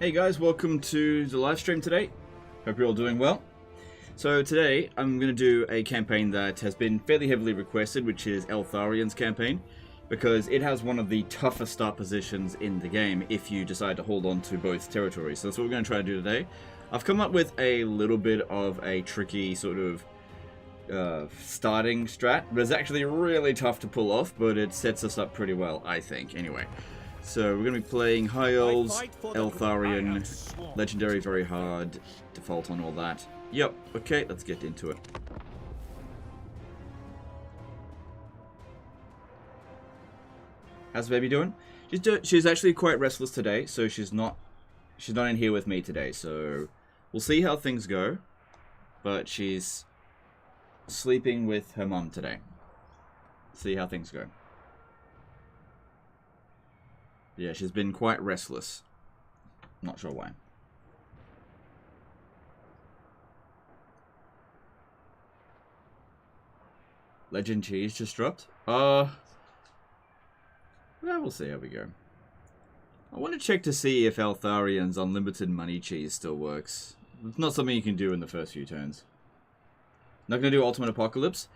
Hey guys, welcome to the live stream today. Hope you're all doing well. So today I'm going to do a campaign that has been fairly heavily requested, which is Eltharion's campaign, because it has one of the toughest start positions in the game if you decide to hold on to both territories. So that's what we're going to try to do today. I've come up with a little bit of a tricky sort of starting strat, but it's actually really tough to pull off, but it sets us up pretty well, I think. Anyway. So we're going to be playing High Elves, Eltharion, Legendary very hard, default on all that. Yep, okay, let's get into it. How's the baby doing? She's actually quite restless today, so she's not in here with me today, so we'll see how things go. But she's sleeping with her mum today. See how things go. Yeah, she's been quite restless. Not sure why. Legend cheese just dropped. Well, we'll see how we go. I want to check to see if Eltharion's unlimited money cheese still works. It's not something you can do in the first few turns. Not going to do Ultimate Apocalypse.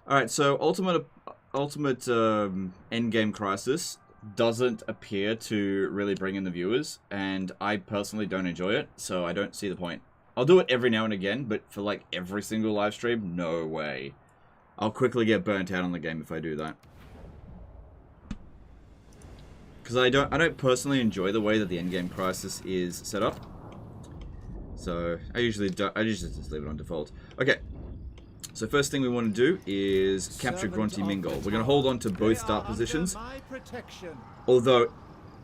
Alright, so Ultimate Endgame Crisis doesn't appear to really bring in the viewers, and I personally don't enjoy it, so I don't see the point. I'll do it every now and again, but for like every single live stream, no way. I'll quickly get burnt out on the game if I do that. Because I don't personally enjoy the way that the Endgame Crisis is set up. So I usually just leave it on default. Okay. So first thing we want to do is capture Grunty Mingle. We're going to hold on to both start positions. Although,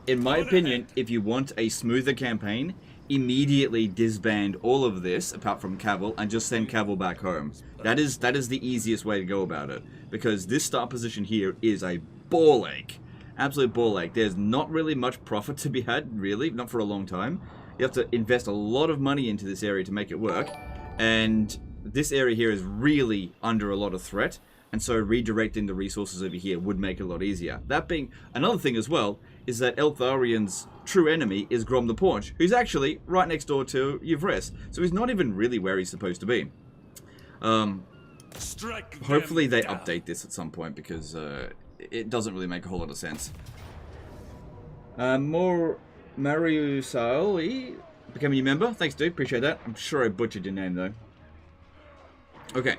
in my opinion, if you want a smoother campaign, immediately disband all of this, apart from Cavill, and just send Cavill back home. That is the easiest way to go about it. Because this start position here is a ball ache. Absolute ball ache. There's not really much profit to be had, really. Not for a long time. You have to invest a lot of money into this area to make it work. And this area here is really under a lot of threat, and so redirecting the resources over here would make it a lot easier. That being another thing as well, is that Eltharion's true enemy is Grom the Paunch, who's actually right next door to Yvres, so he's not even really where he's supposed to be. Hopefully they update this at some point, because it doesn't really make a whole lot of sense. More Mario Saoli becoming a member. Thanks, dude. Appreciate that. I'm sure I butchered your name, though. Okay,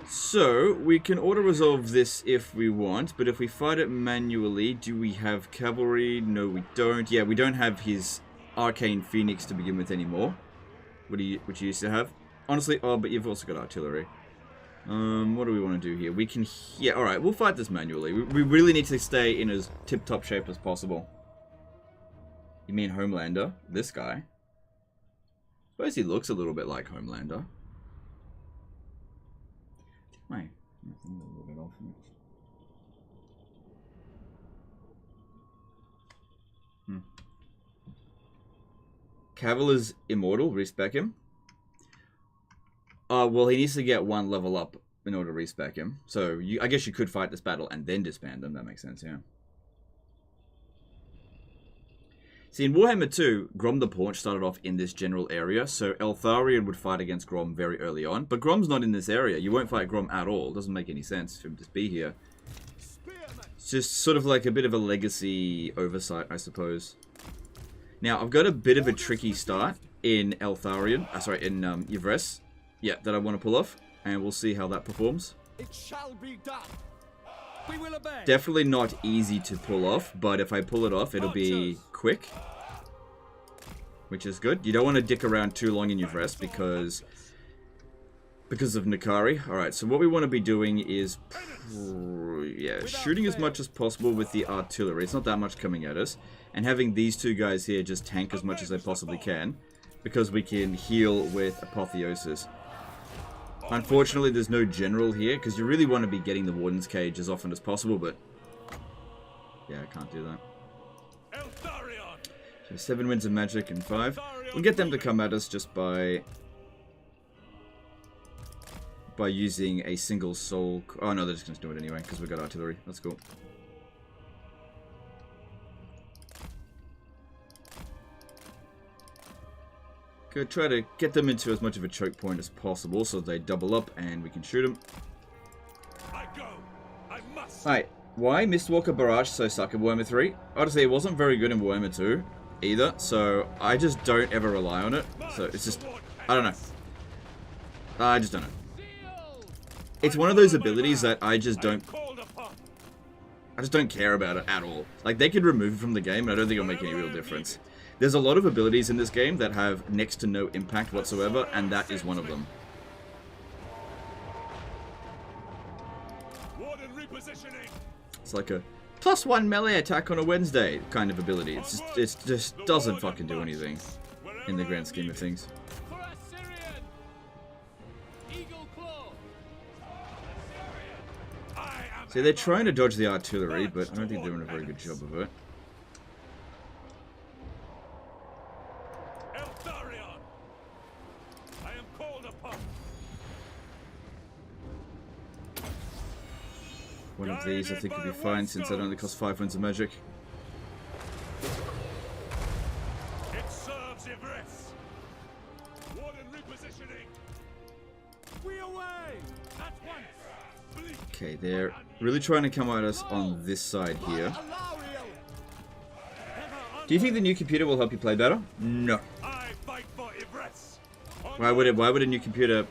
so we can auto-resolve this if we want, but if we fight it manually, do we have cavalry? No, we don't. Yeah, we don't have his Arcane Phoenix to begin with anymore, which you used to have. Honestly, oh, but you've also got artillery. What do we want to do here? We can, yeah, alright, we'll fight this manually. We really need to stay in as tip-top shape as possible. You mean Homelander? This guy? I suppose he looks a little bit like Homelander. Wait, a little bit off. Cavill is immortal, respec him. Well, he needs to get one level up in order to respec him. So, I guess you could fight this battle and then disband them, that makes sense, yeah. See, in Warhammer 2, Grom the Paunch started off in this general area, so Eltharion would fight against Grom very early on. But Grom's not in this area. You won't fight Grom at all. It doesn't make any sense for him to be here. It's just sort of like a bit of a legacy oversight, I suppose. Now, I've got a bit of a tricky start in Eltharion. Sorry, in Yvres. Yeah, that I want to pull off. And we'll see how that performs. It shall be done. We will obey. Definitely not easy to pull off, but if I pull it off, it'll be quick. Which is good. You don't want to dick around too long in your vest because of Nakari. Alright, so what we want to be doing is yeah, shooting as much as possible with the artillery. It's not that much coming at us. And having these two guys here just tank as much as they possibly can, because we can heal with Apotheosis. Unfortunately, there's no general here, because you really want to be getting the Warden's Cage as often as possible, but yeah, I can't do that. So 7 winds of magic and 5. We'll get them to come at us just by using a single soul. Oh no, they're just going to do it anyway, because we've got artillery. That's cool. Gonna try to get them into as much of a choke point as possible so they double up and we can shoot them. I go. I must. Alright, why Mistwalker Barrage so suck in Warhammer 3? Honestly, it wasn't very good in Warhammer 2 either, so I just don't ever rely on it. So it's just, I don't know. I just don't know. It's one of those abilities that I just don't care about it at all. Like, they could remove it from the game and I don't think it'll make any real difference. There's a lot of abilities in this game that have next to no impact whatsoever, and that is one of them. It's like a +1 melee attack on a Wednesday kind of ability. It just doesn't fucking do anything in the grand scheme of things. See, they're trying to dodge the artillery, but I don't think they're doing a very good job of it. Eltharion, I am called upon. One of these I think would be fine since that only costs 5 points of magic. It serves Ivris. Warden repositioning. We away at once. Okay, they're really trying to come at us on this side here. Do you think the new computer will help you play better? No. I fight for Ivris. Why would a new computer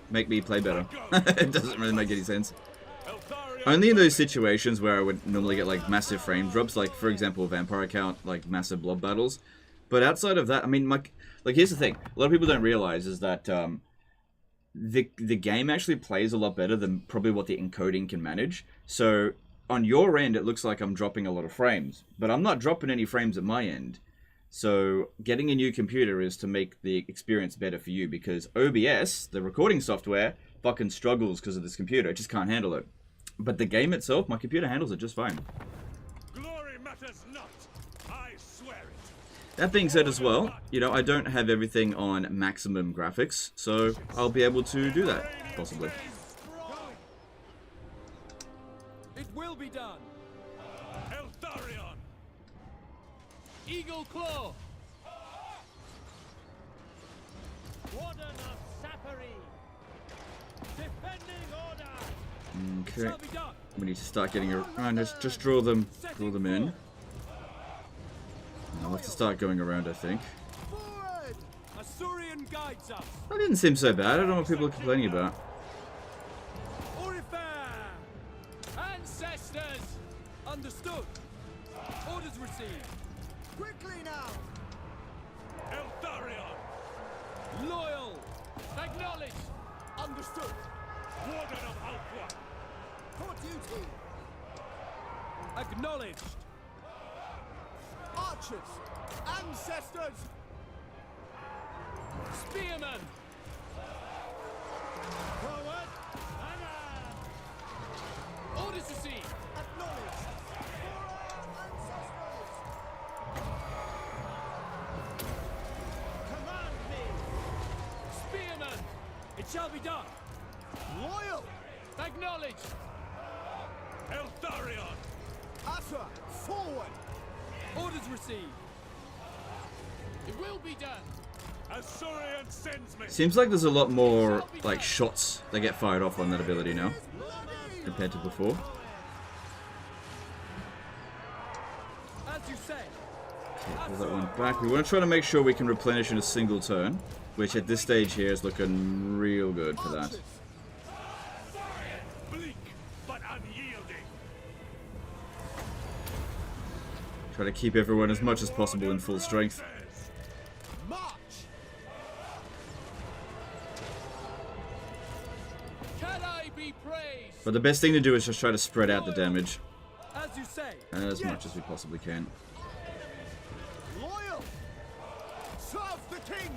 make me play better? It doesn't really make any sense. Only in those situations where I would normally get like massive frame drops, like for example vampire account, like massive blob battles. But outside of that, I mean, like here's the thing: a lot of people don't realize is that the game actually plays a lot better than probably what the encoding can manage. So on your end, it looks like I'm dropping a lot of frames, but I'm not dropping any frames at my end. So getting a new computer is to make the experience better for you, because OBS, the recording software, fucking struggles because of this computer. It just can't handle it. But the game itself, my computer handles it just fine. Glory matters not. I swear it. That being said as well, you know, I don't have everything on maximum graphics, so I'll be able to do that, possibly. It will be done. Eltharion. Eagle Claw. Warden of Sappery. Defending order. Okay, we need to start getting around. Just draw them in. I'll have to start going around, I think. Forward. Asurian guides us. That didn't seem so bad. I don't know what people are complaining about. Orifare. Ancestors. Understood. Orders received. Quickly now. Eltharion. Loyal. Acknowledged. Understood. Warden of Alqua. For duty. Acknowledged. Archers. Ancestors. Spearmen. Forward. Orders received. Acknowledged. For our ancestors. Command me. Spearmen. It shall be done. Loyal. Acknowledged. Eltharion. Utter. Forward. Orders received. It will be done. Asurion sends me. Seems like there's a lot more like shots that get fired off on that ability now compared to before. As you say. Okay, pull that one back. We want to try to make sure we can replenish in a single turn, which at this stage here is looking real good for that. Bleak but unyielding. Try to keep everyone as much as possible in full strength. March. Can I be praised? But the best thing to do is just try to spread out the damage As you say. as much as we possibly can. Loyal. Serve the king.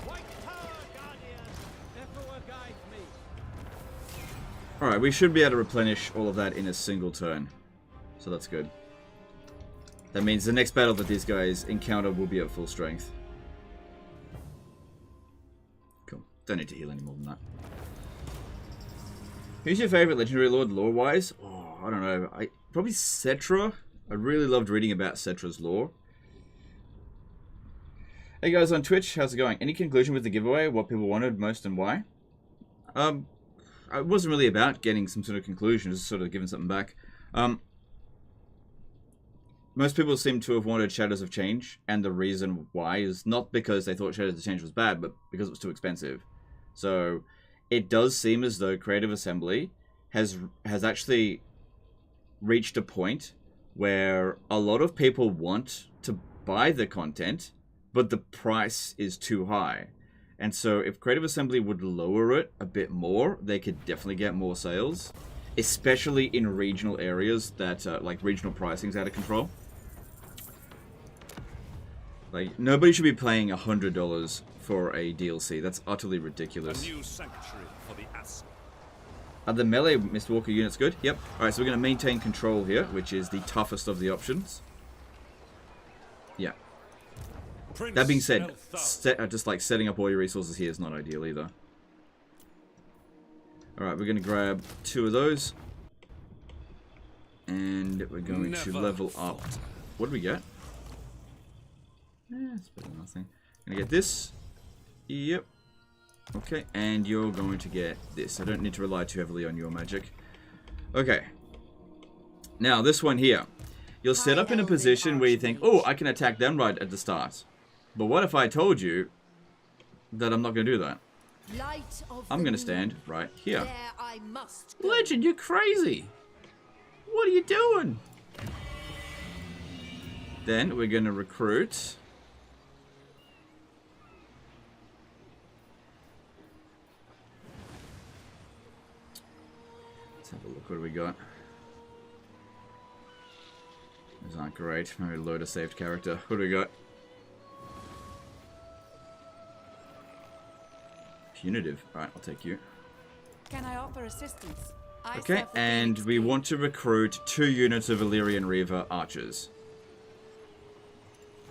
White Tower Guardian. Emperor guide me. Alright, we should be able to replenish all of that in a single turn. So that's good. That means the next battle that these guys encounter will be at full strength. Cool. Don't need to heal any more than that. Who's your favorite legendary lord lore-wise? Oh, I don't know. Probably Cetra. I really loved reading about Cetra's lore. Hey guys on Twitch, how's it going? Any conclusion with the giveaway? What people wanted most and why? It wasn't really about getting some sort of conclusion, just sort of giving something back. Most people seem to have wanted Shadows of Change, and the reason why is not because they thought Shadows of Change was bad, but because it was too expensive. So it does seem as though Creative Assembly has actually reached a point where a lot of people want to buy the content, but the price is too high. And so if Creative Assembly would lower it a bit more, they could definitely get more sales, especially in regional areas that like regional pricing's out of control. Like, nobody should be paying $100 for a DLC. That's utterly ridiculous. A new sanctuary for the asset. Are the melee Mr. Walker units good? Yep. Alright, so we're going to maintain control here, which is the toughest of the options. Yeah. That being said, just like setting up all your resources here is not ideal either. Alright, we're going to grab 2 of those. And we're going to level up. What do we get? It's better than nothing. Gonna get this. Yep. Okay, and you're going to get this. I don't need to rely too heavily on your magic. Okay. Now, this one here. You'll set up in a position where you think, oh, I can attack them right at the start. But what if I told you that I'm not going to do that? I'm going to stand right here. Legend, you're crazy. What are you doing? Then we're going to recruit. Let's have a look. What do we got? These aren't great. Maybe load a saved character. What do we got? Punitive. Alright, I'll take you. Can I offer assistance? Okay, and we want to recruit 2 units of Eltharion Reaver archers.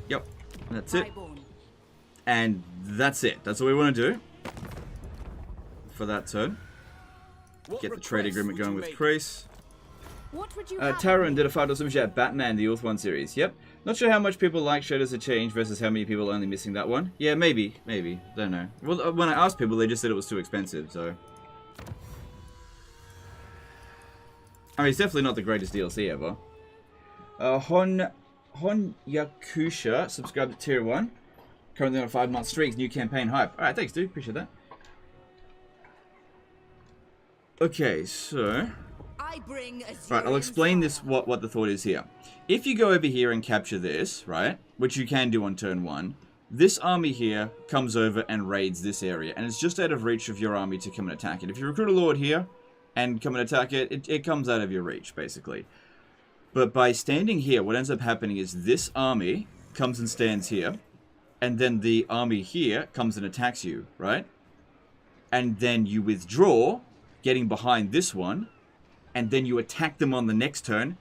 Yep, that's it. And that's it. That's all we want to do for that turn. Get the trade agreement going with Kreese. Taron did a $5 super chat. Batman, the Youth 1 series. Yep. Not sure how much people like Shadows of Change versus how many people are only missing that one. Yeah, maybe. Don't know. Well, when I asked people, they just said it was too expensive, so. I mean, it's definitely not the greatest DLC ever. Hon Yakusha subscribed to tier 1. Currently on a 5-month streak. New campaign hype. Alright, thanks, dude. Appreciate that. Okay, so. Right, I'll explain this, what the thought is here. If you go over here and capture this, right, which you can do on turn 1, this army here comes over and raids this area, and it's just out of reach of your army to come and attack it. If you recruit a lord here and come and attack it, it comes out of your reach, basically. But by standing here, what ends up happening is this army comes and stands here, and then the army here comes and attacks you, right? And then you withdraw, getting behind this one, and then you attack them on the next turn,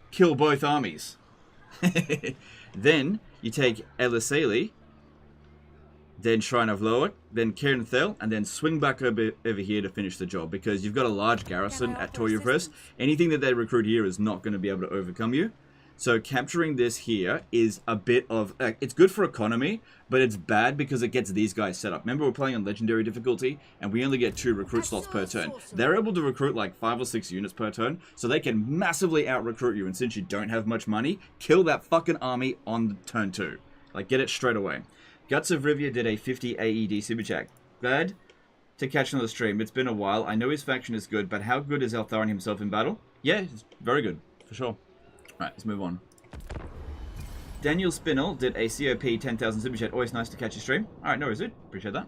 kill both armies. Then you take Elisali, then Shrine of Loak, then Cairnthel, and then swing back over here to finish the job, because you've got a large garrison at Toyofres. Anything that they recruit here is not going to be able to overcome you. So capturing this here is a bit of... it's good for economy, but it's bad because it gets these guys set up. Remember, we're playing on Legendary difficulty, and we only get 2 recruit slots per turn. They're able to recruit like 5 or 6 units per turn, so they can massively out-recruit you, and since you don't have much money, kill that fucking army on turn 2. Like, get it straight away. Guts of Rivia did a 50 AED super chat. Glad to catch another stream. It's been a while. I know his faction is good, but how good is Eltharion himself in battle? Yeah, he's very good, for sure. Alright, let's move on. Daniel Spinell did a COP 10,000 super chat. Always nice to catch your stream. Alright, no worries, dude. Appreciate that.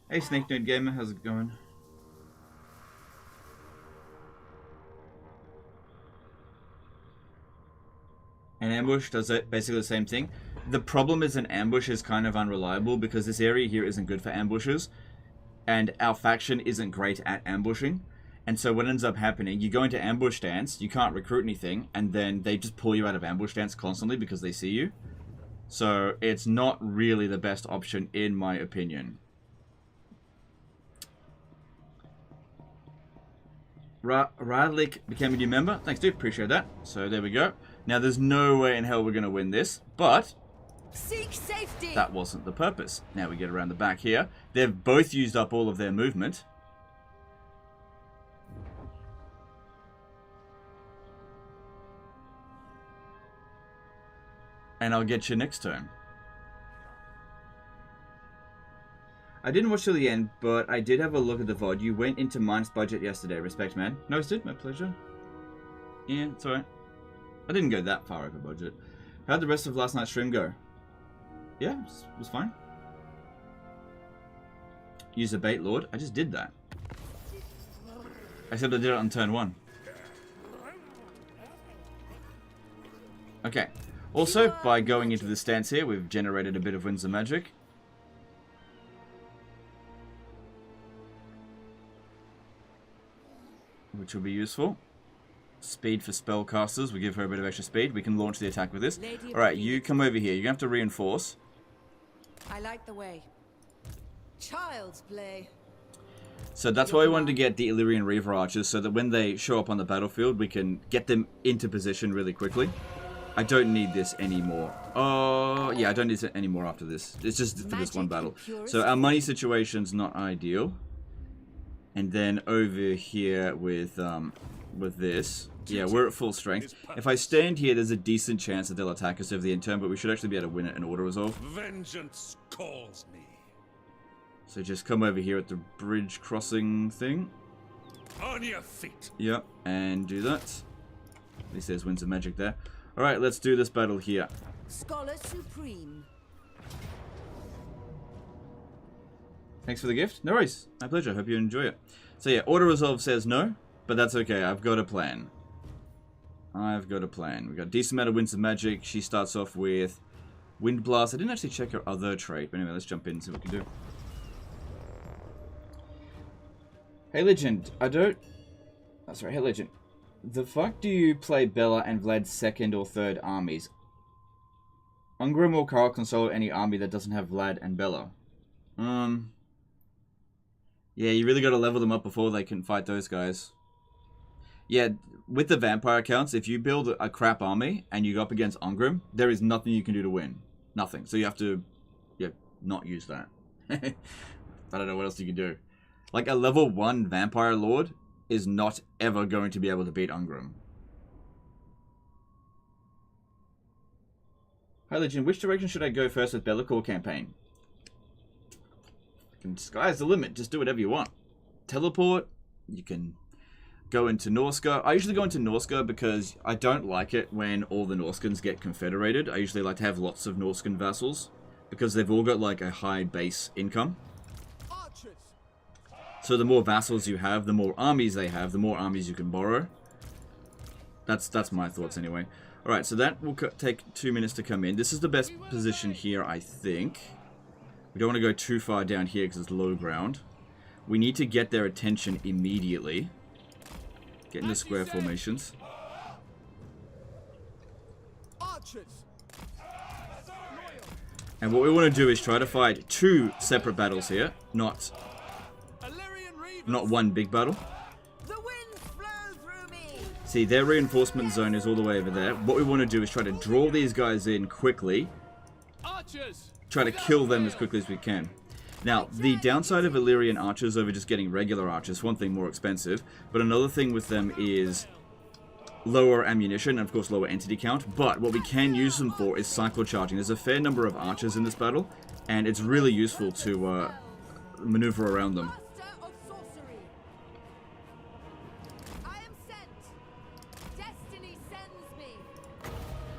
Hey Snake Nerd Gamer, how's it going? An ambush does it basically the same thing. The problem is an ambush is kind of unreliable because this area here isn't good for ambushes. And our faction isn't great at ambushing. And so what ends up happening, you go into ambush stance, you can't recruit anything, and then they just pull you out of ambush stance constantly because they see you. So it's not really the best option in my opinion. Radlik became a new member. Thanks, dude. Appreciate that. So there we go. Now there's no way in hell we're going to win this, but Seek safety. that wasn't the purpose. Now we get around the back here. They've both used up all of their movement. And I'll get you next turn. I didn't watch till the end, but I did have a look at the VOD. You went into minus budget yesterday. Respect, man. No, it's my pleasure. Yeah, it's alright. I didn't go that far over budget. How'd the rest of last night's stream go? Yeah, it was fine. Use a bait lord. I just did that. Except I did it on turn 1. Okay. Also, by going into the stance here, we've generated a bit of Winds of Magic. Which will be useful. Speed for spellcasters. We give her a bit of extra speed. We can launch the attack with this. Alright, you come over here. You're going to have to reinforce. I like the way. Child's play. So that's why we wanted to get the Eltharion Reaver Archers, so that when they show up on the battlefield, we can get them into position really quickly. I don't need this anymore. Oh, yeah, I don't need it anymore after this. It's just for this one battle. So our money situation's not ideal. And then over here with this, yeah, we're at full strength. If I stand here, there's a decent chance that they'll attack us over the end turn, but we should actually be able to win it in auto resolve. Vengeance calls me. So just come over here at the bridge crossing thing. On your feet. Yep, and do that. At least there's Winds of Magic there. Alright, let's do this battle here. Scholar Supreme. Thanks for the gift. No worries. My pleasure. Hope you enjoy it. So yeah, auto resolve says no, but that's okay. I've got a plan. I've got a plan. We've got a decent amount of Winds of Magic. She starts off with Wind Blast. I didn't actually check her other trait, but anyway, let's jump in and see what we can do. Hey Legend, I don't... Oh, sorry, hey Legend. The fuck do you play Bella and Vlad's second or third armies? Ungrim or Karl console any army that doesn't have Vlad and Bella? Yeah, you really gotta level them up before they can fight those guys. Yeah, with the vampire accounts, if you build a crap army and you go up against Ungrim, there is nothing you can do to win. Nothing. So you have to, yeah, not use that. I don't know what else you can do. Like, a level 1 vampire lord is not ever going to be able to beat Ungrim. Hi Legend, which direction should I go first with Be'lakor campaign? Sky's the limit, just do whatever you want. Teleport, you can go into Norska. I usually go into Norska because I don't like it when all the Norskans get confederated. I usually like to have lots of Norskan vassals because they've all got like a high base income. So the more vassals you have, the more armies they have, the more armies you can borrow. That's my thoughts anyway. Alright, so that will take 2 minutes to come in. This is the best position here, I think. We don't want to go too far down here because it's low ground. We need to get their attention immediately. Get into square formations. And what we want to do is try to fight 2 separate battles here, not one big battle. See, their reinforcement zone is all the way over there. What we want to do is try to draw these guys in quickly. Try to kill them as quickly as we can. Now, the downside of Eltharion archers over just getting regular archers, one thing, more expensive, but another thing with them is lower ammunition and of course lower entity count, but what we can use them for is cycle charging. There's a fair number of archers in this battle, and it's really useful to maneuver around them.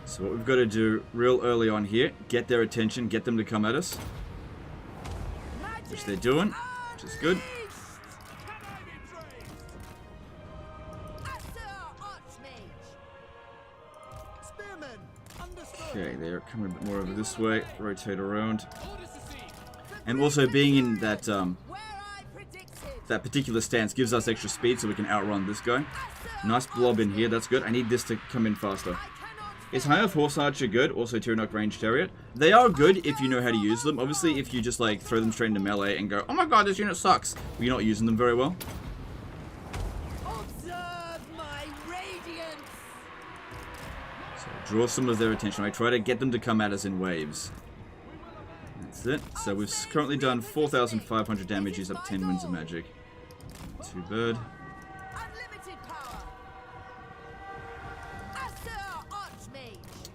So what we've got to do real early on here, get their attention, get them to come at us. Which they're doing, which is good. Okay, they're coming a bit more over this way. Rotate around. And also being in that that particular stance gives us extra speed so we can outrun this guy. Nice blob in here, that's good. I need this to come in faster. Is High Elf Horse Archer good? Also Tyrannok Ranged Chariot. They are good if you know how to use them. Obviously, if you just like throw them straight into melee and go, oh my god, this unit sucks, well, you're not using them very well. Observe my radiance. So draw some of their attention. I try to get them to come at us in waves. That's it. So we've currently done 4,500 damage, used up 10 Winds of Magic. Not too bad.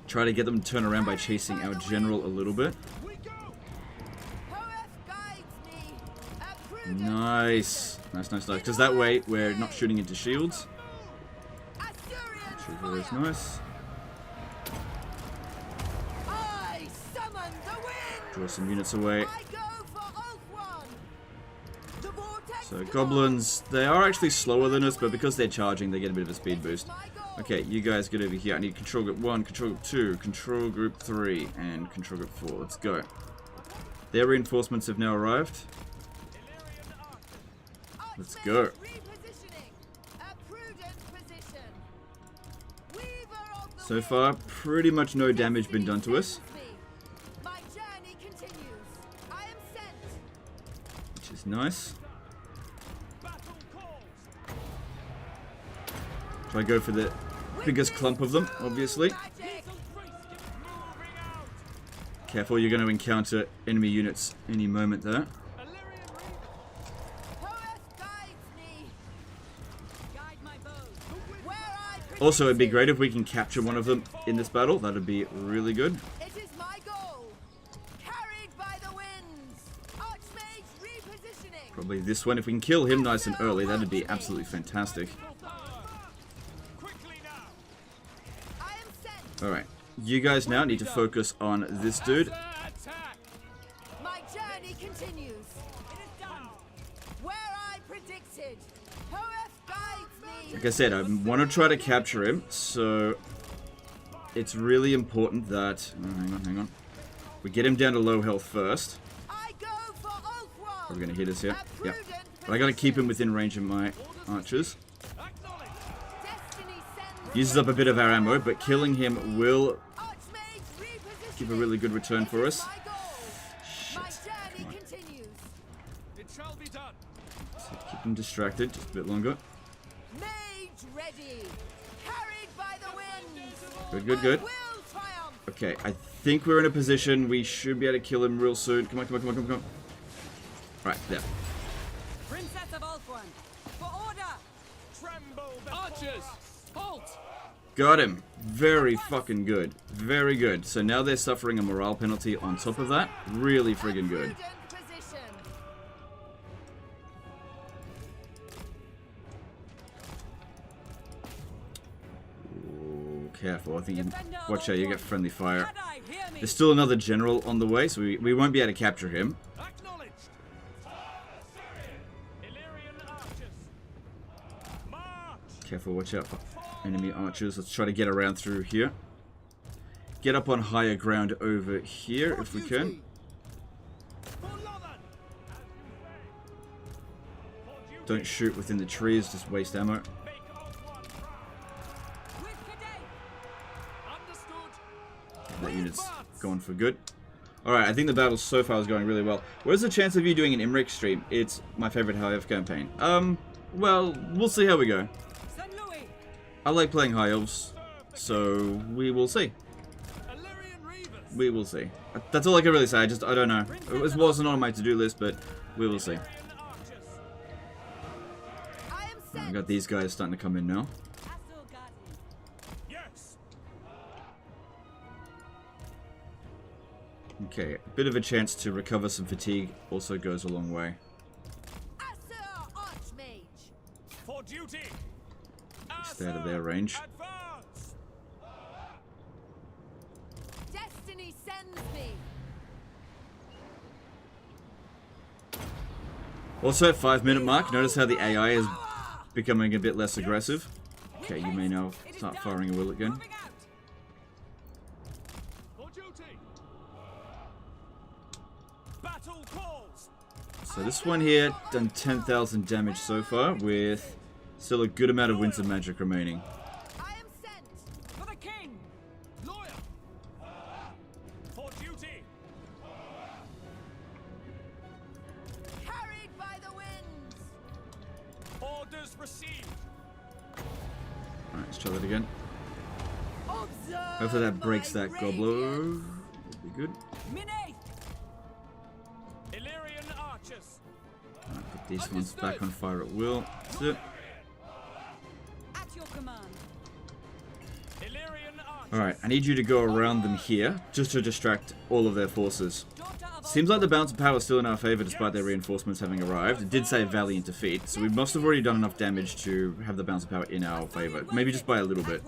Try to get them to turn around by chasing our general a little bit. Nice. Nice, nice, nice. Because that way we're not shooting into shields. Which is always nice. Draw some units away. So goblins, they are actually slower than us, but because they're charging, they get a bit of a speed boost. Okay, you guys get over here. I need control group 1, control group 2, control group 3, and control group 4. Let's go. Their reinforcements have now arrived. Let's go. So far, pretty much no damage been done to us. Which is nice. Try to go for the biggest clump of them, obviously. Careful, you're going to encounter enemy units any moment there. Also, it'd be great if we can capture one of them in this battle. That'd be really good. Probably this one. If we can kill him nice and early, that'd be absolutely fantastic. Alright, you guys now need to focus on this dude. My journey continues. It is done. Where I predicted. Hoeth guides me. Like I said, I want to try to capture him, so it's really important that... Oh, hang on. We get him down to low health first. I go for Oakwall. Are we going to hit us here? Yep. But I got to keep him within range of my archers. Uses up a bit of our ammo, but killing him will give a really good return for us. Shit. Come on. So keep him distracted just a bit longer. Good, good, good. Okay, I think we're in a position we should be able to kill him real soon. Come on, come on, come on, come on. Right, there. Princess of Ulthuan, for order. Tremble, archers! Halt! Got him. Very fucking good. Very good. So now they're suffering a morale penalty on top of that. Really friggin' good. Ooh, careful. I think you watch out. You get friendly fire. There's still another general on the way, so we won't be able to capture him. Careful. Watch out for enemy archers. Let's try to get around through here. Get up on higher ground over here if we can. Don't shoot within the trees, just waste ammo. That unit's gone for good. Alright, I think the battle so far is going really well. Where's the chance of you doing an Imric stream? It's my favorite High Elf campaign. Well, we'll see how we go. I like playing High Elves, so we will see. We will see. That's all I can really say. I don't know. It wasn't on my to-do list, but we will see. I've got these guys starting to come in now. Okay, a bit of a chance to recover some fatigue also goes a long way. For duty. Stay out of their range. Destiny sends me. Also at 5-minute mark, notice how the AI is becoming a bit less aggressive. Okay, you may now start firing a will again. So this one here done 10,000 damage so far, with still a good amount of winds of magic remaining. I am sent for the king. Lawyer! For duty! Carried by the winds. Orders received! Alright, let's try that again. Observe Hopefully that breaks my that gobbler. radiance. That'd be good. Minate. Illyrian archers! Alright, put these ones back on fire at will. That's it. At your command. Illyrian archers! Alright, I need you to go around them here, just to distract all of their forces. Daughter of Seems like the balance of power is still in our favor despite their reinforcements having arrived. It did say valiant defeat, so we must have already done enough damage to have the balance of power in our favor. Maybe just by a little bit.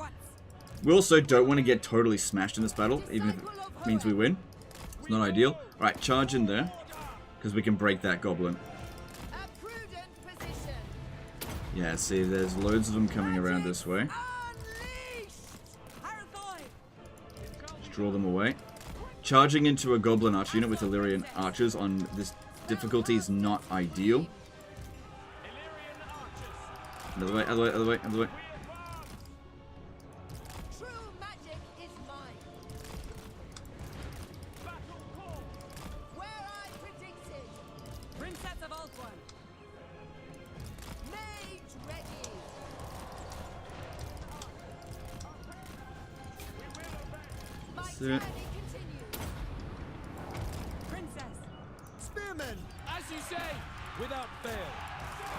We also don't want to get totally smashed in this battle, even if it means we win. It's not ideal. Alright, charge in there, because we can break that goblin. A prudent position. Yeah, see, there's loads of them coming around this way. Unleashed. Harathoi. Just draw them away. Charging into a goblin archer unit with Eltharion archers on this difficulty is not ideal. Other way, other way, other way, other way. True magic is mine. Where I predicted. Princess of Altharion. Mage ready. My That's journey it. continues. Princess. Spearmen! As you say! Without fail!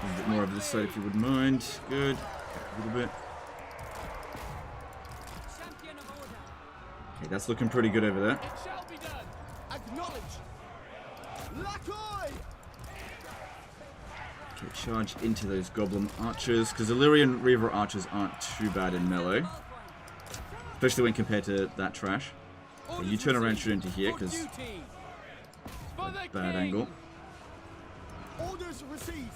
A bit more of this side if you wouldn't mind. Good. A little bit. Champion of order. Okay, that's looking pretty good over there. It shall be done! Acknowledge! Lacoy! Okay, charge into those goblin archers, because Eltharion Reaver archers aren't too bad in melee, especially when compared to that trash. Okay, you turn around, shoot into here, because bad angle. Orders received!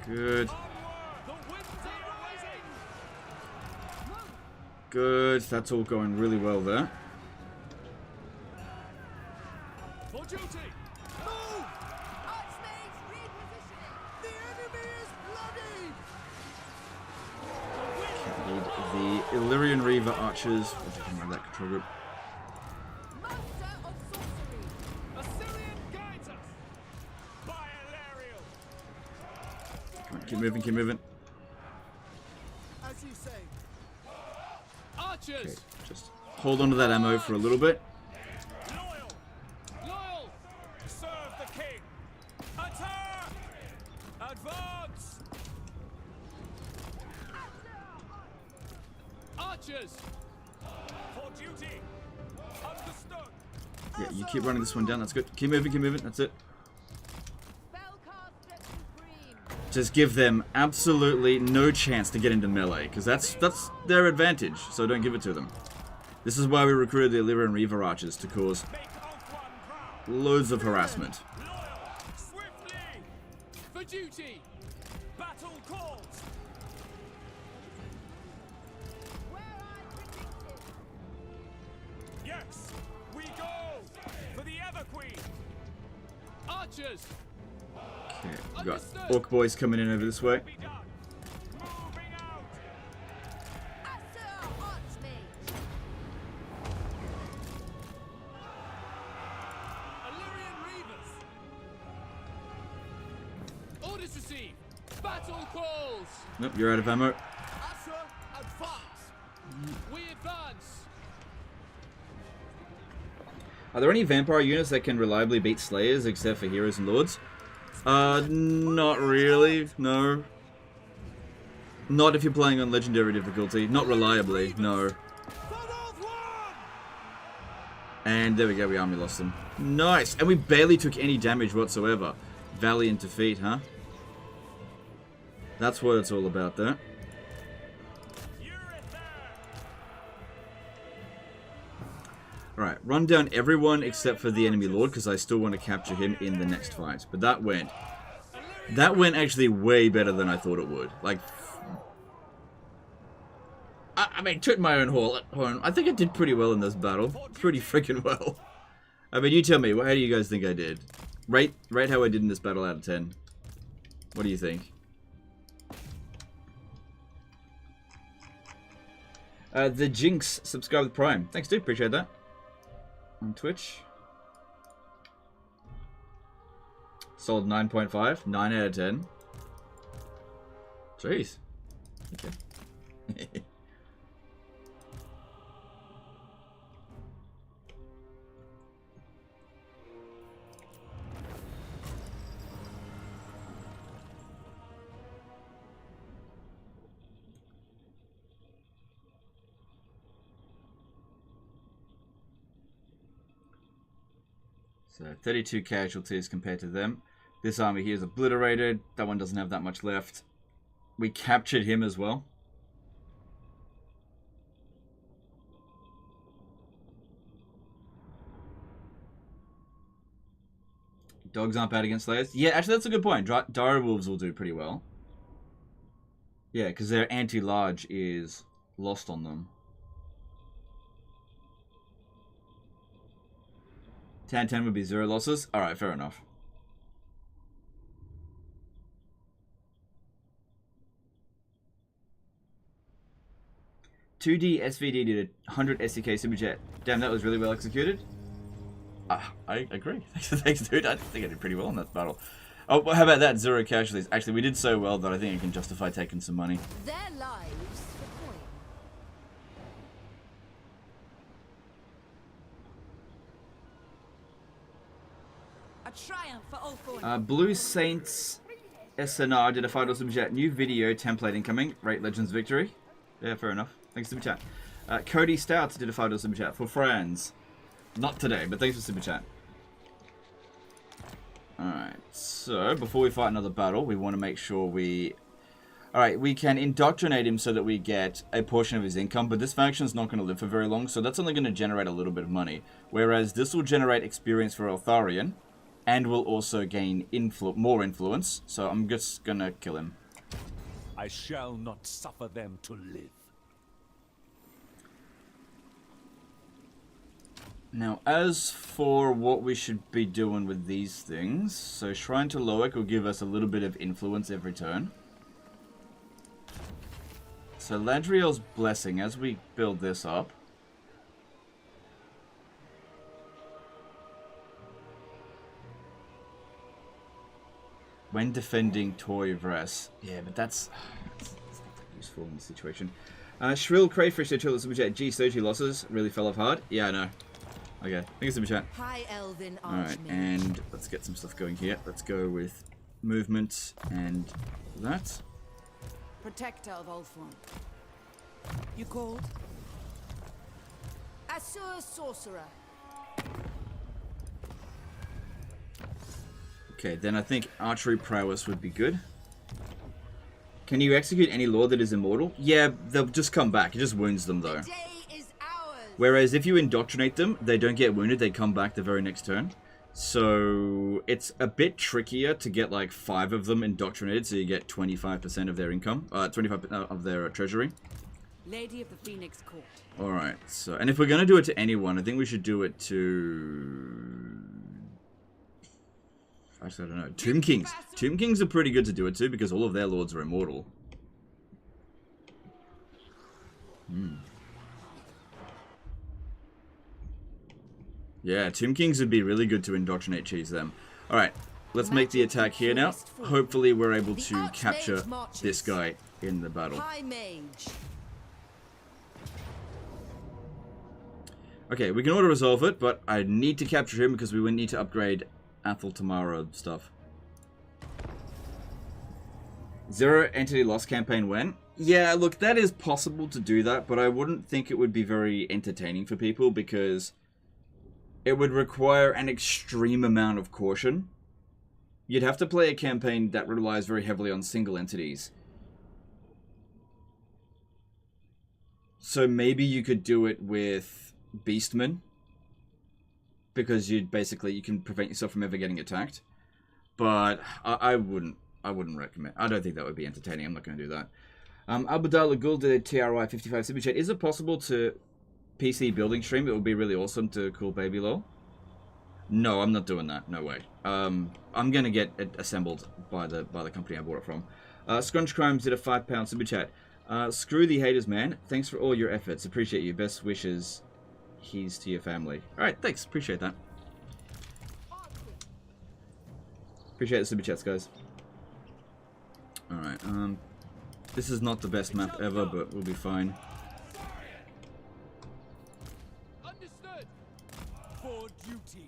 Good. The winds are rising! Good. That's all going really well there. For duty! Move! Archmage repositioning. The enemy is bloody! Okay, we need the Eltharion Reaver archers. What do you think about that control group? Master of sorcery. Assyrian guides us! By Eltharion! Come on, keep moving, keep moving. As you say. Okay, Archers! just hold on to that ammo for a little bit. Loyal! Loyal! Serve the king! Attack! Advance! Archers! For duty! Understood! Yeah, you keep running this one down. That's good. Keep moving, keep moving. That's it. Spellcaster supreme. Just give them absolutely no chance to get into melee, because that's their advantage, so don't give it to them. This is why we recruited the Eltharion Reaver archers, to cause Make Ultron proud! loads of harassment. Loyal! Swiftly! For duty! Battle calls! Where I predicted. Yes! We go! For the Ever Queen! Archers! Okay, we've got Orc boys coming in over this way. Be done! Moving out! Asur Archmage. Illyrian Reavers! Orders received! Battle calls! Nope, you're out of ammo. Asur, advance! We advance! Are there any vampire units that can reliably beat slayers except for heroes and lords? Not really, no. Not if you're playing on legendary difficulty. Not reliably, no. And there we go, we army lost them. Nice! And we barely took any damage whatsoever. Valiant defeat, huh? That's what it's all about there. Alright, run down everyone except for the enemy lord, because I still want to capture him in the next fight. But that went actually way better than I thought it would. Like, I mean, toot my own horn. I think I did pretty well in this battle. Pretty freaking well. I mean, you tell me, how do you guys think I did? Rate how I did in this battle out of 10. What do you think? The Jinx subscribe with Prime. Thanks, dude. Appreciate that. On Twitch. Sold 9.5. 9 out of 10. Jeez. Okay. So 32 casualties compared to them. This army here is obliterated. That one doesn't have that much left. We captured him as well. Dogs aren't bad against slayers. Yeah, actually that's a good point. Dire wolves will do pretty well. Yeah, because their anti-large is lost on them. 10-10 would be 0 losses. Alright, fair enough. "2D SVD did 100 SCK Super Chat. Damn, that was really well executed." I agree. Thanks, dude. I think I did pretty well in that battle. Oh, well, how about that? 0 casualties. Actually, we did so well that I think I can justify taking some money. Their lives for coin. A triumph for Ulthorn. Blue Saints SNR did a $5 Super Chat. "New video template incoming. Rate Legends victory." Yeah, fair enough. Thanks, Super Chat. Cody Stouts did a $5 Super Chat for friends. Not today, but thanks for Super Chat. Alright, so before we fight another battle, we want to make sure we... Alright, we can indoctrinate him so that we get a portion of his income, but this faction is not going to live for very long, so that's only going to generate a little bit of money. Whereas this will generate experience for Eltharion, and will also gain more influence, so I'm just going to kill him. I shall not suffer them to live. Now, as for what we should be doing with these things, so Shrine to Loic will give us a little bit of influence every turn. So Ladriel's Blessing, as we build this up. When defending Toy Vress. Yeah, but that's not useful in this situation. Shrill Crayfish did Super Chat. Gee, Sochi losses really fell off hard. Yeah, I know. Okay, thank you, Super Chat. High Elven Alright, and let's get some stuff going here. Let's go with movement and that. Protector of Ulthorn. You called? Assur Sorcerer. Okay, then I think archery prowess would be good. Can you execute any lord that is immortal? Yeah, they'll just come back. It just wounds them though. Whereas if you indoctrinate them, they don't get wounded, they come back the very next turn. So it's a bit trickier to get like 5 of them indoctrinated, so you get 25% of their income, 25% of their treasury. Lady of the Phoenix Court. Alright, so, and if we're going to do it to anyone, I think we should do it to... Actually, I don't know. Tomb Kings. Tomb Kings are pretty good to do it to, because all of their lords are immortal. Yeah, Tomb Kings would be really good to indoctrinate cheese them. Alright, let's make the attack here now. Hopefully we're able to capture this guy in the battle. Okay, we can auto-resolve it, but I need to capture him because we would need to upgrade Athel Tamara stuff. 0 entity loss campaign when? Yeah, look, that is possible to do that, but I wouldn't think it would be very entertaining for people because it would require an extreme amount of caution. You'd have to play a campaign that relies very heavily on single entities. So maybe you could do it with Beastmen because you can prevent yourself from ever getting attacked. But I wouldn't recommend. I don't think that would be entertaining. I'm not going to do that. Abdallah Gul did a TRY 55 super chat. Is it possible to PC building stream? It would be really awesome to cool baby lol. No, I'm not doing that. No way. I'm gonna get it assembled by the company I bought it from. Scrunch Crimes did a £5 super chat. Screw the haters, man. Thanks for all your efforts. Appreciate you. Best wishes. He's to your family. All right, thanks. Appreciate that. Appreciate the super chats, guys. All right. This is not the best map ever, but we'll be fine. Understood. For duty.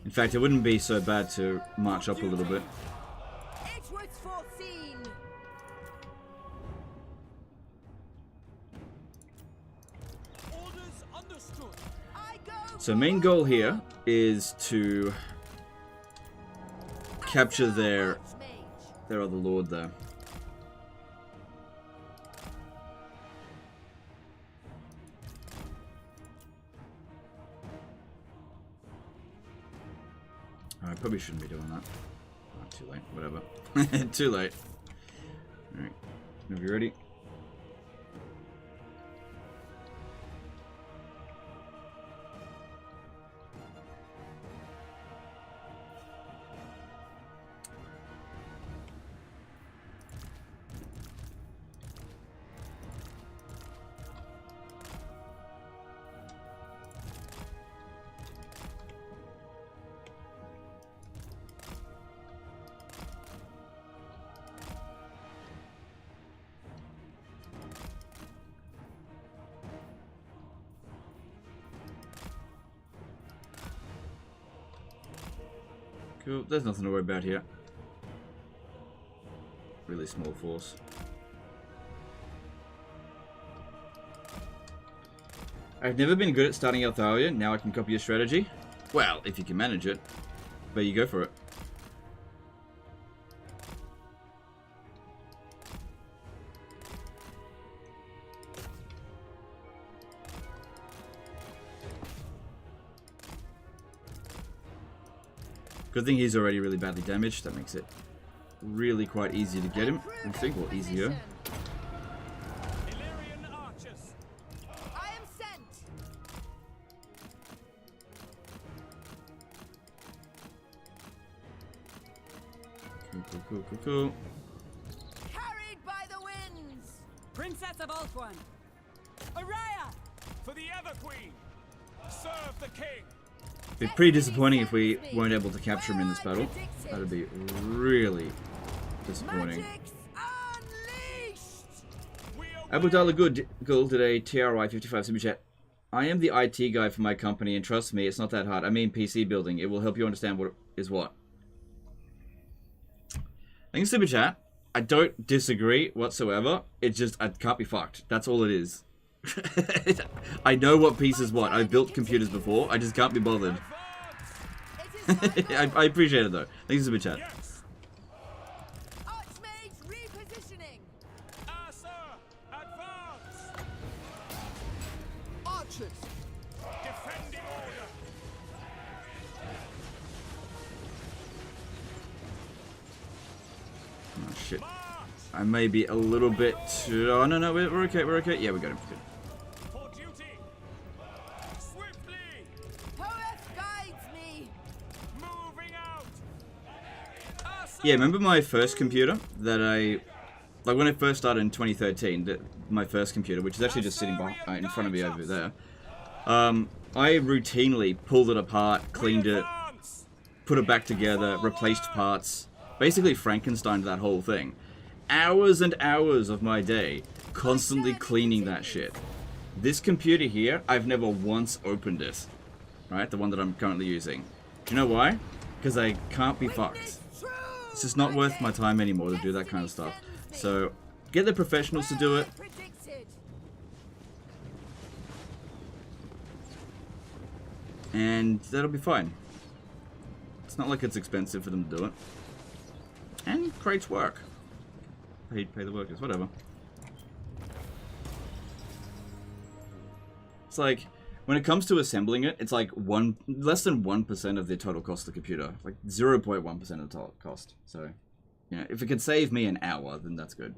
In fact, it wouldn't be so bad to march up a little bit. It was foreseen. Orders understood. I go. So main goal here is to capture their other lord there. I probably shouldn't be doing that. Oh, too late. Whatever. Too late. Alright. Are you ready? Cool. There's nothing to worry about here. Really small force. I've never been good at starting Eltharion. Now I can copy your strategy. Well, if you can manage it. But you go for it. Good thing he's already really badly damaged. That makes it really quite easy to get him, I think, or easier. Eltharion archers. I am sent. Cool. Carried by the winds. Princess of Ulthuan. Araya. For the Ever Queen. Serve the king. It'd be pretty disappointing if we weren't able to capture him in this battle. That'd be really disappointing. Abdallah Gul did a TRY 55 super chat. I am the IT guy for my company, and trust me, it's not that hard. I mean PC building. It will help you understand what is what. Thanks, super chat. I don't disagree whatsoever. It's just, I can't be fucked. That's all it is. I know what piece is what. I've built computers before. I just can't be bothered. I appreciate it though. Thanks for the chat. Yes. Archmage repositioning. Sir, advance. Archers. Defending order. Oh shit. I may be a little bit too... Oh no, we're okay, we're okay. Yeah, we got him. Good. For duty. Swiftly. Poeth guides me. Moving out. Yeah, remember my first computer that like when I first started in 2013, my first computer, which is actually just sitting in front of me over there, I routinely pulled it apart, cleaned it, put it back together, replaced parts, basically Frankensteined that whole thing. Hours and hours of my day constantly cleaning that shit. This computer here, I've never once opened it. Right, the one that I'm currently using. Do you know why? Because I can't be fucked. It's just not worth my time anymore to do that kind of stuff. So, get the professionals to do it. And that'll be fine. It's not like it's expensive for them to do it. And crates work. Pay the workers, whatever. It's like, when it comes to assembling it, it's like less than 1% of the total cost of the computer. Like 0.1% of the total cost. So, you know, if it could save me an hour, then that's good.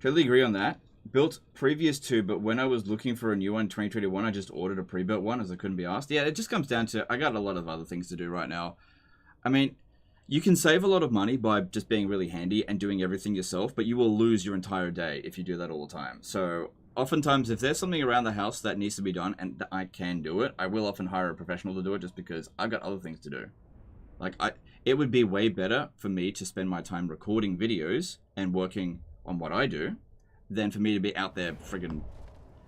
Totally agree on that. Built previous to, but when I was looking for a new one in 2021, I just ordered a pre-built one as I couldn't be asked. Yeah, it just comes down to, I got a lot of other things to do right now. I mean, you can save a lot of money by just being really handy and doing everything yourself, but you will lose your entire day if you do that all the time. So, oftentimes, if there's something around the house that needs to be done and I can do it, I will often hire a professional to do it just because I've got other things to do. Like, it would be way better for me to spend my time recording videos and working on what I do than for me to be out there friggin'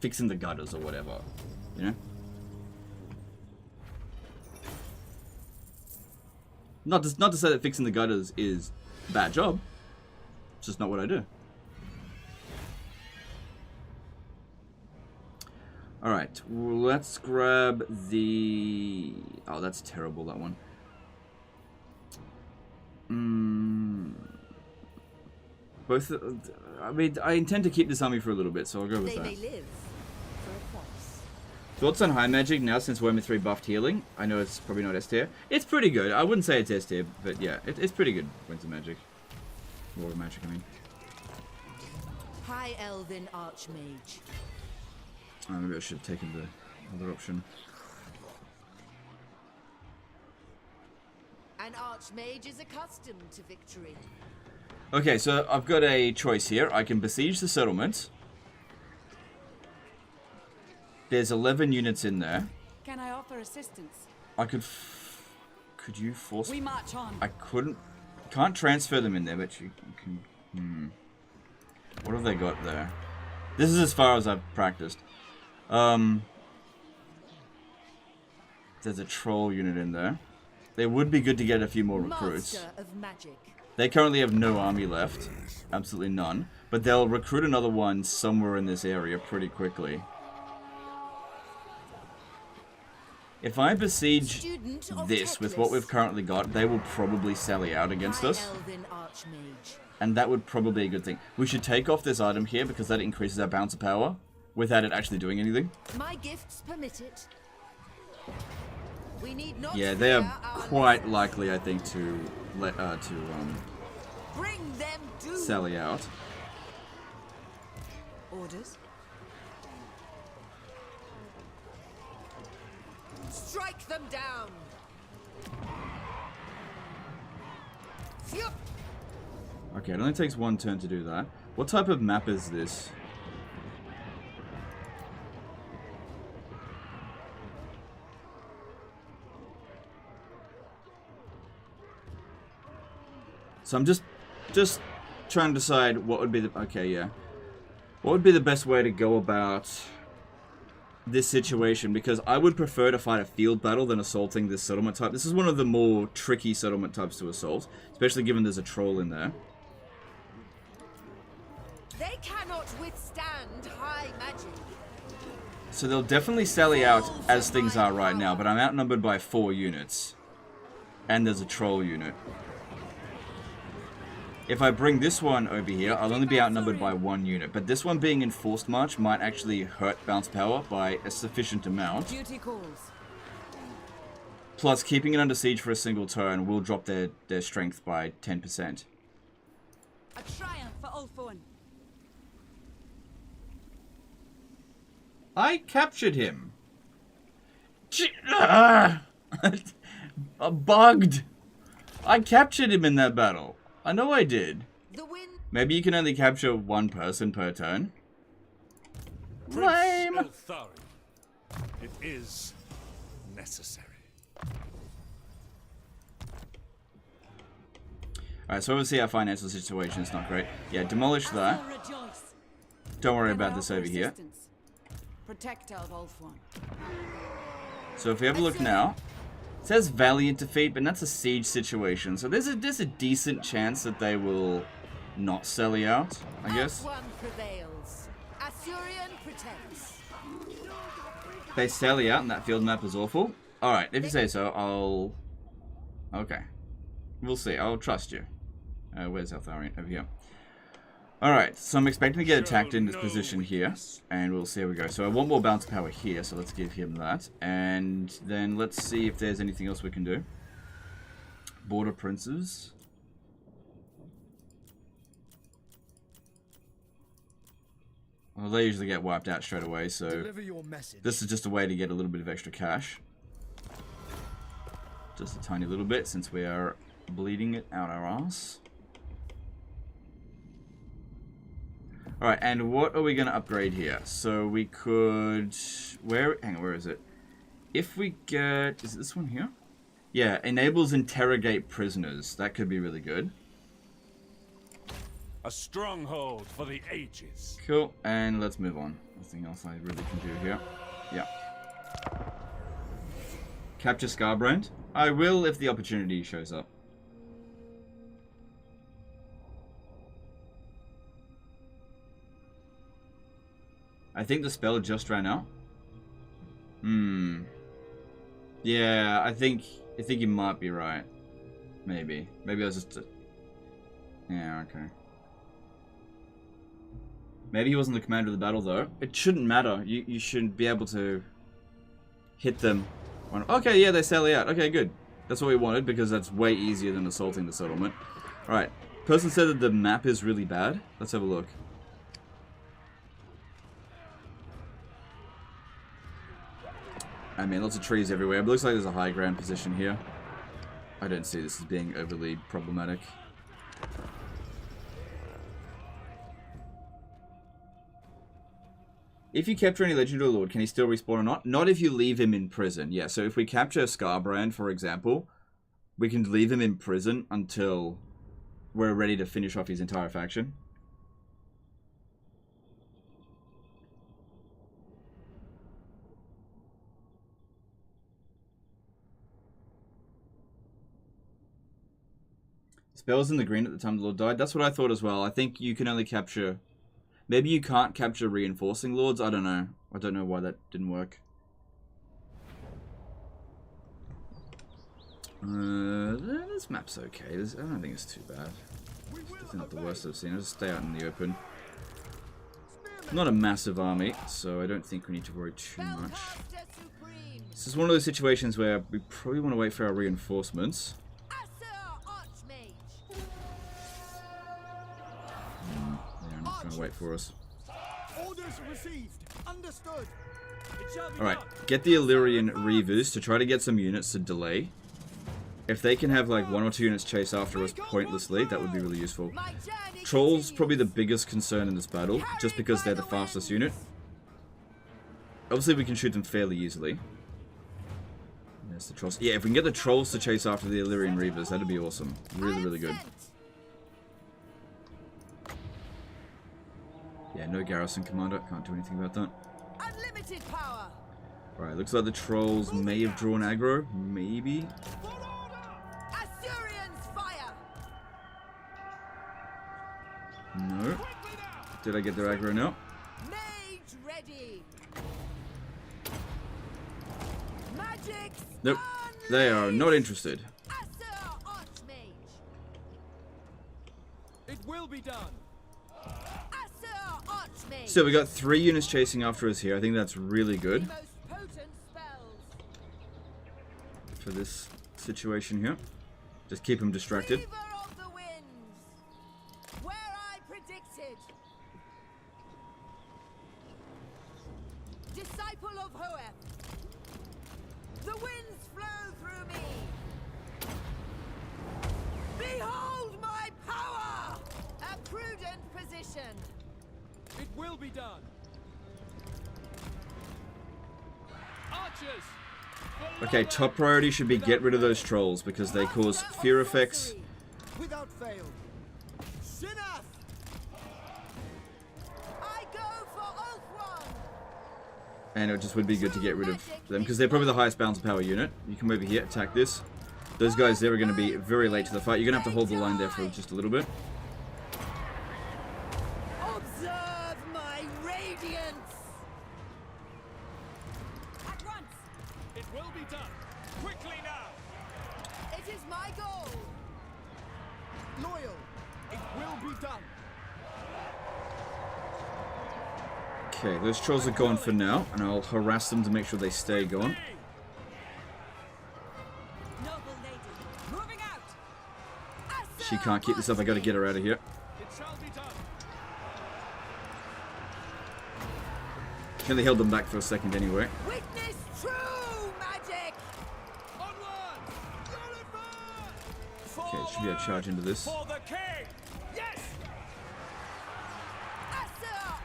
fixing the gutters or whatever, you know? Not to say that fixing the gutters is a bad job. It's just not what I do. Alright, let's grab the... Oh, that's terrible, that one. Both... I mean, I intend to keep this army for a little bit, so I'll go with that. They may live for a price. Thoughts on high magic now since Warhammer 3 buffed healing? I know it's probably not S tier. It's pretty good. I wouldn't say it's S tier, but yeah, it's pretty good. Winter magic. War magic, I mean. High Elven Archmage. Oh, maybe I should have taken the other option. An Archmage is accustomed to victory. Okay, so I've got a choice here. I can besiege the settlement. There's 11 units in there. Can I offer assistance? I could you force... We march on. I can't transfer them in there, but you can... What have they got there? This is as far as I've practiced. There's a troll unit in there. They would be good to get a few more recruits. Master of magic. They currently have no army left. Absolutely none. But they'll recruit another one somewhere in this area pretty quickly. If I besiege this with what we've currently got, they will probably sally out against us. And that would probably be a good thing. We should take off this item here because that increases our bouncer power without it actually doing anything. My gifts permit it. We need not Yeah, they are quite likely, I think, to bring them doom. sally out. Orders. Strike them down. Phew. Okay, it only takes one turn to do that. What type of map is this? So I'm just trying to decide what would be the... Okay, yeah. What would be the best way to go about this situation? Because I would prefer to fight a field battle than assaulting this settlement type. This is one of the more tricky settlement types to assault, especially given there's a troll in there. They cannot withstand high magic. So they'll definitely sally out as things are right now, but I'm outnumbered by 4 units. And there's a troll unit. If I bring this one over here, I'll only be outnumbered by 1 unit. But this one being in forced march might actually hurt bounce power by a sufficient amount. Duty calls. Plus, keeping it under siege for a single turn will drop their strength by 10%. A triumph for Ulthuan. I captured him. Bugged. I captured him in that battle. I know I did. Maybe you can only capture 1 person per turn. Lame. Eltharion. It is necessary. Alright, so obviously our financial situation is not great. Yeah, demolish that. Don't worry about this over here. Protector of Ulthuan. So if we have a look now, it says valiant defeat, but that's a siege situation. So there's a decent chance that they will not sally out, I guess. One prevails. Eltharion protects. They sally out and that field map is awful. Alright, if you say so, I'll... Okay. We'll see. I'll trust you. Where's Eltharion? Over here. Alright, so I'm expecting to get attacked in this position here, and we'll see how we go. So I want more bounce power here, so let's give him that. And then let's see if there's anything else we can do. Border princes. Well, they usually get wiped out straight away, so this is just a way to get a little bit of extra cash. Just a tiny little bit, since we are bleeding it out our ass. Alright, and what are we going to upgrade here? So we could... hang on, where is it? If we get... Is it this one here? Yeah, enables interrogate prisoners. That could be really good. A stronghold for the ages. Cool, and let's move on. Nothing else I really can do here. Yeah. Capture Scarbrand. I will if the opportunity shows up. I think the spell just ran out. Yeah, I think you might be right. Maybe I was just... Yeah, okay. Maybe he wasn't the commander of the battle, though. It shouldn't matter. You should be able to hit them. Okay, yeah, they sally out. Okay, good. That's what we wanted, because that's way easier than assaulting the settlement. Alright. Person said that the map is really bad. Let's have a look. I mean, lots of trees everywhere. But it looks like there's a high ground position here. I don't see this as being overly problematic. If you capture any legendary lord, can he still respawn or not? Not if you leave him in prison. Yeah, so if we capture Scarbrand, for example, we can leave him in prison until we're ready to finish off his entire faction. Spells in the green at the time the lord died. That's what I thought as well. I think you can only capture... Maybe you can't capture reinforcing lords. I don't know. I don't know why that didn't work. This map's okay. I don't think it's too bad. It's not the worst I've seen. I'll just stay out in the open. Not a massive army, so I don't think we need to worry too much. This is one of those situations where we probably want to wait for our reinforcements. Gonna wait for us. Orders received. Understood. Alright, get the Eltharion Reavers to try to get some units to delay. If they can have like 1 or 2 units chase after us pointlessly, that would be really useful. Trolls probably the biggest concern in this battle, just because they're the fastest unit. Obviously we can shoot them fairly easily. There's the trolls. Yeah, if we can get the trolls to chase after the Eltharion Reavers, that'd be awesome. Really, really good. Yeah, no garrison commander. Can't do anything about that. Unlimited power. Right, looks like the trolls may have drawn aggro. Maybe. Assyrians fire. No. Did I get their aggro now? Mage ready. Magic. Nope. They are not interested. It will be done. So we got 3 units chasing after us here. I think that's really good for this situation here. Just keep them distracted. Of the winds, where I predicted. Disciple of Hoeth. The winds flow through me. Behold my power. A prudent position. It will be done. Archers. Okay, top priority should be get rid of those trolls because they cause fear effects. Without fail. Sinath. I go for Ultron. And it just would be good to get rid of them because they're probably the highest bounce power unit. You come over here, attack this. Those guys there are going to be very late to the fight. You're going to have to hold the line there for just a little bit. Observe my radiance. At once. It will be done. Quickly now. It is my goal. Loyal. It will be done. Okay, those trolls are gone for now, and I'll harass them to make sure they stay gone. Noble lady, moving out. She can't keep this up, I gotta get her out of here. It shall be done. She only held them back for a second anyway. Witness true magic. Onward! Deliver! Okay, should be able to charge into this. For the king! Yes!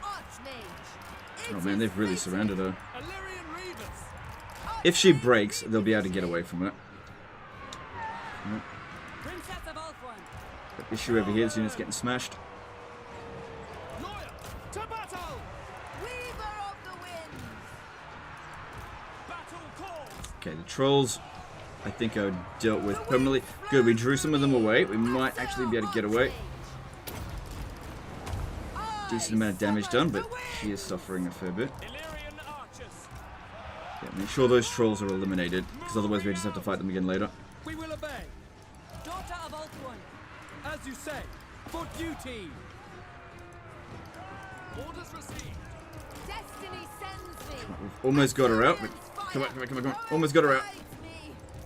Archmage. Oh man, they've really surrounded her. Eltharion Reavers! If she breaks, they'll be able to get away from it. Princess of Ulthuan. Got issue over here, this unit's getting smashed. Lawyer! To battle! Weaver of the winds. Battle calls! Okay, the trolls, I think I dealt with permanently. Good, we drew some of them away. We might actually be able to get away. Decent amount of damage done, but she is suffering a fair bit. Eltharion archers! Yeah, make sure those trolls are eliminated, because otherwise we just have to fight them again later. We will obey! Daughter of Ulthuan. As you say, for duty! Orders received! Destiny sends me. We've almost got her out, but come on, come on, come on, come on. Almost got her out.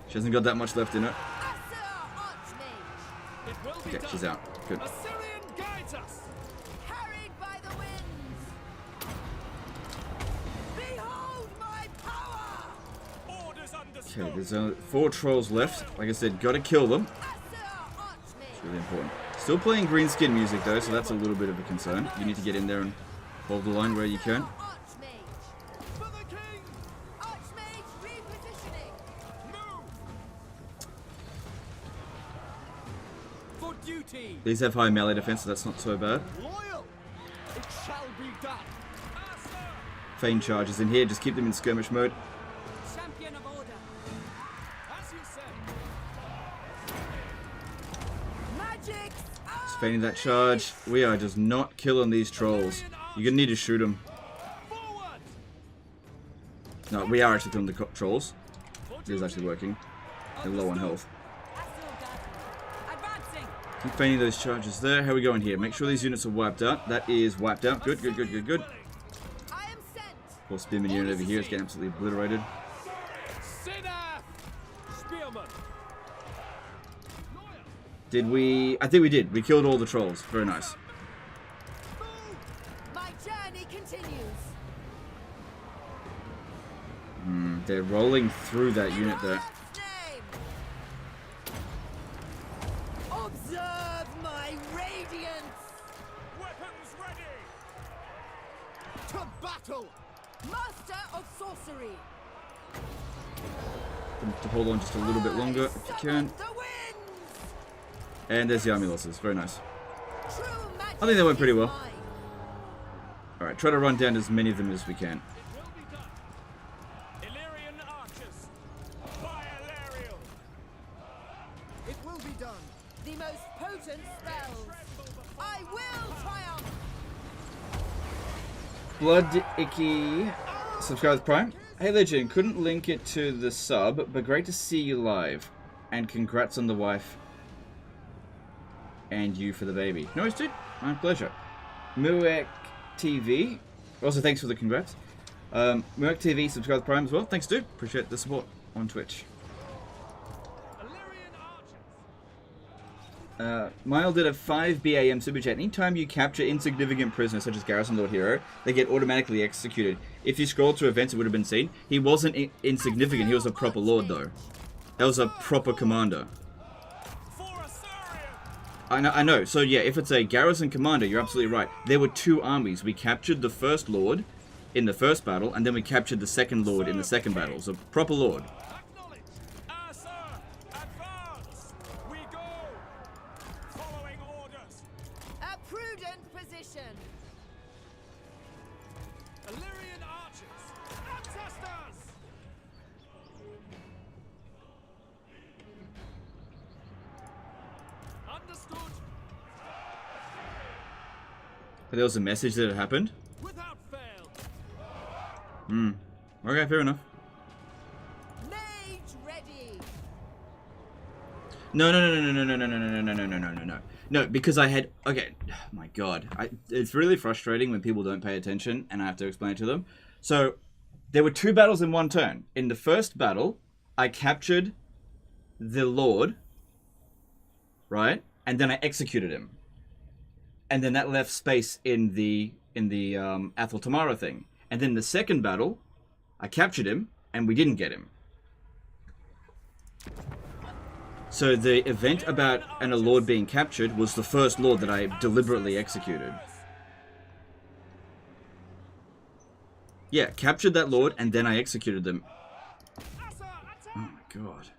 She hasn't got that much left in her. It will be Okay, done! she's out. Good. Assyrian guides us! Carried by the winds. Behold my power. Orders understood! Okay, there's only 4 trolls left. Like I said, gotta kill them. It's really important. Still playing green skin music though, so that's a little bit of a concern. You need to get in there and hold the line where you can. For the king! Archmage repositioning. Move! For duty! These have high melee defense, so that's not so bad. Loyal! It shall be done! As sir! Feign charges in here, just keep them in skirmish mode. Champion of order. As you say! Magic. Just feigning that charge. We are just not killing these trolls. You're gonna need to shoot them. Forward! No, we are actually killing the trolls. It is actually working. They're low on health. Advancing. Keep feigning those charges there. How are we going here? Make sure these units are wiped out. That is wiped out. Good, good, good, good, good. I am sent. Poor spearman unit over here is getting absolutely obliterated. Sinner! Spearman! Lawyer! Did we... I think we did. We killed all the trolls. Very nice. My journey continues. They're rolling through that unit there. Earth's name. Observe my radiance. Weapons ready! To battle! Master of sorcery. To hold on just a little bit longer if you can. The winds. And there's the army losses. Very nice. True magic I think that went pretty is well. mine. Alright, try to run down as many of them as we can. It will be done! Eltharion archers! By Eltharion! It will be done. The most potent spells. I will triumph. Blood Icky subscribes Prime. Hey Legend, couldn't link it to the sub, but great to see you live. And congrats on the wife. And you for the baby. No, it's dude. My pleasure. Muek TV. Also, thanks for the congrats. Muek TV subscribes Prime as well. Thanks, dude. Appreciate the support on Twitch. Eltharion archers! Mile did a 5 BAM super chat. Anytime you capture insignificant prisoners such as Garrison Lord Hero, they get automatically executed. If you scroll through events, it would have been seen. He wasn't insignificant. He was a proper lord, though. That was a proper commander. For Assyrian! I know. So yeah, if it's a garrison commander, you're absolutely right. There were 2 armies. We captured the first lord in the first battle, and then we captured the second lord in the second battle. So proper lord. Acknowledge! As sir! Advance! We go! Following orders! A prudent position. Eltharion archers! Ancestors! Understood! But there was a message that it happened. Without fail! Okay, fair enough. Mage ready. No, because I had... Okay, oh my god. It's really frustrating when people don't pay attention and I have to explain it to them. So, there were 2 battles in one turn. In the first battle, I captured the Lord, right? And then I executed him. And then that left space in the Athel Tamara thing. And then the second battle, I captured him, and we didn't get him. So the event about a Lord being captured was the first Lord that I deliberately executed. Yeah, captured that Lord, and then I executed them. Oh my god.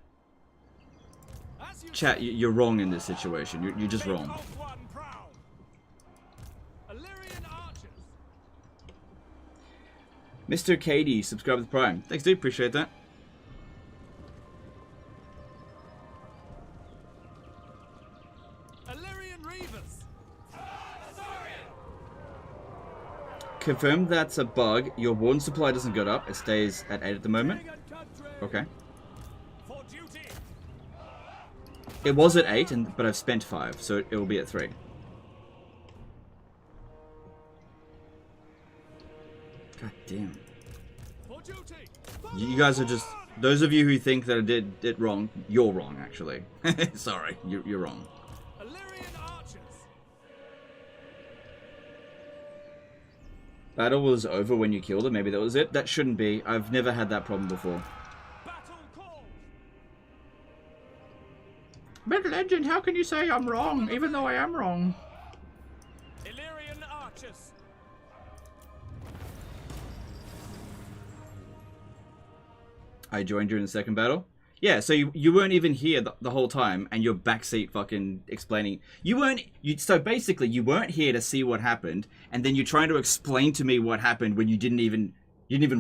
Chat, you're wrong in this situation. You're just wrong. Mr. Katie, subscribe to the Prime. Thanks, dude. Appreciate that. Confirm that's a bug. Your warden supply doesn't go up. It stays at 8 at the moment. Okay. It was at 8, but I've spent 5, so it will be at 3. God damn. You guys are just... Those of you who think that I did it wrong, you're wrong, actually. Sorry, you're wrong. Battle was over when you killed her. Maybe that was it. That shouldn't be. I've never had that problem before. But Legend, how can you say I'm wrong, even though I am wrong? Illyrian archers. I joined during the second battle. Yeah, so you weren't even here the whole time, and you're backseat fucking explaining. So basically, you weren't here to see what happened, and then you're trying to explain to me what happened when you didn't even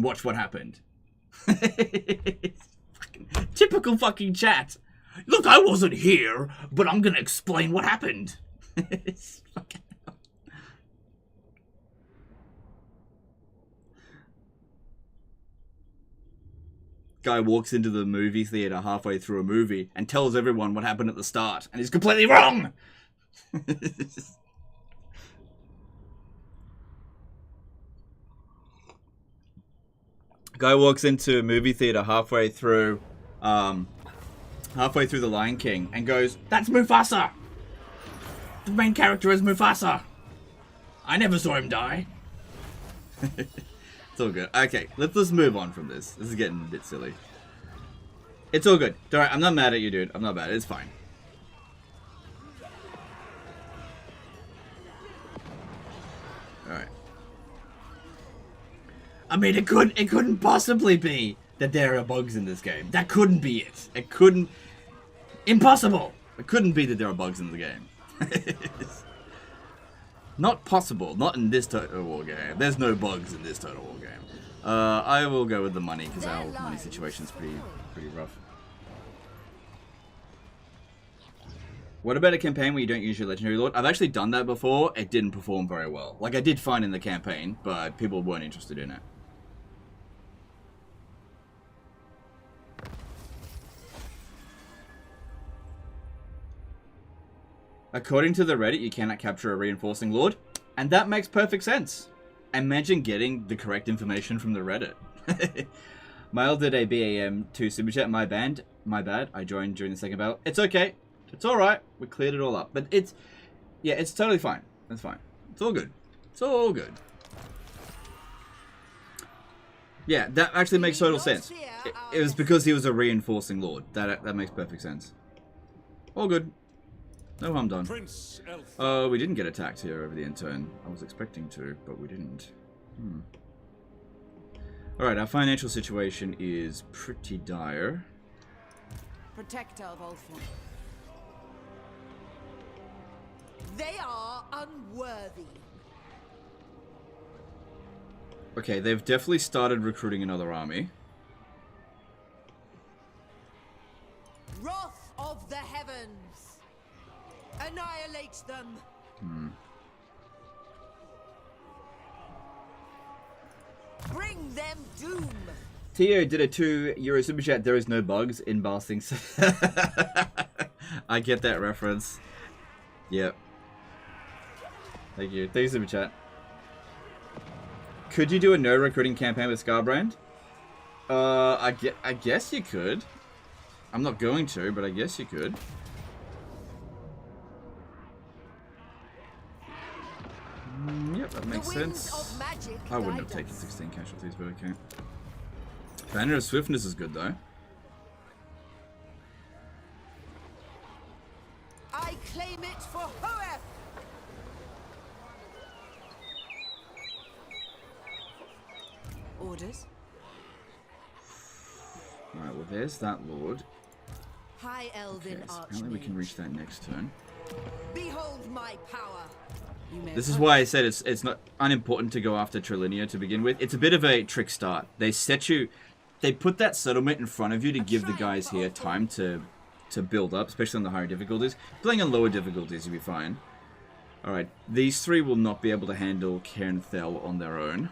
watch what happened. Typical fucking chat. Look, I wasn't here, but I'm gonna explain what happened. Fucking hell. Guy walks into the movie theater halfway through a movie and tells everyone what happened at the start, and he's completely wrong. Guy walks into a movie theater halfway through The Lion King and goes, "That's Mufasa! The main character is Mufasa! I never saw him die." It's all good. Okay, let's move on from this. This is getting a bit silly. It's all good. Alright, I'm not mad at you, dude. I'm not mad. It's fine. Alright. I mean, it couldn't possibly be that there are bugs in this game. That couldn't be it. It couldn't... Impossible! It couldn't be that there are bugs in the game. Not possible. Not in this Total War game. There's no bugs in this Total War game. I will go with the money, because our money situation is pretty rough. What about a campaign where you don't use your Legendary Lord? I've actually done that before. It didn't perform very well. Like, I did fine in the campaign, but people weren't interested in it. According to the Reddit, you cannot capture a reinforcing Lord, and that makes perfect sense. Imagine getting the correct information from the Reddit. Mail did a BAM2 super chat. My bad. I joined during the second battle. It's okay. It's alright. We cleared it all up. But it's totally fine. It's fine. It's all good. It's all good. Yeah, that actually makes total sense. It was because he was a reinforcing Lord. That makes perfect sense. All good. No harm done. We didn't get attacked here over the end turn. I was expecting to, but we didn't. Alright, our financial situation is pretty dire. Protector of Ultron. They are unworthy. Okay, they've definitely started recruiting another army. Wrath of the heavens. Annihilate them. Bring them doom. Tio did a €2 super chat. There is no bugs in Basting. I get that reference. Yep. Thank you. Thanks, Superchat. Could you do a no recruiting campaign with Scarbrand? I guess you could. I'm not going to, but I guess you could. Yep, that makes sense. I wouldn't have taken 16 casualties, but okay. Banner of Swiftness is good, though. I claim it for Hoef! Orders? Alright, well there's that lord. High Elven Okay, so apparently we can reach that next turn. Behold my power! This is why I said it's not unimportant to go after Trilinia to begin with. It's a bit of a trick start. They set you... They put that settlement in front of you to give the guys here time to build up, especially on the higher difficulties. Playing on lower difficulties, you'll be fine. Alright, these three will not be able to handle Cairn Thel on their own.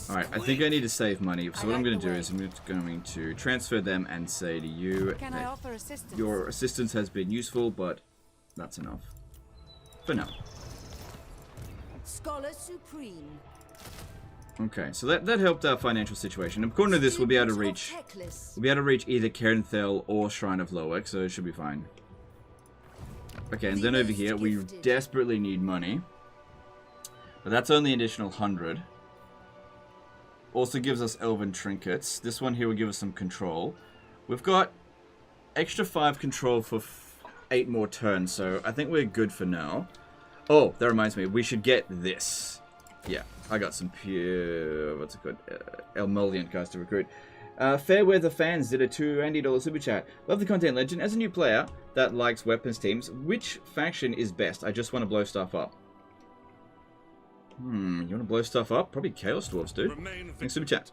Alright, I think I need to save money, so what I'm going to do is I'm just going to transfer them and say to you that your assistance has been useful, but that's enough. For now. Scholar Supreme. Okay, so that helped our financial situation. According to this, we'll be able to reach either Cairn Thel or Shrine of Loek, so it should be fine. Okay, and then over here, we desperately need money. But that's only an additional 100. Also gives us Elven Trinkets. This one here will give us some control. We've got extra 5 control for 8 more turns, so I think we're good for now. Oh, that reminds me, we should get this. Yeah, I got some pure... What's it called? Elmoliant guys to recruit. Fairweather Fans did a $20 super chat. Love the content, Legend. As a new player that likes weapons teams, which faction is best? I just want to blow stuff up. You want to blow stuff up? Probably Chaos Dwarves, dude. Thanks, super chat.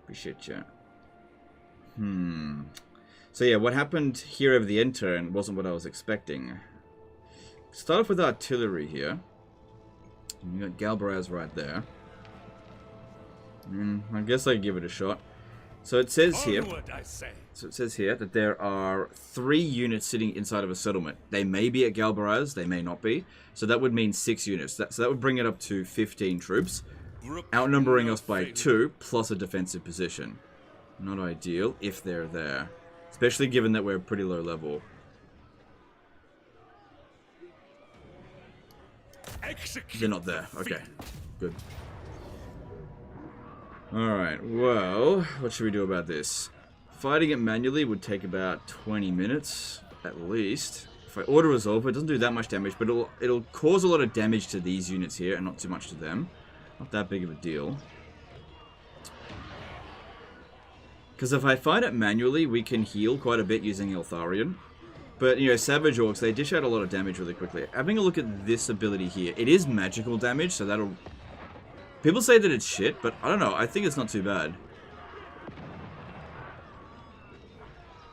Appreciate you. So yeah, what happened here over the end turn wasn't what I was expecting. Start off with artillery here. You got Galbaraz right there. I guess I give it a shot. So it says here. So it says here that there are 3 units sitting inside of a settlement. They may be at Galbaraz, they may not be. So that would mean 6 units. So that would bring it up to 15 troops, outnumbering us by 2 plus a defensive position. Not ideal if they're there, especially given that we're pretty low level. They're not there. Okay, good. Alright, well, what should we do about this? Fighting it manually would take about 20 minutes, at least. If I auto-resolve it, doesn't do that much damage, but it'll cause a lot of damage to these units here, and not too much to them. Not that big of a deal. Because if I fight it manually, we can heal quite a bit using Eltharion. But, you know, Savage Orcs, they dish out a lot of damage really quickly. Having a look at this ability here, it is magical damage, so that'll... People say that it's shit, but I don't know, I think it's not too bad.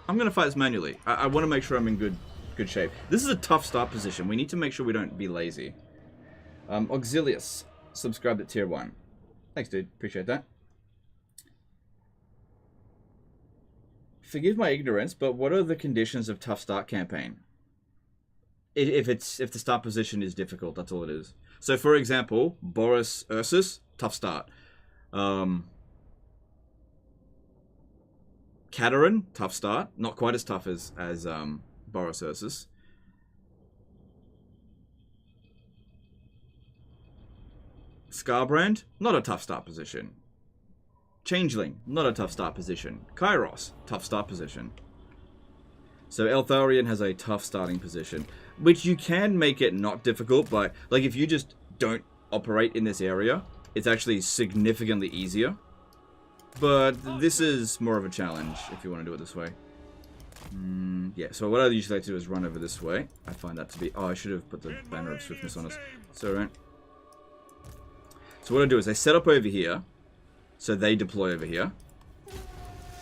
I'm going to fight this manually. I want to make sure I'm in good shape. This is a tough start position. We need to make sure we don't be lazy. Auxilius, subscribed at tier 1. Thanks, dude. Appreciate that. Forgive my ignorance, but what are the conditions of tough start campaign? If the start position is difficult, that's all it is. So, for example, Boris Ursus, tough start. Katerin, tough start. Not quite as tough as Boris Ursus. Scarbrand, not a tough start position. Changeling, not a tough start position. Kairos, tough start position. So Eltharion has a tough starting position, which you can make it not difficult, but like if you just don't operate in this area, it's actually significantly easier. But this is more of a challenge if you want to do it this way. Yeah, so what I usually like to do is run over this way. I find that to be... Oh, I should have put the banner of swiftness on us. It's alright. So what I do is I set up over here, so they deploy over here,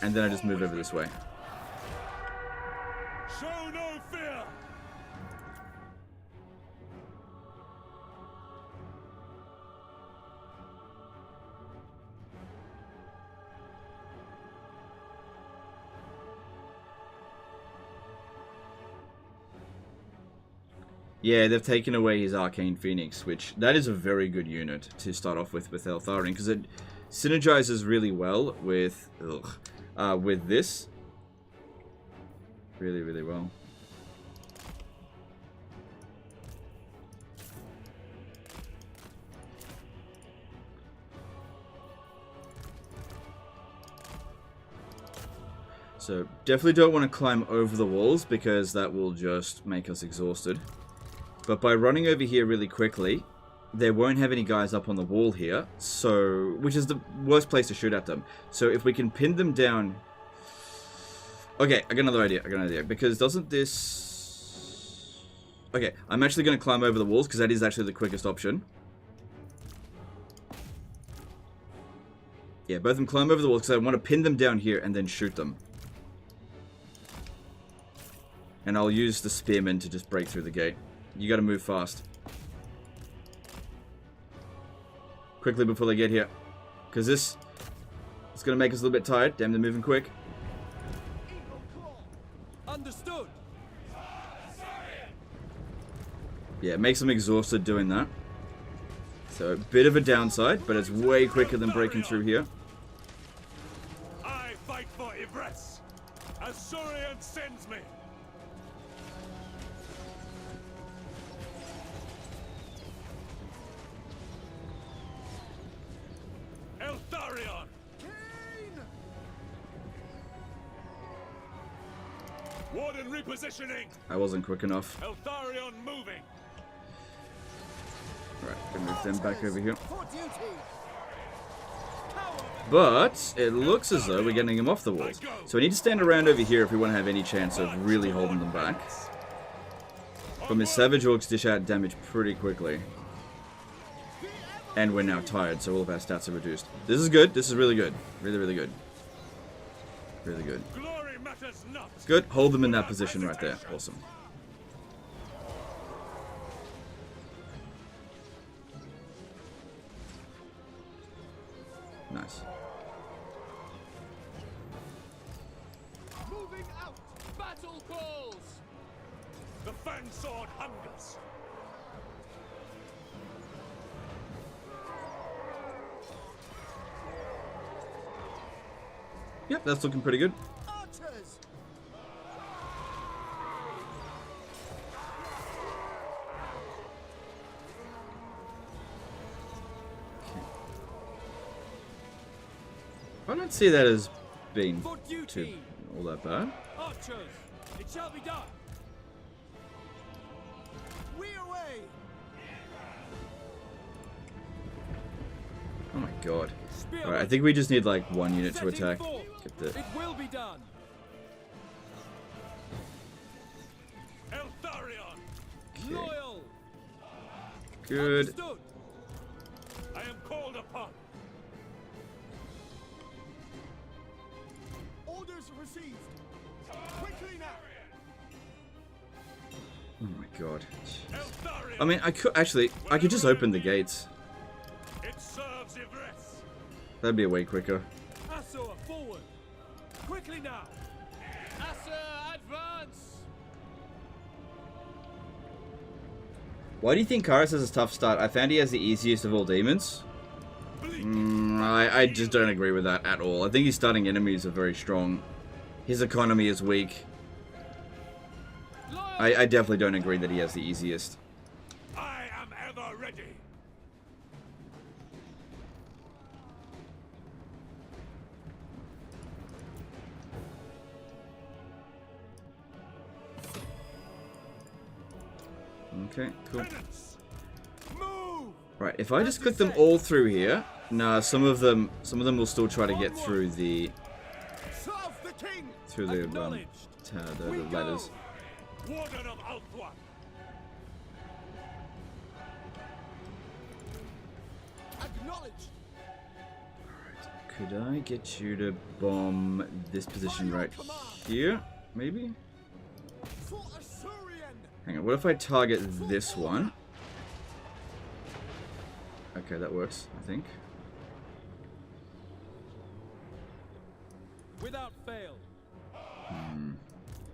and then I just move over this way. Show no fear. Yeah, they've taken away his Arcane Phoenix, which that is a very good unit to start off with Eltharion, because it synergizes really well with this. Really, really well. So definitely don't want to climb over the walls because that will just make us exhausted. But by running over here really quickly, they won't have any guys up on the wall here, so which is the worst place to shoot at them. So if we can pin them down... Okay, I got another idea. Because doesn't this... Okay, I'm actually going to climb over the walls because that is actually the quickest option. Yeah, both of them climb over the walls because I want to pin them down here and then shoot them. And I'll use the spearmen to just break through the gate. You gotta move fast. Quickly before they get here. Because it's gonna make us a little bit tired. Damn, they're moving quick. Understood. Yeah, it makes them exhausted doing that. So, a bit of a downside, but it's way quicker than breaking through here. I fight for Ivres. Eltharion sends me. Eltharion. Warden repositioning. I wasn't quick enough. Eltharion moving. Right, gonna move them back over here. But it looks as though we're getting them off the walls. So we need to stand around over here if we want to have any chance of really holding them back. But his Savage Orcs dish out damage pretty quickly. And we're now tired, so all of our stats are reduced. This is good. This is really good. Really, really good. Really good. Good. Hold them in that position right there. Awesome. Nice. Moving out. Battle calls. The Fang Sword hungers. Yep, that's looking pretty good. Archers. I don't see that as being too all that bad. Archers, it shall be done. We away. Oh my god. Alright, I think we just need like one unit to attack. Get the... It will be done. Eltharion. Okay. Loyal. Good. Understood. I am called upon. Orders received. Quickly now. Oh my god. Eltharion. I mean, I could just open the gates. It serves Ivres. That'd be way quicker. Assur forward. Quickly now. Assur advance. Why do you think Kairos has a tough start? I found he has the easiest of all demons. I just don't agree with that at all. I think his starting enemies are very strong. His economy is weak. I definitely don't agree that he has the easiest. I am ever ready. Okay, cool. Move. Right, if I just click them all through here, nah, some of them will still try to get through the the ladders. Warden of Althwan. Acknowledged. Could I get you to bomb this position right here? Maybe? For Assyrian. Hang on, what if I target this one? Okay, that works, I think. Without fail.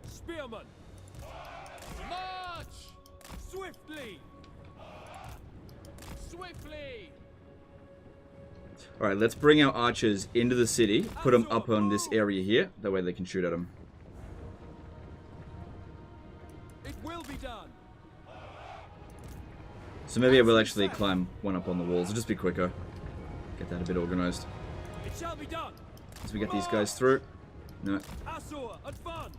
Spearman. March. Swiftly! Swiftly! Alright, let's bring our archers into the city. Put them up on this area here. That way they can shoot at them. It will be done. So maybe I will actually climb one up on the walls. It'll just be quicker. Get that a bit organized. It shall be done. As we get these guys through. No. Asur, advance.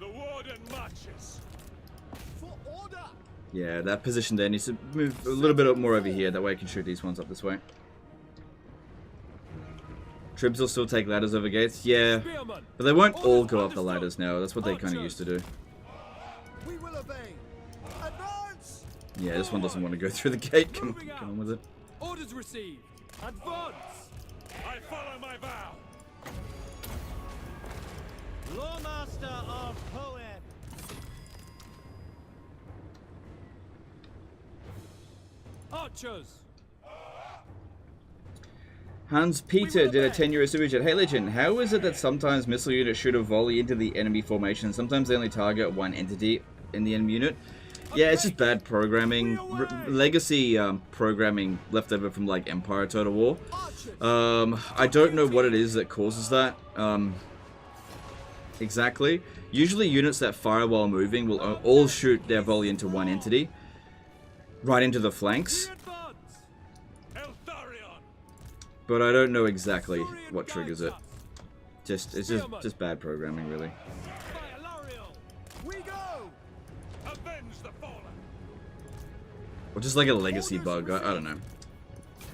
The warden marches. For order. Yeah, that position there needs to move a little bit more over here. That way I can shoot these ones up this way. Tribs will still take ladders over gates. Yeah, but they won't all go up the ladders now. That's what they kind of used to do. We will obey. Advance. Yeah, this one doesn't want to go through the gate. Come on with it. Orders received. Advance. I follow my vow. Lawmaster of Poem. Archers. Hans Peter did a 10-euro super chat. Hey Legend, how is it that sometimes missile units shoot a volley into the enemy formation? Sometimes they only target one entity in the enemy unit. Yeah, it's just bad programming. Legacy programming left over from like Empire Total War. I don't know what it is that causes that exactly. Usually units that fire while moving will all shoot their volley into one entity. Right into the flanks. But I don't know exactly what triggers it. It's just bad programming, really. We go. Avenge the fallen. Or just like a legacy bug. I don't know.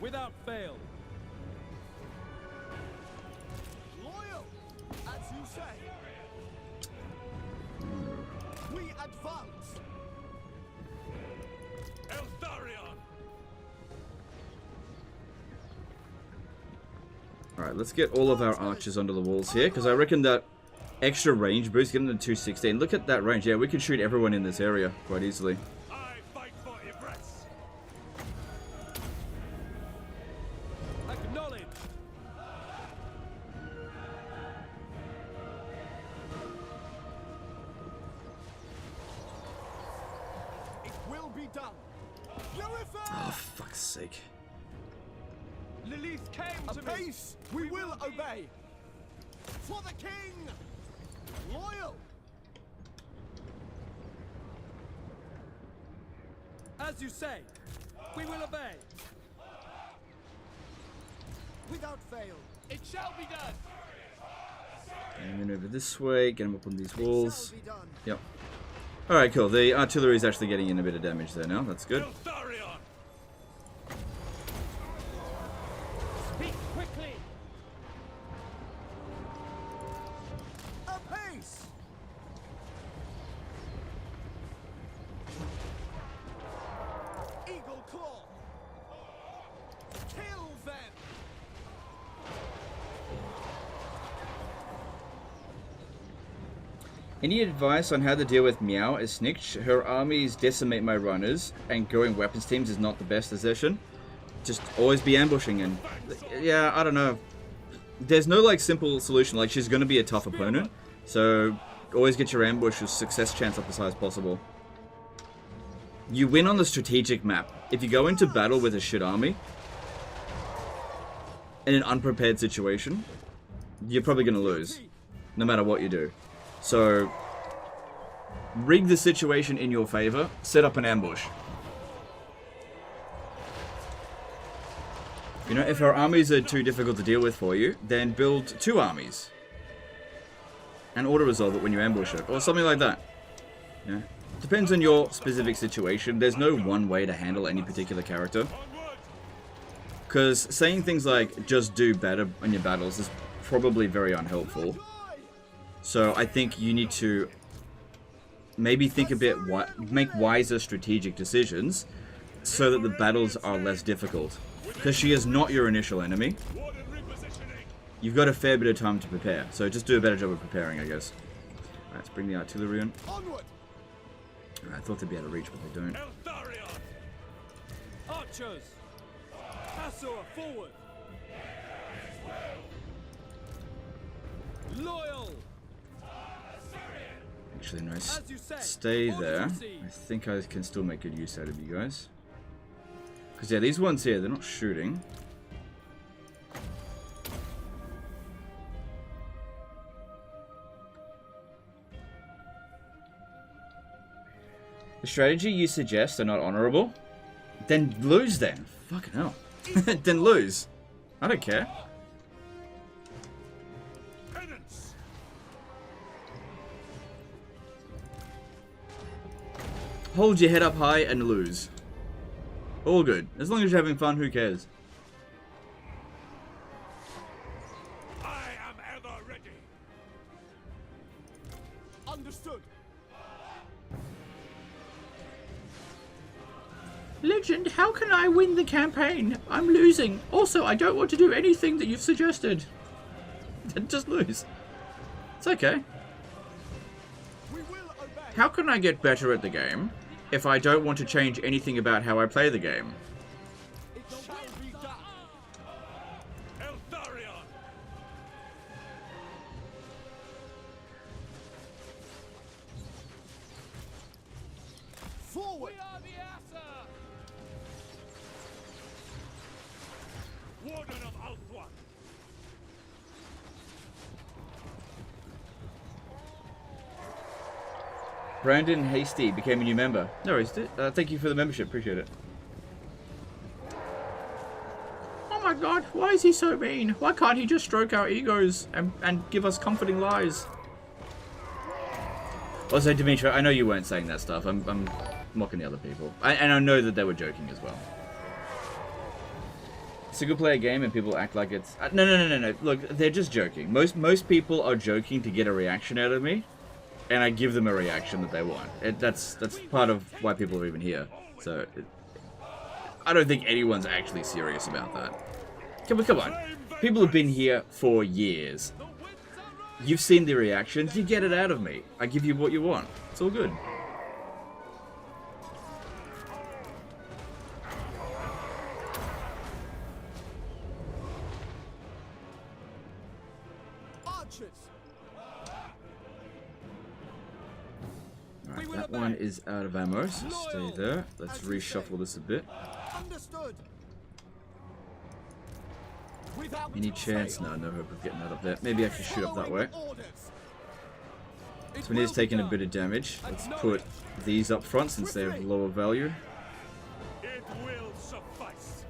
Without fail. Loyal, as you say. We advance. Eltharion. Alright, let's get all of our archers onto the walls here, because I reckon that extra range boost, getting to 216. Look at that range. Yeah, we can shoot everyone in this area quite easily. I fight for Ibris. Acknowledge. It will be done. Purify. Oh, fuck's sake. Lilith came to peace. We will obey. For the king. Loyal. As you say, we will obey. Without fail. It shall be done. And then over this way, get them up on these walls. Be done. Yep. Alright, cool. The artillery is actually getting in a bit of damage there now. That's good. Eltharion. Speak quickly. Apace. Eagle claw. Kill them. Any advice on how to deal with Meow as Snitch? Her armies decimate my runners, and going weapons teams is not the best decision. Just always be ambushing, and yeah, I don't know. There's no like simple solution. Like, she's going to be a tough opponent, so always get your ambush success chance up as high as possible. You win on the strategic map. If you go into battle with a shit army in an unprepared situation, you're probably going to lose, no matter what you do. So, rig the situation in your favor, set up an ambush. You know, if our armies are too difficult to deal with for you, then build 2 armies. And auto-resolve it when you ambush it, or something like that. Yeah. Depends on your specific situation. There's no one way to handle any particular character. Because saying things like, just do better in your battles is probably very unhelpful. So I think you need to maybe think a bit, make wiser strategic decisions so that the battles are less difficult. Because she is not your initial enemy. You've got a fair bit of time to prepare, so just do a better job of preparing, I guess. Alright, let's bring the artillery in. I thought they'd be able to reach, but they don't. Eltharion. Archers. Asur forward. Loyal. Actually, no. As you say, Stay orders there. received. I think I can still make good use out of you guys. Because, yeah, these ones here, they're not shooting. The strategy you suggest are not honorable? Then lose then. Fucking hell. Then lose. I don't care. Penance. Hold your head up high and lose. All good. As long as you're having fun, who cares? I am ever ready. Understood. Legend, how can I win the campaign? I'm losing. Also, I don't want to do anything that you've suggested. Then just lose. It's okay. We will obey. How can I get better at the game if I don't want to change anything about how I play the game? It shall be done. Eltharion. Forward. We are the answer. Warden of Althwan. Brandon Hasty became a new member. No worries. Thank you for the membership. Appreciate it. Oh my god, why is he so mean? Why can't he just stroke our egos and give us comforting lies? Also, Dimitri, I know you weren't saying that stuff. I'm mocking the other people. And I know that they were joking as well. Single player game and people act like it's... No. Look, they're just joking. Most people are joking to get a reaction out of me. And I give them a reaction that they want. That's part of why people are even here. So, I don't think anyone's actually serious about that. Come on. People have been here for years. You've seen the reactions. You get it out of me. I give you what you want. It's all good. Archers. Alright, that one is out of ammo, so stay there. Let's reshuffle this a bit. Understood. Without Any chance? No hope of getting that up there. Maybe I can shoot up that way. So when he's taking a bit of damage, let's put these up front since they have lower value. It will suffice.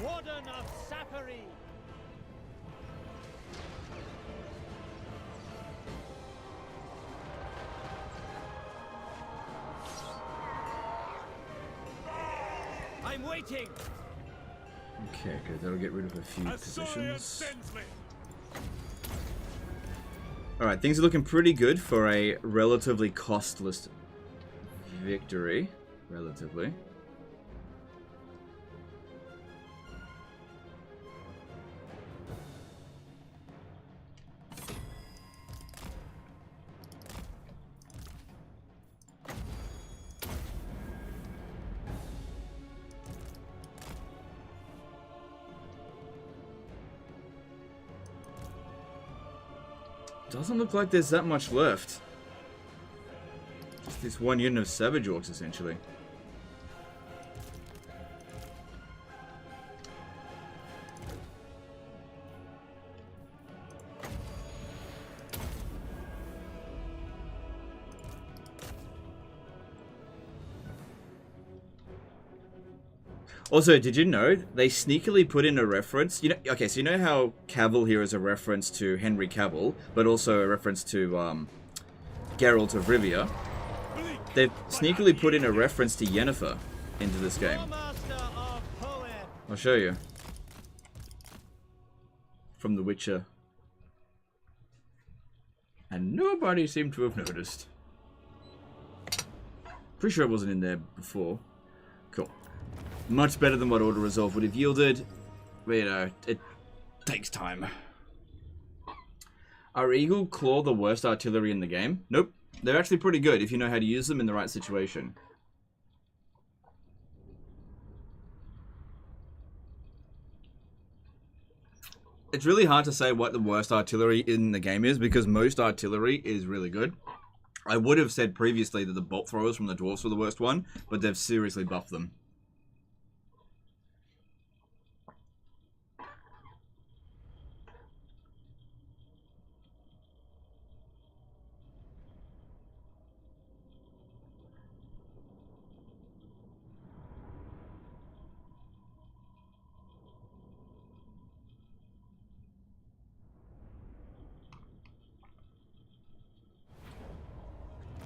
Warden of Sapphire. I'm waiting. Okay, good. That'll get rid of a few positions. Alright, things are looking pretty good for a relatively costless victory. Relatively. Doesn't look like there's that much left. Just this one unit of Savage Orcs, essentially. Also, did you know they sneakily put in a reference? You know, okay, so you know how Cavill here is a reference to Henry Cavill, but also a reference to Geralt of Rivia. They've sneakily put in a reference to Yennefer into this game. I'll show you. From The Witcher. And nobody seemed to have noticed. Pretty sure it wasn't in there before. Cool. Much better than what Order Resolve would have yielded. But, you know, it takes time. Are Eagle Claw the worst artillery in the game? Nope. They're actually pretty good if you know how to use them in the right situation. It's really hard to say what the worst artillery in the game is because most artillery is really good. I would have said previously that the bolt throwers from the dwarves were the worst one, but they've seriously buffed them.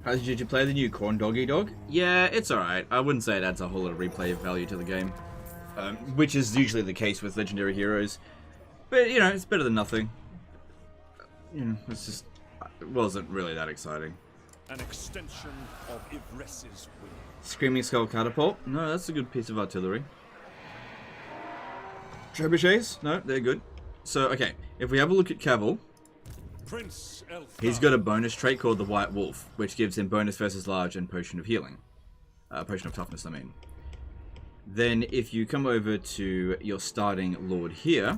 Did you play the new Corn Doggy Dog? Yeah, it's alright. I wouldn't say it adds a whole lot of replay value to the game. Which is usually the case with legendary heroes. But, you know, it's better than nothing. You know, it's just... It wasn't really that exciting. An extension of Ivres's will. Screaming Skull Catapult? No, that's a good piece of artillery. Trebuchets? No, they're good. So, okay, if we have a look at Cavill... Prince Eltharion. He's got a bonus trait called the White Wolf, which gives him bonus versus large and potion of healing. Potion of toughness, I mean. Then, if you come over to your starting lord here,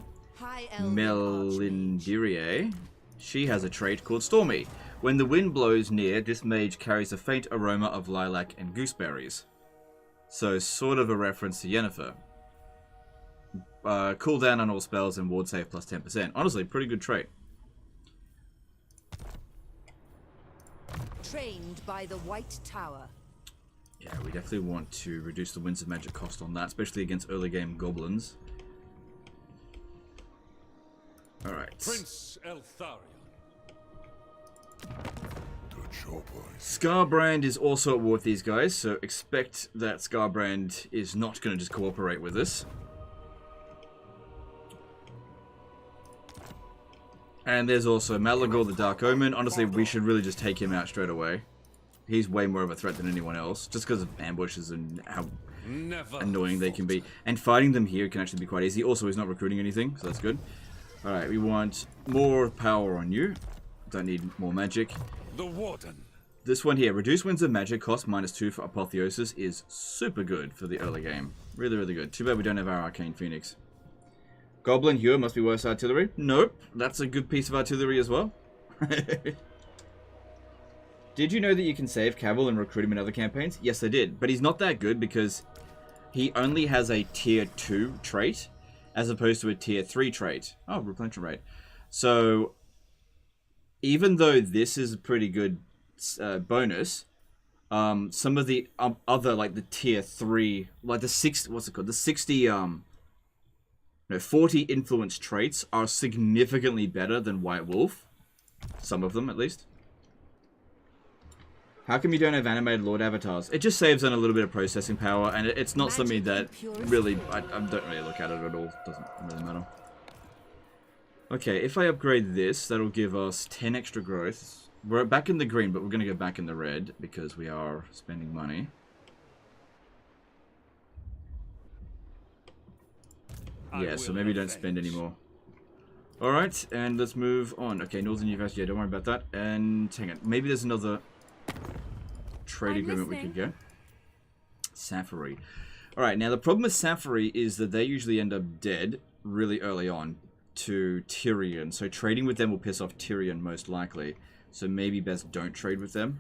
Melindirie, she has a trait called Stormy. When the wind blows near, this mage carries a faint aroma of lilac and gooseberries. So, sort of a reference to Yennefer. Cooldown on all spells and ward save plus 10%. Honestly, pretty good trait. Trained by the White Tower. Yeah, we definitely want to reduce the Winds of Magic cost on that, especially against early game goblins. Alright. Prince Eltharion. Scarbrand is also at war with these guys, so expect that Scarbrand is not going to just cooperate with us. And there's also Malagor the Dark Omen. Honestly, we should really just take him out straight away. He's way more of a threat than anyone else, just because of ambushes and how annoying they can be. And fighting them here can actually be quite easy. Also, he's not recruiting anything, so that's good. Alright, we want more power on you. Don't need more magic. The Warden. This one here, reduce Winds of Magic, cost -2 for Apotheosis, is super good for the early game. Really, really good. Too bad we don't have our Arcane Phoenix. Goblin Hewer must be worse artillery. Nope, that's a good piece of artillery as well. Did you know that you can save Cavill and recruit him in other campaigns? Yes, I did. But he's not that good because he only has a tier 2 trait as opposed to a tier 3 trait. Oh, replenishment rate. So, even though this is a pretty good bonus, some of the other, like the tier 3, like the 60, what's it called? The 60, 40 influence traits are significantly better than White Wolf. Some of them, at least. How come you don't have animated Lord avatars? It just saves on a little bit of processing power, and it's not something that really... I don't really look at it at all. Doesn't really matter. Okay, if I upgrade this, that'll give us 10 extra growth. We're back in the green, but we're going to go back in the red, because we are spending money. Yeah, so maybe don't spend anymore. Alright, and let's move on. Okay, Northern University, yeah, don't worry about that. And hang on, maybe there's another trade agreement we could get. Safari. Alright, now the problem with Safari is that they usually end up dead really early on to Tyrion. So trading with them will piss off Tyrion most likely. So maybe best don't trade with them.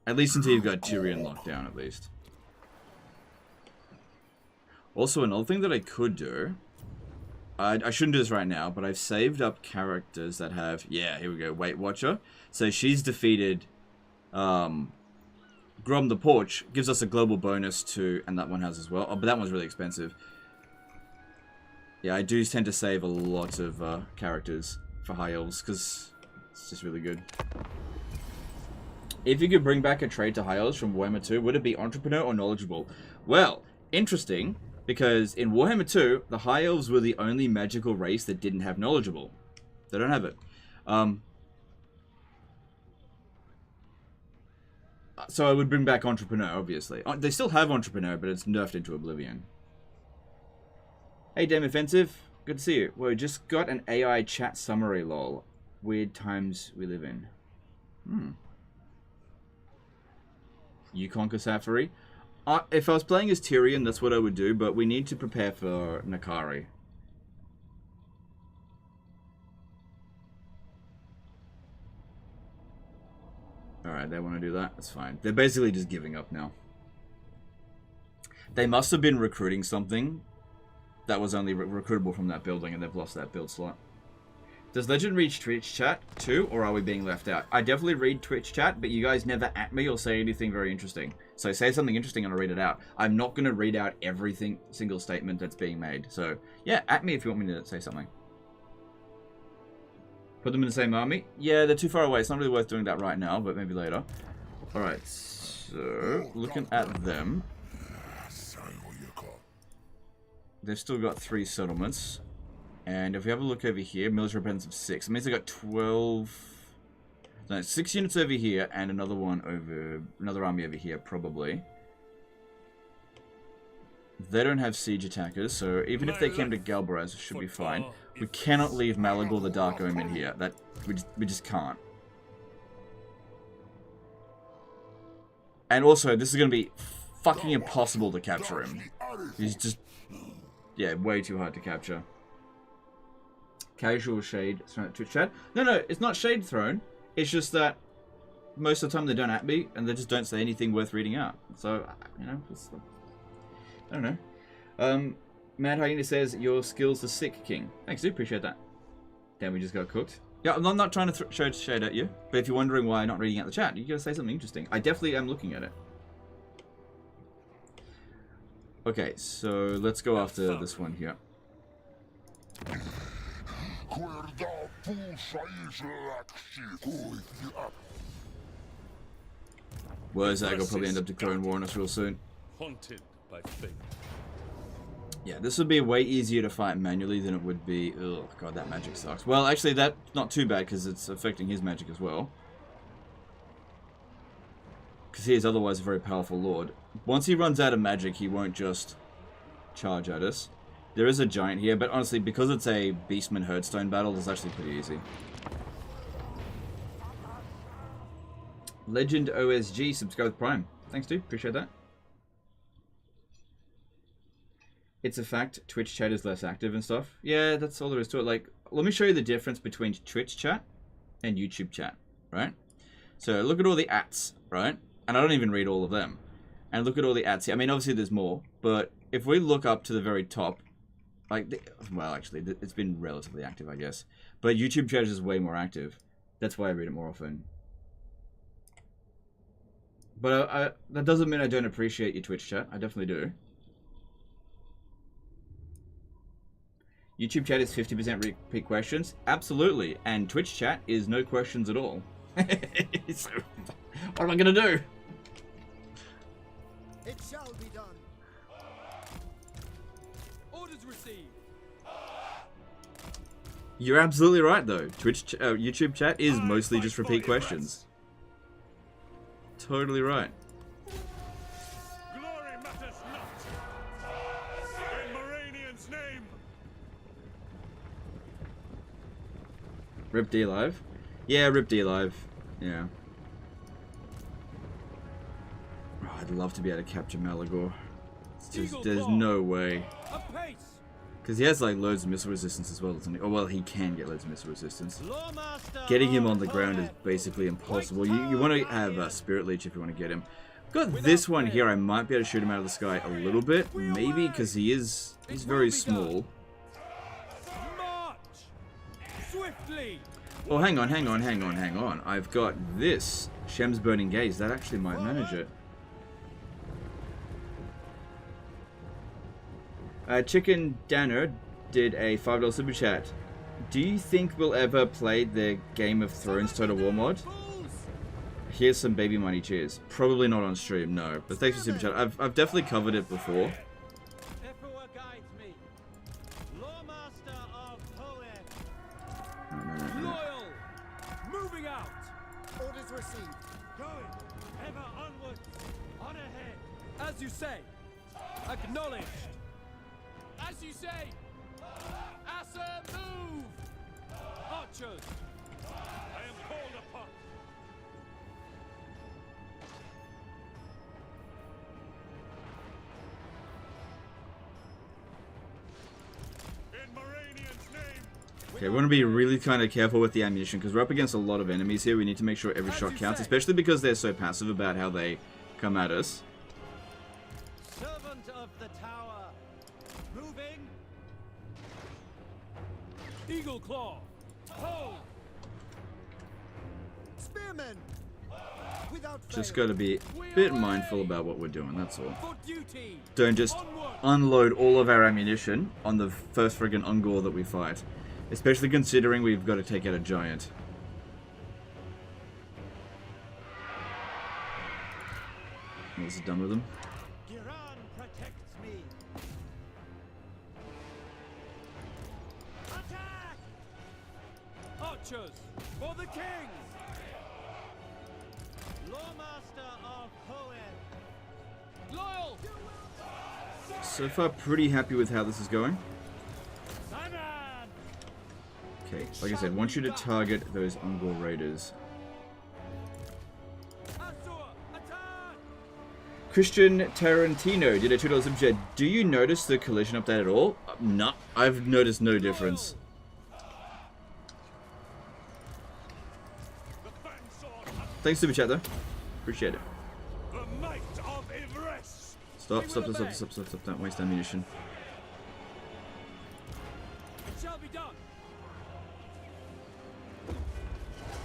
At least until you've got Tyrion locked down, at least. Also, another thing that I could do... I shouldn't do this right now, but I've saved up characters that have... Yeah, here we go. Weight Watcher. So she's defeated... Grom the Porch. Gives us a global bonus to... And that one has as well. Oh, but that one's really expensive. Yeah, I do tend to save a lot of characters for High Elves, because it's just really good. If you could bring back a trade to High Elves from Warhammer 2, would it be Entrepreneur or Knowledgeable? Well, interesting... Because in Warhammer 2, the High Elves were the only magical race that didn't have Knowledgeable. They don't have it. So I would bring back Entrepreneur, obviously. They still have Entrepreneur, but it's nerfed into Oblivion. Hey, Damn Offensive. Good to see you. Well, we just got an AI chat summary, lol. Weird times we live in. You conquer Safari. If I was playing as Tyrion, that's what I would do, but we need to prepare for Nakari. Alright, they want to do that. That's fine. They're basically just giving up now. They must have been recruiting something that was only recruitable from that building, and they've lost that build slot. Does Legend read Twitch chat too, or are we being left out? I definitely read Twitch chat, but you guys never at me or say anything very interesting. So say something interesting and I'll read it out. I'm not going to read out everything, single statement that's being made. So yeah, at me if you want me to say something. Put them in the same army? Yeah, they're too far away. It's not really worth doing that right now, but maybe later. Alright, so looking at them. They've still got 3 settlements. And if we have a look over here, military presence of 6. It means they've got 12... No, 6 units over here and another one over... Another army over here, probably. They don't have siege attackers, so even if they came to Galbaraz, it should be fine. We cannot leave Malagor the Dark Omen here. That we just can't. And also, this is going to be fucking impossible to capture him. He's just... Yeah, way too hard to capture. Casual shade thrown at Twitch chat. No, it's not shade thrown. It's just that most of the time they don't at me, and they just don't say anything worth reading out. So, you know, I don't know. Mad Hyena says, your skills are sick, King. Thanks, dude. Appreciate that. Damn, we just got cooked. Yeah, I'm not trying to show shade at you, but if you're wondering why I'm not reading out the chat, you gotta say something interesting. I definitely am looking at it. Okay, so let's go after this one here. Wurzag will probably end up declaring war on us real soon. Haunted by fate. Yeah, this would be way easier to fight manually than it would be... Oh, God, that magic sucks. Well, actually, that's not too bad, because it's affecting his magic as well. Because he is otherwise a very powerful lord. Once he runs out of magic, he won't just charge at us. There is a giant here, but honestly, because it's a Beastman Herdstone battle, it's actually pretty easy. Legend OSG, subscribe with Prime. Thanks, dude. Appreciate that. It's a fact, Twitch chat is less active and stuff. Yeah, that's all there is to it. Like, let me show you the difference between Twitch chat and YouTube chat, right? So, look at all the ats, right? And I don't even read all of them. And look at all the ats here. I mean, obviously there's more, but if we look up to the very top, like, well, actually, it's been relatively active, I guess. But YouTube chat is way more active. That's why I read it more often. But that doesn't mean I don't appreciate your Twitch chat. I definitely do. YouTube chat is 50% repeat questions. Absolutely. And Twitch chat is no questions at all. So, what am I going to do? It shall be done. Orders received. You're absolutely right, though. YouTube chat is mostly just repeat questions. Totally right. Glory matters not. In Moranian's name. Rip D live? Yeah, Rip D live. Yeah. Oh, I'd love to be able to capture Malagor. It's just, there's no way. Because he has like loads of missile resistance as well, doesn't he? Oh well, he can get loads of missile resistance. Getting him on the ground is basically impossible. You want to have a Spirit Leech if you want to get him. Got this one here. I might be able to shoot him out of the sky a little bit, maybe, because he's very small. Oh, hang on. I've got this Shem's Burning Gaze. That actually might manage it. Chicken Danner did a $5 super chat. Do you think we'll ever play the Game of Thrones Total War mod? Here's some baby money cheers. Probably not on stream, no. But thanks for super chat. I've definitely covered it before. No. Moving out. Orders received. Going ever onward, on ahead. As you say. Acknowledged. As you say. Asa, move. Archers. I am called upon. In Moranian's name. Okay, we want to be really kind of careful with the ammunition because we're up against a lot of enemies here. We need to make sure every shot counts, especially because they're so passive about how they come at us. Servant of the tower. Moving. Eagle claw. Hold. Spearmen. Without Just fail. got to be a bit mindful about what we're doing, that's all. For duty. Don't just unload all of our ammunition on the first friggin' Ungor that we fight. Especially considering we've got to take out a giant. This is done with them. Giran protects me. Attack! Archers for the king. Lawmaster of Hoenn. Loyal. So far, pretty happy with how this is going. Simon. Okay, like I said, I want you to target those Ungor raiders. Azur, attack! Christian Tarantino did a $2 super chat. Do you notice the collision update at all? No, I've noticed no difference. Thanks super chat though. Appreciate it. The might of Ivres. Stop, stop, stop, stop, stop, stop, stop. Don't waste ammunition. It shall be done.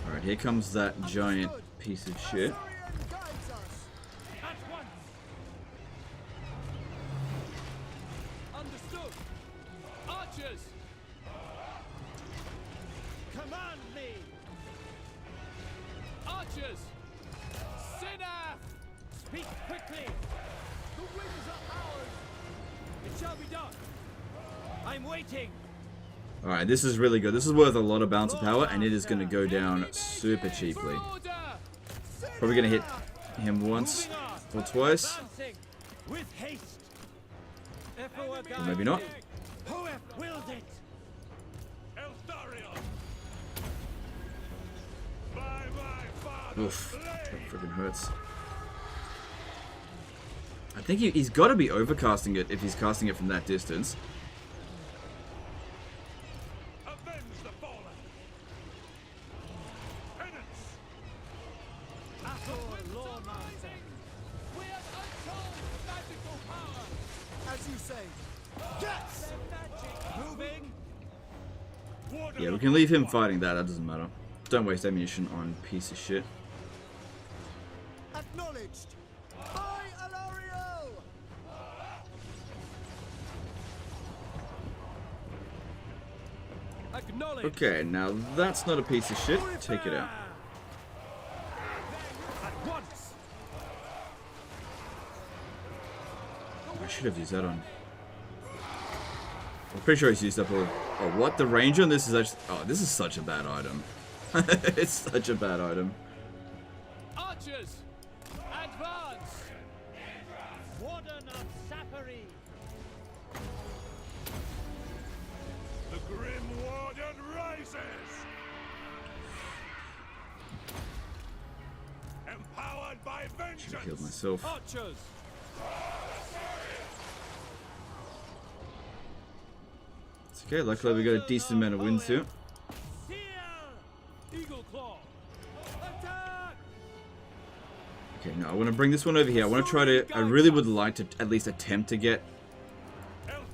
Alright, here comes that giant piece of shit. Eltharion guides us. At once. Understood. Archers. Command me. Archers. Sinner. Speak quickly. The wings are ours. It shall be done. I'm waiting. Alright, this is really good. This is worth a lot of balance of power, and it is going to go down super cheaply. Probably going to hit him once or twice. With haste. Or maybe not. Who have willed it? Eltharion. By my father's Oof, that blade. freaking hurts. I think he's got to be overcasting it if he's casting it from that distance. Avenge the fallen. Penance. Azur Lawmaster. We have untold magical power. As you say. Yes! Moving. Warden Yeah, we of can leave him War. fighting that. That doesn't matter. Don't waste ammunition on piece of shit. Acknowledged. By Eltharion. Acknowledge. Okay, now that's not a piece of shit. Take it out. At once. I should have used that on. I'm pretty sure he's used up all. Oh, what? The range on this is actually. Oh, this is such a bad item. It's such a bad item. Archers. Advance. Warden of Sappery. The Grim Warden rises. Empowered by Should have healed vengeance. myself. Archers. It's okay, luckily we got a decent amount of wins here. Seal. Eagle claw. Attack. Okay, now I want to bring this one over here. I want to try to. I really would like to at least attempt to get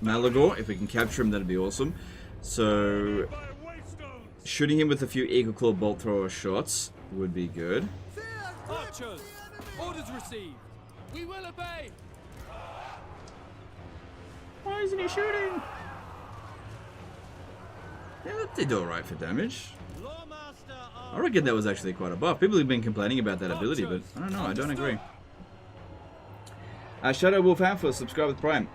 Malagor. If we can capture him, that'd be awesome. So, By waystones. shooting him with a few Eagle Claw bolt thrower shots would be good. Fear grips Archers. the enemy. Orders received. We will obey. Why isn't he shooting? Yeah, that did alright for damage. Lawmaster I of reckon that was actually quite a buff. People have been complaining about that ability, but I don't know, I don't agree. Shadow Wolf Alpha, subscribe with Prime.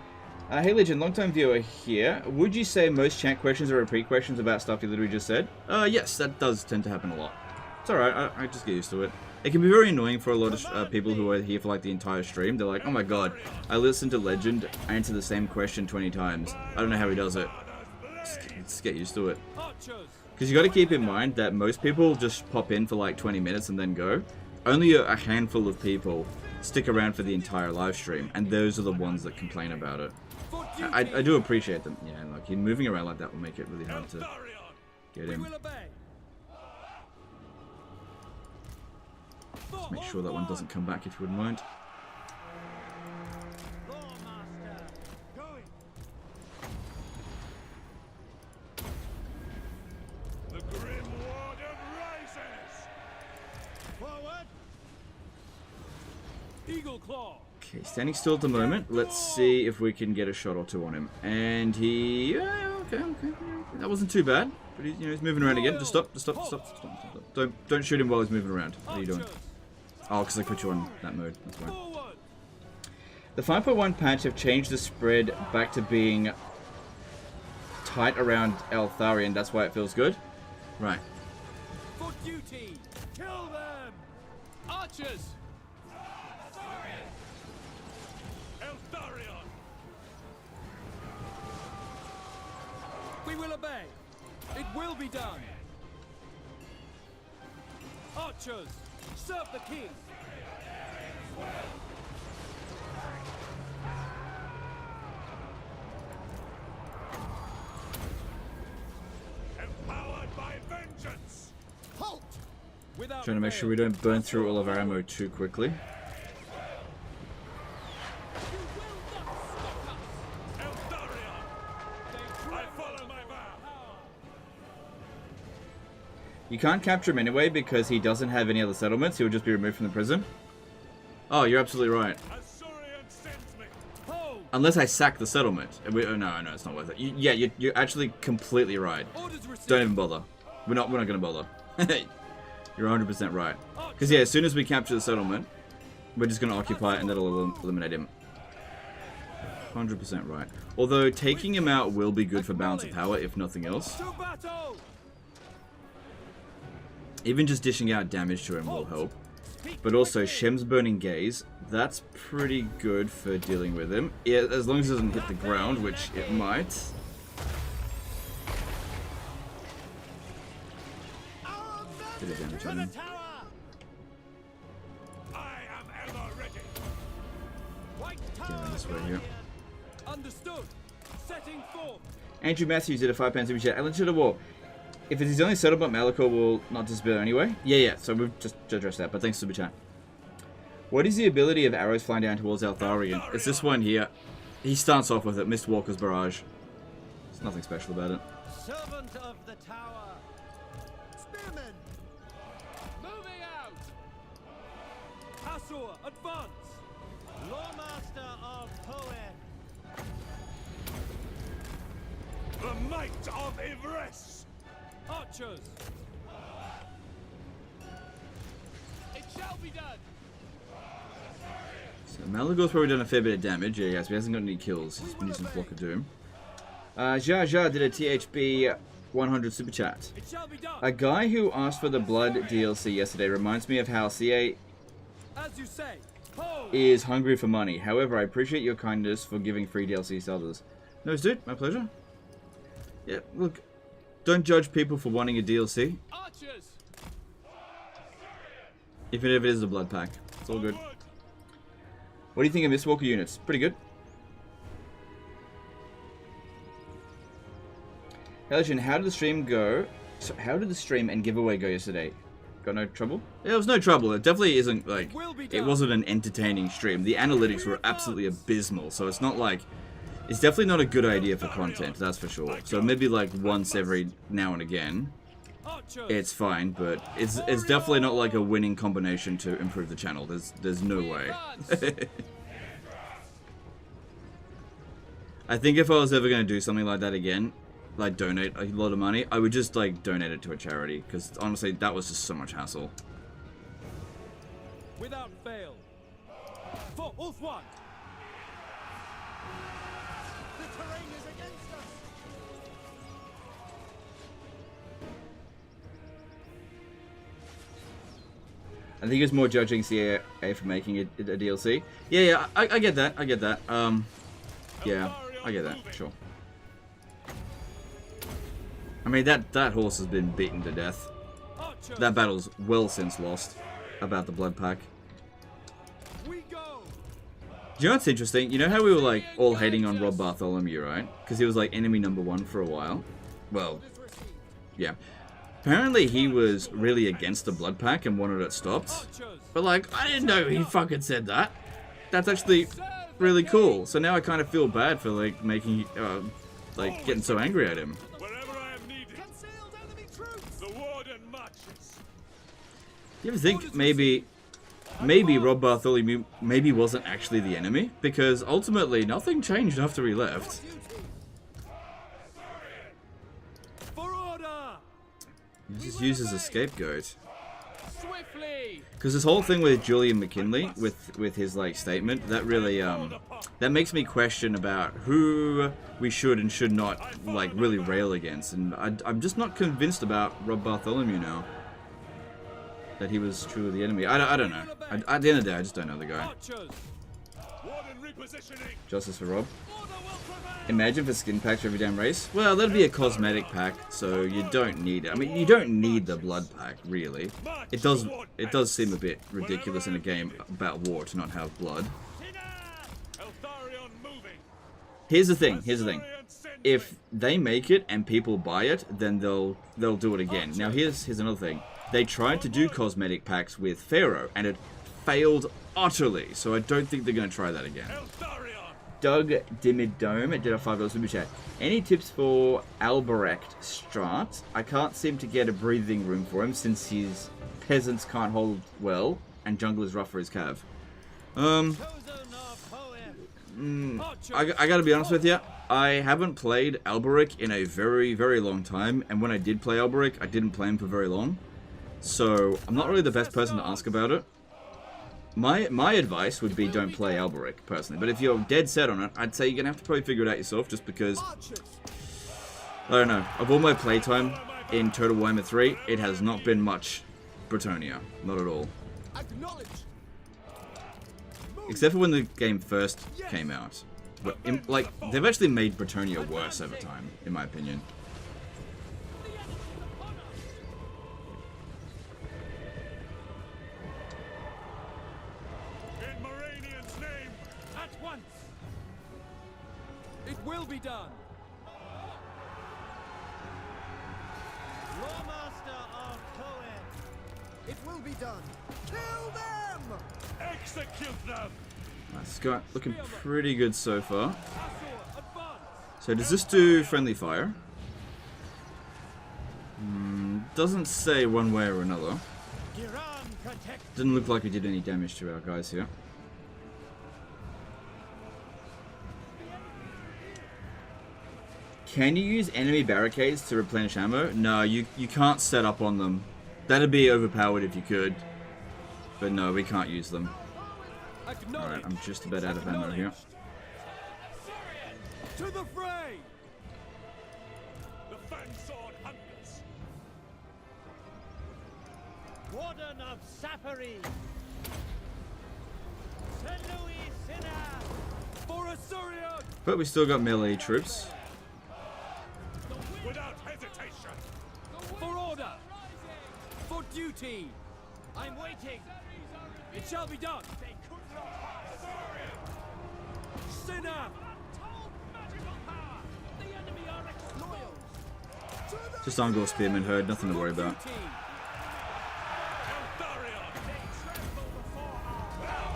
Hey Legion, long time viewer here. Would you say most chat questions are repeat questions about stuff you literally just said? Yes, that does tend to happen a lot. It's alright, I just get used to it. It can be very annoying for a lot of people who are here for like the entire stream. They're like, oh my god, I listened to Legend, I answer the same question 20 times. I don't know how he does it. Just get used to it. Archers. Because you got to keep in mind that most people just pop in for like 20 minutes and then go. Only a handful of people stick around for the entire live stream, and those are the ones that complain about it. For duty. I do appreciate them. Yeah, like moving around like that will make it really hard to Eltharion. Get We him. will obey. Make sure that one doesn't come back if you wouldn't mind. Lawmaster, going. The Grim Warden rises! Forward. Eagle Claw. Okay, standing still at the moment. Let's see if we can get a shot or two on him. And he... yeah, okay. That wasn't too bad. But he's, he's moving around again. Just stop. Don't shoot him while he's moving around. What are you doing? Oh, because I put you on that mode. That's fine. Forward. The 5.1 patch have changed the spread back to being tight around Eltharion. That's why it feels good. Right. For duty. Kill them. Archers. Eltharion! We will obey. It will be done. Archers, serve the king. Empowered by vengeance! Halt! Without Trying to make fail. sure we don't burn through all of our ammo too quickly. You will not stop us. Eltharion! They I follow my vow! You can't capture him anyway because he doesn't have any other settlements. He'll just be removed from the prison. Oh, you're absolutely right. Azurion sends me! Hold. Unless I sack the settlement. Oh, no, it's not worth it. You're actually completely right. Orders received. Don't even bother. We're not gonna bother. You're 100% right. Because yeah, as soon as we capture the settlement, we're just gonna occupy it and that'll eliminate him. 100% right. Although taking him out will be good for balance of power, if nothing else. To battle. Even just dishing out damage to him will help. But also, Shem's Burning Gaze, that's pretty good for dealing with him. Yeah, as long as it doesn't hit the ground, which it might. Bit of damage on him. I am ever ready! White Get around Tower this way here. understood. Setting forth. Andrew Matthews did a £5 super chat. Ellen to the War. If it's his only settlement, Malachor will not disappear anyway. Yeah, so we've just addressed that, but thanks, super chat. What is the ability of arrows flying down towards Eltharion? It's this one here. He starts off with it, Mistwalker's Barrage. There's nothing special about it. Servant of the tower. Spearmen. Moving out. Asur, advance. Lawmaster of Poen. The might of Ivres! Archers. It shall be done. So Malagor's probably done a fair bit of damage. Yeah, guys, he hasn't got any kills. He's been using Flock of Doom. Jar Jar did a THB 100 super chat. It shall be done. A guy who asked for the Blood DLC yesterday reminds me of how CA As you say. Hold. is hungry for money. However, I appreciate your kindness for giving free DLCs to others. No, dude, my pleasure. Yeah, look, don't judge people for wanting a DLC, Archers. even if it is a blood pack. It's all good. What do you think of Mistwalker units? Pretty good. Eltharion, how did the stream go? So how did the stream and giveaway go yesterday? Got no trouble? Yeah, there was no trouble. It definitely isn't like, it wasn't an entertaining stream. The analytics were absolutely abysmal, so it's not like, it's definitely not a good idea for content, that's for sure. So maybe like once every now and again, Archers. it's fine, but it's definitely not like a winning combination to improve the channel. There's no way. I think if I was ever going to do something like that again, like donate a lot of money, I would just like donate it to a charity, because honestly that was just so much hassle. Without fail. For Ulthwan. The terrain is against us. I think it's more judging CAA for making it a DLC. Yeah, I get that. Yeah, I get that. Sure. I mean, that horse has been beaten to death. Archers. That battle's well since lost about the blood pack. We go. Do you know what's interesting? You know how we were like all hating on Rob Bartholomew, right? Because he was like enemy #1 for a while. Well, Yeah. Apparently he was really against the blood pack and wanted it stopped. But like, I didn't know he fucking said that. That's actually really cool. So now I kind of feel bad for like making, like getting so angry at him. Wherever I am needed. Concealed enemy troops. The warden marches. You ever think maybe Rob Bartholomew maybe wasn't actually the enemy? Because ultimately nothing changed after he left. For order. He just uses a scapegoat. Swiftly. Because this whole thing with Julian McKinley, with his like statement, that really that makes me question about who we should and should not like really rail against, and I'm just not convinced about Rob Bartholomew now. That he was truly the enemy. I don't know. At the end of the day, I just don't know the guy. Archers. Warden repositioning. Justice for Rob. Order will prevail. Imagine for skin packs for every damn race. Well, that'd be a cosmetic pack, so you don't need it. I mean, you don't need the blood pack, really. It does seem a bit ridiculous in a game about war to not have blood. Eltharion moving. Here's the thing. If they make it and people buy it, then they'll do it again. Now here's another thing. They tried to do cosmetic packs with Pharaoh, and it failed utterly. So I don't think they're going to try that again. Eltharion. Doug Dimidome at $5 super chat. Any tips for Albrecht Strat? I can't seem to get a breathing room for him since his peasants can't hold well and jungle is rough for his cav. I gotta be honest with you. I haven't played Alberic in a very, very long time, and when I did play Alberic, I didn't play him for very long. So I'm not really the best person to ask about it. My advice would be don't play Alberic, personally. But if you're dead set on it, I'd say you're going to have to probably figure it out yourself, just because, I don't know, of all my playtime in Total Warhammer 3, it has not been much Bretonnia. Not at all. Acknowledge. Except for when the game first came out. But, like, they've actually made Bretonnia worse over time, in my opinion. It will be done. Lawmaster of Cohen. It will be done. Kill them! Execute them. It's got looking pretty good so far. Asur, advance. So does this do friendly fire? Doesn't say one way or another. Giran protect. Didn't look like it did any damage to our guys here. Can you use enemy barricades to replenish ammo? No, you can't set up on them. That'd be overpowered if you could. But no, we can't use them. Alright, I'm just about out of ammo here. To the fray! The fang sword hungers. Warden of Sapphire! St. Louis Sinner! For Assyrian! But we still got melee troops. Without hesitation. For order! For duty! I'm waiting! It shall be done! They could not Sinner! Magical power! The enemy are exposed! Just Angor Spearman herd, nothing to worry about.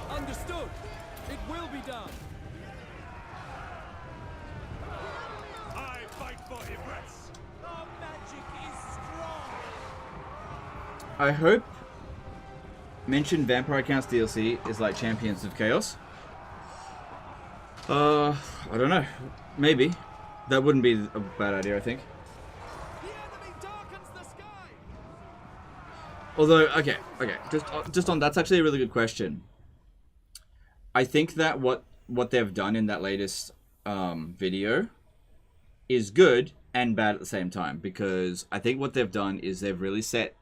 Understood! It will be done! I fight for Ibris. Our magic is strong! I hope mentioned Vampire Accounts DLC is like Champions of Chaos. I don't know. Maybe. That wouldn't be a bad idea, I think. The enemy darkens the sky! Although, okay. Just on that's actually a really good question. I think that what they've done in that latest video is good and bad at the same time, because I think what they've done is they've really set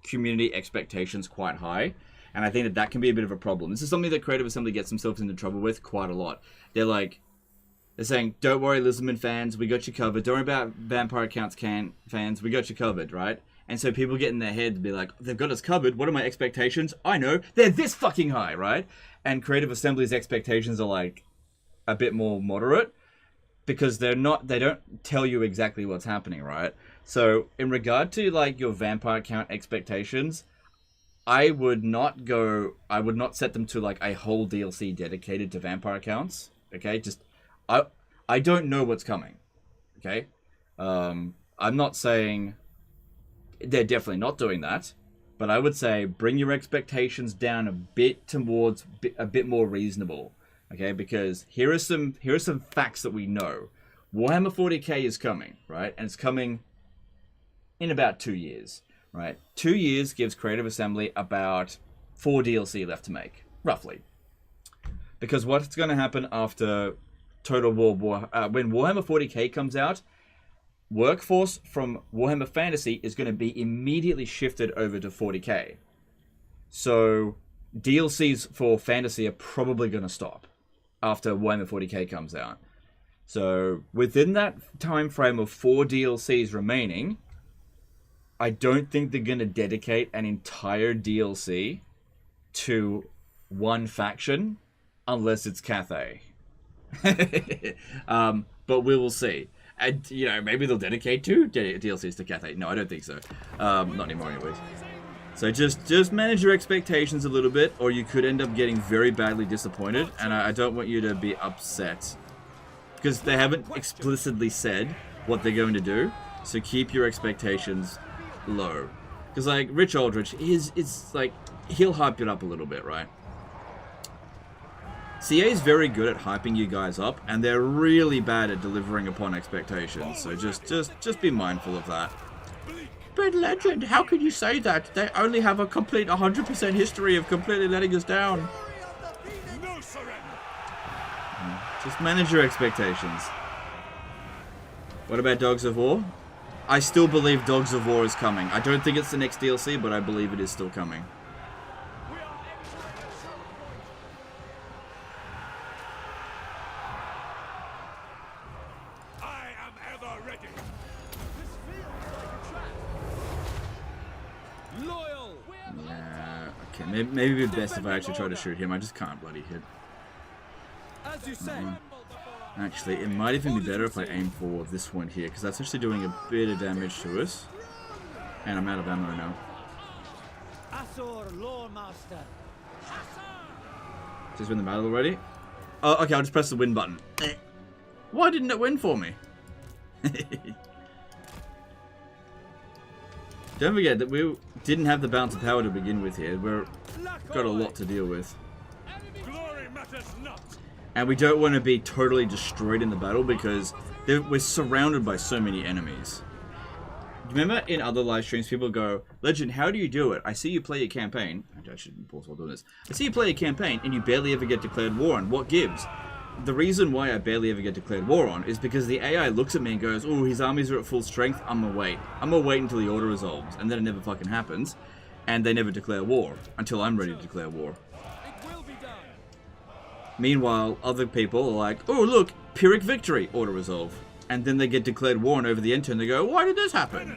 community expectations quite high, and I think that can be a bit of a problem. This is something that Creative Assembly gets themselves into trouble with quite a lot. They're saying, don't worry, Lizardman fans, we got you covered. Don't worry about Vampire Accounts fans, we got you covered, right? And so people get in their head to be like, they've got us covered, what are my expectations? I know, they're this fucking high, right? And Creative Assembly's expectations are like a bit more moderate. because they don't tell you exactly what's happening, right? So in regard to like your vampire count expectations, I would not set them to like a whole DLC dedicated to vampire counts. Okay, just I don't know what's coming. Okay, I'm not saying they're definitely not doing that, but I would say bring your expectations down a bit towards a bit more reasonable. Okay, because here are some facts that we know. Warhammer 40k is coming, right? And it's coming in about 2 years, right? 2 years gives Creative Assembly about 4 DLC left to make, roughly. Because what's going to happen after Total War, when Warhammer 40k comes out, workforce from Warhammer Fantasy is going to be immediately shifted over to 40k. So DLCs for Fantasy are probably going to stop after Warhammer 40k comes out. So within that time frame of 4 DLCs remaining, I don't think they're going to dedicate an entire DLC to one faction unless it's Cathay. But we will see. And, you know, maybe they'll dedicate 2 DLCs to Cathay. No, I don't think so. Not anymore anyways. So just manage your expectations a little bit, or you could end up getting very badly disappointed, and I don't want you to be upset. Because they haven't explicitly said what they're going to do, so keep your expectations low. Because, like, Rich Aldrich, it's like, he'll hype it up a little bit, right? CA is very good at hyping you guys up, and they're really bad at delivering upon expectations, so just be mindful of that. But Legend, how could you say that? They only have a complete 100% history of completely letting us down. No surrender. Just manage your expectations. What about Dogs of War? I still believe Dogs of War is coming. I don't think it's the next DLC, but I believe it is still coming. I am ever ready. Loyal. Yeah, okay, maybe it'd be best if I actually try to shoot him. I just can't bloody hit. As you say. Actually, it might even be better if I aim for this one here, because that's actually doing a bit of damage to us. And I'm out of ammo now. Asor Lawmaster. Just win the battle already? Oh, okay, I'll just press the win button. Why didn't it win for me? Don't forget that we didn't have the balance of power to begin with here. We've got a lot to deal with. Glory matters not. And we don't want to be totally destroyed in the battle because we're surrounded by so many enemies. Remember in other live streams, people go, Legend, how do you do it? I see you play a campaign. I should pause while doing this. I see you play a campaign and you barely ever get declared war on. What gives? The reason why I barely ever get declared war on is because the AI looks at me and goes, oh, his armies are at full strength. I'm gonna wait. I'm gonna wait until the order resolves. And then it never fucking happens. And they never declare war until I'm ready to declare war. It will be done. Meanwhile, other people are like, oh, look, Pyrrhic victory, auto resolve. And then they get declared war, and over the end turn they go, why did this happen?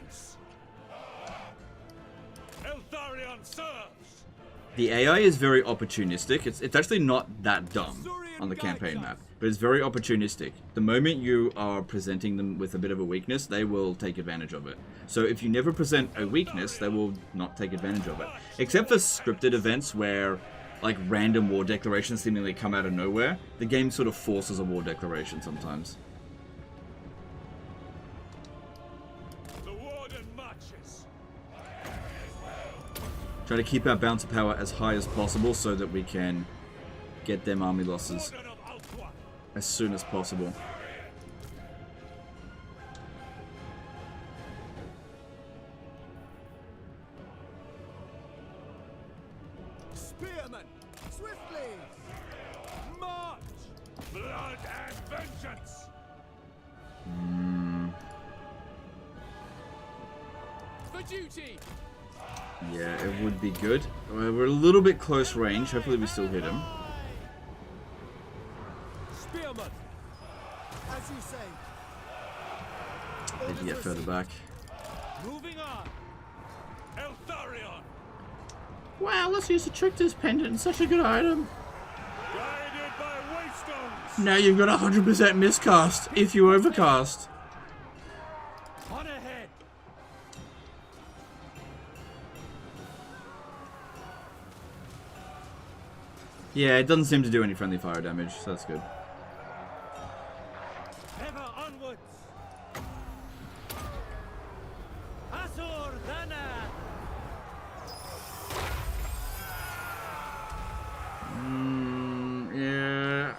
Eltharion serves. The AI is very opportunistic. It's actually not that dumb on the campaign map, but it's very opportunistic. The moment you are presenting them with a bit of a weakness, they will take advantage of it. So if you never present a weakness, they will not take advantage of it. Except for scripted events where like random war declarations seemingly come out of nowhere, the game sort of forces a war declaration sometimes. The warden marches. Try to keep our balance of power as high as possible so that we can get them army losses Warden of Altua. as soon as possible. Spearmen, swiftly! March. Blood and vengeance. For duty. Yeah, it would be good. We're a little bit close range. Hopefully we still hit him. Spearman. As you say. Need to get further back. Moving on. Eltharion. Wow, let's use the Trickster's Pendant. Such a good item. Guided by gravestones. Now you've got 100% miscast if you overcast. On ahead. Yeah, it doesn't seem to do any friendly fire damage, so that's good. Ever onwards. Azor Dana. Yeah.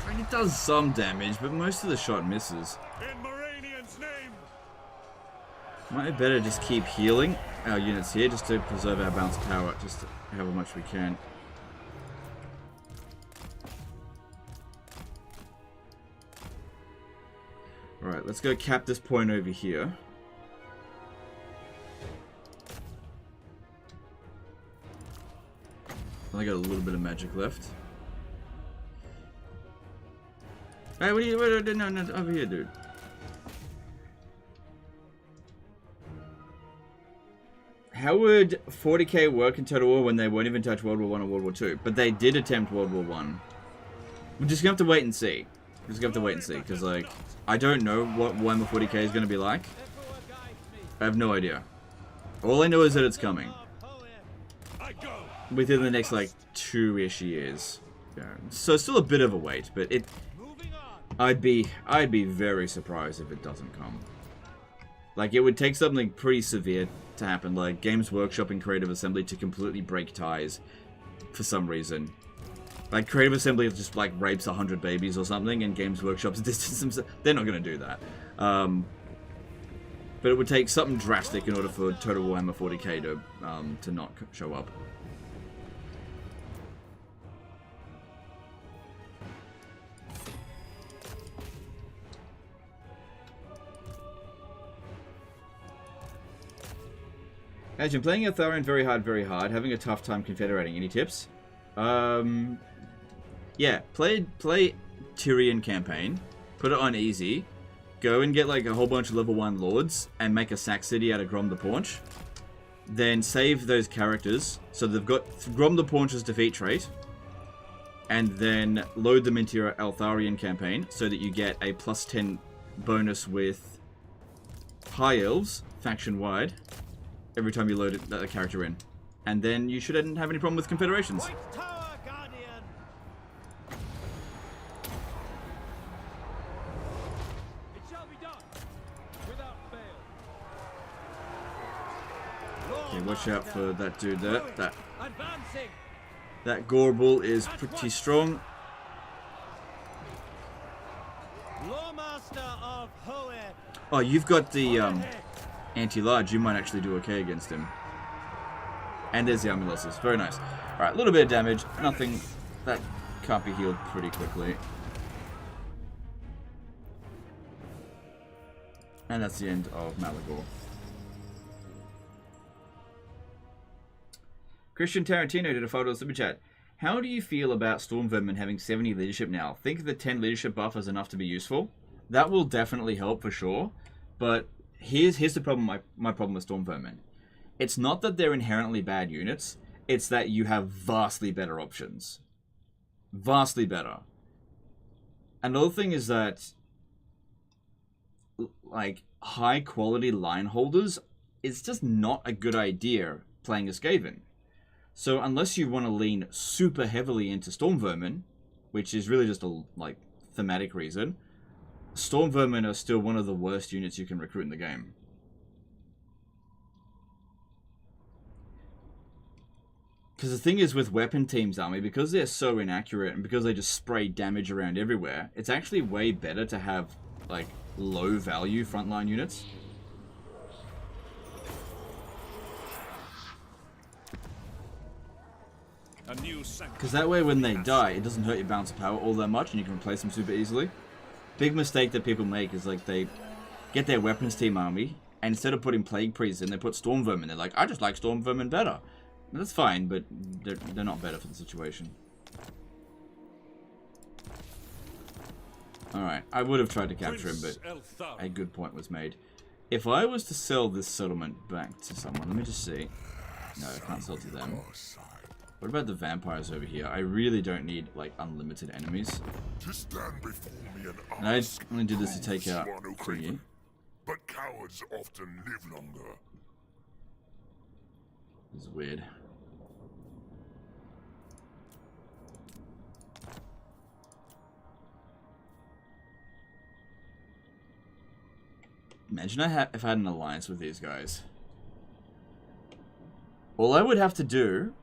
I mean, it does some damage, but most of the shot misses. In Moranian's name. Might be better just keep healing our units here, just to preserve our bounce power, just however much we can. Alright, let's go cap this point over here. I got a little bit of magic left. Hey, what are you? No, over here, dude. How would 40k work in Total War when they won't even touch World War I or World War II? But they did attempt World War I. We're just gonna have to wait and see. We're just gonna have to wait and see, because, like, I don't know what Warhammer 40k is gonna be like. I have no idea. All I know is that it's coming. Within the next, like, 2-ish years. Yeah. So still a bit of a wait, but it... I'd be very surprised if it doesn't come. Like, it would take something pretty severe to happen, like Games Workshop and Creative Assembly to completely break ties for some reason. Like, Creative Assembly just, like, rapes 100 babies or something, and Games Workshop's distance themselves. They're not going to do that. But it would take something drastic in order for Total Warhammer 40k to not show up. As you're playing Eltharion very hard, having a tough time confederating. Any tips? Yeah, play Tyrion campaign, put it on easy, go and get like a whole bunch of level 1 lords, and make a sack city out of Grom the Paunch. Then save those characters, so they've got Grom the Paunch's defeat trait, and then load them into your Eltharion campaign, so that you get a +10 bonus with High Elves, faction-wide, every time you load that character in. And then you shouldn't have any problem with confederations. White Tower Guardian. It shall be done without fail. Okay, watch out for that dude there. Advancing. That Gorbel is pretty strong. Lawmaster of Hohe. Oh, you've got the anti-large. You might actually do okay against him. And there's the army losses. Very nice. Alright, a little bit of damage. Nothing that can't be healed pretty quickly. And that's the end of Malagor. Christian Tarantino did a photo of Superchat. How do you feel about Storm Vermin having 70 leadership now? Think the 10 leadership buff is enough to be useful? That will definitely help for sure. But here's the problem. My problem with Storm Vermin. It's not that they're inherently bad units. It's that you have vastly better options. Vastly better. Another thing is that, like, high quality line holders, it's just not a good idea playing as Skaven. So unless you want to lean super heavily into Storm Vermin, which is really just a, like, thematic reason, Storm Vermin are still one of the worst units you can recruit in the game. Because the thing is with Weapon Team's army, because they're so inaccurate and because they just spray damage around everywhere, it's actually way better to have, like, low value frontline units. Because that way when they die, it doesn't hurt your balance of power all that much and you can replace them super easily. Big mistake that people make is, like, they get their Weapons Team army and instead of putting Plague Priests in, they put Storm Vermin. They're like, I just like Storm Vermin better. That's fine, but they're not better for the situation. Alright, I would have tried to capture him, but a good point was made. If I was to sell this settlement back to someone, let me just see. No, I can't sell to them. What about the vampires over here? I really don't need, like, unlimited enemies. To stand before me and And I ask only did this to take proves out you are no Thingy. craven, but cowards often live longer. This is weird. Imagine if I had an alliance with these guys. All I would have to do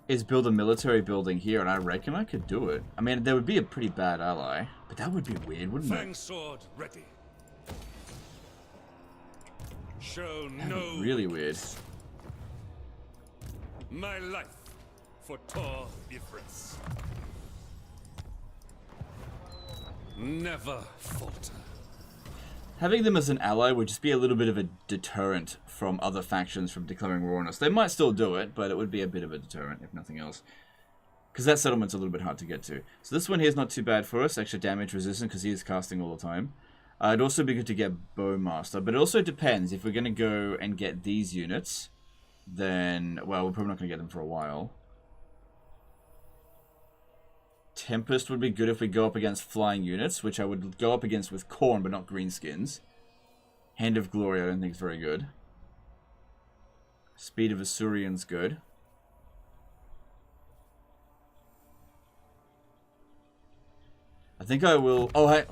is build a military building here, and I reckon I could do it. I mean, there would be a pretty bad ally, but that would be weird, wouldn't Fang it? sword ready. Show That'd no be really weird. my life for Tor Ifris. Never falter. Having them as an ally would just be a little bit of a deterrent from other factions from declaring war on us. They might still do it, but it would be a bit of a deterrent, if nothing else. Because that settlement's a little bit hard to get to. So this one here is not too bad for us. Extra damage resistant because he is casting all the time. It'd also be good to get Bowmaster. But it also depends. If we're going to go and get these units, then, well, we're probably not going to get them for a while. Tempest would be good if we go up against flying units, which I would go up against with Khorne, but not greenskins. Hand of Glory I don't think is very good. Speed of Asurion's good. I think I will... Oh, hey...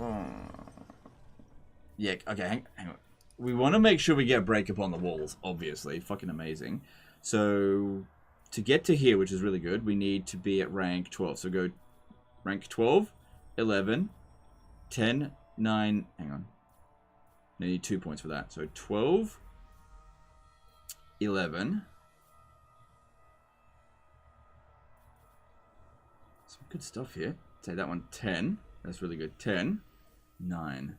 Yeah, okay, hang on. We want to make sure we get Break Upon the Walls, obviously. Fucking amazing. So, to get to here, which is really good, we need to be at rank 12. So go rank 12, 11, 10, 9... Hang on. I need 2 points for that. So 12, 11... Some good stuff here. Take that one, 10. That's really good. 10, 9...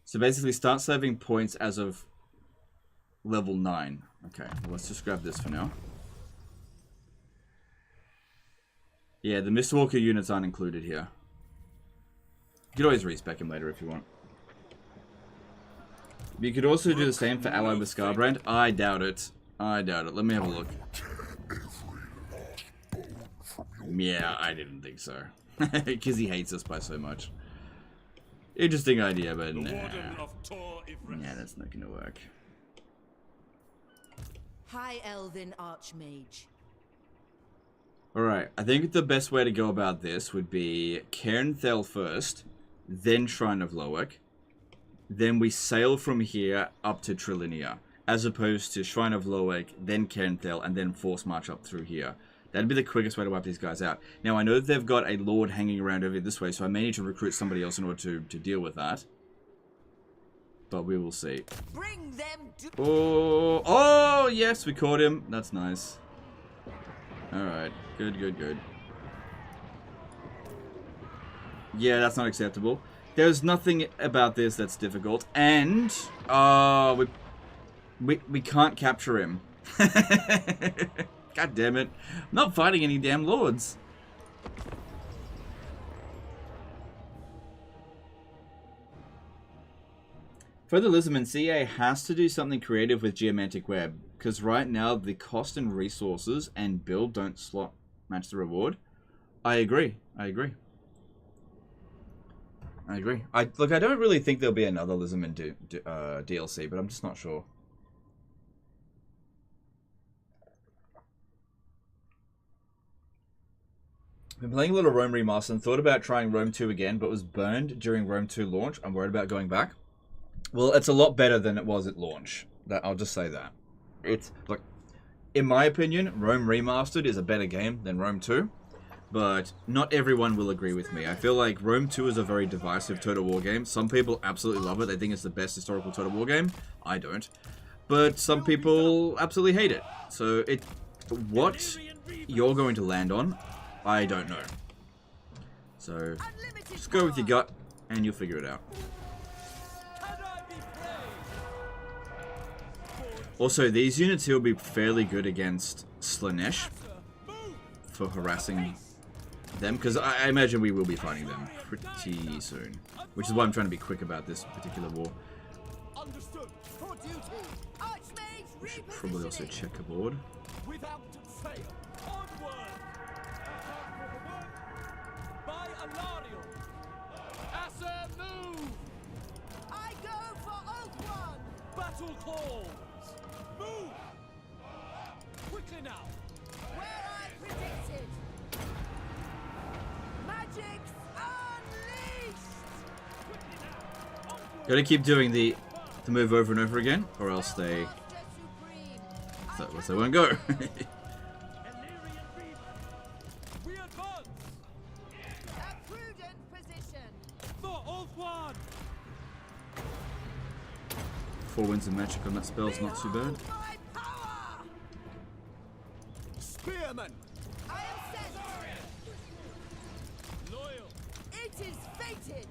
So basically start saving points as of level 9. Okay, well, let's just grab this for now. Yeah, the Mistwalker units aren't included here. You could always respec him later if you want. You could also do the same for Ally with Scarbrand. I doubt it. I doubt it. Let me have a look. Yeah, I didn't think so. Because he hates us by so much. Interesting idea, but nah. Yeah, that's not gonna work. High Elven Archmage. Alright, I think the best way to go about this would be Cairnthel first, then Shrine of Loek, then we sail from here up to Trilinia, as opposed to Shrine of Loek, then Cairnthel, and then force march up through here. That'd be the quickest way to wipe these guys out. Now, I know that they've got a lord hanging around over this way, so I may need to recruit somebody else in order to deal with that. But we will see. Bring them to Oh, yes, we caught him. That's nice. Alright, good, good, good. Yeah, that's not acceptable. There's nothing about this that's difficult. And, we can't capture him. God damn it. I'm not fighting any damn lords. Further Lisbon, CA has to do something creative with Geomantic Web. Because right now, the cost and resources and build don't slot match the reward. I agree. I agree. I agree. Look, I don't really think there'll be another Lisbon DLC, but I'm just not sure. Been playing a little Rome Remaster and thought about trying Rome 2 again, but was burned during Rome 2 launch. I'm worried about going back. Well, it's a lot better than it was at launch. I'll just say that. It's, look, in my opinion, Rome Remastered is a better game than Rome 2, but not everyone will agree with me. I feel like Rome 2 is a very divisive Total War game. Some people absolutely love it. They think it's the best historical Total War game. I don't. But some people absolutely hate it. So, what you're going to land on, I don't know. So, just go with your gut, and you'll figure it out. Also, these units here will be fairly good against Slanesh for harassing them, because I imagine we will be fighting them pretty soon. Which is why I'm trying to be quick about this particular war. Understood. For duty. Archmage Should probably also repositioning. check a board. Without fail. Onward. By Eltharion. Asa, move. I go for Oath One. Battle calls. Move. Quickly now. Where I predicted. Magic's unleashed. Quickly now. Onward. Gotta keep doing the move over and over again, or else they Master Supreme. they won't go. Eltharion Reaver. We advance. A prudent position. For Oath One. 4 wins of magic on that spell's not too bad. My power. Spearman. I am sent. Loyal. It is fated.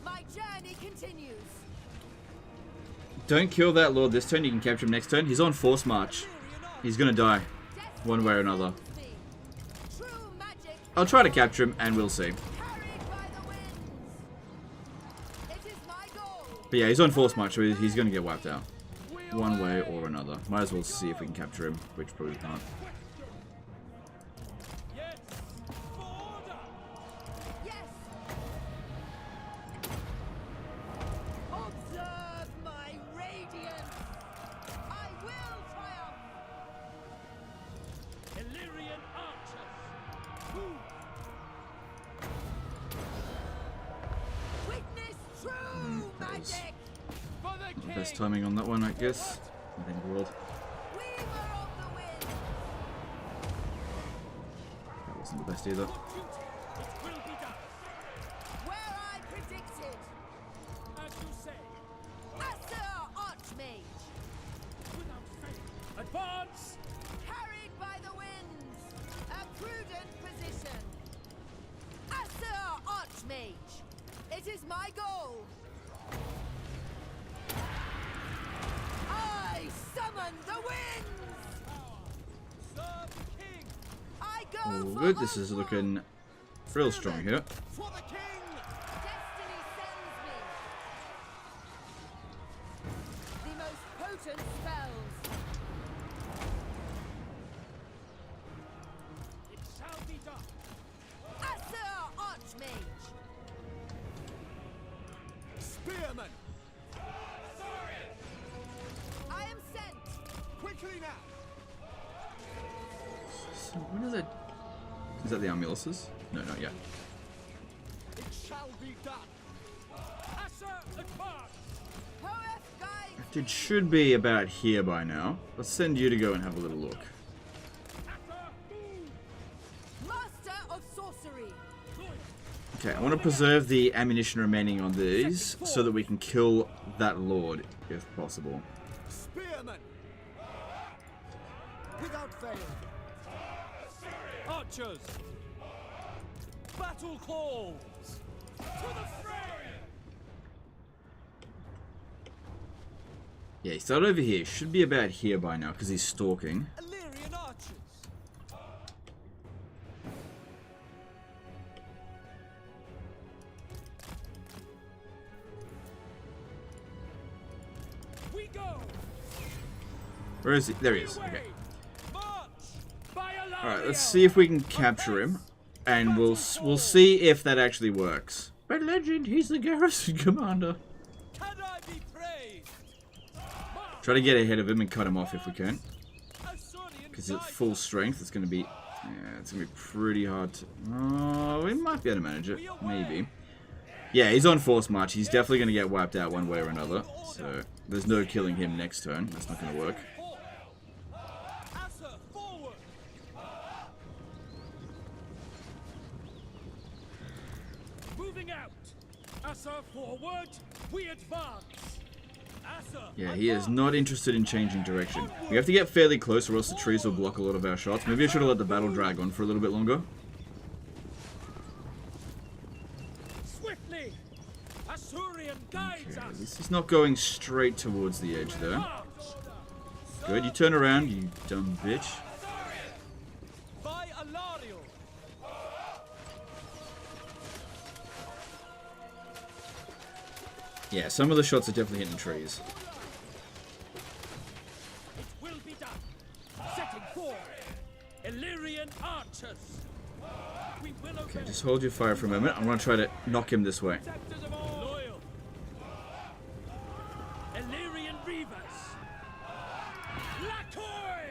My journey continues. Don't kill that lord this turn, you can capture him next turn. He's on force march. He's gonna die, one way or another. True magic I'll try to capture him, and we'll see. carried by the winds. It is my goal. But yeah, he's on force march, so he's gonna get wiped out. One way or another. Might as well see if we can capture him, which probably can't. Yes. For order. Yes. Observe my radiance. I will triumph. Eltharion archers. Move. Witness true that was- magic. For the king. Best timing on that one, I guess. I think world. Weaver of the wind. That wasn't the best either. For duty. It will be done. Where I predicted. As you say. Master Archmage. Without fail. Advance. Carried by the winds. A prudent position. Master Archmage. It is my goal. I summon the winds. Serve the king. I go All for good. This is Oath looking One. real strong here. For the king. Destiny sends me. The most potent spells. It shall be done. Master Archmage. Spearman. I am sent. Quickly now. So when is it? Is that the Amuleses? No, not yet. It shall be done. Asa, advance. Poeth guide. It should be about here by now. Let's send you to go and have a little look. Asa, move. Master of sorcery. Loyal. Okay, I want to preserve the ammunition remaining on these so that we can kill that lord, if possible. Spearman. Without fail. Archers. Battle calls. To the fray. Yeah, he started over here. Should be about here by now because he's stalking. Eltharion archers. We go. Where is he? There he is. Okay. Away. March. By Eltharion. All right, let's see if we can capture him, and we'll see if that actually works. Red Legend, he's the garrison commander. Can I be praised? Try to get ahead of him and cut him off if we can, Azorian because at guide. full strength, it's gonna be, yeah, it's gonna be pretty hard to. Oh, we might be able to manage it, maybe. Yeah, he's on force march. He's definitely gonna get wiped out one way or another. So there's no killing him next turn. That's not gonna work. Asa, forward. Moving out. Asa, forward. We advance. Asa, Yeah, he is advance. not interested in changing direction. We have to get fairly close or else the trees will block a lot of our shots. Maybe I should have let the battle drag on for a little bit longer. Swiftly. Azorian guides Okay, us. this is not going straight towards the edge though. March. Good, you turn around, you dumb bitch. By Eltharion. Yeah, some of the shots are definitely hitting trees. archers. We will Okay, obey. just hold your fire for a moment. I'm going to try to knock him this way. Protectors of all. Loyal. Eltharion reavers. Lacoy.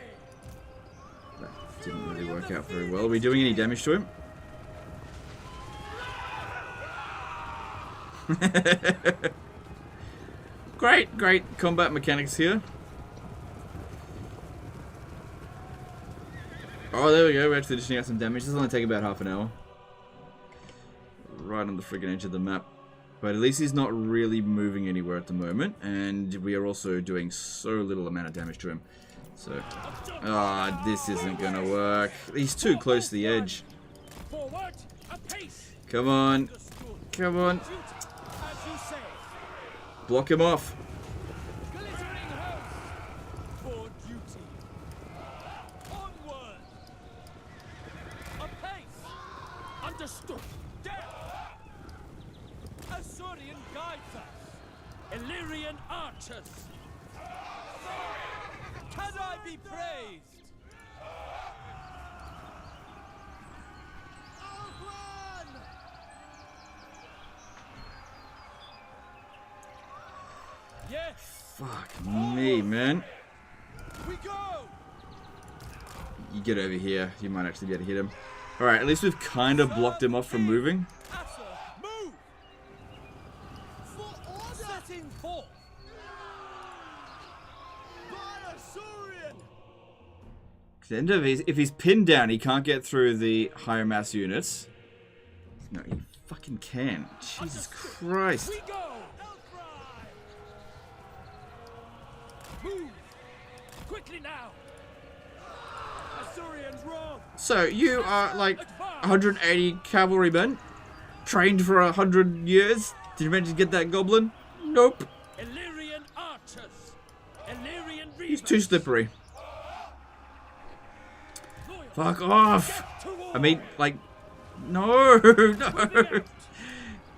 That didn't really work out very well. Are we doing any damage to him? Great combat mechanics here. Oh, there we go. We're actually dishing out some damage. This will only take about half an hour. Right on the friggin' edge of the map. But at least he's not really moving anywhere at the moment. And we are also doing so little amount of damage to him. So, this isn't gonna work. He's too close to the edge. Forward. Apace. Come on. Come on. Duty, as you say. Block him off. Glittering host. For duty. Onward. Apace. Understood. Death. Azurian guides us. Eltharion archers. Can I be praised? Yes, Fuck me, man. we go. You get over here. You might actually be able to hit him. Alright, at least we've kind of blocked him off from moving. Asa, move. For order. Setting forth. If he's pinned down, he can't get through the higher mass units. No, he fucking can. Jesus Christ. We go. Move. Quickly now. Azurians wrong. So, you are like 180 cavalrymen, trained for 100 years. Did you manage to get that goblin? Nope. Eltharion archers. Eltharion reavers. He's too slippery. Fuck off. I mean, like, no, no.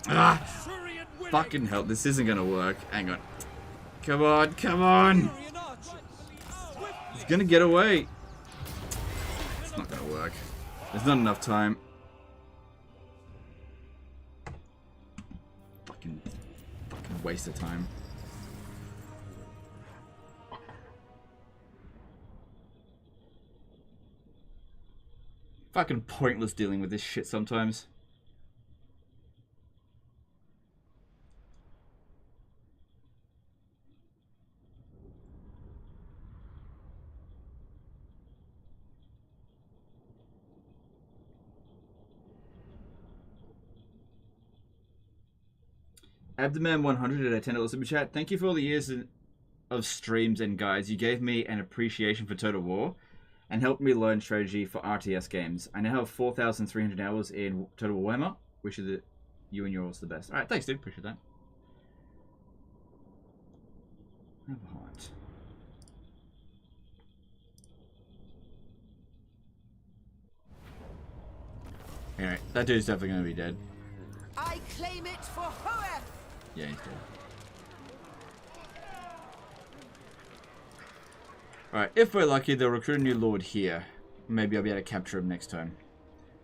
Ah, Azurian winning. fucking hell, this isn't gonna work. Hang on. Come on, come on. Eltharion archers. He's gonna get away. It's not gonna work. There's not enough time. Fucking waste of time. Fucking pointless dealing with this shit sometimes. Abdoman 100 at a $10 super chat. Thank you for all the years of streams and guides. You gave me an appreciation for Total War and helped me learn strategy for RTS games. I now have 4,300 hours in Total Warhammer. Wish you and yours the best. Alright, thanks dude, appreciate that. Have a heart. Anyway, that dude's definitely gonna be dead. I claim it for Hoeth! Yeah, he's dead. Alright, if we're lucky, they'll recruit a new lord here. Maybe I'll be able to capture him next turn.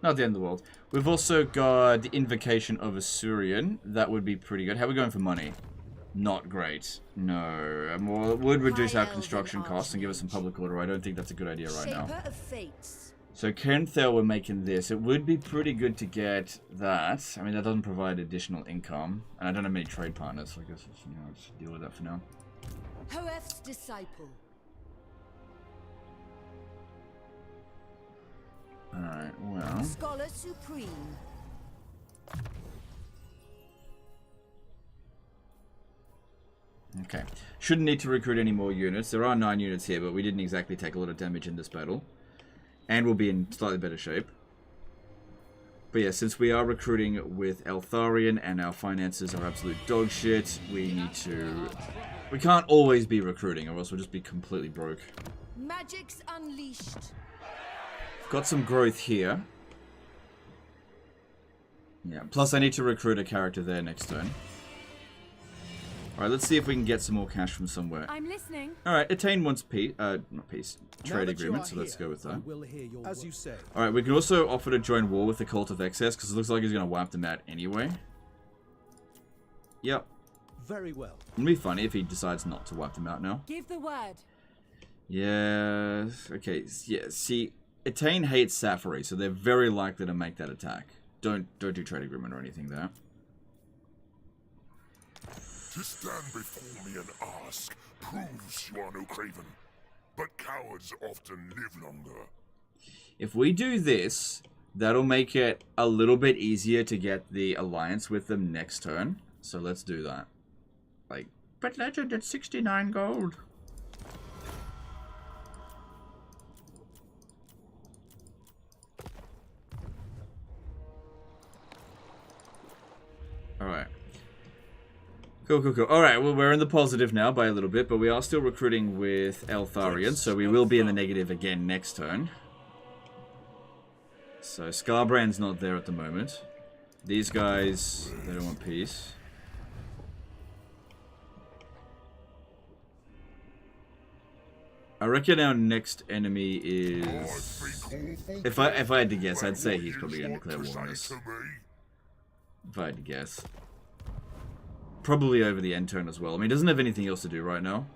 Not the end of the world. We've also got the Invocation of Eltharion. That would be pretty good. How are we going for money? Not great. No. Well, it would reduce our construction costs and give us some public order. I don't think that's a good idea right now. Shaper of fates. So Kenthel, we're making this. It would be pretty good to get that. I mean, that doesn't provide additional income. And I don't have many trade partners, so I guess let's deal with that for now. Hoeth's disciple. Alright, well. Scholar supreme. Okay. Shouldn't need to recruit any more units. There are 9 units here, but we didn't exactly take a lot of damage in this battle. And we'll be in slightly better shape. But yeah, since we are recruiting with Eltharion and our finances are absolute dog shit, we need to... We can't always be recruiting, or else we'll just be completely broke. Magic's unleashed. Got some growth here. Yeah, plus I need to recruit a character there next turn. Alright, let's see if we can get some more cash from somewhere. I'm listening. Alright, Attain wants peace. Not peace. Now Trade that you agreement, are so let's here, go with I that. will hear your as you say. Alright, we can also offer to join war with the Cult of Excess, because it looks like he's going to wipe them out anyway. Yep. Very well. It'd be funny if he decides not to wipe them out now. Give the word. Yeah. Okay. Yeah. See, Attain hates Safari, so they're very likely to make that attack. Don't do trade agreement or anything there. To stand before me and ask proves you are no craven. But cowards often live longer. If we do this, that'll make it a little bit easier to get the alliance with them next turn. So let's do that. Like, but legend at 69 gold. Alright. Cool. Alright, well, we're in the positive now by a little bit, but we are still recruiting with Eltharion, so we will be in the negative again next turn. So, Scarbrand's not there at the moment. These guys, they don't want peace. I reckon our next enemy is... If I had to guess, I'd say he's probably going to declare war on us. If I had to guess. Probably over the end turn as well. I mean, he doesn't have anything else to do right now.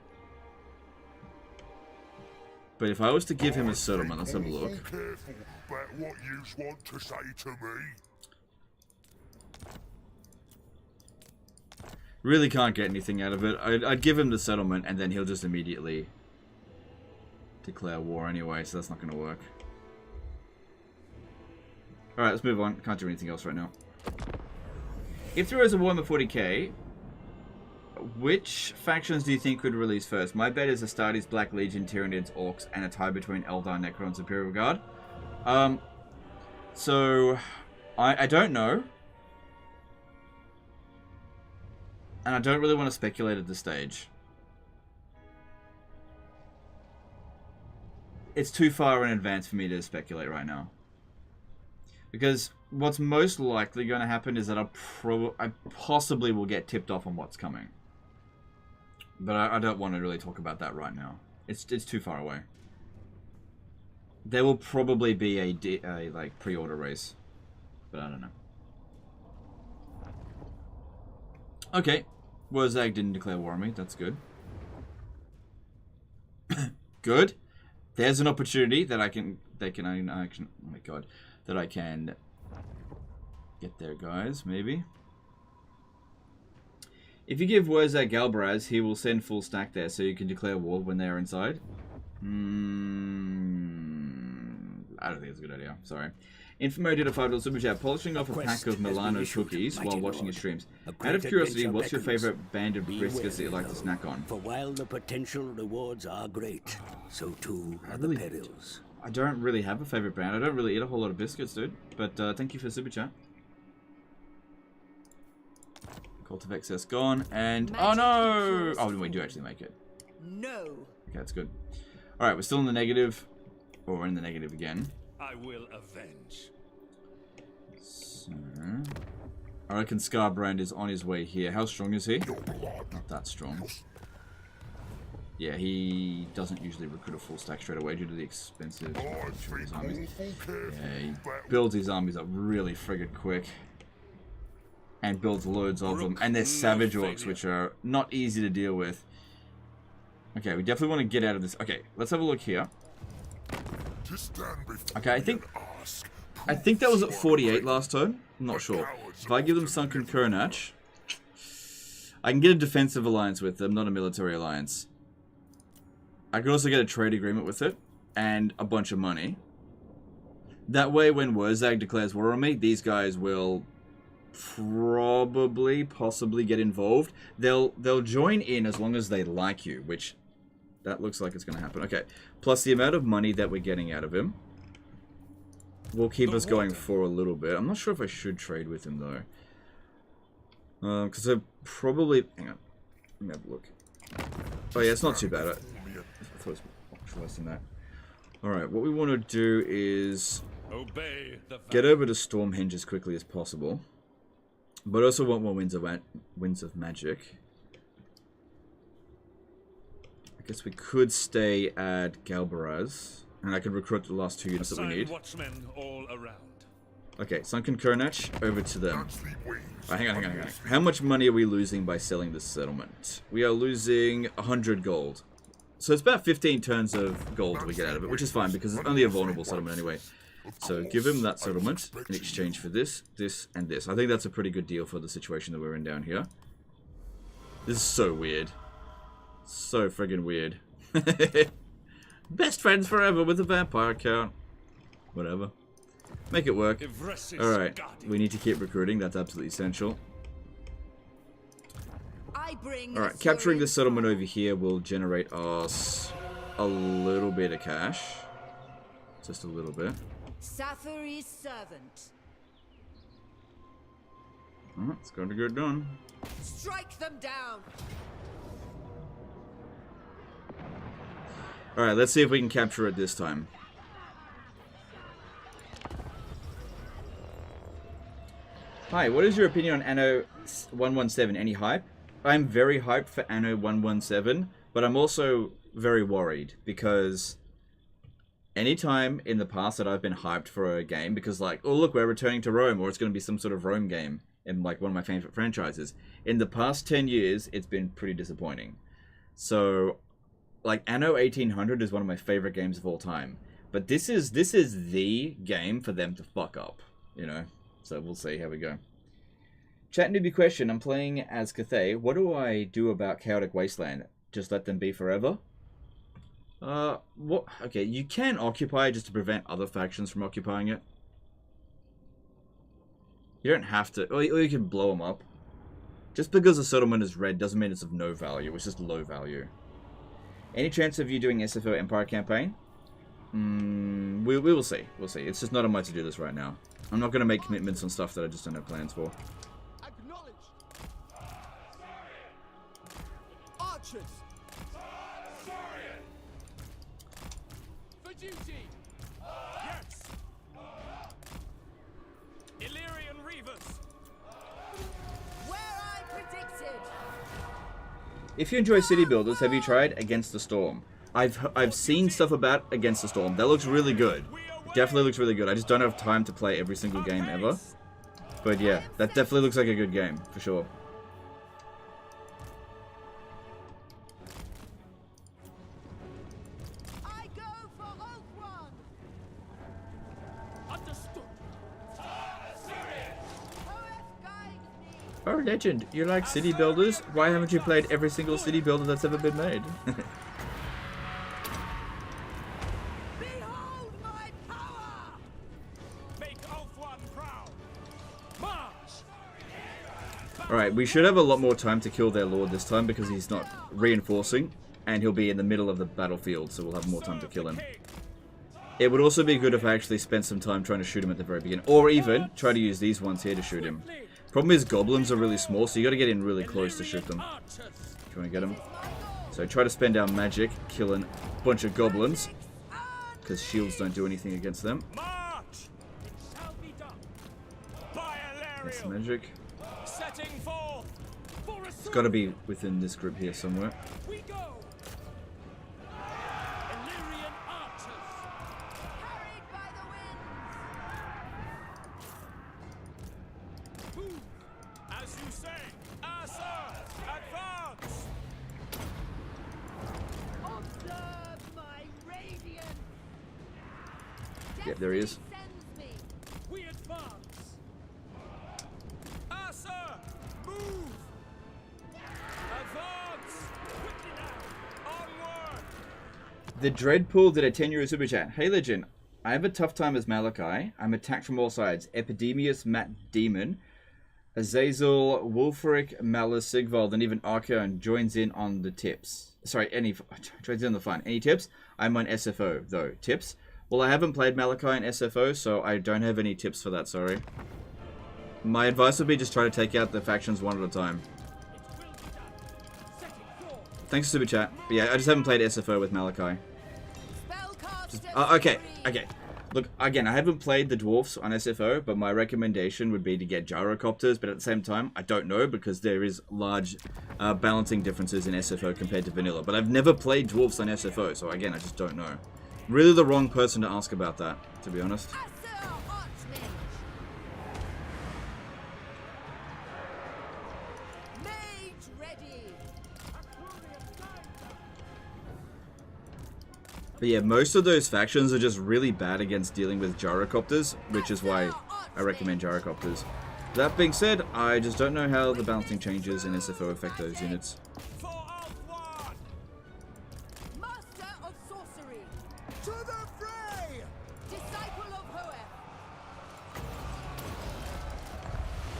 But if I was to give him a settlement, let's have a look. But what you want to say to me? Really can't get anything out of it. I'd give him the settlement, and then he'll just immediately declare war anyway, so that's not going to work. Alright, let's move on. Can't do anything else right now. If there is a Warhammer 40k, which factions do you think could release first? My bet is Astartes, Black Legion, Tyranids, Orcs, and a tie between Eldar, Necron, and Imperial Guard. So, I don't know. And I don't really want to speculate at this stage. It's too far in advance for me to speculate right now. Because what's most likely going to happen is that I possibly will get tipped off on what's coming. But I don't want to really talk about that right now. It's too far away. There will probably be a like pre-order race, but I don't know. Okay, Wurzag didn't declare war on me. That's good. Good. There's an opportunity that I can. Oh my god, that I can get there, guys. Maybe. If you give Wurzag Galbraz, he will send full stack there, so you can declare war when they are inside. I don't think it's a good idea. Sorry. Infamo did a $5 super chat, polishing off a pack of Milano's cookies while watching your streams. Out of curiosity, what's your favorite band of briskets that you like to snack on? For while the potential rewards are great, so too are the perils. I don't really have a favorite brand. I don't really eat a whole lot of biscuits, dude. But thank you for the super chat. Cult of Excess gone, and oh no! Oh, we do actually make it. No. Okay, that's good. All right, we're still in the negative, or we're in the negative again. I will avenge. So, I reckon Scarbrand is on his way here. How strong is he? Not that strong. Yeah, he doesn't usually recruit a full stack straight away due to the expensive nature of his armies. Yeah, he builds his armies up really friggin' quick. And builds loads of them. And they're Savage Orcs, which are not easy to deal with. Okay, we definitely want to get out of this. Okay, let's have a look here. Okay, I think that was at 48 last turn. I'm not sure. If I give them Sunken Kurnach, I can get a defensive alliance with them, not a military alliance. I could also get a trade agreement with it, and a bunch of money. That way, when Wurzag declares war on me, these guys will possibly get involved. They'll join in as long as they like you, which that looks like it's going to happen. Okay, plus the amount of money that we're getting out of him will keep us going for a little bit. I'm not sure if I should trade with him though, because I probably hang on. Let me have a look. Oh yeah, it's not too bad. I thought it was much worse than that. All right, what we want to do is get over to Stormhenge as quickly as possible. But also want more winds of magic. Guess we could stay at Galbaraz, and I could recruit the last 2 units that we need. Watchmen all around. Okay, Sunken Kernach, over to them. That's the wings. Hang on. How much money are we losing by selling this settlement? We are losing 100 gold. So it's about 15 turns of gold we get out of it, which is fine because it's only a vulnerable settlement anyway. So give him that settlement in exchange for this, this, and this. I think that's a pretty good deal for the situation that we're in down here. This is so weird. So friggin' weird. Best friends forever with a vampire count. Whatever. Make it work. Alright, we need to keep recruiting. That's absolutely essential. Alright, capturing this settlement over here will generate us a little bit of cash. Just a little bit. Safari's servant. It's going to get done. Strike them down. Alright, let's see if we can capture it this time. Hi, what is your opinion on Anno 117? Any hype? I'm very hyped for Anno 117, but I'm also very worried because anytime in the past that I've been hyped for a game, because like, oh look, we're returning to Rome, or it's going to be some sort of Rome game in like one of my favorite franchises, in the past 10 years, it's been pretty disappointing. So, like, Anno 1800 is one of my favorite games of all time, but this is the game for them to fuck up, you know? So we'll see how we go. Chat newbie question. I'm playing as Cathay. What do I do about Chaotic Wasteland? Just let them be forever? What? Okay, you can occupy it just to prevent other factions from occupying it. You don't have to. Or you can blow them up. Just because a settlement is red doesn't mean it's of no value. It's just low value. Any chance of you doing SFO Empire campaign? We will see. We'll see. It's just not on my to-do list right now. I'm not going to make commitments on stuff that I just don't have plans for. Acknowledge. Archers. For duty. Yes. Illyrian Reavers. Where I predicted. If you enjoy city builders, have you tried Against the Storm? I've seen stuff about Against the Storm. That looks really good. Definitely looks really good. I just don't have time to play every single game ever. But yeah, that definitely looks like a good game, for sure. I go for Ultron. Understood. Oh, legend, you like city builders? Why haven't you played every single city builder that's ever been made? Behold my power. Make Ultron proud. March. Alright, we should have a lot more time to kill their lord this time because he's not reinforcing and he'll be in the middle of the battlefield, so we'll have more time to kill him. It would also be good if I actually spent some time trying to shoot him at the very beginning, or even try to use these ones here to shoot him. Problem is goblins are really small, so you got to get in really close to shoot them if you want to get them. So try to spend our magic killing a bunch of goblins because shields don't do anything against them. March. It shall be done. By That's Eltharion. magic. Setting forth. For a It's got to be within this group here somewhere. We go. Illyrian archers. Carried by the winds. Move. As you say. Asa. Advance. Observe my radiance. Yep, there he is. Destiny sends me. We advance. Asa. Move. Advance. Quickly now. Onward. The Dreadpool did a 10 € super chat. Hey Legend, I have a tough time as Malachi. I'm attacked from all sides. Epidemius, Matt Demon, Azazel, Wulfric, Malus, Sigvald, and even Archeon joins in on the tips. Sorry, joins in on the fun. Any tips? I'm on SFO, though. Tips? Well, I haven't played Malachi in SFO, so I don't have any tips for that, sorry. My advice would be just try to take out the factions one at a time. Thanks for super chat. But yeah, I just haven't played SFO with Malachi. Spellcaster Okay, free. okay. Look, again, I haven't played the dwarfs on SFO, but my recommendation would be to get gyrocopters, but at the same time, I don't know, because there is large balancing differences in SFO compared to vanilla. But I've never played dwarfs on SFO, so again, I just don't know. Really the wrong person to ask about that, to be honest. But yeah, most of those factions are just really bad against dealing with gyrocopters, which is why I recommend gyrocopters. That being said, I just don't know how the balancing changes in SFO affect those units. Master of sorcery, to the fray! Disciple of Hoeth,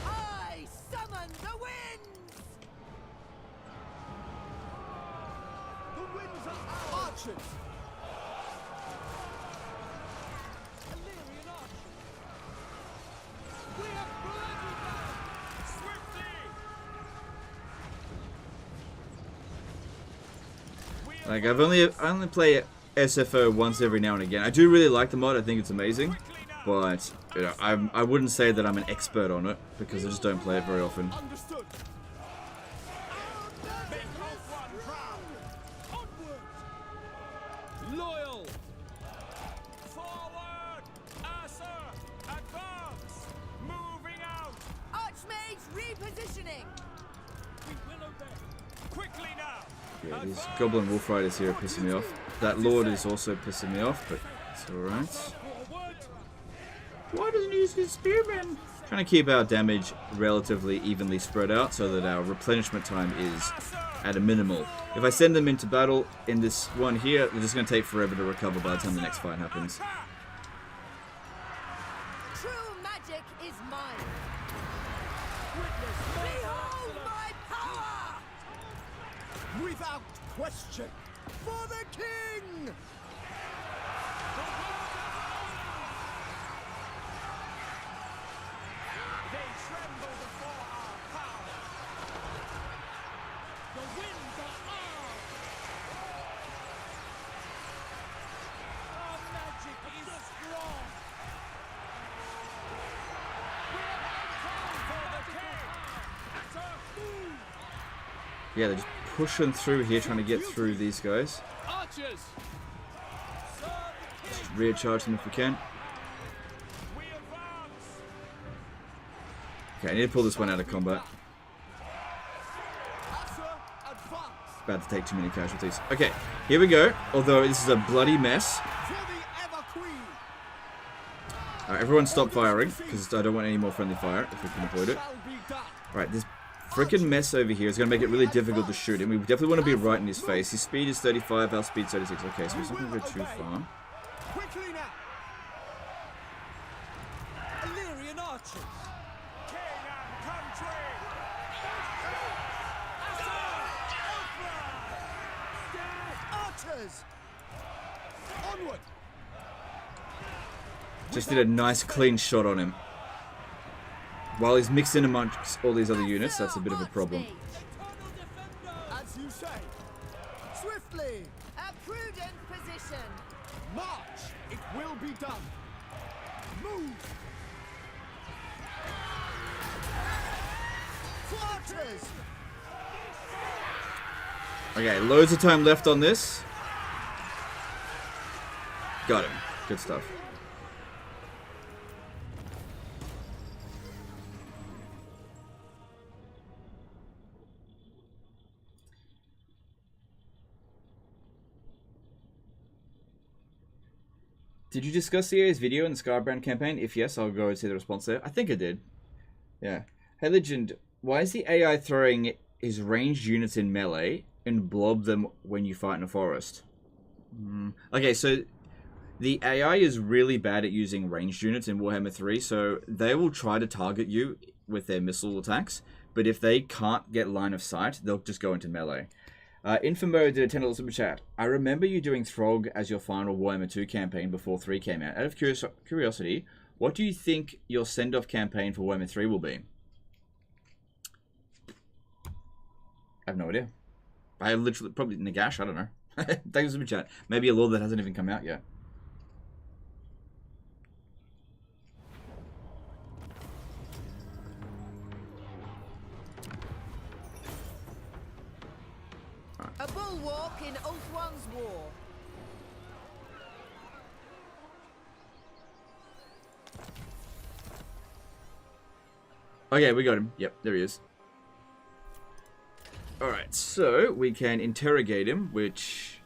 I summon the winds! The winds are archers. Like, I only play SFO once every now and again. I do really like the mod, I think it's amazing. But, you know, I wouldn't say that I'm an expert on it, because I just don't play it very often. Understood. Loyal. Forward. Answer. Advance. Moving out. Archmage repositioning! We will obey. Quickly now. Yeah, these Goblin Wolf Riders here are pissing me off. That Lord is also pissing me off, but it's alright. Why doesn't he use his Spearman? Trying to keep our damage relatively evenly spread out so that our replenishment time is at a minimal. If I send them into battle in this one here, they're just going to take forever to recover by the time the next fight happens. True magic is mine! Behold my power! Without question. For the king! They tremble before our power. The winds are ours. Our magic is strong. For the king. Sir, move. Yeah, they're just pushing through here, trying to get through these guys. Archers. Just rear charge them if we can. We advance. Okay, I need to pull this one out of combat. Sir, advance. About to take too many casualties. Okay, here we go. Although this is a bloody mess. For the ever queen. Alright, everyone stop firing, because I don't want any more friendly fire, if we can avoid it. Shall be done. Alright, this freaking mess over here is going to make it really difficult to shoot him. We definitely want to be right in his face. His speed is 35, our speed's 36. Okay, so he's not going to go too far. Quickly now. Illyrian archers. King and country. Archers! Onward. Just did a nice clean shot on him. While he's mixed in amongst all these other units, that's a bit of a problem. As you say. Swiftly! A prudent position! March. It will be done. Move. Archers! Okay, loads of time left on this. Got him. Good stuff. Did you discuss CA's video in the Skybrand campaign? If yes, I'll go and see the response there. I think I did. Yeah. Hey Legend, why is the AI throwing his ranged units in melee and blob them when you fight in a forest? Okay, so the AI is really bad at using ranged units in Warhammer 3, so they will try to target you with their missile attacks, but if they can't get line of sight, they'll just go into melee. Infamo did a $10 super chat. I remember you doing Throg as your final Warhammer 2 campaign before 3 came out. Out of curiosity, what do you think your send-off campaign for Warhammer 3 will be? I have no idea. I have literally, probably Nagash, I don't know. Thanks for the chat. Maybe a lore that hasn't even come out yet. walk in Ulthuan's war. Okay, we got him. Yep, there he is. Alright, so we can interrogate him, which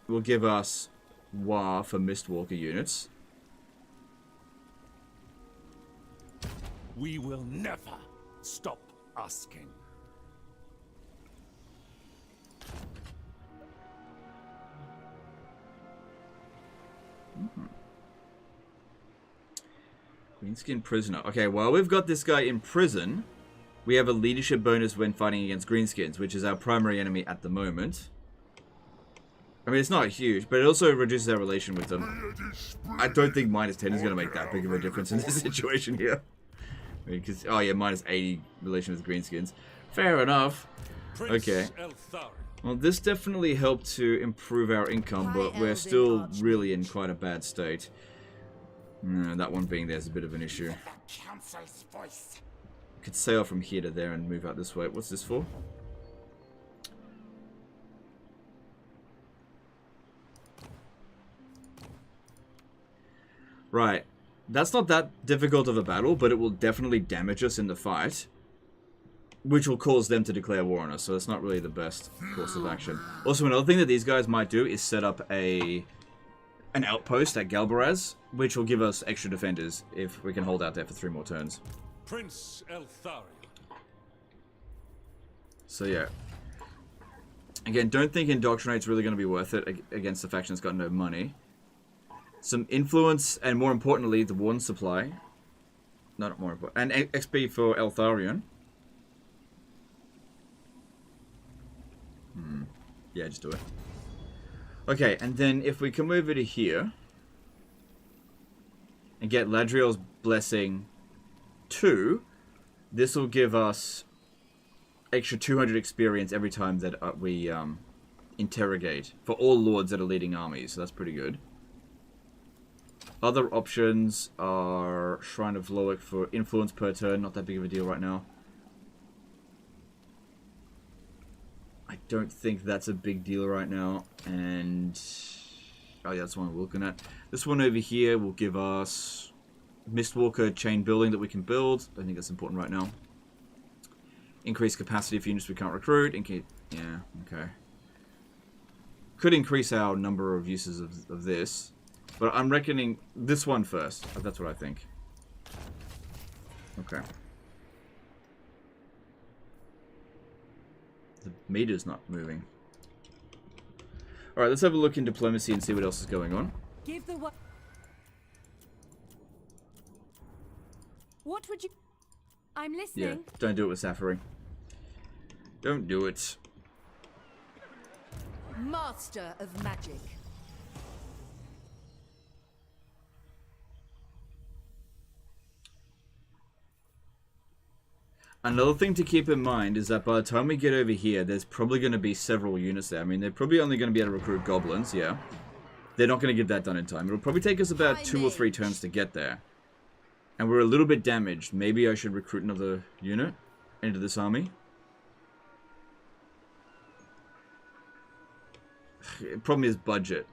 will give us Wa for Mistwalker units. We will never stop asking. Greenskin prisoner. Okay, well, we've got this guy in prison. We have a leadership bonus when fighting against Greenskins, which is our primary enemy at the moment. I mean, it's not huge, but it also reduces our relation with them. I don't think -10 is going to make that big of a difference in this situation here. I mean, because, oh yeah, -80 relation with Greenskins. Fair enough. Okay. Well, this definitely helped to improve our income, but we're still really in quite a bad state. No, that one being there is a bit of an issue. Could sail from here to there and move out this way. What's this for? Right. That's not that difficult of a battle, but it will definitely damage us in the fight. Which will cause them to declare war on us, so it's not really the best course of action. Also, another thing that these guys might do is set up an outpost at Galbaraz, which will give us extra defenders if we can hold out there for 3 more turns. Prince Eltharion. So yeah. Again, don't think Indoctrinate's really going to be worth it against the faction that's got no money. Some influence, and more importantly, the Warden supply. No, not more important. And XP for Eltharion. Yeah, just do it. Okay, and then if we come over to here and get Ladriel's Blessing 2, this will give us extra 200 experience every time that we interrogate for all lords that are leading armies, so that's pretty good. Other options are Shrine of Loic for influence per turn, not that big of a deal right now. I don't think that's a big deal right now, and oh yeah, that's the one we're looking at. This one over here will give us Mistwalker chain building that we can build. I think that's important right now. Increase capacity for units we can't recruit. Yeah, okay. Could increase our number of uses of this, but I'm reckoning this one first. That's what I think. Okay. The meter's not moving. Alright, let's have a look in diplomacy and see what else is going on. Give the What would you... I'm listening. Yeah, don't do it with Safari. Don't do it. Master of magic. Another thing to keep in mind is that by the time we get over here, there's probably going to be several units there. I mean, they're probably only going to be able to recruit goblins, yeah. They're not going to get that done in time. It'll probably take us about 2 or 3 turns to get there. And we're a little bit damaged. Maybe I should recruit another unit into this army. Problem is budget.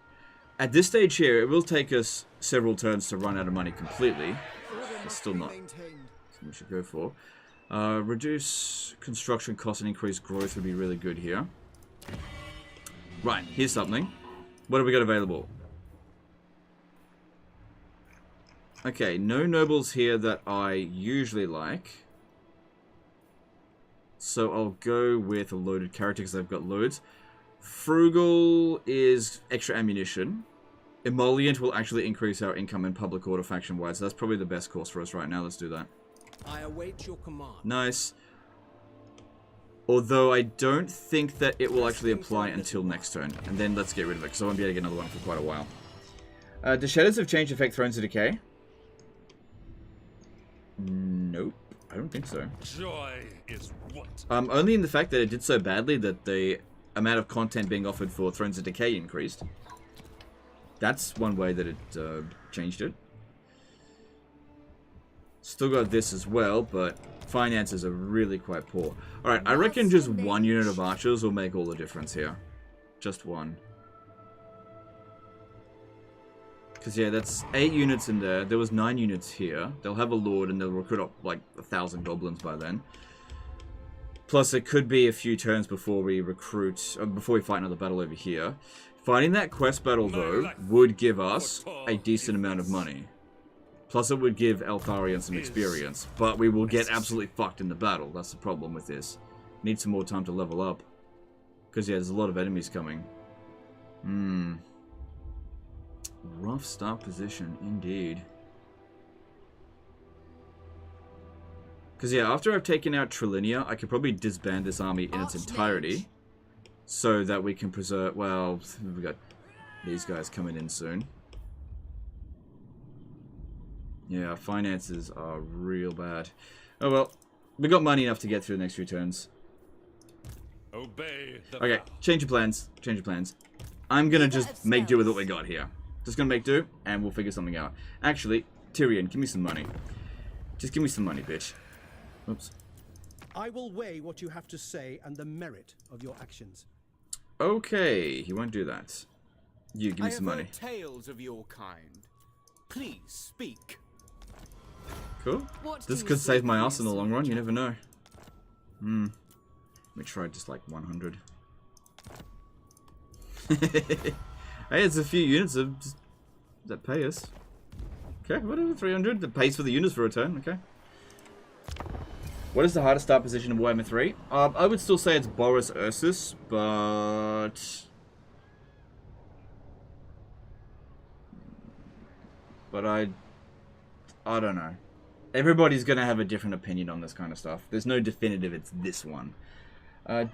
At this stage here, it will take us several turns to run out of money completely. It's still not something we should go for. Reduce construction costs and increase growth would be really good here. Right, here's something. What have we got available? Okay, no nobles here that I usually like. So I'll go with a loaded character because I've got loads. Frugal is extra ammunition. Emollient will actually increase our income in public order faction-wide, so that's probably the best course for us right now. Let's do that. I await your command. Nice. Although I don't think that it will actually apply until next turn. And then let's get rid of it, because I won't be able to get another one for quite a while. Do Shadows of Change affect Thrones of Decay? Nope. I don't think so. Joy is what? Only in the fact that it did so badly that the amount of content being offered for Thrones of Decay increased. That's one way that it changed it. Still got this as well, but finances are really quite poor. Alright, I reckon just one unit of archers will make all the difference here. just one. Because, yeah, that's 8 units in there. There was 9 units here. They'll have a lord and they'll recruit up, like, 1,000 goblins by then. Plus, it could be a few turns before we recruit, before we fight another battle over here. Fighting that quest battle, though, would give us a decent amount of money. Plus, it would give Eltharion some experience. But we will get absolutely fucked in the battle. That's the problem with this. Need some more time to level up. Because, yeah, there's a lot of enemies coming. Rough start position, indeed. Because, yeah, after I've taken out Trilinia, I could probably disband this army in its entirety. So that we can preserve... Well, we've got these guys coming in soon. Yeah, finances are real bad. Oh, well. We got money enough to get through the next few turns. Obey the Okay, change your plans. Change your plans. I'm gonna just make do with what we got here. Just gonna make do, and we'll figure something out. Actually, Tyrion, give me some money. Just give me some money, bitch. Oops. I will weigh what you have to say and the merit of your actions. Okay, he won't do that. You, give me some money. Tales of your kind. Please speak. Cool. This could save my ass in the long run, you never know. Let me try just like 100. Hey, it's a few units that pay us. Okay, whatever, 300. That pays for the units for a turn, okay. What is the hardest start position in Warhammer 3? I would still say it's Boris Ursus, but... I don't know. Everybody's gonna have a different opinion on this kind of stuff. There's no definitive it's this one. Yeah.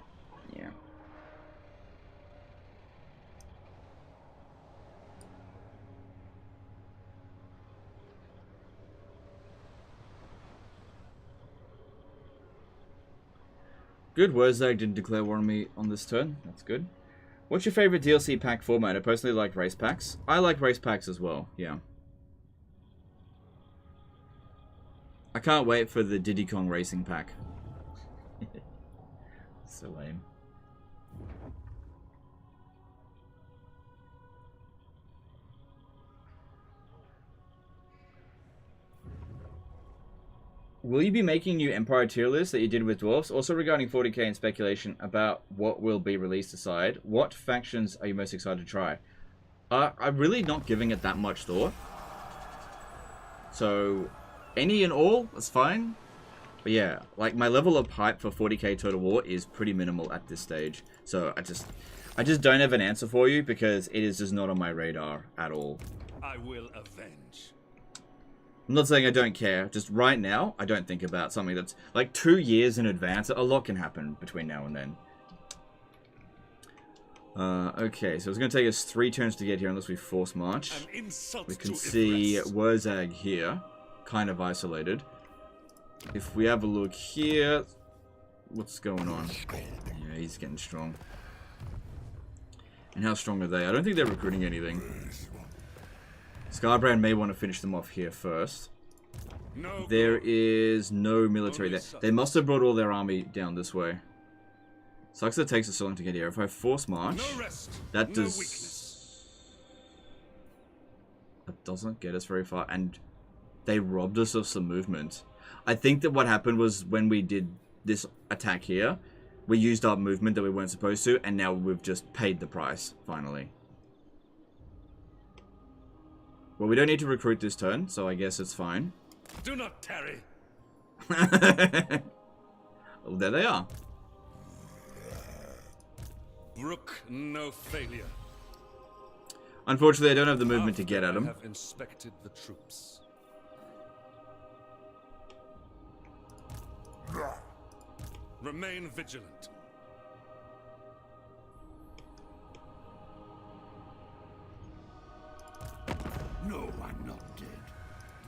Good. Wurzag didn't declare war on me on this turn. That's good. What's your favorite DLC pack format? I personally like race packs. I like race packs as well, yeah. I can't wait for the Diddy Kong Racing pack. So lame. Will you be making new Empire tier lists that you did with Dwarfs? Also regarding 40k and speculation about what will be released aside, what factions are you most excited to try? I'm really not giving it that much thought. So, any and all, that's fine. But yeah, like my level of hype for 40k Total War is pretty minimal at this stage. So I just don't have an answer for you because it is just not on my radar at all. I will avenge. I'm not saying I don't care, just right now, I don't think about something that's like 2 years in advance. A lot can happen between now and then. Okay, so it's going to take us 3 turns to get here unless we force march. We can see Wurzag here, kind of isolated. If we have a look here, what's going on? Yeah, he's getting strong. And how strong are they? I don't think they're recruiting anything. Scarbrand may want to finish them off here first. There is no military there. They must have brought all their army down this way. Sucks that it takes us so long to get here. If I force march, that doesn't get us very far. And they robbed us of some movement. I think that what happened was when we did this attack here, we used our movement that we weren't supposed to, and now we've just paid the price, finally. Well, we don't need to recruit this turn, so I guess it's fine. Do not tarry. Well, there they are. Brook no failure. Unfortunately, I don't have the movement to get at them. I have inspected the troops. Remain vigilant. No, I'm not dead.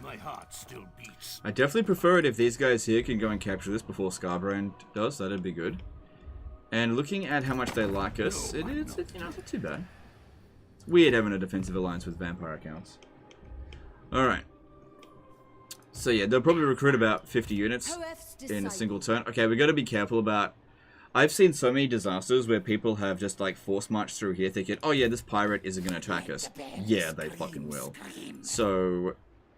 My heart still beats. I definitely prefer it if these guys here can go and capture this before Scarbrand does. That'd be good. And looking at how much they like us, it's you know, not too bad. It's weird having a defensive alliance with vampire accounts. Alright. So yeah, they'll probably recruit about 50 units in a single turn. Okay, we got to be careful about... I've seen so many disasters where people have just like force marched through here thinking, oh yeah, this pirate isn't going to attack us. Yeah, they fucking will. So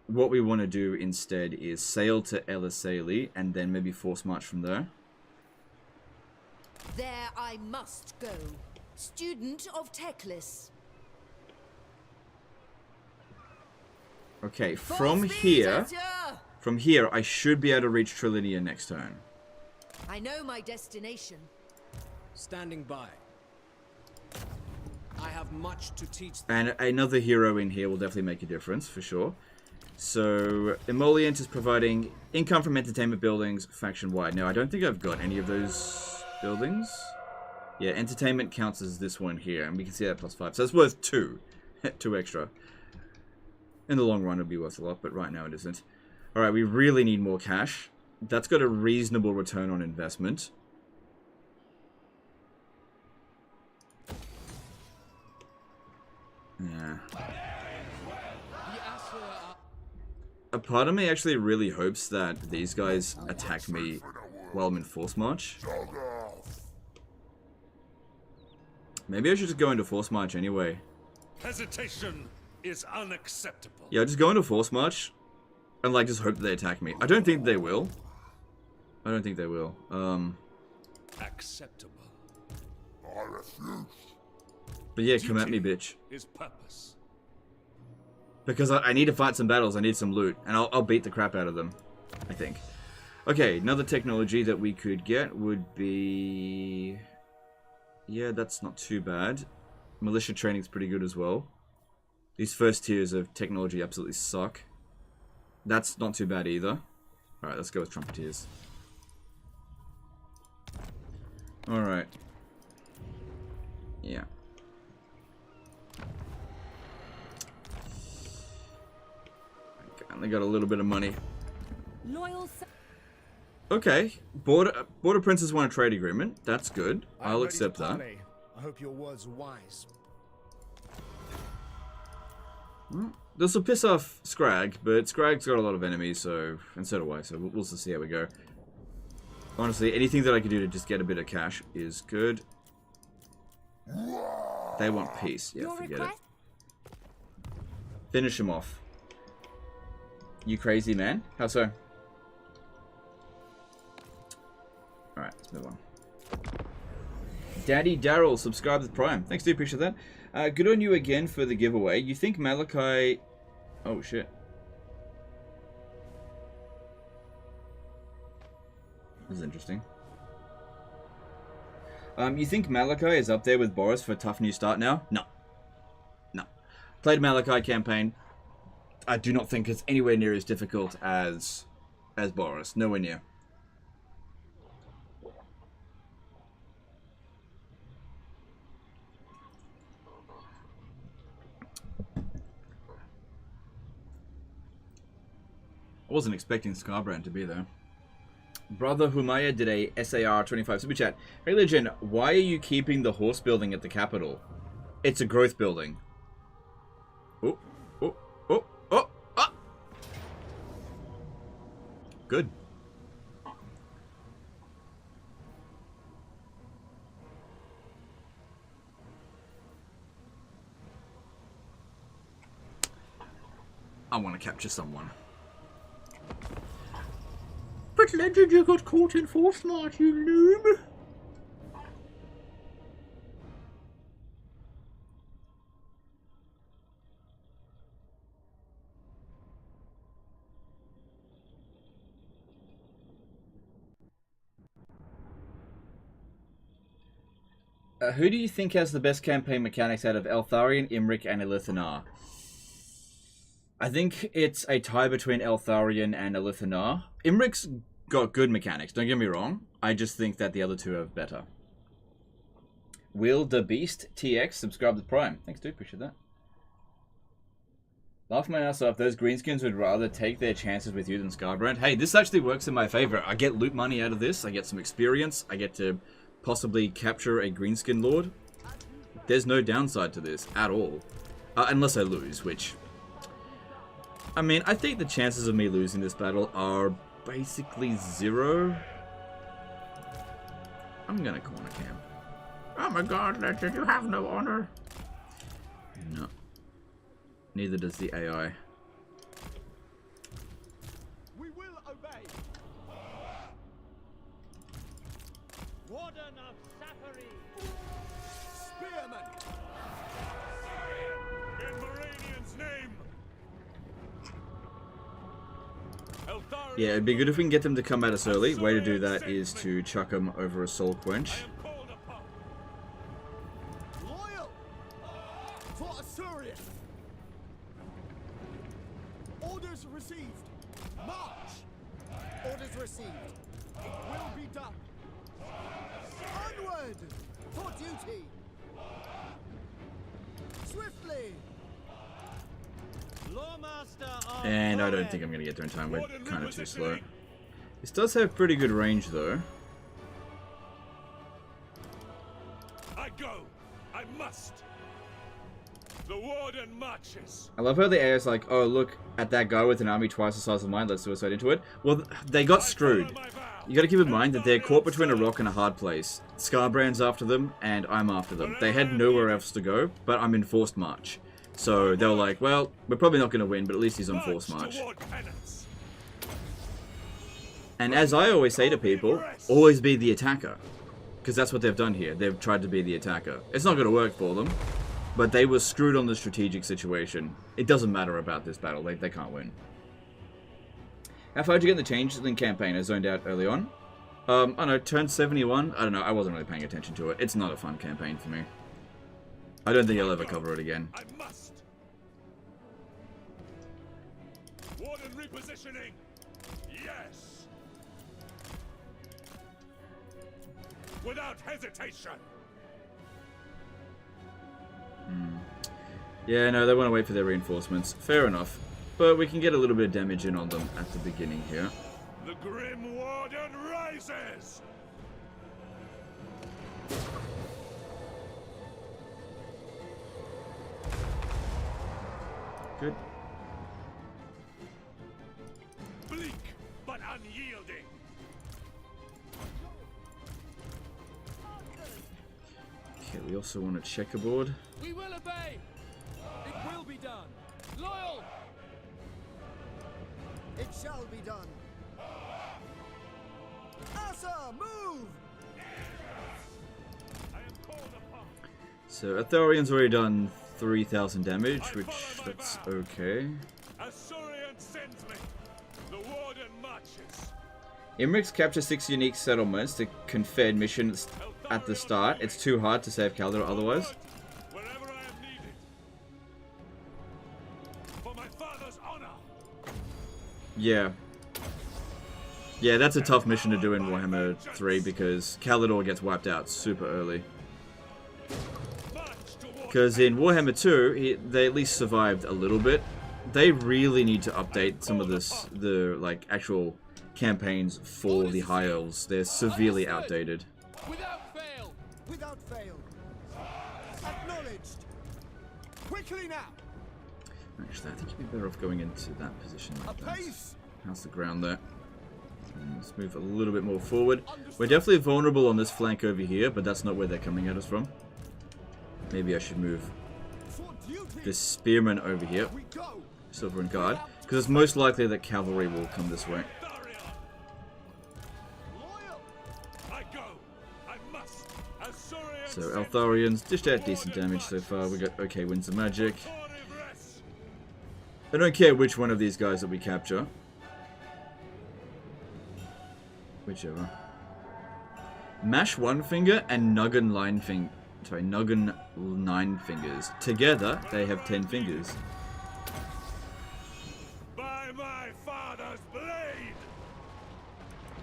what we want to do instead is sail to Eltharion and then maybe force march from there. There I must go. Student of Teclis. Okay, from here I should be able to reach Trilinia next turn. I know my destination. Standing by. I have much to teach them. And another hero in here will definitely make a difference, for sure. So, Emollient is providing income from entertainment buildings faction-wide. Now, I don't think I've got any of those buildings. Yeah, entertainment counts as this one here, and we can see that +5. So it's worth 2. 2 extra. In the long run, it'll be worth a lot, but right now it isn't. Alright, we really need more cash. That's got a reasonable return on investment. Yeah. A part of me actually really hopes that these guys attack me while I'm in Force March. Maybe I should just go into Force March anyway. Hesitation is unacceptable. Yeah, just go into Force March and like just hope that they attack me. I don't think they will. I don't think they will. Acceptable. I refuse. But yeah, come at me, bitch. His purpose. Because I need to fight some battles, I need some loot, and I'll beat the crap out of them, I think. Okay, another technology that we could get would be... Yeah, that's not too bad. Militia training's pretty good as well. These first tiers of technology absolutely suck. That's not too bad either. Alright, let's go with Trumpeteers. Alright. Yeah. They got a little bit of money. Loyal. Okay, Border Princes want a trade agreement. That's good. I'll accept that. I hope your words are wise. This will piss off Scrag, but Scrag's got a lot of enemies, so and so do I. So we'll just see how we go. Honestly, anything that I can do to just get a bit of cash is good. They want peace. Yeah, forget it. Finish him off. You crazy man? How so? Alright, let's move on. Daddy Daryl, subscribe to the Prime. Thanks, dude, appreciate that. Good on you again for the giveaway. You think Malachi... Oh, shit. This is interesting. You think Malachi is up there with Boris for a tough new start now? No. No. Played Malachi campaign. I do not think it's anywhere near as difficult as Boris. Nowhere near. I wasn't expecting Scarbrand to be there. Brother Humaya did a SAR 25 super chat. Hey Legend, why are you keeping the horse building at the capital? It's a growth building. Oh, oh, oh, oh, ah! Good. I want to capture someone. But Legend, you got caught in Force March, you noob! Who do you think has the best campaign mechanics out of Eltharion, Imric, and Elithnar? I think it's a tie between Eltharion and Elithnar. Imric's got good mechanics, don't get me wrong. I just think that the other two are better. Will the Beast TX subscribe to Prime? Thanks, dude. Appreciate that. Laugh my ass off. Those greenskins would rather take their chances with you than Scarbrand. Hey, this actually works in my favor. I get loot money out of this. I get some experience. I get to possibly capture a greenskin lord. There's no downside to this at all. Unless I lose, which... I mean, I think the chances of me losing this battle are basically 0. I'm gonna corner camp. Oh my god, Legend, you have no honor. No. Neither does the AI. We will obey. Warden of Sapphire. Spearman. In Moranian's name! Eltharion. Yeah, it'd be good if we can get them to come at us early. Way to do that is to chuck them over a soul quench. Called upon. Loyal for Eltharion. Orders received. March. Orders received. It will be done. Onward! For duty! Swiftly! Lawmaster of And I don't think I'm going to get there in time. We're kind of too slow. This does have pretty good range, though. I go! I must! The Warden marches! I love how the AI is like, oh, look at that guy with an army twice the size of mine. Let's suicide into it. Well, they got screwed. You got to keep in mind that they're caught between a rock and a hard place. Scarbrand's after them, and I'm after them. They had nowhere else to go, but I'm in forced march. So they were like, well, we're probably not going to win, but at least he's on forced march. And as I always say to people, always be the attacker. Because that's what they've done here. They've tried to be the attacker. It's not going to work for them, but they were screwed on the strategic situation. It doesn't matter about this battle. They can't win. How far did you get in the changes in campaign? I zoned out early on. I don't know, turn 71? I don't know, I wasn't really paying attention to it. It's not a fun campaign for me. I don't think I'll ever cover it again. I must! Warden repositioning! Yes! Without hesitation! Yeah, no, they want to wait for their reinforcements. Fair enough. But we can get a little bit of damage in on them at the beginning here. The Grim Warden rises! Good. Bleak, but unyielding! Okay, we also want a checkerboard. We will obey. It will be done. Loyal. It shall be done. Asa, move! I am called upon! So, Eltharion's already done 3,000 damage, which that's okay. Azurian sends me! The Warden marches! Imric's capture 6 unique settlements to Confed missions at the start. It's too hard to save Caldor otherwise. Wherever I am needed! For my father's honor! Yeah. Yeah, that's a tough mission to do in Warhammer 3 because Caldor gets wiped out super early. Because in Warhammer 2, they at least survived a little bit. They really need to update some of the like actual campaigns for the High Elves. They're severely outdated. Without fail. Without fail. Acknowledged. Quickly now. Actually, I think you'd be better off going into that position like that. Apace. How's the ground there? And let's move a little bit more forward. We're definitely vulnerable on this flank over here, but that's not where they're coming at us from. Maybe I should move For duty. this spearman over here, We go. Silver and Guard, because it's most likely that cavalry will come this way. Loyal. I go! I must! Azurian So Eltharion's dished out decent damage so far. We got okay winds of magic. I don't care which one of these guys that we capture. Whichever. Mash one finger and Nugget 9 fingers. Together, they have 10 fingers. By my father's blade!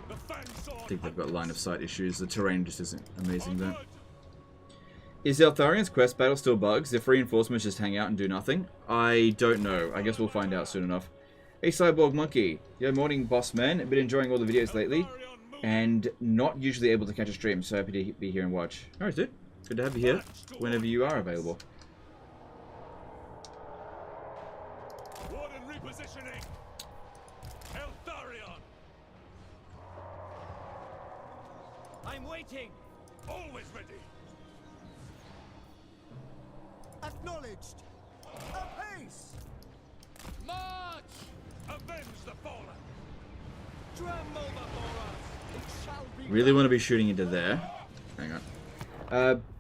The fang sword I think they've got line of sight issues. The terrain just isn't amazing there. onward! Is Eltharion's quest battle still bugs if reinforcements just hang out and do nothing? I don't know. I guess we'll find out soon enough. Hey Cyborg Monkey. Yo, morning boss man. I've been enjoying all the videos lately and not usually able to catch a stream, so happy to be here and watch. Alright dude. Good to have you here whenever you are available. Warden repositioning! Eltharion! I'm waiting. Always ready. Acknowledged. Apace. March. Avenge the fallen. Tremble before us. It shall be. Really want to be shooting into there. Hang on.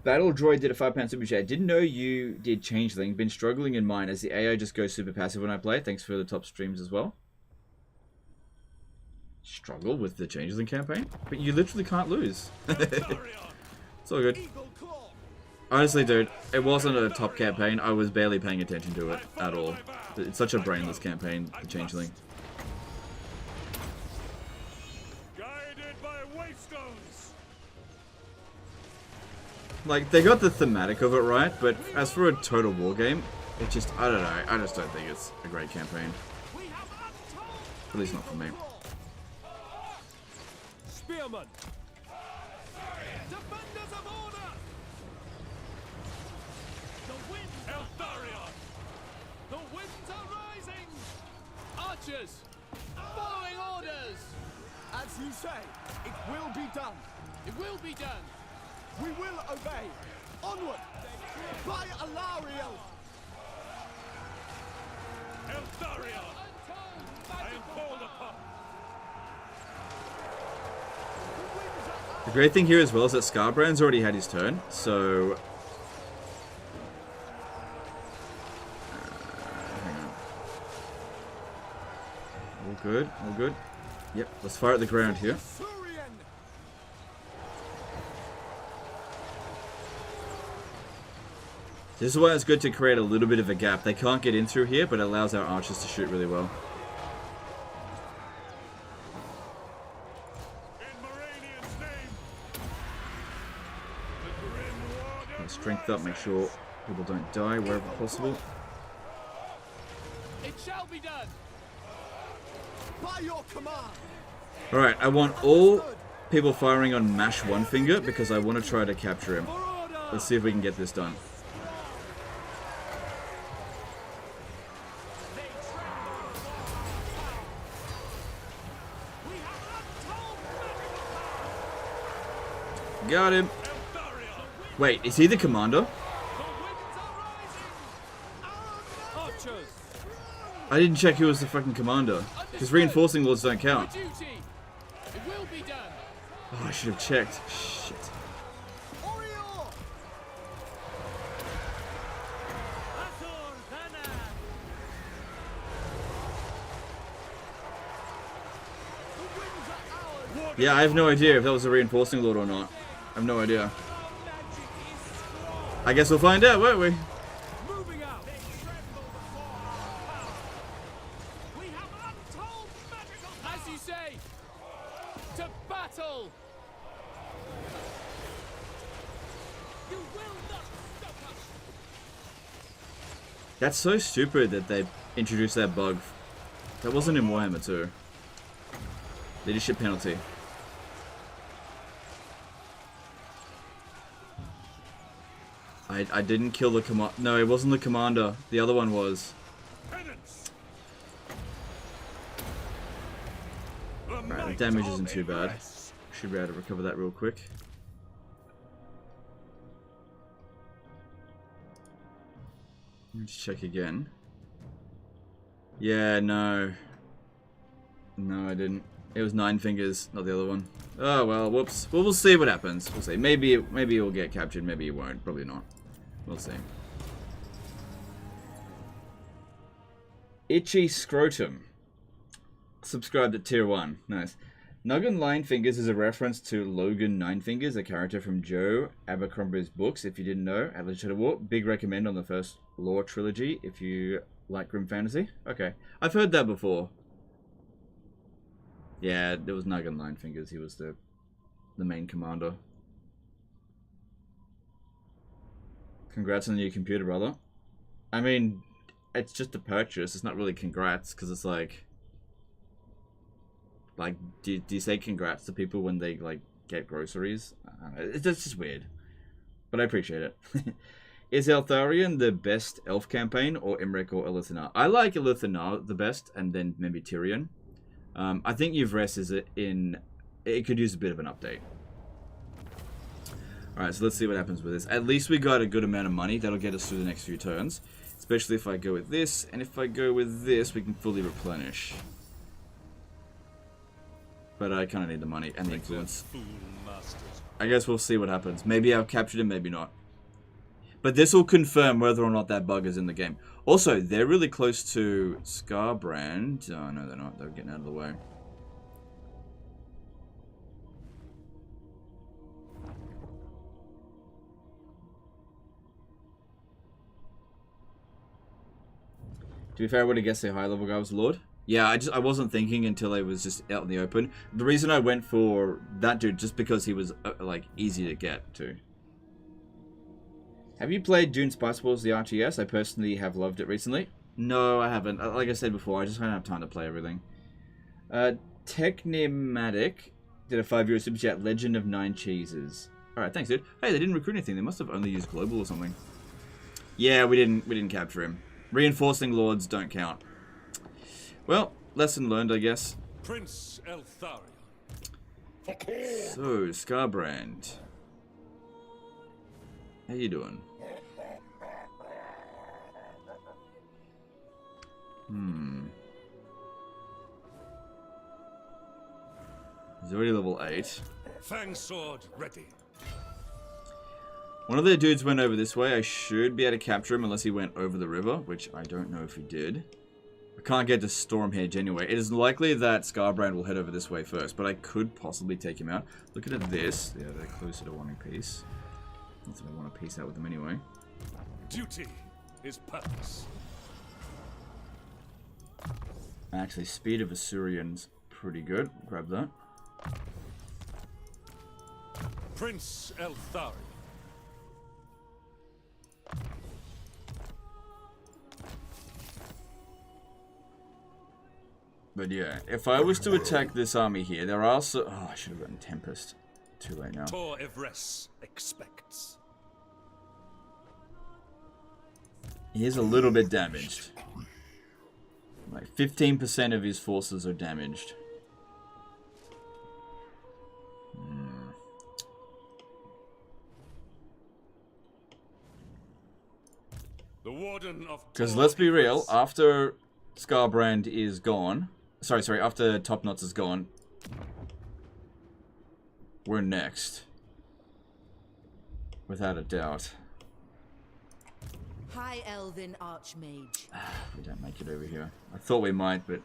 Battle Droid did a £5 super chat. Didn't know you did Changeling. Been struggling in mine as the AI just goes super passive when I play. Thanks for the top streams as well. Struggle with the Changeling campaign? But you literally can't lose. It's all good. Honestly, dude, it wasn't a top campaign. I was barely paying attention to it at all. It's such a brainless campaign, the Changeling. Guided by wavestones. Like, they got the thematic of it right, but as for a total war game, it just, I don't know. I just don't think it's a great campaign. At least not for me. Spearman. Defenders of order. The wind. Eltharion. The winds are rising. Archers. Following orders. As you say, it will be done. It will be done. We will obey. Onward. By Eltharion. Eltharion. I am called upon. The great thing here as well is that Scarbrand's already had his turn, so... hang on. All good, all good. Yep, let's fire at the ground here. This is why it's good to create a little bit of a gap. They can't get in through here, but it allows our archers to shoot really well. Strength up, make sure people don't die wherever possible. It shall be done. By your command. Alright, I want all people firing on Mash One Finger because I want to try to capture him. Let's see if we can get this done. Got him. Wait, is he the commander? I didn't check who was the fucking commander. Because reinforcing lords don't count. Oh, I should have checked. Shit. Yeah, I have no idea if that was a reinforcing lord or not. I have no idea. I guess we'll find out, won't we? Moving out. We have untold magical power. As you say, to battle. You will not stop us. That's so stupid that they introduced that bug. That wasn't in Warhammer 2. Leadership penalty. I didn't kill the command. No, it wasn't the commander. The other one was. Right, the damage isn't too bad. Should be able to recover that real quick. Let's check again. Yeah, no. No, I didn't. It was 9 fingers, not the other one. Oh well, whoops. Well, we'll see what happens. We'll see. Maybe it will get captured. Maybe it won't. Probably not. We'll see. Itchy Scrotum. Subscribed at tier 1. Nice. Nugget Ninefingers is a reference to Logan Ninefingers, a character from Joe Abercrombie's books. If you didn't know, at Legend of War, big recommend on the first Lore trilogy if you like grim fantasy. Okay, I've heard that before. Yeah, there was Nugget Ninefingers. He was the main commander. Congrats on the new computer, brother. I mean, it's just a purchase. It's not really congrats, because it's like, do you say congrats to people when they, like, get groceries? I don't know. It's just weird. But I appreciate it. Is Eltharion the best elf campaign, or Imric or Elithnar? I like Elithnar the best, and then maybe Tyrion. I think Yvres is it could use a bit of an update. Alright, so let's see what happens with this. At least we got a good amount of money. That'll get us through the next few turns. Especially if I go with this. And if I go with this, we can fully replenish. But I kind of need the money and the influence. I guess we'll see what happens. Maybe I've captured him, maybe not. But this will confirm whether or not that bug is in the game. Also, they're really close to Scarbrand. Oh, no, they're not. They're getting out of the way. To be fair, I would have guessed the high level guy was Lord. Yeah, I wasn't thinking until I was just out in the open. The reason I went for that dude just because he was like easy to get to. Have you played Dune Spice Wars the RTS? I personally have loved it recently. No, I haven't. Like I said before, I just don't have time to play everything. Technimatic did a €5 super chat. Legend of 9 Cheeses. All right, thanks, dude. Hey, they didn't recruit anything. They must have only used global or something. Yeah, we didn't capture him. Reinforcing lords don't count. Well, lesson learned, I guess. Prince Eltharion. So, Scarbrand. How you doing? He's already level 8. Fang sword ready. One of their dudes went over this way. I should be able to capture him unless he went over the river, which I don't know if he did. I can't get to Stormhedge anyway. It is likely that Scarbrand will head over this way first, but I could possibly take him out. Looking at this, yeah, they're closer to wanting peace. That's what I want to peace out with them anyway. Duty is purpose. Actually, speed of Assyrian's pretty good. Grab that. Prince Eltharion. But yeah, if I was to attack this army here, there are so... Oh, I should have gotten Tempest. Too late now. Tor Evres expects. He is a little bit damaged. Like 15% of his forces are damaged. The Warden of Because let's be real, after Scarbrand is gone... Sorry, after Top Knots is gone, we're next. Without a doubt. High Elven Archmage. We don't make it over here. I thought we might, but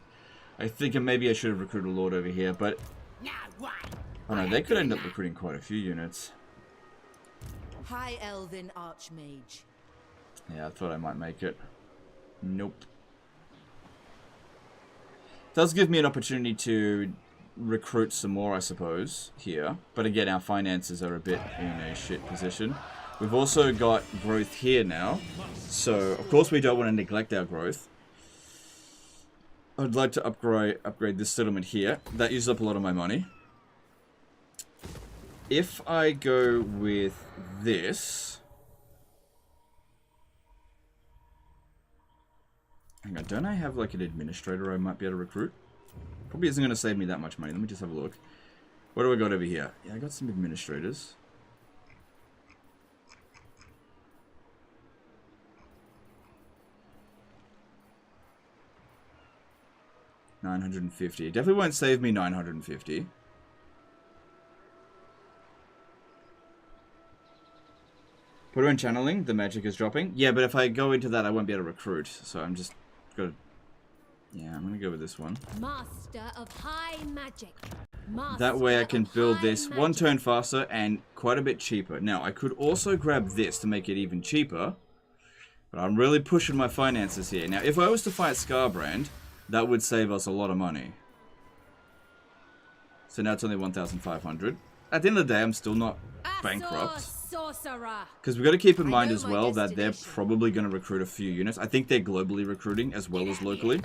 I think maybe I should have recruited a Lord over here, but... Oh no, they could end up recruiting quite a few units. High Elven Archmage. Yeah, I thought I might make it. Nope. Does give me an opportunity to recruit some more, I suppose, here. But again, our finances are a bit in a shit position. We've also got growth here now. So, of course, we don't want to neglect our growth. I'd like to upgrade this settlement here. That uses up a lot of my money. If I go with this... Hang on, don't I have like an administrator I might be able to recruit? Probably isn't going to save me that much money. Let me just have a look. What do I got over here? Yeah, I got some administrators. $950. It definitely won't save me $950. Put her in channeling. The magic is dropping. Yeah, but if I go into that, I won't be able to recruit. So I'm just gonna... Yeah, I'm gonna go with this one. Master of high magic. Master That way I can build this magic. one turn faster and quite a bit cheaper. Now, I could also grab this to make it even cheaper. But I'm really pushing my finances here. Now, if I was to fight Scarbrand, that would save us a lot of money. So now it's only 1,500. At the end of the day, I'm still not bankrupt. Sorcerer. Because we've got to keep in mind know as my well that they're destination. probably going to recruit a few units. I think they're globally recruiting as well as locally.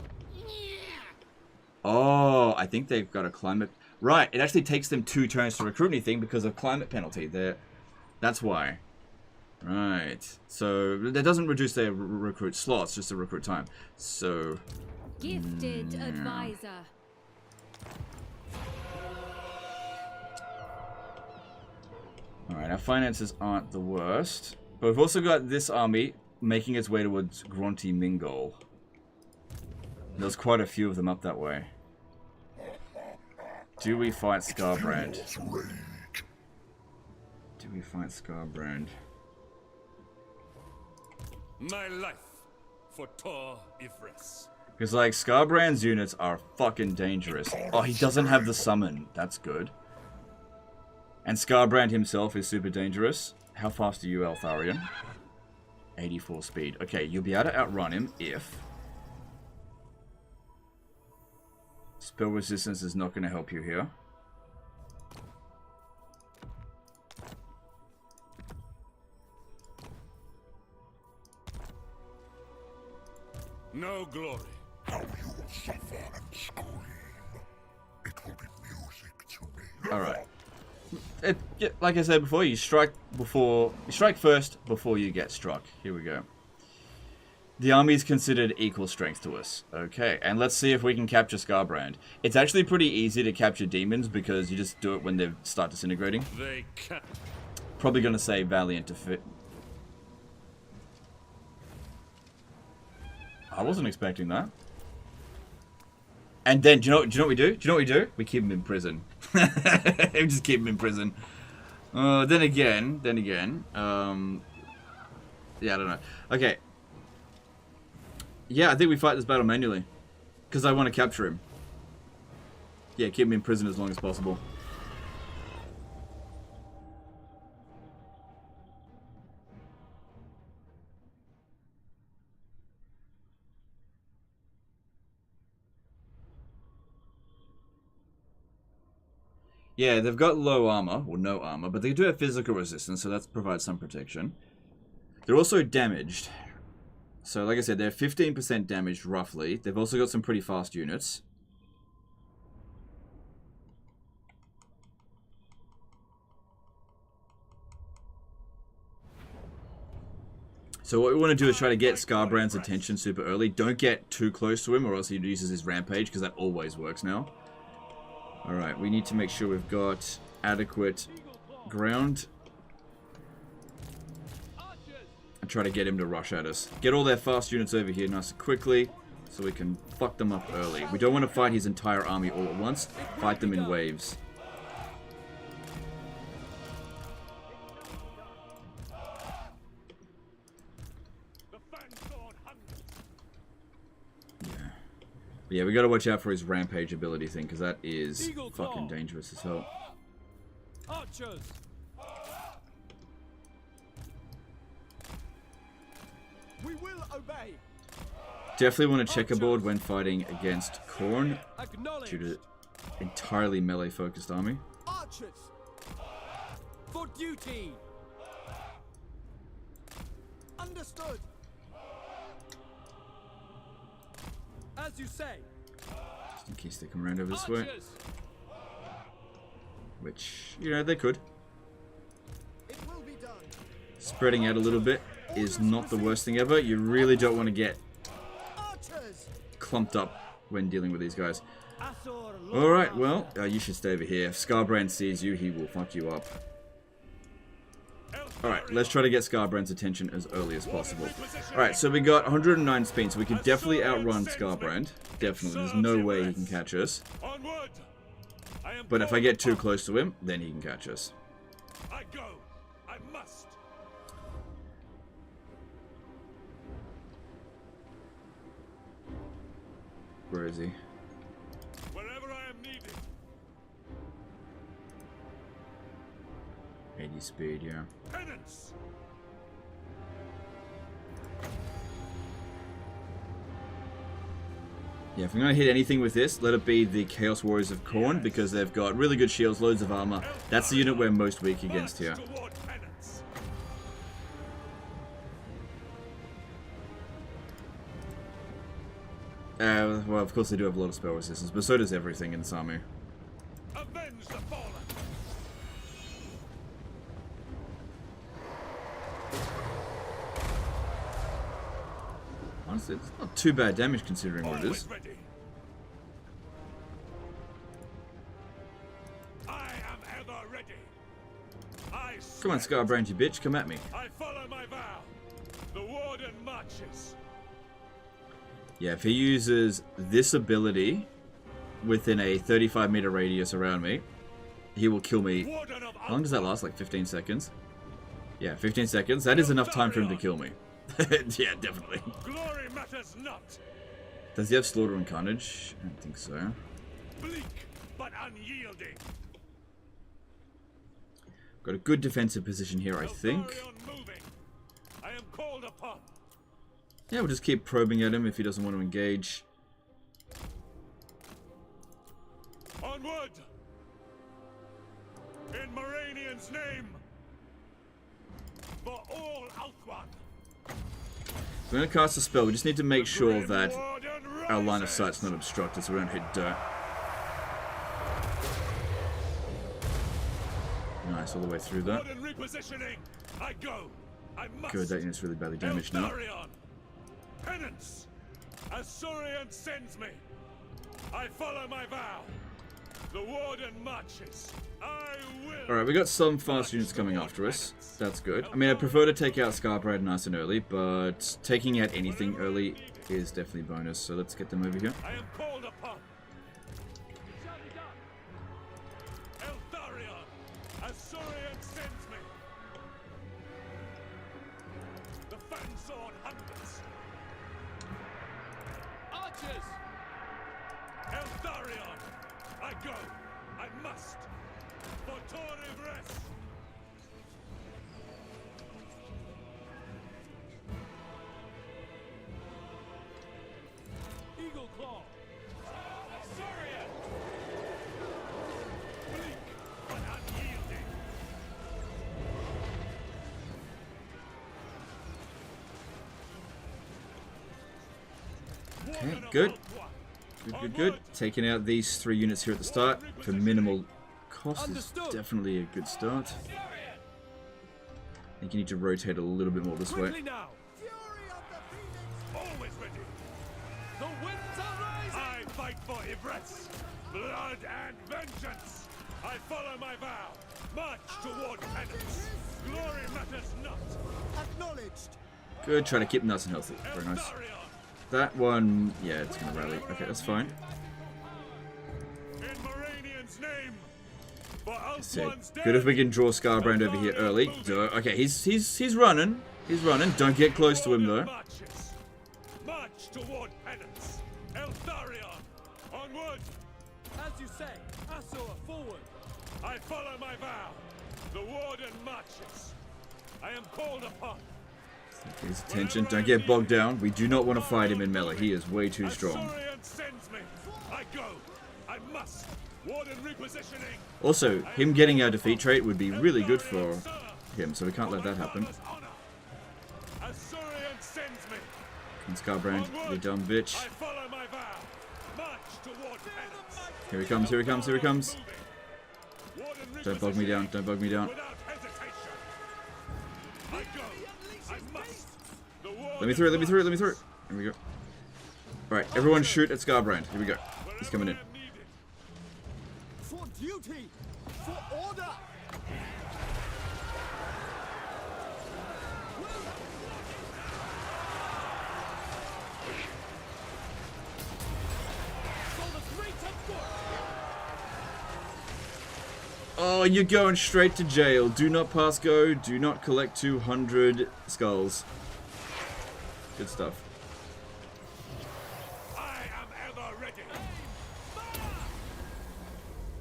Oh, I think they've got a climate... Right, it actually takes them 2 turns to recruit anything because of climate penalty. That's why. Right. So, that doesn't reduce their recruit slots, just the recruit time. So... Gifted advisor. Alright, our finances aren't the worst. But we've also got this army making its way towards Grunty Mingol. There's quite a few of them up that way. Do we fight Scarbrand? Do we fight Scarbrand? My life for Tor Ivris. Because, like, Scarbrand's units are fucking dangerous. Oh, he doesn't have the summon. That's good. And Scarbrand himself is super dangerous. How fast are you, Eltharion? 84 speed. Okay, you'll be able to outrun him if... Spell resistance is not going to help you here. No glory. How you will suffer and scream. It will be music to me. Alright. Like I said before, you strike first before you get struck. Here we go. The army is considered equal strength to us. Okay, and let's see if we can capture Scarbrand. It's actually pretty easy to capture demons because you just do it when they start disintegrating. They can't. Probably gonna say Valiant to fit. I wasn't expecting that. And then, do you know what we do? Do you know what we do? We keep him in prison. We just keep him in prison. Then again, yeah, I don't know. Okay. Yeah, I think we fight this battle manually. Because I want to capture him. Yeah, keep him in prison as long as possible. Yeah, they've got low armor, or no armor, but they do have physical resistance, so that provides some protection. They're also damaged. So, like I said, they're 15% damaged, roughly. They've also got some pretty fast units. So what we want to do is try to get Scarbrand's attention super early. Don't get too close to him, or else he uses his rampage, because that always works now. Alright, we need to make sure we've got adequate ground. And try to get him to rush at us. Get all their fast units over here nice and quickly, so we can fuck them up early. We don't want to fight his entire army all at once. Fight them in waves. Yeah, we gotta watch out for his rampage ability thing, because that is fucking dangerous as hell. Archers. We will obey. Definitely want to checkerboard when fighting against Khorne, due to entirely melee focused army. Archers. For duty. Understood. As you say. Just in case they come around over this way. Which, you know, they could. It will be done. Spreading out a little bit is not the worst thing ever. You really don't want to get clumped up when dealing with these guys. Alright, well, you should stay over here. If Scarbrand sees you, he will fuck you up. Alright, let's try to get Scarbrand's attention as early as possible. Alright, so we got 109 speed, so we can definitely outrun Scarbrand. Definitely, there's no way he can catch us. But if I get too close to him, then he can catch us. I go. I must. Where is he? Wherever I am needed. 80 speed, yeah. Penance. Yeah, if I'm going to hit anything with this, let it be the Chaos Warriors of Khorne, because they've got really good shields, loads of armor. That's the unit we're most weak against here. Well, of course they do have a lot of spell resistance, but so does everything in this army. Avenge the fallen. Honestly, it's not too bad damage considering what it is. Ready. I am ever ready. I Come on, Scarbrand, you bitch, come at me. I follow my vow. The warden marches. Yeah, if he uses this ability within a 35-meter radius around me, he will kill me. How long does that last? Like 15 seconds? Yeah, 15 seconds. That is enough time for him to kill me. Yeah, definitely. Glory matters not. Does he have Slaughter and Carnage? I don't think so. Bleak but unyielding. Got a good defensive position here, I think. Eltharion moving. I am called upon. Yeah, we'll just keep probing at him if he doesn't want to engage. Onward! In Moranian's name! For all Althwan! We're going to cast a spell. We just need to make sure that our line of sight's not obstructed so we don't hit dirt. Nice, all the way through that. Repositioning. I go. I must. Good, that unit's really badly damaged now. Eltharion. Penance. Azurion sends me. I follow my vow. The warden marches. I will. Alright, we got some fast units coming after us. That's good. I mean, I prefer to take out Scarbrand nice and early, but taking out anything early is definitely bonus. So let's get them over here. I am called upon. Eltharion. Azurion sends me. The fansword hungers. Archers! Eltharion. I go. I must. For Torivres. Eagle Claw! Azurion. Bleak but unyielding. Okay, good. Good. Taking out these 3 units here at the start for minimal cost is definitely a good start. I think you need to rotate a little bit more this way. Quickly now! Fury of the Phoenix! Always ready. The winds are rising! I fight for Ivres. Blood and vengeance. I follow my vow. March toward penance. Glory matters not. Acknowledged! Good, try to keep nice and healthy. Very nice. Eltharion. That one, yeah, it's going to rally. Okay, that's fine. In Moranian's name. For So, Althwan's good if we dead. can draw Scarbrand over here early. Duh. Okay, he's running. He's running. Don't get close to him though. Marches. March toward penance. Eltharion. Onward. As you say, Asur, forward! I follow my vow. The warden marches. I am called upon. His attention. Don't get bogged down. We do not want to fight him in melee. He is way too strong. Azurion sends me. I go. I must. Warden repositioning. Also, him getting our defeat trait would be really good for him, so we can't let that happen. Azurion sends me. And Scarbrand, you dumb bitch. I follow my vow. March toward penance. Here he comes, here he comes, here he comes. Warden Don't bog me down, don't bog me down. without hesitation. I go. I must. The warden Let me through, let me through, let me through. Here we go. Alright, everyone shoot at Scarbrand. Here we go. He's coming in. I am needed. For duty! For order! For the greater good! Oh, you're going straight to jail. Do not pass go. Do not collect 200 skulls. Good stuff. I am ever ready.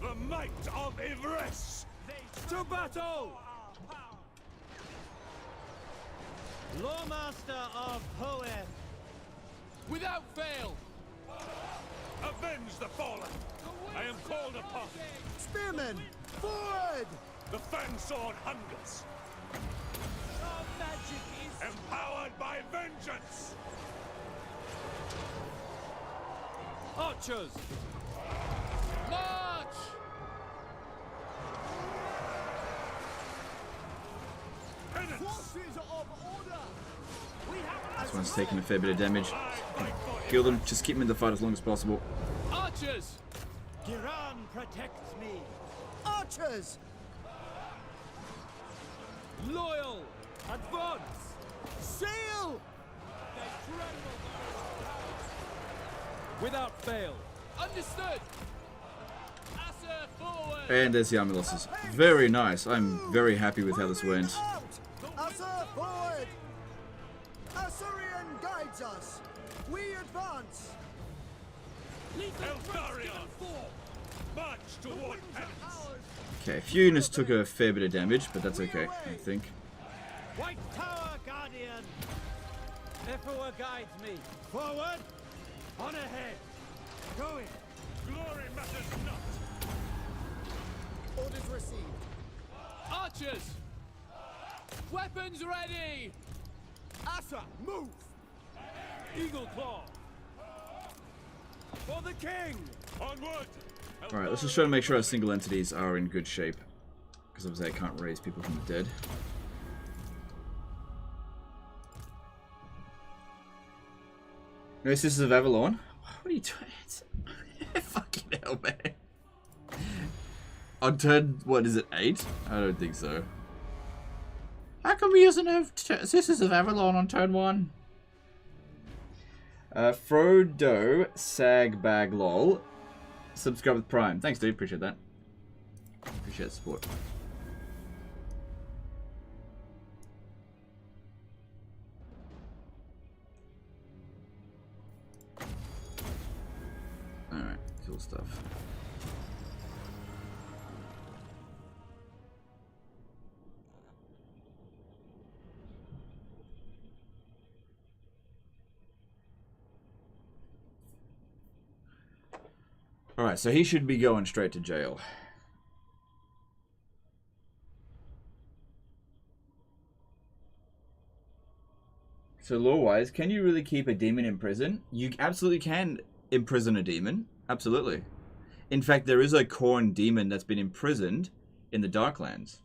The might of Ivres. To battle! Lawmaster of Hoeth! Without fail! Avenge the fallen. I am called upon. Spearmen! Forward! The fansword hungers. Our magic is... Empowered by vengeance. Archers! March! Penance. Forces of order! We have This one's taking a fair bit of damage. Kill them. Just keep them in the fight as long as possible. Archers! Giran protects me! Archers! Loyal! Advance! Sail! They tremble without fail. Understood! Asser forward! And there's the army losses. Very nice. I'm very happy with how this went. Asser forward! Eltharion guides us. We advance. Eltharion! March toward penance! Okay, a few units took a fair bit of damage, but that's okay, I think. White Tower Guardian! Emperor guides me. Forward! On ahead! Going! Glory matters not! Orders received. Archers! Weapons ready! Asa, move! Eagle Claw! For the king! Onward! Alright, let's just try to make sure our single entities are in good shape. Because obviously I can't raise people from the dead. No Sisters of Avalon? What are you doing? Fucking hell, man. On turn, what is it, 8? I don't think so. How come he doesn't have Sisters of Avalon on turn 1? Frodo Sagbag lol. Subscribe with Prime. Thanks, dude. Appreciate that. Appreciate the support. Alright, cool stuff. Alright, so he should be going straight to jail. So lore-wise, can you really keep a demon in prison? You absolutely can imprison a demon. Absolutely. In fact, there is a Khorne demon that's been imprisoned in the Darklands.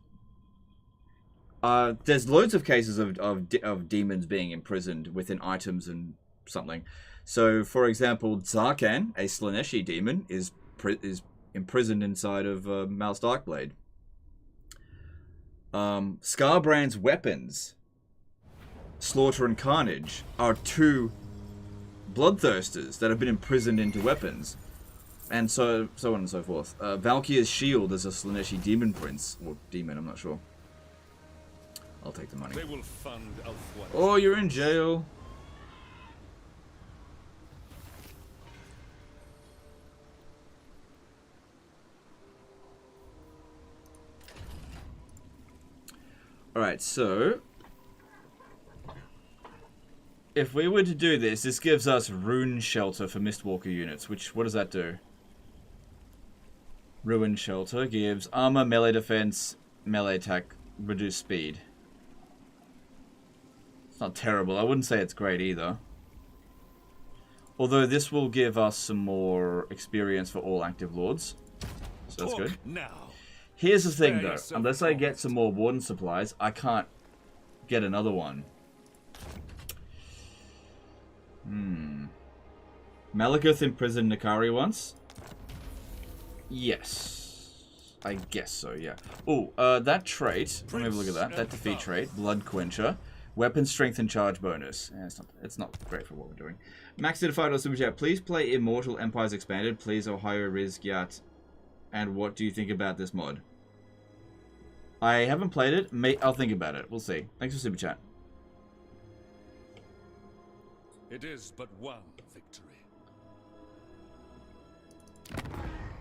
There's loads of cases of demons being imprisoned within items and something. So, for example, Zarkan, a Slaaneshi demon, is imprisoned inside of Mal's Darkblade. Scarbrand's weapons, Slaughter and Carnage, are 2 bloodthirsters that have been imprisoned into weapons. And so on and so forth. Valkyria's shield is a Slaaneshi demon prince. Or demon, I'm not sure. I'll take the money. They will fund Eltharion. Oh, you're in jail. Alright, so if we were to do this, this gives us Rune Shelter for Mistwalker units, which, what does that do? Rune Shelter gives armor, melee defense, melee attack, reduced speed. It's not terrible. I wouldn't say it's great either. Although this will give us some more experience for all active lords. So that's good. Now. Here's the thing though, unless I get some more warden supplies, I can't get another one. Malekith imprisoned Nakari once? Yes. I guess so, yeah. Oh, that trait, let me have a look at that. That defeat trait, Blood Quencher. Weapon strength and charge bonus. Yeah, it's not great for what we're doing. Max did a $5 super chat. Please play Immortal Empires Expanded. Please, Ohio Rizgyat. And what do you think about this mod? I haven't played it. I'll think about it. We'll see. Thanks for super chat. It is but one victory.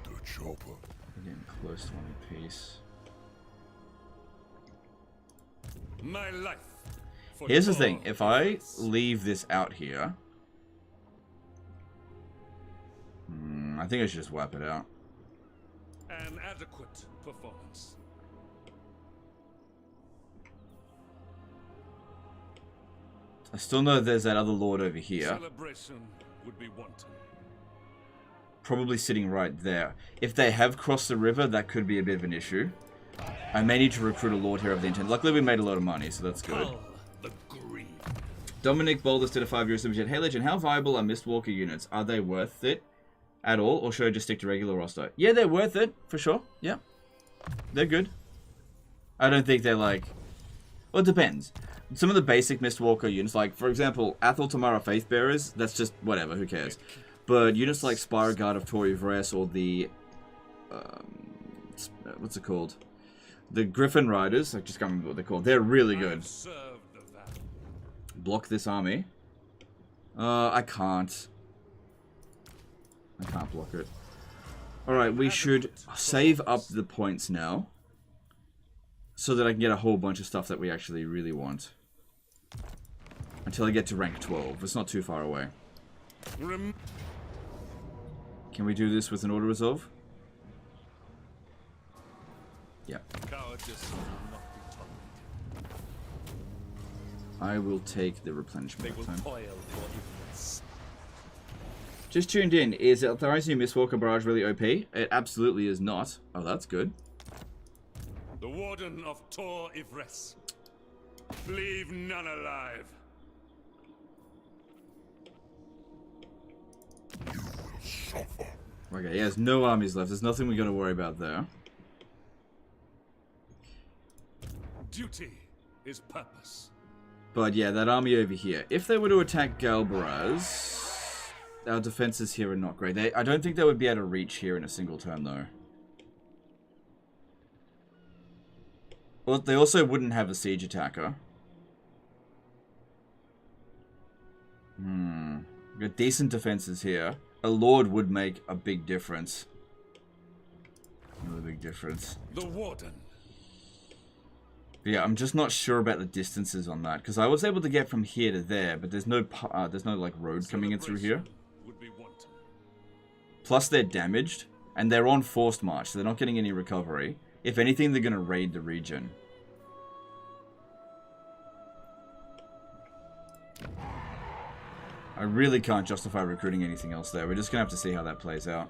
The chopper. We're getting close to one piece. My life. Here's the thing. If I leave this out here, I think I should just wipe it out. An adequate performance. I still know there's that other lord over here. Celebration would be wanton. Probably sitting right there. If they have crossed the river, that could be a bit of an issue. I may need to recruit a lord here of the intent. Luckily, we made a lot of money, so that's good. The greed. Dominic Baldus did a 5-year super chat. Hey, Legend, how viable are Mistwalker units? Are they worth it at all, or should I just stick to regular roster? Yeah, they're worth it, for sure. Yeah. They're good. I don't think they're, like, Well, it depends. Some of the basic Mistwalker units, like, for example, Athel Tamara Faithbearers, that's just whatever, who cares. But units like Spire Guard of Tori Vres or the... what's it called? The Griffin Riders, I just can't remember what they're called. They're really good. Block this army. I can't. I can't block it. Alright, we should save up the points now. So that I can get a whole bunch of stuff that we actually really want. Until I get to rank 12. It's not too far away. Can we do this with an auto resolve? Yeah. I will take the replenishment time. Just tuned in. Is Eltharion's new Mistwalker barrage really OP? It absolutely is not. Oh, that's good. The Warden of Tor Ivres. Leave none alive. Okay, he has no armies left. There's nothing we're going to worry about there. Duty is purpose. But yeah, that army over here. If they were to attack Galbaraz, our defenses here are not great. I don't think they would be able to reach here in a single turn, though. Well, they also wouldn't have a siege attacker. We've got decent defenses here. A lord would make a big difference. Another big difference. The Warden. But yeah, I'm just not sure about the distances on that, because I was able to get from here to there, but there's no like road coming in through here. Plus they're damaged, and they're on forced march, so they're not getting any recovery. If anything, they're going to raid the region. I really can't justify recruiting anything else there. We're just going to have to see how that plays out.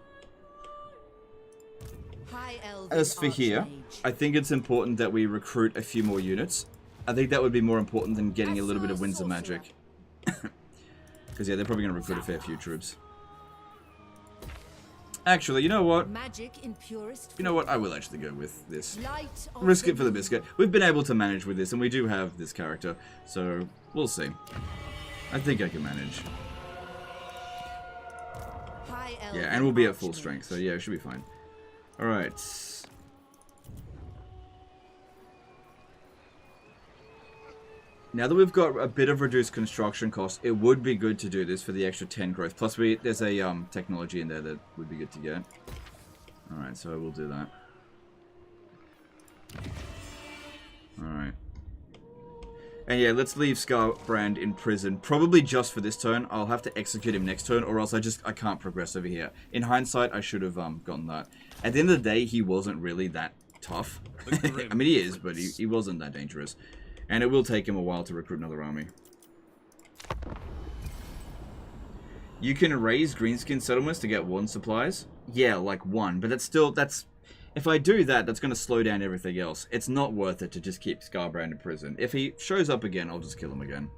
As for here, I think it's important that we recruit a few more units. I think that would be more important than getting a little bit of Winds of Magic. Because yeah, they're probably going to recruit a fair few troops. Actually, you know what? You know what? I will actually go with this. Risk it for the biscuit. We've been able to manage with this, and we do have this character. So, we'll see. I think I can manage. Yeah, and we'll be at full strength, so yeah, it should be fine. Alright. Now that we've got a bit of reduced construction cost, it would be good to do this for the extra 10 growth. Plus, there's a technology in there that would be good to get. Alright, so I will do that. Alright. And yeah, let's leave Scarbrand in prison. Probably just for this turn. I'll have to execute him next turn, or else I can't progress over here. In hindsight, I should have gotten that. At the end of the day, he wasn't really that tough. I mean, he is, but he wasn't that dangerous. And it will take him a while to recruit another army. You can raise greenskin settlements to get 1 supplies? Yeah, like 1. But that's... If I do that, that's going to slow down everything else. It's not worth it to just keep Scarbrand in prison. If he shows up again, I'll just kill him again.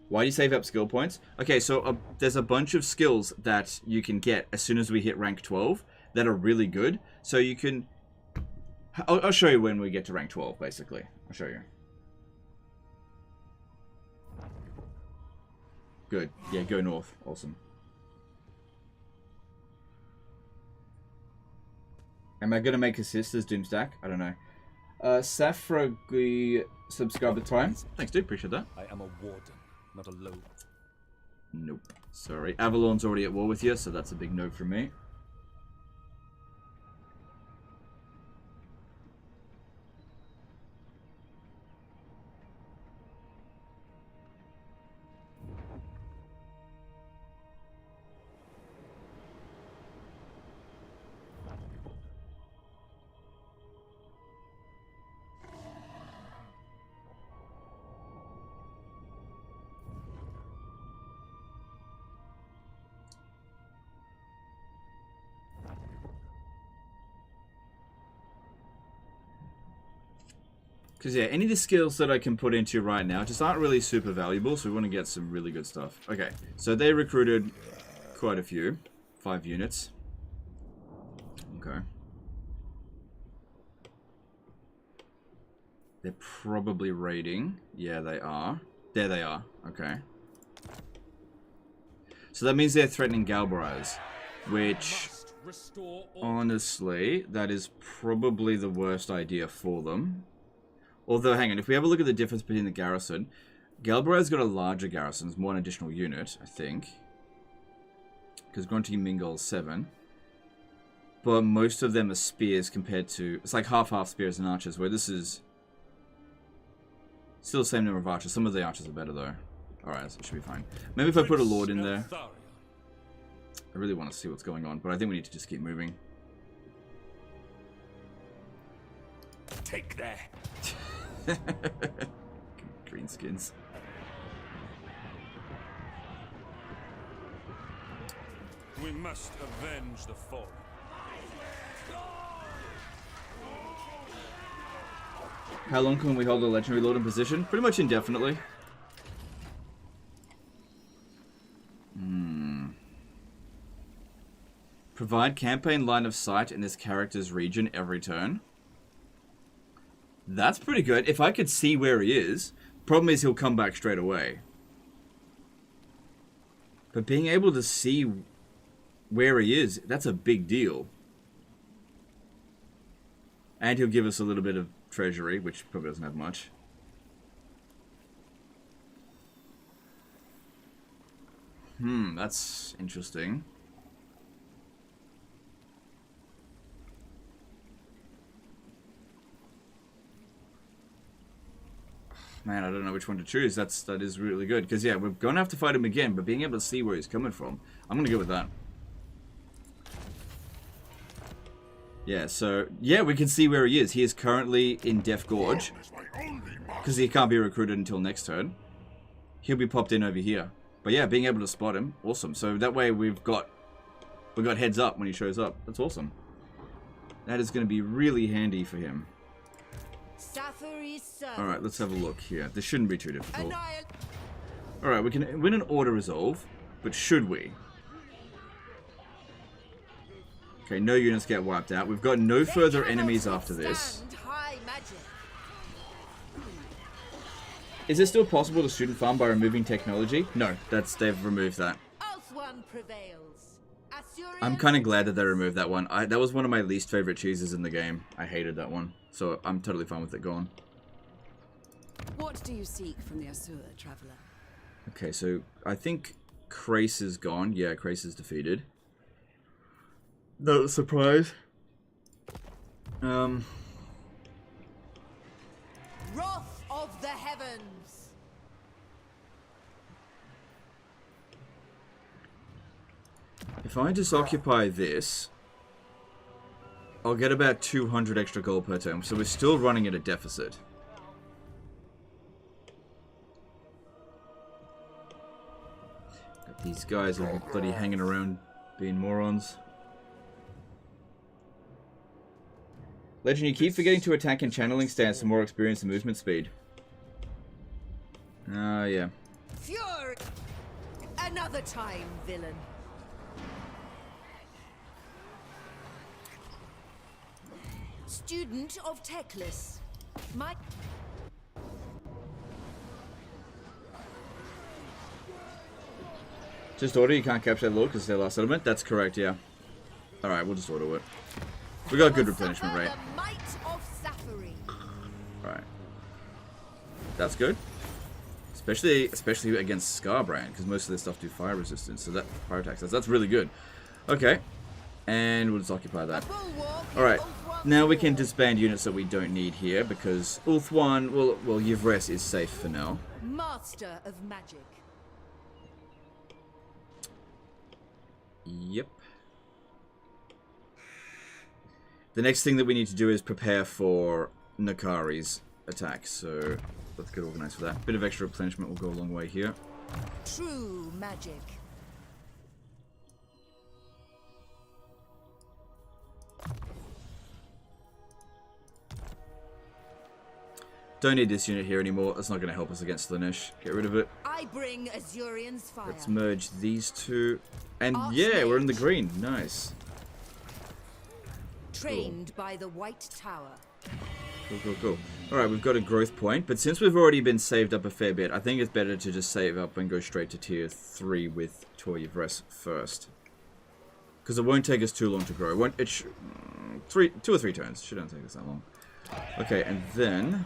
Why do you save up skill points? Okay, so there's a bunch of skills that you can get as soon as we hit rank 12 that are really good. So you can... I'll show you when we get to rank 12, basically. I'll show you. Good. Yeah, go north. Awesome. Am I going to make a sister's Doomstack? I don't know. Safragui subscribe with Prime. Thanks, dude. Appreciate that. I am a warden, not a load. Nope. Sorry. Avalon's already at war with you, so that's a big no from me. Because, yeah, any of the skills that I can put into right now just aren't really super valuable, so we want to get some really good stuff. Okay, so they recruited quite a few. 5 units. Okay. They're probably raiding. Yeah, they are. There they are. Okay. So that means they're threatening Galbaraz, which, honestly, that is probably the worst idea for them. Although, hang on, if we have a look at the difference between the garrison, Galbaraz got a larger garrison, it's one additional unit, I think. Because Grunty Mingol's 7. But most of them are spears compared to... It's like half-half spears and archers, where this is... Still the same number of archers. Some of the archers are better, though. Alright, so it should be fine. Maybe if I put a lord in there. I really want to see what's going on, but I think we need to just keep moving. Take that. Greenskins. We must avenge the fallen. How long can we hold a legendary lord in position? Pretty much indefinitely. Provide campaign line of sight in this character's region every turn. That's pretty good. If I could see where he is, problem is he'll come back straight away. But being able to see where he is, that's a big deal. And he'll give us a little bit of treasury, which probably doesn't have much. That's interesting. Man, I don't know which one to choose. That is really good. Because, yeah, we're going to have to fight him again, but being able to see where he's coming from, I'm going to go with that. Yeah, so, yeah, we can see where he is. He is currently in Death Gorge. Because he can't be recruited until next turn. He'll be popped in over here. But, yeah, being able to spot him, awesome. So, that way we've got heads up when he shows up. That's awesome. That is going to be really handy for him. Alright, let's have a look here. This shouldn't be too difficult. Alright, we can win an auto resolve, but should we? Okay, no units get wiped out. We've got no further enemies after this. Is it still possible to student farm by removing technology? No, they've removed that. I'm kind of glad that they removed that one. That was one of my least favorite cheeses in the game. I hated that one. So I'm totally fine with it gone. What do you seek from the Asura, traveler? Okay, so I think Krace is gone. Yeah, Krace is defeated. No surprise. Wrath of the heavens. If I just occupy this, I'll get about 200 extra gold per turn, so we're still running at a deficit. Got these guys are bloody hanging around being morons. Legend, you keep forgetting to attack in channeling stance for more experience and movement speed. Yeah. Fury! Another time, villain. Student of Teclis. My... Just order, you can't capture that lord because it's their last settlement? That's correct, yeah. Alright, we'll just auto it. We got a good replenishment rate. Alright. That's good. Especially against Scarbrand, because most of their stuff do fire resistance, so that fire attacks us. That's really good. Okay. And we'll just occupy that. Alright. Now we can disband units that we don't need here, because Ulthuan, well, Yvres is safe for now. Master of magic. Yep. The next thing that we need to do is prepare for Nakari's attack, so let's get organized for that. Bit of extra replenishment will go a long way here. True magic. Don't need this unit here anymore. That's not going to help us against Slaanesh. Get rid of it. I bring Azurian's fire. Let's merge these two. And yeah, we're in the green. Nice. Trained by the White Tower. Cool. Alright, we've got a growth point, but since we've already been saved up a fair bit, I think it's better to just save up and go straight to tier 3 with Toy of Rest first. Because it won't take us too long to grow. It won't, 2 or 3 turns. Shouldn't take us that long. Okay, and then...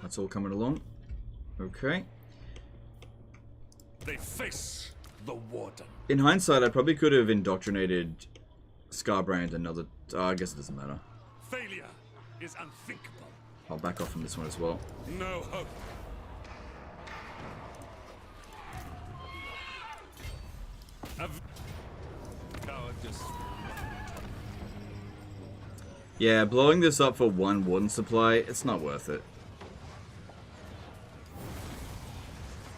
That's all coming along. Okay. They face the Warden. In hindsight, I probably could have indoctrinated Scarbrand another... I guess it doesn't matter. Failure is unthinkable. I'll back off from this one as well. No hope. Yeah, blowing this up for 1 Warden supply, it's not worth it.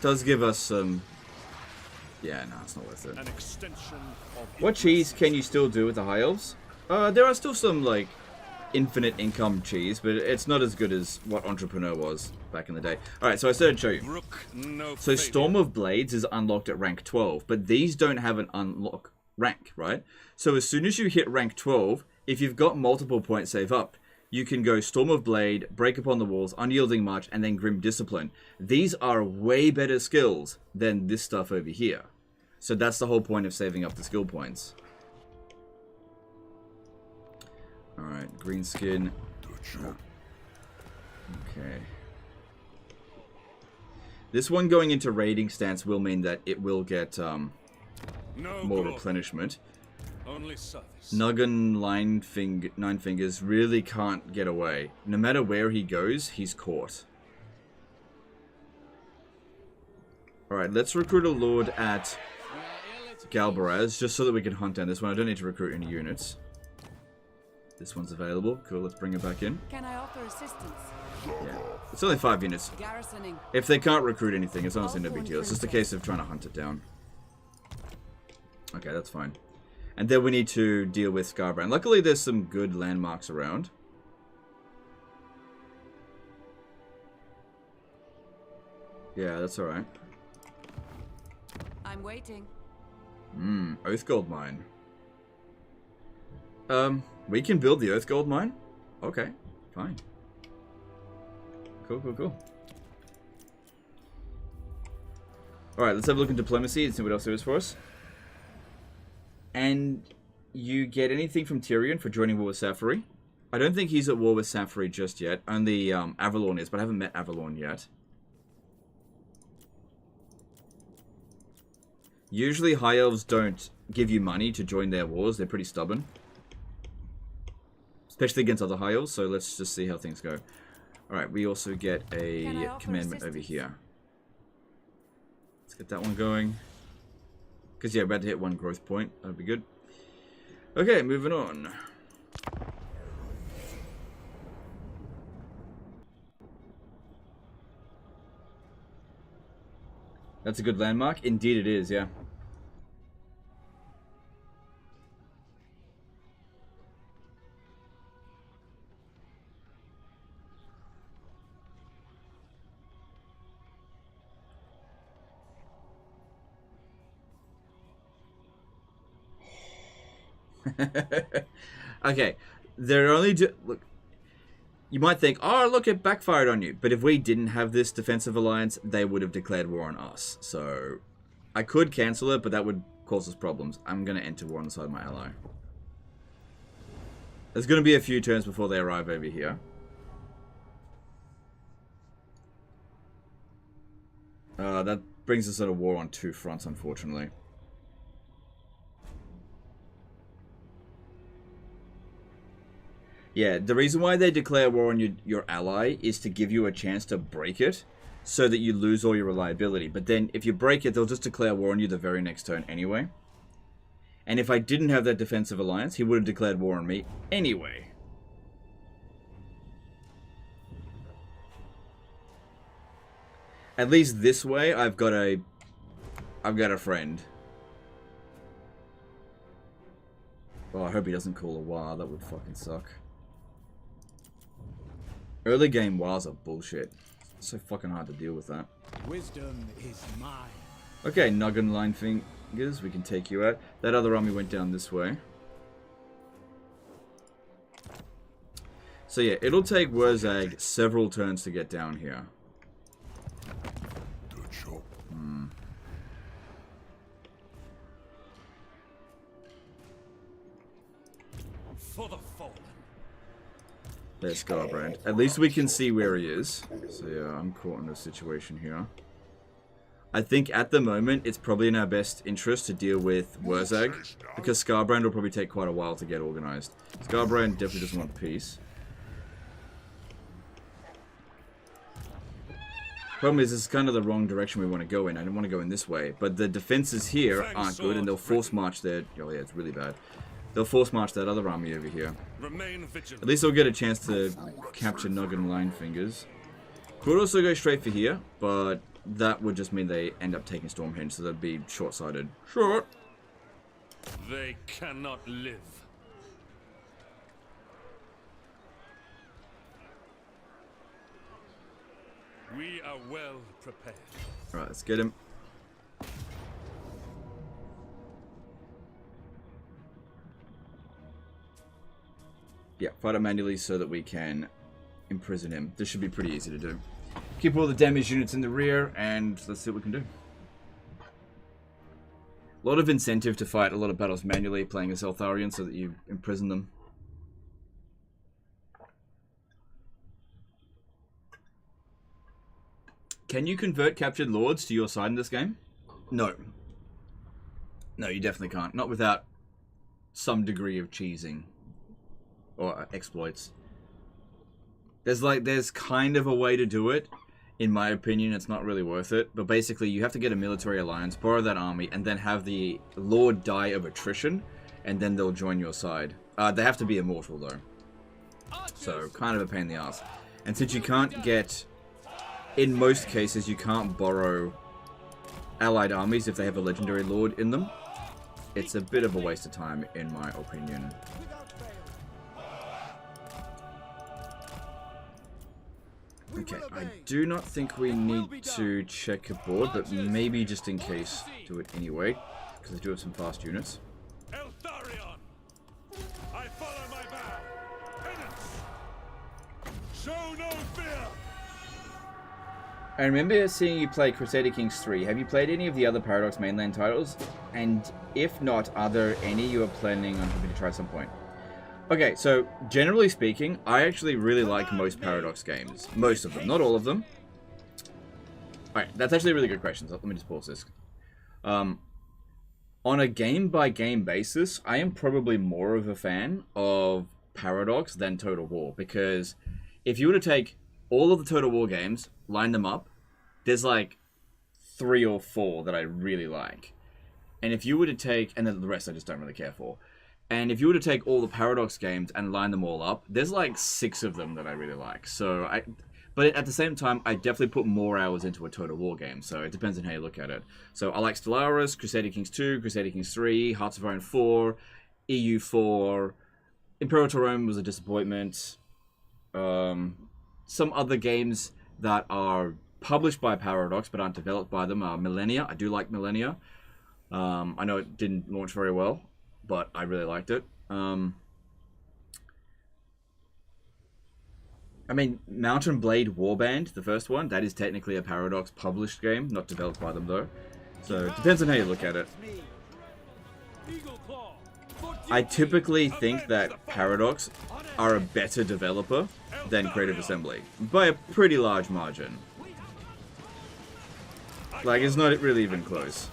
Does give us some... Yeah, no, it's not worth it. An extension of What cheese can you still do with the High Elves? There are still some, like, infinite income cheese, but it's not as good as what Entrepreneur was back in the day. Alright, so I said I'd show you. So Storm of Blades is unlocked at rank 12, but these don't have an unlock rank, right? So as soon as you hit rank 12, if you've got multiple points save up, you can go Storm of Blade, Break Upon the Walls, Unyielding March, and then Grim Discipline. These are way better skills than this stuff over here. So that's the whole point of saving up the skill points. Alright, green skin. Okay. This one going into raiding stance will mean that it will get more replenishment. Only service. Nuggan Nine Fingers really can't get away. No matter where he goes, he's caught. Alright, let's recruit a lord at Galbaraz, just so that we can hunt down this one. I don't need to recruit any units. This one's available. Cool, let's bring it back in. Can I offer assistance? Yeah. It's only 5 units. Garrisoning. If they can't recruit anything, it's honestly no big deal. It's just a case of trying to hunt it down. Okay, that's fine. And then we need to deal with Scarbrand. Luckily, there's some good landmarks around. Yeah, that's alright. I'm waiting. Oath Gold Mine. We can build the Oath Gold Mine? Okay, fine. Cool. Alright, let's have a look in diplomacy and see what else there is for us. And you get anything from Tyrion for joining war with Safari. I don't think he's at war with Safari just yet. Only Avalorn is, but I haven't met Avalorn yet. Usually High Elves don't give you money to join their wars. They're pretty stubborn. Especially against other High Elves, so let's just see how things go. Alright, we also get a commandment over here. Let's get that one going. Because, yeah, we're about to hit 1 growth point. That'd be good. Okay, moving on. That's a good landmark. Indeed it is, yeah. Okay, they're only look. You might think, oh, look, it backfired on you. But if we didn't have this defensive alliance, they would have declared war on us. So, I could cancel it, but that would cause us problems. I'm going to enter war on the side of my ally. There's going to be a few turns before they arrive over here. That brings us at a war on 2 fronts, unfortunately. Yeah, the reason why they declare war on your ally is to give you a chance to break it, so that you lose all your reliability. But then, if you break it, they'll just declare war on you the very next turn anyway. And if I didn't have that defensive alliance, he would have declared war on me anyway. At least this way, I've got a friend. Oh, I hope he doesn't call a war. That would fucking suck. Early game wars are bullshit. It's so fucking hard to deal with that. Wisdom is mine. Okay, Nuggan Line Fingers, we can take you out. That other army went down this way. So yeah, it'll take Wurzag several turns to get down here. For the fallen. There's Scarbrand. At least we can see where he is. So yeah, I'm caught in a situation here. I think at the moment, it's probably in our best interest to deal with Wurzag, because Scarbrand will probably take quite a while to get organized. Scarbrand definitely doesn't want peace. Problem is, this is kind of the wrong direction we want to go in. I don't want to go in this way. But the defenses here aren't good, and they'll force march their... Oh yeah, it's really bad. They'll force march that other army over here. Remain vigilant. At least they'll get a chance to capture Nugget and Linefingers. Could also go straight for here, but that would just mean they end up taking Stormhenge, so that'd be short-sighted. Short! They cannot live. We are well prepared. Alright, let's get him. Yeah, fight it manually so that we can imprison him. This should be pretty easy to do. Keep all the damage units in the rear, and let's see what we can do. A lot of incentive to fight a lot of battles manually, playing as Eltharion, so that you imprison them. Can you convert captured lords to your side in this game? No. No, you definitely can't. Not without some degree of cheesing. Or exploits. There's kind of a way to do it. In my opinion, it's not really worth it. But basically, you have to get a military alliance, borrow that army, and then have the lord die of attrition, and then they'll join your side. They have to be immortal, though. So, kind of a pain in the ass. And since you can't get... In most cases, you can't borrow allied armies if they have a legendary lord in them. It's a bit of a waste of time, in my opinion. Okay, I do not think we need to check a board, but maybe just in case, do it anyway, because I do have some fast units. Eltharion! I follow my vow. Penance! Show no fear! I remember seeing you play Crusader Kings 3. Have you played any of the other Paradox mainland titles? And if not, are there any you are planning on hoping to try at some point? Okay, so generally speaking, I actually really like most Paradox games. Most of them, not all of them. Alright, that's actually a really good question. So let me just pause this. On a game-by-game basis, I am probably more of a fan of Paradox than Total War. Because if you were to take all of the Total War games, line them up, there's like 3 or 4 that I really like. And if you were to take... And then the rest I just don't really care for. And if you were to take all the Paradox games and line them all up, there's like 6 of them that I really like. But at the same time, I definitely put more hours into a Total War game, so it depends on how you look at it. So I like Stellaris, Crusader Kings 2, Crusader Kings 3, Hearts of Iron 4, EU 4, Imperator Rome was a disappointment. Some other games that are published by Paradox but aren't developed by them are Millennia. I do like Millennia. I know it didn't launch very well, but I really liked it. I mean, Mountain Blade Warband, the first one, that is technically a Paradox published game, not developed by them though. So it depends on how you look at it. I typically think that Paradox are a better developer than Creative Assembly, by a pretty large margin. Like, it's not really even close.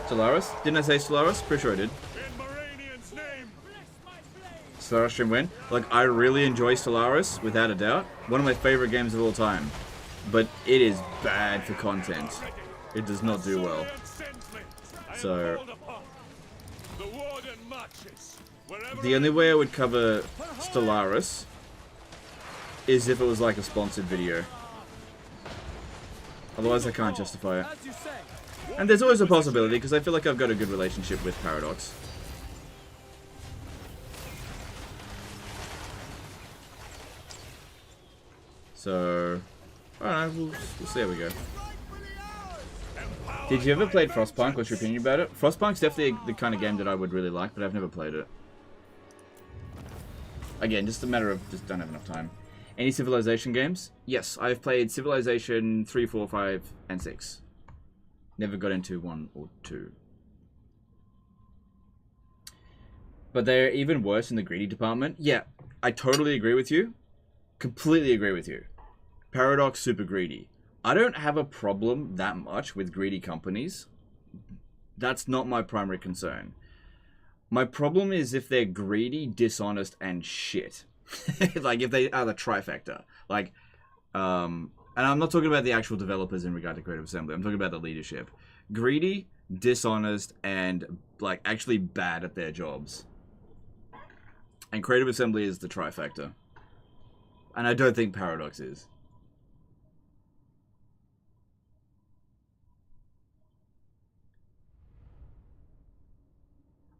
Stellaris? Didn't I say Stellaris? Pretty sure I did. Stellaris stream win. Like, I really enjoy Stellaris, without a doubt. One of my favorite games of all time. But it is bad for content. It does not do well. So... the only way I would cover Stellaris is if it was like a sponsored video. Otherwise I can't justify it. And there's always a possibility, because I feel like I've got a good relationship with Paradox. So, Alright, we'll see how we go. Did you ever play Frostpunk? What's your opinion about it? Frostpunk's definitely the kind of game that I would really like, but I've never played it. Again, just a matter of just don't have enough time. Any Civilization games? Yes, I've played Civilization 3, 4, 5, and 6. Never got into 1 or 2. But they're even worse in the greedy department. Yeah, I totally agree with you. Completely agree with you. Paradox, super greedy. I don't have a problem that much with greedy companies. That's not my primary concern. My problem is if they're greedy, dishonest, and shit. Like if they are the trifecta. Like, and I'm not talking about the actual developers in regard to Creative Assembly. I'm talking about the leadership. Greedy, dishonest, and like actually bad at their jobs. And Creative Assembly is the trifecta. And I don't think Paradox is.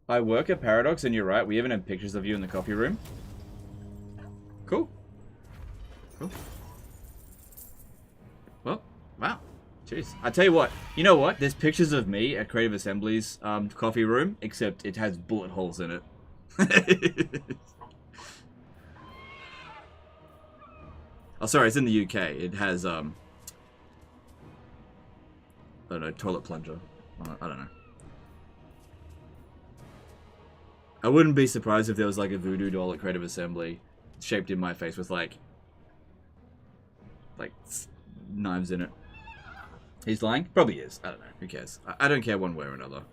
I work at Paradox, and you're right. We even have pictures of you in the coffee room. Cool. Cool. Well, wow. Jeez. I tell you what. You know what? There's pictures of me at Creative Assembly's coffee room, except it has bullet holes in it. Oh, sorry. It's in the UK. It has, I don't know, toilet plunger. I don't know. I wouldn't be surprised if there was like a voodoo doll at Creative Assembly shaped in my face with like knives in it. He's lying? Probably is. I don't know. Who cares? I don't care one way or another.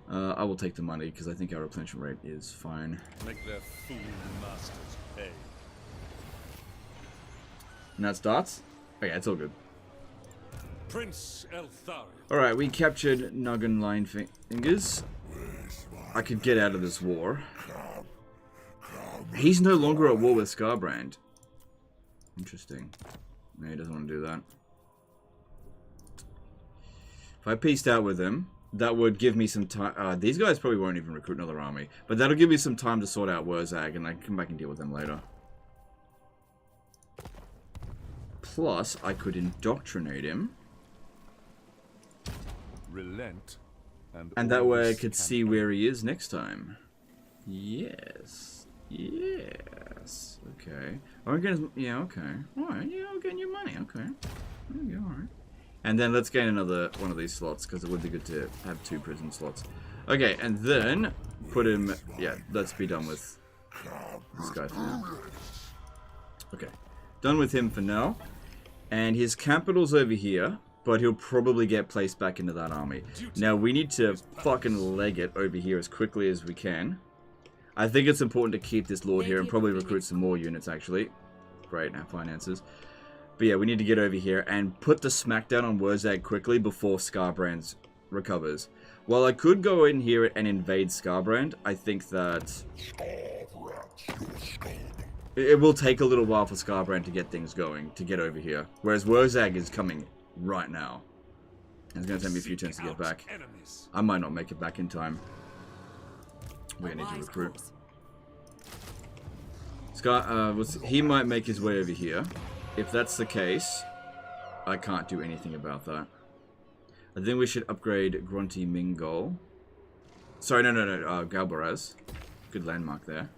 I will take the money because I think our replenishment rate is fine. Make their fool masters pay. And that starts? Okay, it's all good. Prince Eltharion. Alright, we captured Nuggan Linefingers. I could get out of this war. He's no longer at war with Scarbrand. Interesting. No, he doesn't want to do that. If I pieced out with him, that would give me some time. These guys probably won't even recruit another army. But that'll give me some time to sort out Wurzag, and I can come back and deal with them later. Plus, I could indoctrinate him. Relent. And that way I could see where he is next time. Yes. Yes. Okay. I'm getting, yeah, okay. Alright, yeah, I'm getting your money. Okay. Yeah, alright. And then let's gain another one of these slots, because it would be good to have 2 prison slots. Okay, and then put him, yeah, let's be done with this guy for now. Okay. Done with him for now. And his capital's over here. But he'll probably get placed back into that army. Now, we need to fucking leg it over here as quickly as we can. I think it's important to keep this lord here and probably recruit some more units, actually. Great, now finances. But yeah, we need to get over here and put the smackdown on Wurzag quickly before Scarbrand recovers. While I could go in here and invade Scarbrand, I think that it will take a little while for Scarbrand to get things going, to get over here. Whereas Wurzag is coming right now. It's going to take me a few turns to get back. I might not make it back in time. We're going to need to recruit. He might make his way over here. If that's the case, I can't do anything about that. I think we should upgrade Grunty Mingol. Sorry, no, Galbaraz. Good landmark there.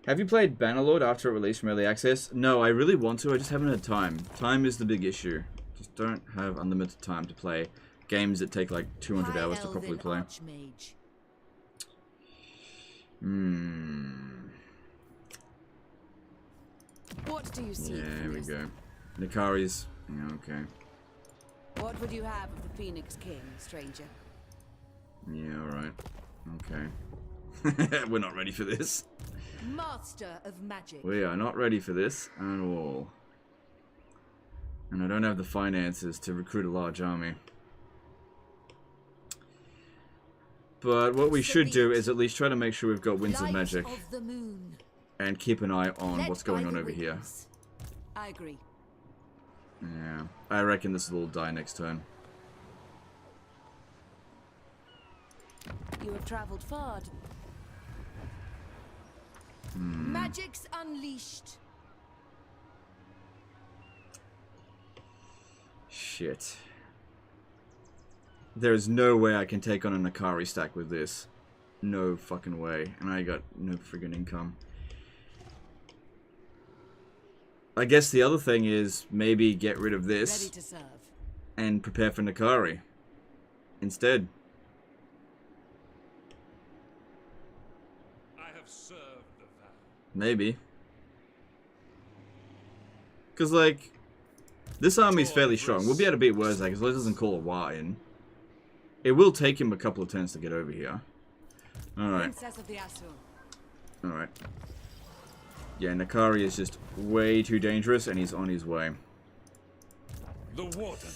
Have you played Bannerlord after it released from early access? No, I really want to. I just haven't had time. Time is the big issue. Just don't have unlimited time to play games that take like 200 hours to properly play. What do you see? Yeah, here we go. Nikari's. Yeah, okay. What would you have of the Phoenix King, stranger? Yeah, alright. Okay. We're not ready for this. Master of magic. We are not ready for this at all. And I don't have the finances to recruit a large army. But what we should do is at least try to make sure we've got Winds of Magic. And keep an eye on what's going on over here. I agree. Yeah, I reckon this will all die next turn. You have traveled far. Magic's unleashed. Shit. There's no way I can take on a Nakari stack with this. No fucking way. And I got no friggin' income. I guess the other thing is maybe get rid of this Ready to serve. and prepare for Nakari instead. I have served the vow. Maybe. Because, like, this army's fairly strong. We'll be able to beat Wurzag as long as it doesn't call a war in. It will take him a couple of turns to get over here. Alright. Princess of the Asur. Alright. Yeah, Nakari is just way too dangerous and he's on his way. The Warden.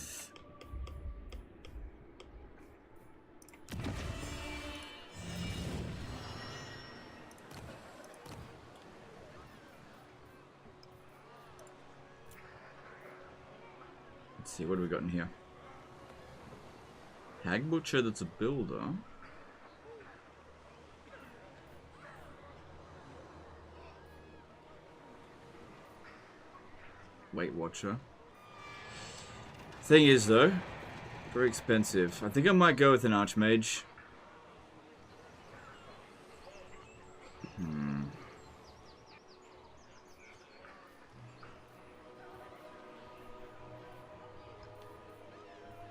Let's see, what do we got in here? Hag Butcher that's a builder. Weight Watcher. Thing is, though, very expensive. I think I might go with an Archmage.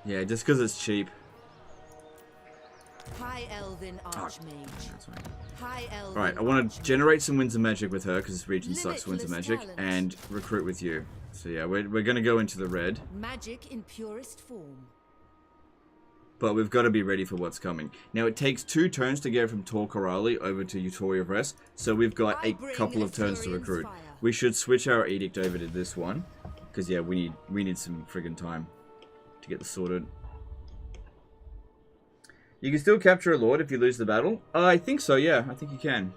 Yeah, just because it's cheap. High Elven Archmage. That's right. High Elven. Alright, I want to generate some Winds of Magic with her, because this region sucks for Winds of Limitless Magic, talent. and recruit with you. So yeah, we're going to go into the red, Magic in purest form. but we've got to be ready for what's coming. Now, it takes 2 turns to go from Tor Corrali over to Utoria Vrest, so we've got I a bring couple of turns to Eltharion's recruit. fire. We should switch our Edict over to this one, because yeah, we need some friggin' time to get this sorted. You can still capture a Lord if you lose the battle? I think so, yeah. I think you can.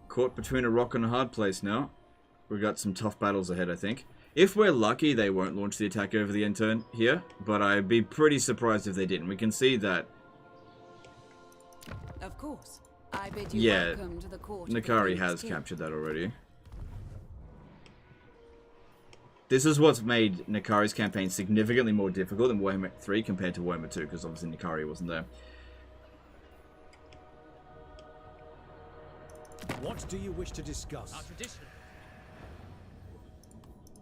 Caught between a rock and a hard place now. We've got some tough battles ahead, I think. If we're lucky, they won't launch the attack over the end turn here, but I'd be pretty surprised if they didn't. We can see that. Of course. I bid you Yeah, welcome to the court. of the Nakari Phoenix has King. captured that already. This is what's made Nakari's campaign significantly more difficult than Warhammer 3 compared to Warhammer 2, because obviously Nakari wasn't there. What do you wish to discuss?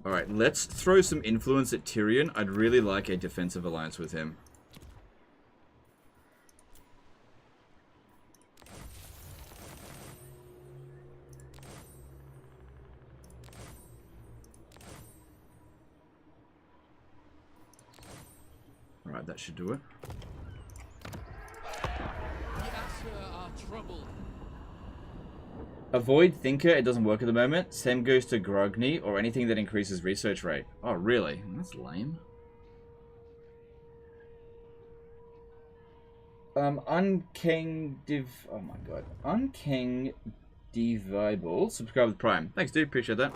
Alright, let's throw some influence at Tyrion. I'd really like a defensive alliance with him. Alright, that should do it. The Asur are troubled. Avoid Thinker, it doesn't work at the moment. Same goes to Grogny or anything that increases research rate. Oh, really? That's lame. Unking Div... Oh my god. Unking Divibal. Subscribe with Prime. Thanks, dude. Appreciate that.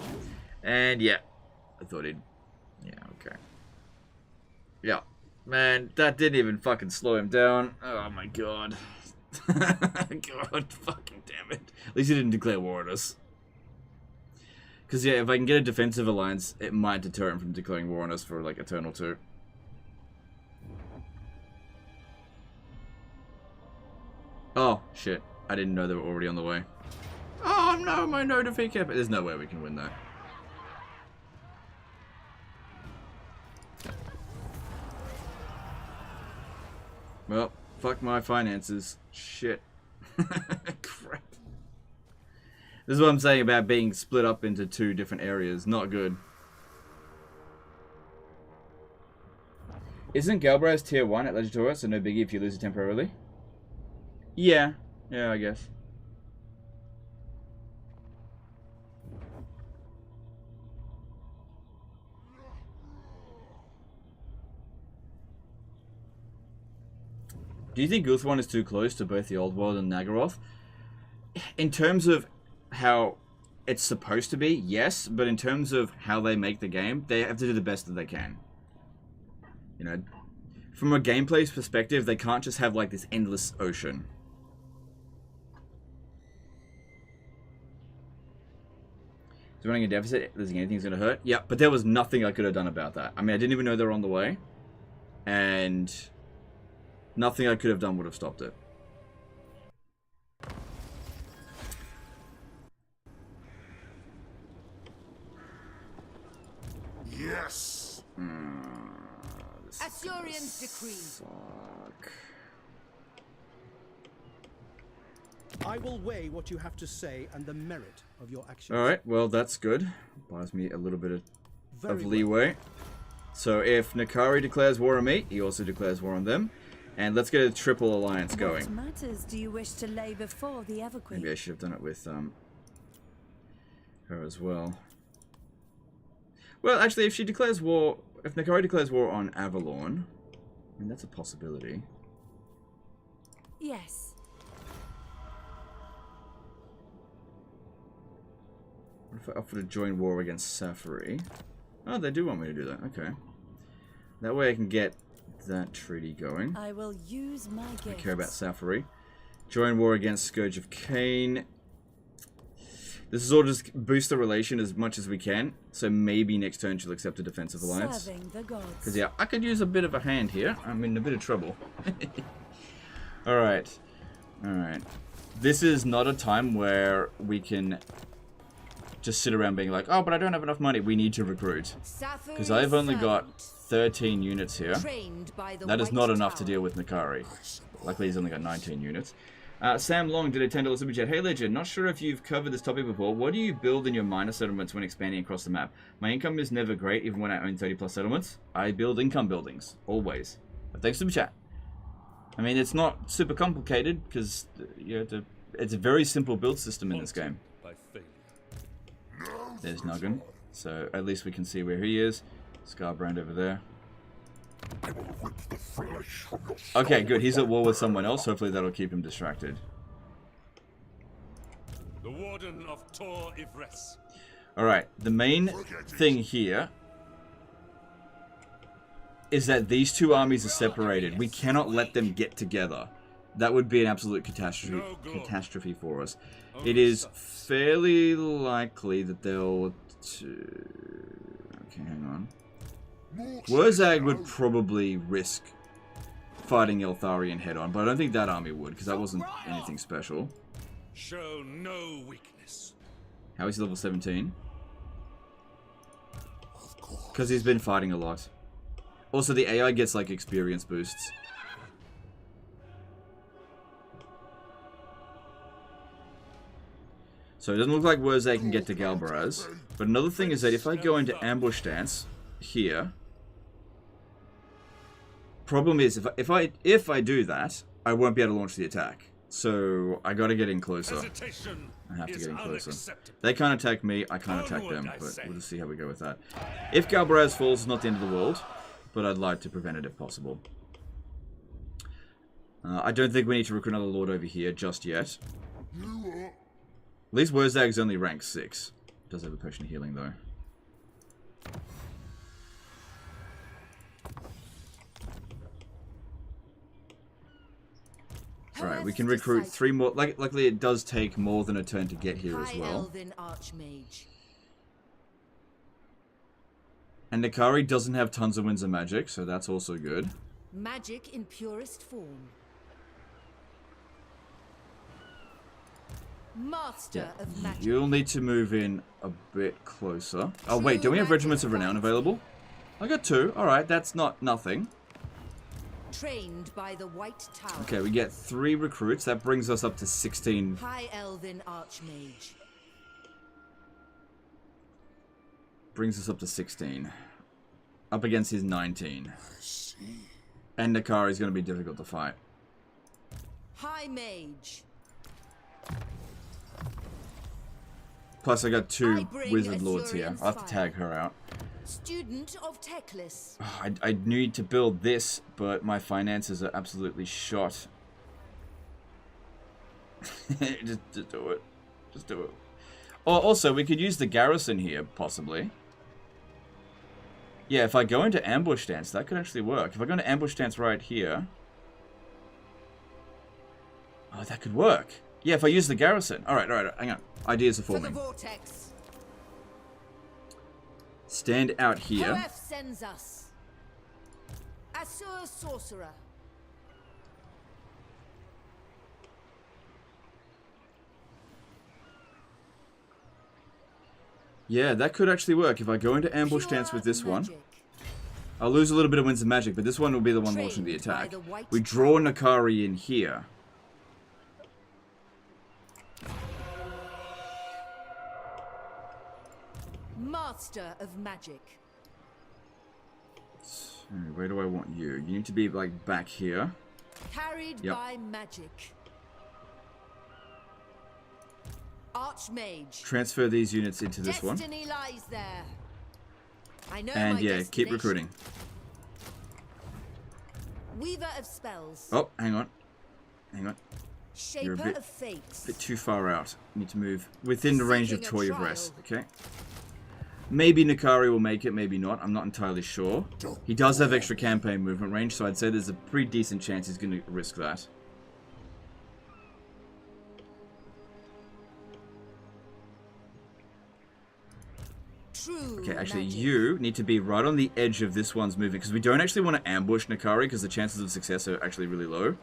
And yeah. I thought he'd... Yeah, okay. Yeah. Man, that didn't even fucking slow him down. Oh my god. God fucking damn it. At least he didn't declare war on us. Because yeah, if I can get a defensive alliance, it might deter him from declaring war on us for like a turn or two. Oh, shit. I didn't know they were already on the way. Oh no, my no defeat cap. There's no way we can win that. Well, fuck my finances. Shit. Crap. This is what I'm saying about being split up into 2 different areas. Not good. Isn't Galbraith tier 1 at Legitora, so no biggie if you lose it temporarily? Yeah. Yeah, I guess. Do you think Guthwan is too close to both the Old World and Nagaroth? In terms of how it's supposed to be, yes, but in terms of how they make the game, they have to do the best that they can. You know, from a gameplay perspective, they can't just have like this endless ocean. Is running a deficit? Does anything's gonna hurt? Yeah, but there was nothing I could have done about that. I mean, I didn't even know they were on the way, and nothing I could have done would have stopped it. Yes. Assyrian's decree. Fuck. I will weigh what you have to say and the merit of your actions. Alright, well, that's good. Buys me a little bit of Very leeway. well. So if Nakari declares war on me, he also declares war on them. And let's get a triple alliance What going. matters do you wish to lay before the Everqueen? Maybe I should have done it with her as well. Well, actually, if she declares war... If Nakari declares war on Avalon... I mean, that's a possibility. Yes. What if I offer to join war against Safari? Oh, they do want me to do that. Okay. That way I can get that treaty going. I will use my gifts. I care about Safari. Join war against Scourge of Cain. This is all just boost the relation as much as we can. So maybe next turn she'll accept a defensive alliance. Serving the gods. Because yeah, I could use a bit of a hand here. I'm in a bit of trouble. Alright. Alright. This is not a time where we can just sit around being like, oh, but I don't have enough money. We need to recruit. Because I've only got 13 units here. That is not enough to deal with Nakari. Luckily, he's only got 19 units. Sam Long did a $10 super chat. Hey, Legend, not sure if you've covered this topic before. What do you build in your minor settlements when expanding across the map? My income is never great, even when I own 30+ settlements. I build income buildings, always. But thanks, super chat. I mean, it's not super complicated, because it's a very simple build system in this game. There's Nuggan. So at least we can see where he is. Scarbrand over there. Okay, good. He's at war with someone else. Hopefully that'll keep him distracted. The Warden of Tor Ivres. Alright, the main thing here is that these two armies are separated. We cannot let them get together. That would be an absolute catastrophe for us. It is fairly likely that they'll... Okay, hang on. Wurzag would probably risk fighting Eltharion head-on, but I don't think that army would, because that wasn't anything special. Show no weakness. How is he level 17? Because he's been fighting a lot. Also, the AI gets, like, experience boosts. So it doesn't look like Wurzag can get to Galbaraz. But another thing is that if I go into ambush stance here, problem is if I do that, I won't be able to launch the attack. So I gotta get in closer. I have to get in closer. They can't attack me, I can't attack them, but we'll just see how we go with that. If Galbaraz falls, it's not the end of the world, but I'd like to prevent it if possible. I don't think we need to recruit another lord over here just yet. At least Wurzag's only rank 6. Does have a potion of healing though. Alright, we can recruit 3 more. Luckily, it does take more than a turn to get here as well. And Nakari doesn't have tons of winds of magic, so that's also good. Magic in purest form. Master of magic. You'll need to move in a bit closer. Oh wait, do we have Regiments of Renown available? I got 2. Alright, that's not nothing. Trained by the White Tower. Okay, we get 3 recruits. That brings us up to 16. High Elven Archmage. Brings us up to 16. Up against his 19. And Nakari is going to be difficult to fight. High Mage. Plus, I got 2 Wizard Lords here. I'll have to tag her out. Student of Teclis. I need to build this, but my finances are absolutely shot. just do it. Just do it. Oh, also, we could use the garrison here, possibly. Yeah, if I go into ambush stance, that could actually work. If I go into ambush stance right here... Oh, that could work. Yeah, if I use the garrison. Alright, hang on. Ideas are forming. For the vortex. Stand out here. Hoef sends us. Assur sorcerer. Yeah, that could actually work. If I go into ambush stance with this one, I'll lose a little bit of Winds of Magic, but this one will be the one launching the attack. We draw Nakari in here. Master of magic. So, where do I want you? You need to be, like, back here. Carried by magic. Archmage. Transfer these units into this one. Destiny lies there. I know And my yeah, keep destination. recruiting. Weaver of spells. Oh, hang on. Hang on. You're a Shaper bit, of fates. bit too far out. You need to move within the range of Seeking a Toy of trial. Rest. Okay. Maybe Nakari will make it, maybe not. I'm not entirely sure. He does have extra campaign movement range, so I'd say there's a pretty decent chance he's going to risk that. True Okay, actually, magic. you need to be right on the edge of this one's movement, because we don't actually want to ambush Nakari, because the chances of success are actually really low.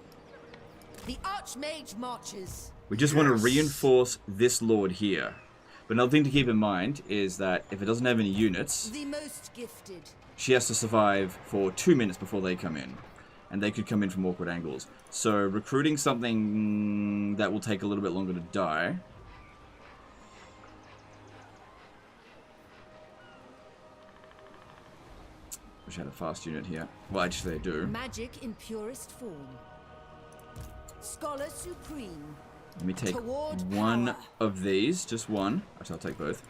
The Archmage marches. We just want to reinforce this lord here. But another thing to keep in mind is that if it doesn't have any units, The most gifted. she has to survive for 2 minutes before they come in. And they could come in from awkward angles. So recruiting something that will take a little bit longer to die. Wish I had a fast unit here. Well, actually I do. Magic in purest form. Scholar supreme. Let me take Toward one power. of these. Just one. Actually, I'll take both.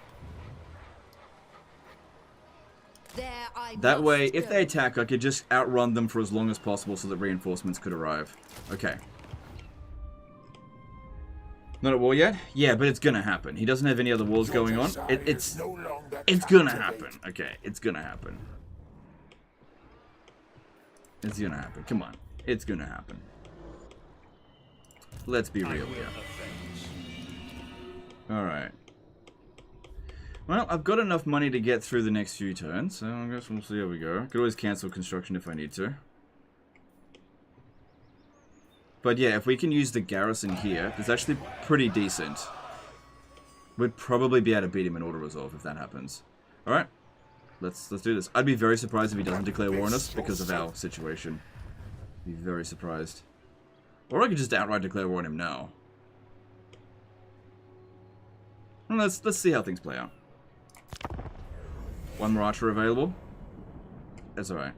There I That must way, if go. they attack, I could just outrun them for as long as possible so that reinforcements could arrive. Okay. Not at war yet? Yeah, but it's gonna happen. He doesn't have any other wars going on. It's gonna happen. Okay, it's gonna happen. It's gonna happen. Come on. It's gonna happen. Let's be real here. Alright. Well, I've got enough money to get through the next few turns, so I guess we'll see how we go. Could always cancel construction if I need to. But yeah, if we can use the garrison here, it's actually pretty decent. We'd probably be able to beat him in auto-resolve if that happens. Alright. Let's do this. I'd be very surprised if he doesn't declare war on us because of our situation. Be very surprised. Or I could just outright declare war on him now. Well, let's see how things play out. One more archer available. That's alright.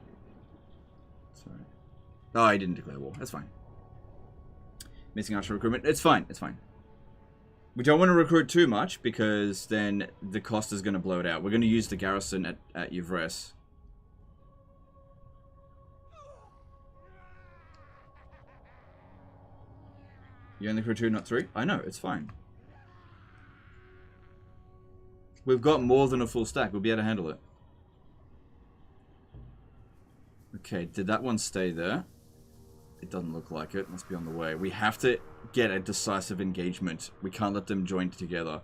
Sorry. Oh, he didn't declare war. That's fine. Missing archer recruitment. It's fine. It's fine. We don't want to recruit too much because then the cost is going to blow it out. We're going to use the garrison at Yvres. You only recruit 2, not 3? I know, it's fine. We've got more than a full stack. We'll be able to handle it. Okay, did that one stay there? It doesn't look like it. Must be on the way. We have to get a decisive engagement. We can't let them join together.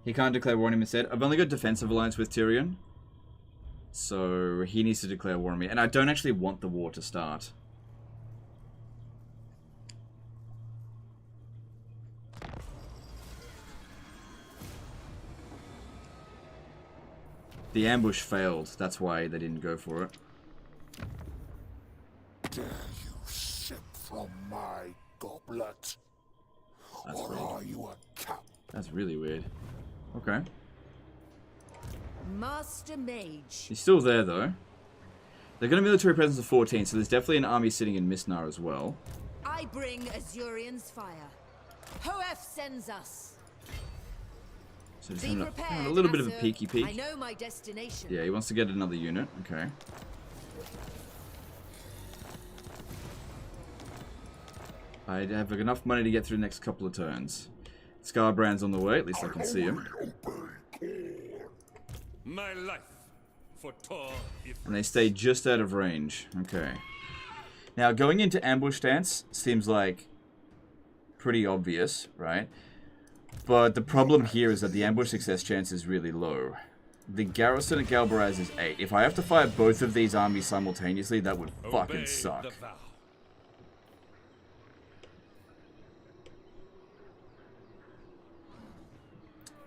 He can't declare war on him instead. I've only got defensive alliance with Tyrion. So he needs to declare war on me. And I don't actually want the war to start. The ambush failed. That's why they didn't go for it. Dare you sip from my goblet? That's Or weird. are you a cat? That's really weird. Okay. Master Mage. He's still there, though. They've got a military presence of 14, so there's definitely an army sitting in Misnar as well. I bring Azurian's fire. Hoef sends us. So just Be having prepared, having a little bit of a Assur. peeky I peek. know my destination. Yeah, he wants to get another unit. Okay. I have enough money to get through the next couple of turns. Scarbrand's on the way, at least I can see him. My life for Tor. And they stay just out of range. Okay. Now, going into ambush stance seems like pretty obvious, right? But the problem here is that the ambush success chance is really low. The garrison at Galbaraz is 8. If I have to fire both of these armies simultaneously, that would fucking suck.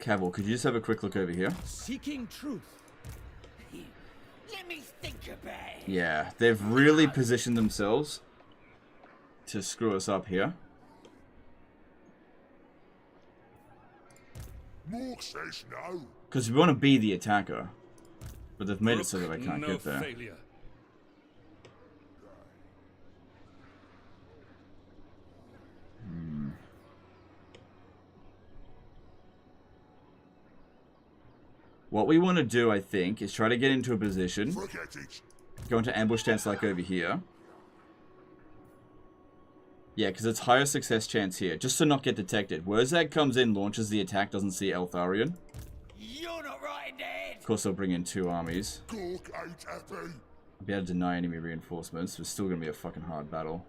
Cavill, could you just have a quick look over here? Seeking truth. Let me think about it. Yeah, they've really positioned themselves to screw us up here. Mork says no. Because we want to be the attacker. But they've made it so that I can't get there. Failure. What we want to do, I think, is try to get into a position. Forget it. Go into ambush stance like over here. Yeah, because it's higher success chance here, just to not get detected. Wurzag comes in, launches the attack, doesn't see Eltharion. You're not right, Dad. Of course, they'll bring in 2 armies. Gork ain't happy. I'll be able to deny enemy reinforcements. It's still going to be a fucking hard battle.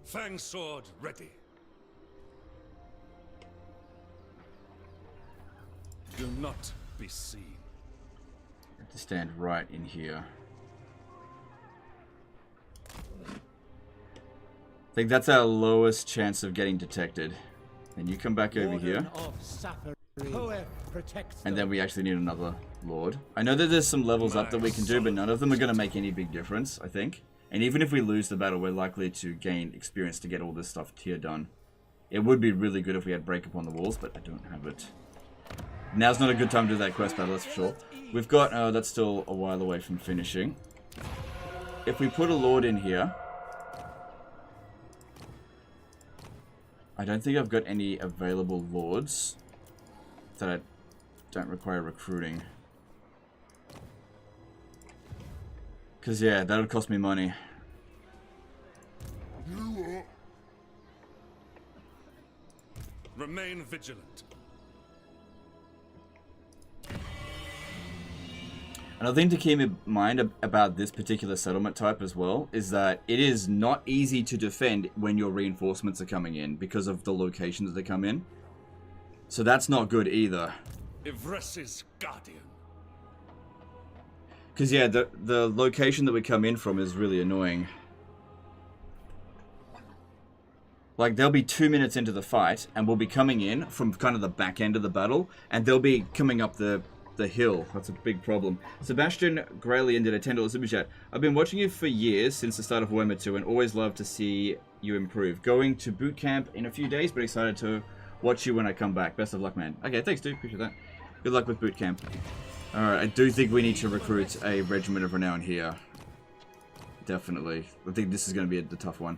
Fang sword ready. Do not be seen. I have to stand right in here. I think that's our lowest chance of getting detected. And you come back over here. And then we actually need another Lord. I know that there's some levels up that we can do, but none of them are going to make any big difference, I think. And even if we lose the battle, we're likely to gain experience to get all this stuff tier done. It would be really good if we had Break Upon the Walls, but I don't have it. Now's not a good time to do that quest battle, that's for sure. We've got, that's still a while away from finishing. If we put a Lord in here... I don't think I've got any available Lords that I don't require recruiting. Because, yeah, that would cost me money. Remain vigilant. Another thing to keep in mind about this particular settlement type as well is that it is not easy to defend when your reinforcements are coming in because of the locations they come in. So that's not good either. Ivres's guardian. Because yeah, the location that we come in from is really annoying. Like, they'll be 2 minutes into the fight, and we'll be coming in from kind of the back end of the battle, and they'll be coming up the hill. That's a big problem. Sebastian Graylian did a $10 super chat. I've been watching you for years, since the start of Warhammer 2, and always love to see you improve. Going to boot camp in a few days, but excited to watch you when I come back. Best of luck, man. Okay, thanks, dude. Appreciate that. Good luck with boot camp. Alright, I do think we need to recruit a Regiment of Renown here. Definitely. I think this is going to be the tough one.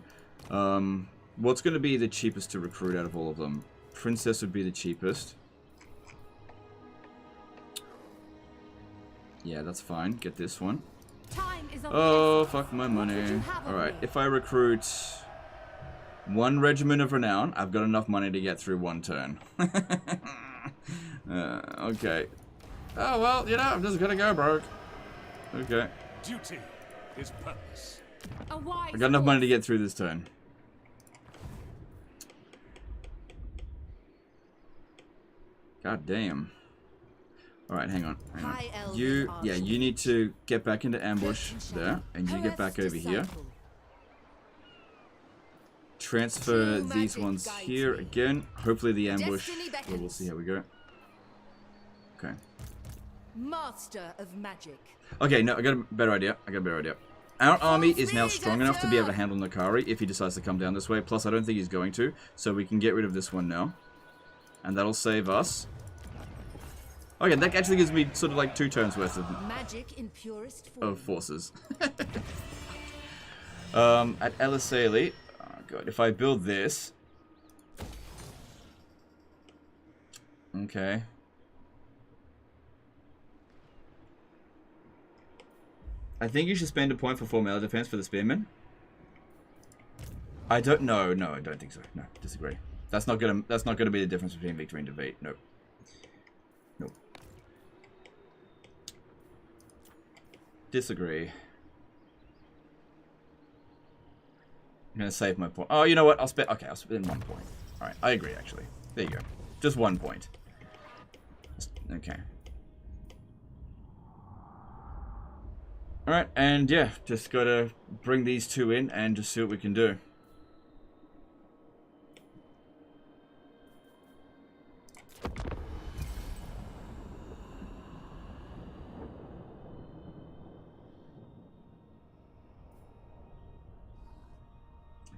What's going to be the cheapest to recruit out of all of them? Princess would be the cheapest. Yeah, that's fine. Get this one. Time is Oh, fuck my money. Alright, if I recruit one Regiment of Renown, I've got enough money to get through one turn. Okay. Oh, well, you know, I'm just gonna go broke. Okay. Duty is purpose. a wise I got enough money to get through this turn. God damn. Alright, hang on. Hang on. You need to get back into ambush there, and you get back over here. Transfer these ones here again. Hopefully the ambush. Well, we'll see how we go. Okay. Master of magic. Okay, no, I got a better idea. Our army is now strong enough to be able to handle Nakari if he decides to come down this way. Plus, I don't think he's going to, so we can get rid of this one now. And that'll save us. Okay, that actually gives me sort of like 2 turns worth of Magic in purest form. forces. At Elisali, oh god, if I build this, okay. I think you should spend a point for 4 melee defense for the spearmen. I don't know. No, I don't think so. No, disagree. That's not gonna be the difference between victory and defeat. Nope. Nope. Disagree. I'm gonna save my point. Oh, you know what? I'll spend 1 point. All right, I agree. Actually, there you go. Just 1 point. Okay. All right, and yeah, just gotta bring these two in and just see what we can do.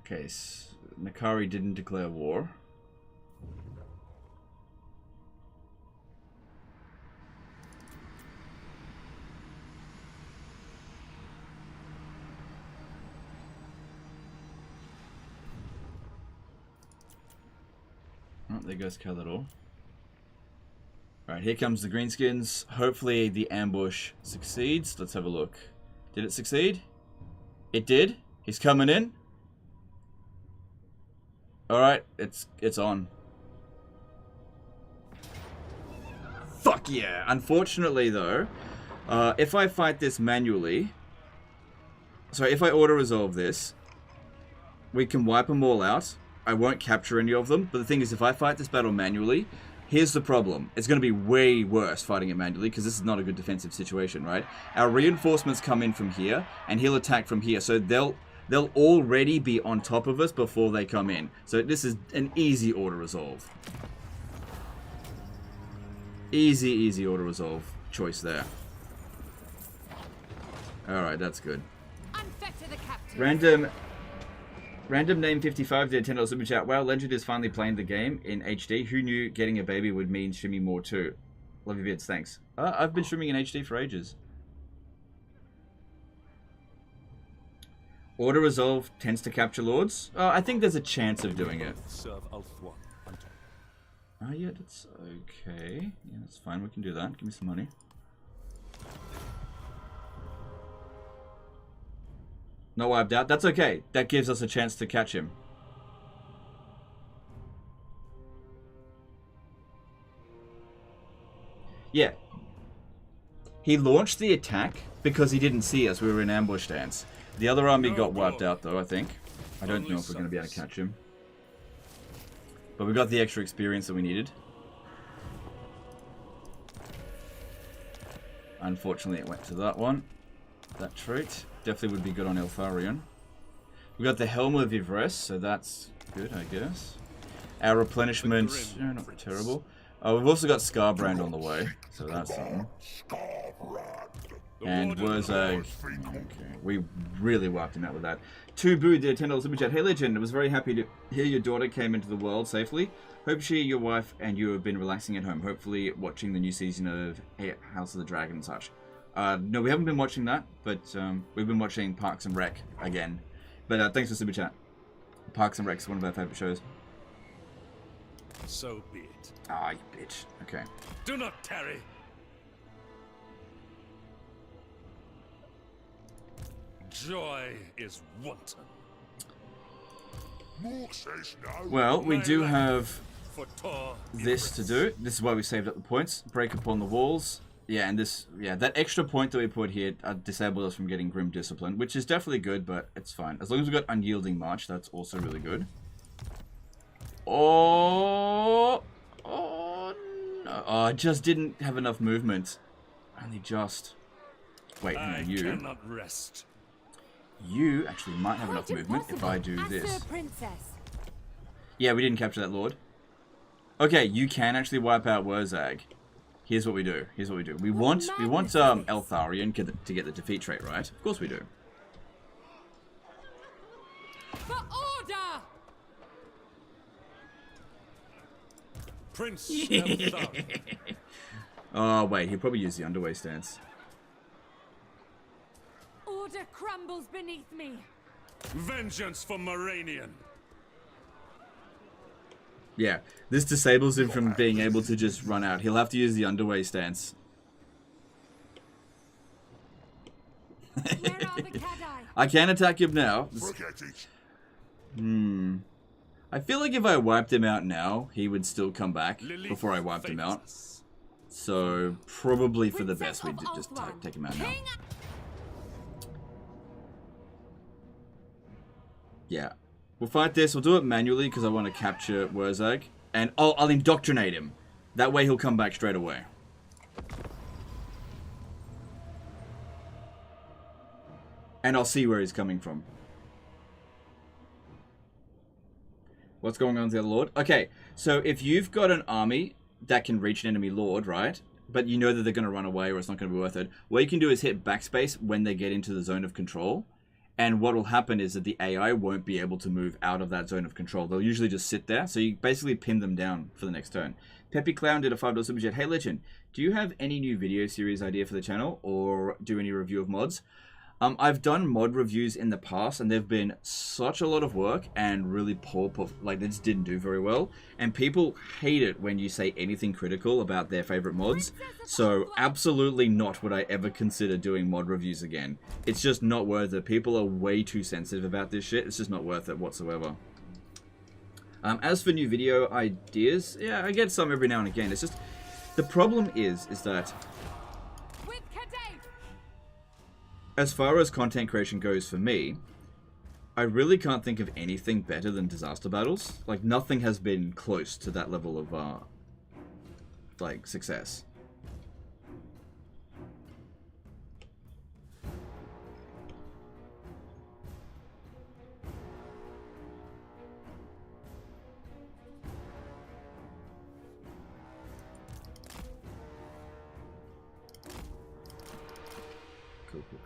Okay, so Nakari didn't declare war. Oh, there goes Kalador. Alright, here comes the Greenskins. Hopefully the ambush succeeds. Let's have a look. Did it succeed? It did. He's coming in. Alright, it's on. Fuck yeah! Unfortunately though, if I fight this manually... Sorry, if I auto-resolve this, we can wipe them all out. I won't capture any of them, but the thing is, if I fight this battle manually, here's the problem. It's going to be way worse fighting it manually, because this is not a good defensive situation, right? Our reinforcements come in from here, and he'll attack from here, so they'll already be on top of us before they come in. So this is an easy auto-resolve. Easy auto-resolve choice there. Alright, that's good. Random name 55 did $10 super chat. Wow, Legend is finally playing the game in HD. Who knew getting a baby would mean streaming more too? Love your vids, thanks. I've been streaming in HD for ages. Auto resolve tends to capture lords. I think there's a chance of doing it. Yeah, that's okay. Yeah, that's fine. We can do that. Give me some money. No wiped out. That's okay. That gives us a chance to catch him. Yeah. He launched the attack because he didn't see us. We were in ambush stance. The other army got wiped out though, I think. I don't know if we're going to be able to catch him. But we got the extra experience that we needed. Unfortunately, it went to that one. That trait. Definitely would be good on Eltharion. We got the Helm of Ivres, so that's good, I guess. Our replenishment, not terrible. We've also got Scarbrand on the way, so that's something. And Wurzag, okay, we really wiped him out with that. Tubu did $10 super chat. Hey Legend, I was very happy to hear your daughter came into the world safely. Hope she, your wife, and you have been relaxing at home. Hopefully watching the new season of House of the Dragon and such. No, we haven't been watching that, but we've been watching Parks and Rec again. But thanks for super chat. Parks and Rec is one of our favorite shows. So be it. Ah, you bitch. Okay. Do not tarry. Joy is wanton. Well, we do have this to do. This is why we saved up the points. Break upon the walls. Yeah, and this, that extra point that we put here disabled us from getting Grim Discipline, which is definitely good, but it's fine. As long as we got Unyielding March, that's also really good. Oh no. Oh, I just didn't have enough movement. Only just. Wait, no, you. Cannot rest. You actually might have enough movement if I do this. Yeah, we didn't capture that lord. Okay, you can actually wipe out Wurzag. Here's what we do. Here's what we do. We want Eltharion to get the defeat trait, right? Of course we do. For order! Prince Eltharion. Oh wait, he'll probably use the underway stance. Order crumbles beneath me. Vengeance for Moranion. Yeah, this disables him from being able to just run out. He'll have to use the underway stance. Where are the Kadai? I can attack him now. I feel like if I wiped him out now, he would still come back before I wiped him out. So, probably for the best, we'd just take him out now. Yeah. We'll fight this. We'll do it manually because I want to capture Wurzag. And I'll indoctrinate him. That way he'll come back straight away. And I'll see where he's coming from. What's going on with the other lord? Okay, so if you've got an army that can reach an enemy lord, right? But you know that they're going to run away or it's not going to be worth it. What you can do is hit backspace when they get into the zone of control. And what will happen is that the AI won't be able to move out of that zone of control. They'll usually just sit there. So you basically pin them down for the next turn. Peppy Clown did a $5 super chat. Hey Legend, do you have any new video series idea for the channel or do any review of mods? I've done mod reviews in the past and they've been such a lot of work and really poor, like they just didn't do very well. And people hate it when you say anything critical about their favorite mods. So absolutely not would I ever consider doing mod reviews again. It's just not worth it. People are way too sensitive about this shit. It's just not worth it whatsoever. As for new video ideas, yeah, I get some every now and again. It's just, the problem is that as far as content creation goes for me, I really can't think of anything better than disaster battles. Like, nothing has been close to that level of, like, success.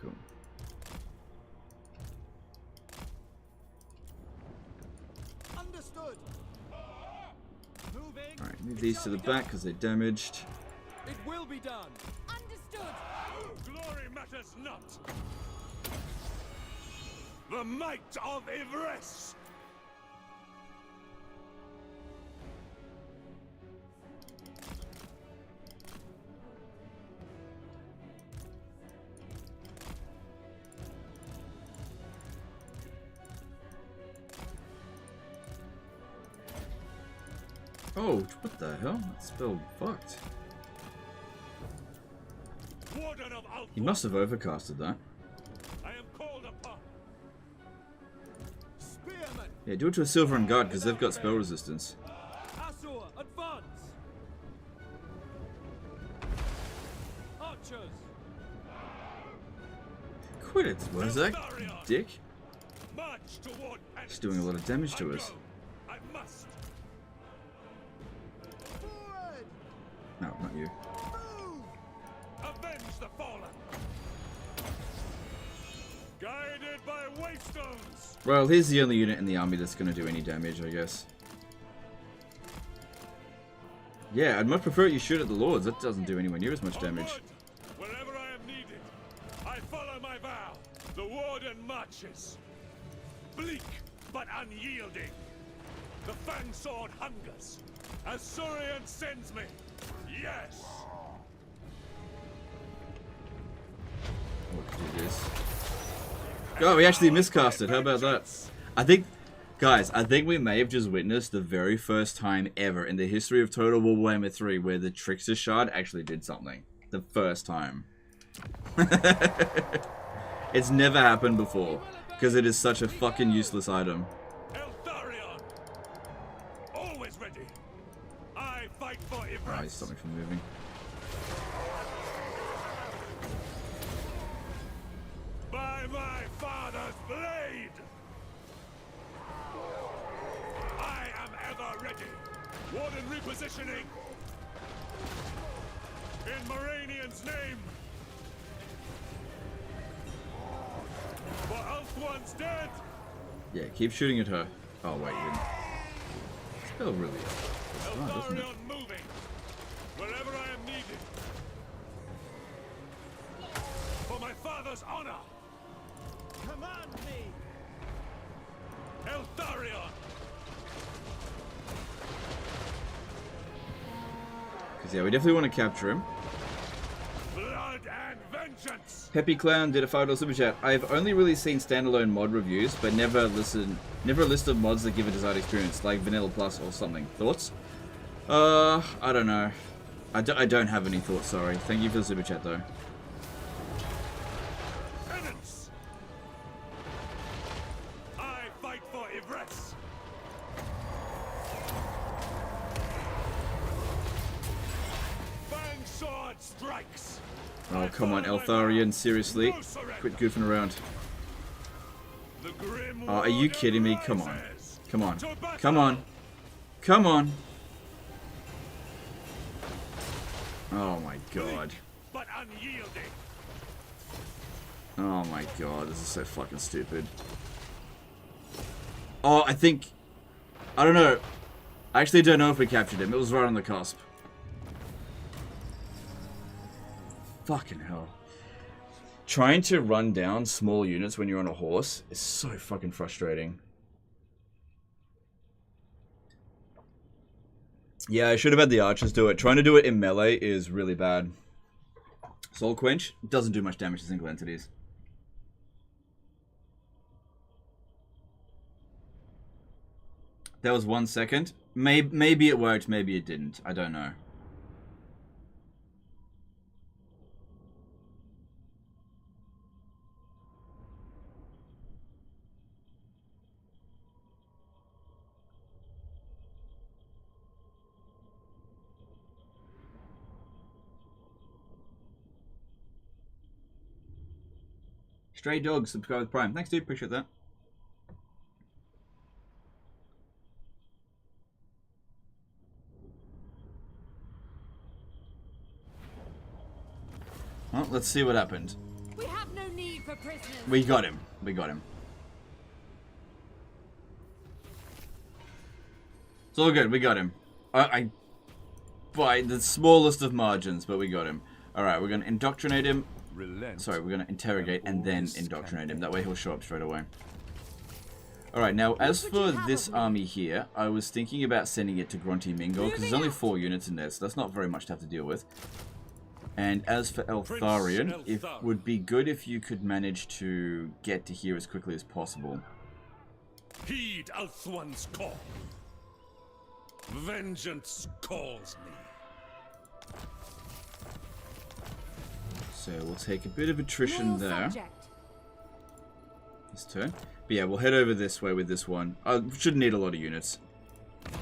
Cool. Understood. Moving. Alright, move these to the back because they're damaged. It will be done. Understood. Glory matters not. The might of Ivres. Oh, what the hell? That spell fucked. Warden of Alpha. He must have overcasted that. I am called upon. Spearman. Yeah, do it to a Silver and Guard because they've got spell resistance. Asur, advance. Archers. Quit it, Wurzag, dick. March toward It's doing a lot of damage to us. I must. Forward. No, not you. Move. Avenge the fallen. Guided by waystones. Well, here's the only unit in the army that's going to do any damage, I guess. Yeah, I'd much prefer you shoot at the lords. That doesn't do anywhere near as much damage. Onward. Wherever I am needed, I follow my vow. The warden marches. Bleak but unyielding. The fang sword hungers. Eltharion sends me. Yes. What to do this? Oh, we actually miscasted. How about that? I think, guys, I think we may have just witnessed the very first time ever in the history of Total War Warhammer 3 where the Trickster Shard actually did something. The first time. It's never happened before, because it is such a fucking useless item. Eltharion. Always ready. I fight for Ivres. Oh, he's stopping me from moving. By my father's blade! I am ever ready. Warden repositioning. In Moranian's name. For Ulthuan's dead. Yeah, keep shooting at her. Oh, wait, you didn't. Spell really smart, doesn't it? Eltharion moving. Wherever I am needed. For my father's honor. Command me. Eltharion. Because, yeah, we definitely want to capture him. Blood and vengeance. Peppy Clown did a $5 super chat. I've only really seen standalone mod reviews, but never a list of mods that give a desired experience, like Vanilla Plus or something. Thoughts? I don't know. I don't have any thoughts, sorry. Thank you for the super chat, though. Penance. I fight for Ivress. Fang sword strikes. Oh, come on, Eltharion, seriously. Quit goofing around. Oh, are you kidding me? Come on. Come on. Come on. Come on. Oh my god. But unyielding. Oh my god, this is so fucking stupid. Oh, I don't know. I actually don't know if we captured him. It was right on the cusp. Fucking hell. Trying to run down small units when you're on a horse is so fucking frustrating. Yeah, I should have had the archers do it. Trying to do it in melee is really bad. Soul Quench doesn't do much damage to single entities. That was 1 second. Maybe it worked, maybe it didn't. I don't know. Stray Dog, subscribe with Prime. Thanks, dude. Appreciate that. Well, let's see what happened. We have no need for prisoners. We got him. We got him. It's all good. We got him. By the smallest of margins, but we got him. Alright, we're going to indoctrinate him. Sorry, we're going to interrogate and then indoctrinate him. That way he'll show up straight away. Alright, now as for this army here, I was thinking about sending it to Grunty Mingo, because there's only 4 units in there, so that's not very much to have to deal with. And as for Eltharion, it would be good if you could manage to get to here as quickly as possible. Heed Althwan's call. Vengeance calls me. So we'll take a bit of attrition there. This turn. But yeah, we'll head over this way with this one. Shouldn't need a lot of units.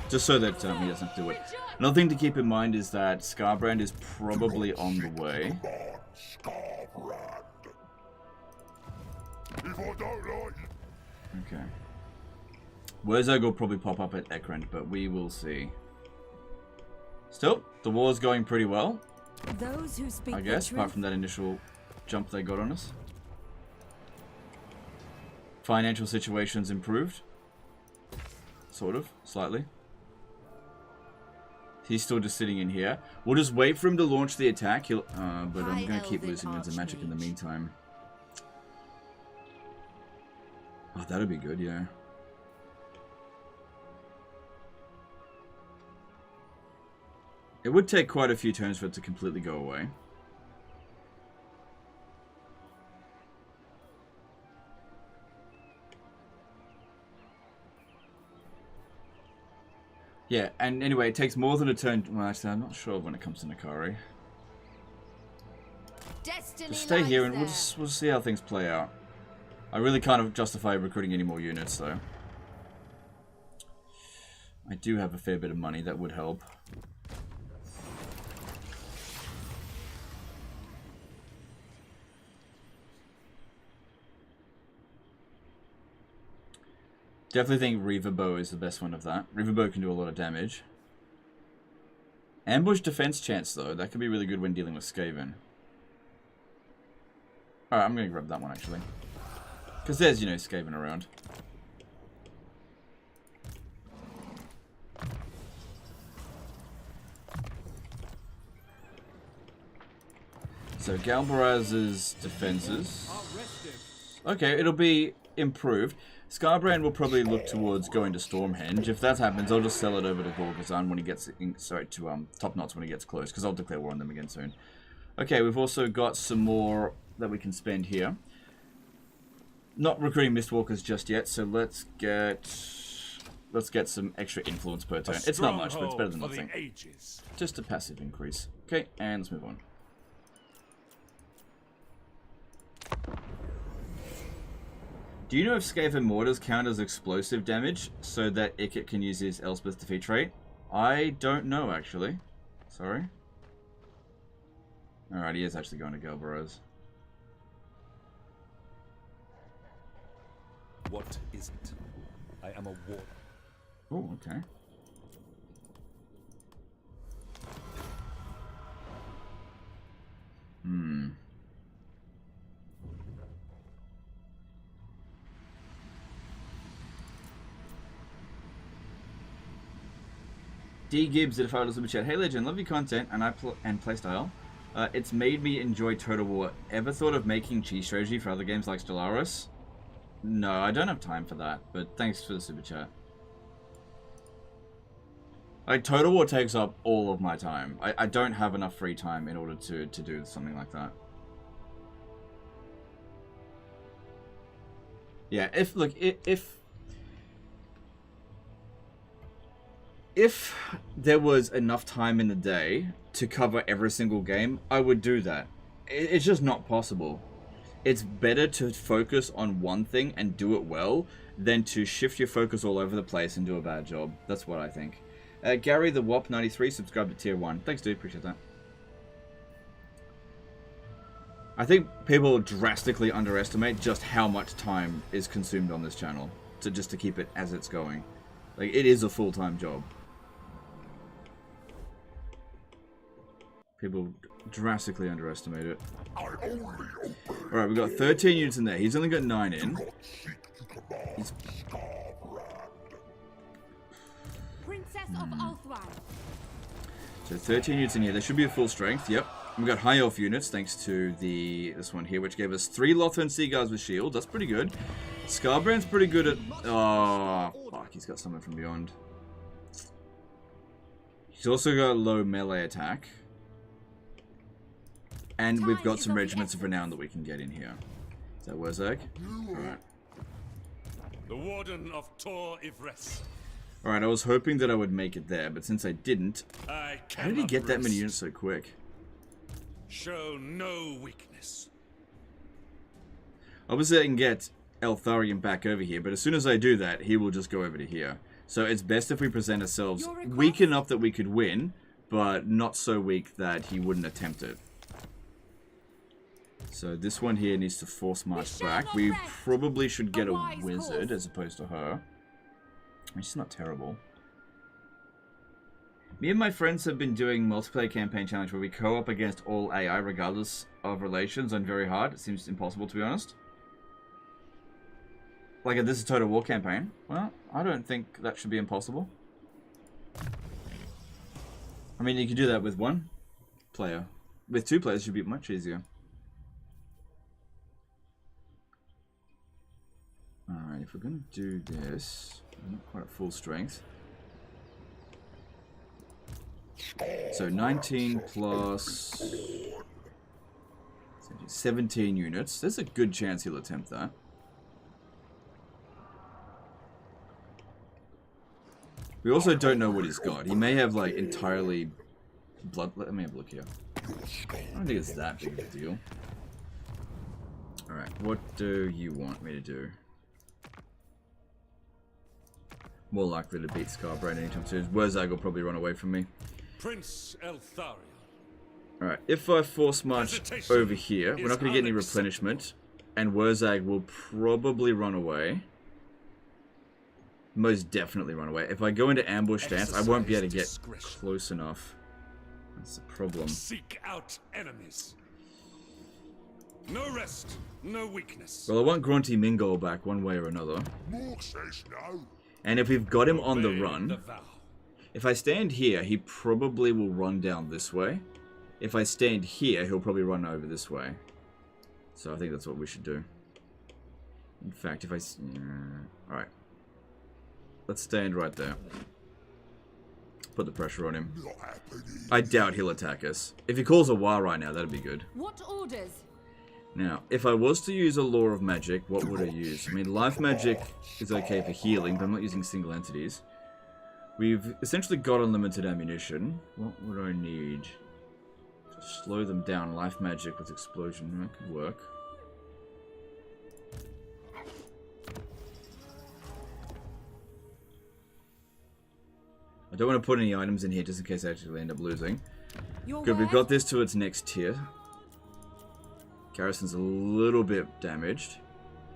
Just so that he doesn't have to do it. Another thing to keep in mind is that Scarbrand is probably on the way. Okay. Wurzog will probably pop up at Ekrend, but we will see. Still, the war's going pretty well. Those who speak I guess, apart from that initial jump they got on us. Financial situation's improved. Sort of, slightly. He's still just sitting in here. We'll just wait for him to launch the attack. But I'm going to keep losing Winds of Magic in the meantime. Oh, that'd be good, yeah. It would take quite a few turns for it to completely go away. Yeah, and anyway, it takes more than a turn. Well, actually, I'm not sure when it comes to Nakari. Just stay here and we'll see how things play out. I really can't justify recruiting any more units, though. I do have a fair bit of money, that would help. Definitely think Reaver Bow is the best one of that. Reaver Bow can do a lot of damage. Ambush defense chance, though. That could be really good when dealing with Skaven. Alright, I'm going to grab that one, actually. Because there's, you know, Skaven around. So, Galbaraz's defenses. Okay, it'll be improved. Scarbrand will probably look towards going to Stormhenge. If that happens, I'll just sell it over to Gorgazan when he gets... Sorry, to Top Knots when he gets close, because I'll declare war on them again soon. Okay, we've also got some more that we can spend here. Not recruiting Mistwalkers just yet, so let's get some extra influence per turn. It's not much, but it's better than nothing. Just a passive increase. Okay, and let's move on. Do you know if Skaven mortars count as explosive damage so that Ikit can use his Elspeth defeat trait? I don't know, actually. Sorry. Alright, he is actually going to Gelberos. What is it? I am a war. Oh, okay. D Gibbs did a $5 super chat. Hey Legend, love your content and playstyle. It's made me enjoy Total War. Ever thought of making cheese strategy for other games like Stellaris? No, I don't have time for that, but thanks for the super chat. Like, Total War takes up all of my time. I don't have enough free time in order to do something like that. Yeah, if there was enough time in the day to cover every single game, I would do that. It's just not possible. It's better to focus on one thing and do it well than to shift your focus all over the place and do a bad job. That's what I think. Gary the WOP 93 subscribed to tier 1. Thanks, dude. Appreciate that. I think people drastically underestimate just how much time is consumed on this channel just to keep it as it's going. Like, it is a full-time job. People drastically underestimate it. Alright, we've got 13 units in there. He's only got 9 in. Princess of Eltharion. So 13 units in here. There should be a full strength. Yep. We've got high elf units thanks to this one here, which gave us 3 Lothran Sea Guards with shields. That's pretty good. Scarbrand's pretty good at... Oh, fuck. He's got someone from beyond. He's also got low melee attack. And we've got some regiments of renown that we can get in here. Is that Wurzag? Alright. The Warden of Tor Ivres. Alright, I was hoping that I would make it there, but since I didn't... How did he get that many units so quick? Show no weakness. Obviously I can get Eltharion back over here, but as soon as I do that, he will just go over to here. So it's best if we present ourselves weak enough that we could win, but not so weak that he wouldn't attempt it. So this one here needs to force march back. We probably should get a wizard as opposed to her. She's not terrible. Me and my friends have been doing multiplayer campaign challenge where we co-op against all AI regardless of relations on very hard. It seems impossible, to be honest. Like, if this is a Total War campaign, well, I don't think that should be impossible. I mean, you could do that with 1 player. With 2 players, it should be much easier. Alright, if we're going to do this, not quite at full strength. So 19 plus 17 units. There's a good chance he'll attempt that. We also don't know what he's got. He may have, like, entirely blood... Let me have a look here. I don't think it's that big of a deal. Alright, what do you want me to do? More likely to beat Scarbrand anytime soon. Wurzag will probably run away from me. Prince Eltharion. Alright, if I force march over here, we're not going to get any replenishment. And Wurzag will probably run away. Most definitely run away. If I go into ambush stance, I won't be able to get close enough. That's the problem. Seek out enemies. No rest, no weakness. Well, I want Grunty Mingol back one way or another. And if we've got him on the run, if I stand here, he probably will run down this way. If I stand here, he'll probably run over this way. So I think that's what we should do. In fact, if I... Alright. Let's stand right there. put the pressure on him. I doubt he'll attack us. If he calls a war right now, that'd be good. What orders? Now, if I was to use a Law of Magic, what would I use? I mean, Life Magic is okay for healing, but I'm not using single entities. We've essentially got unlimited ammunition. What would I need? To slow them down. Life Magic with Explosion. That could work. I don't want to put any items in here just in case I actually end up losing. Good, we've got this to its next tier. Garrison's a little bit damaged.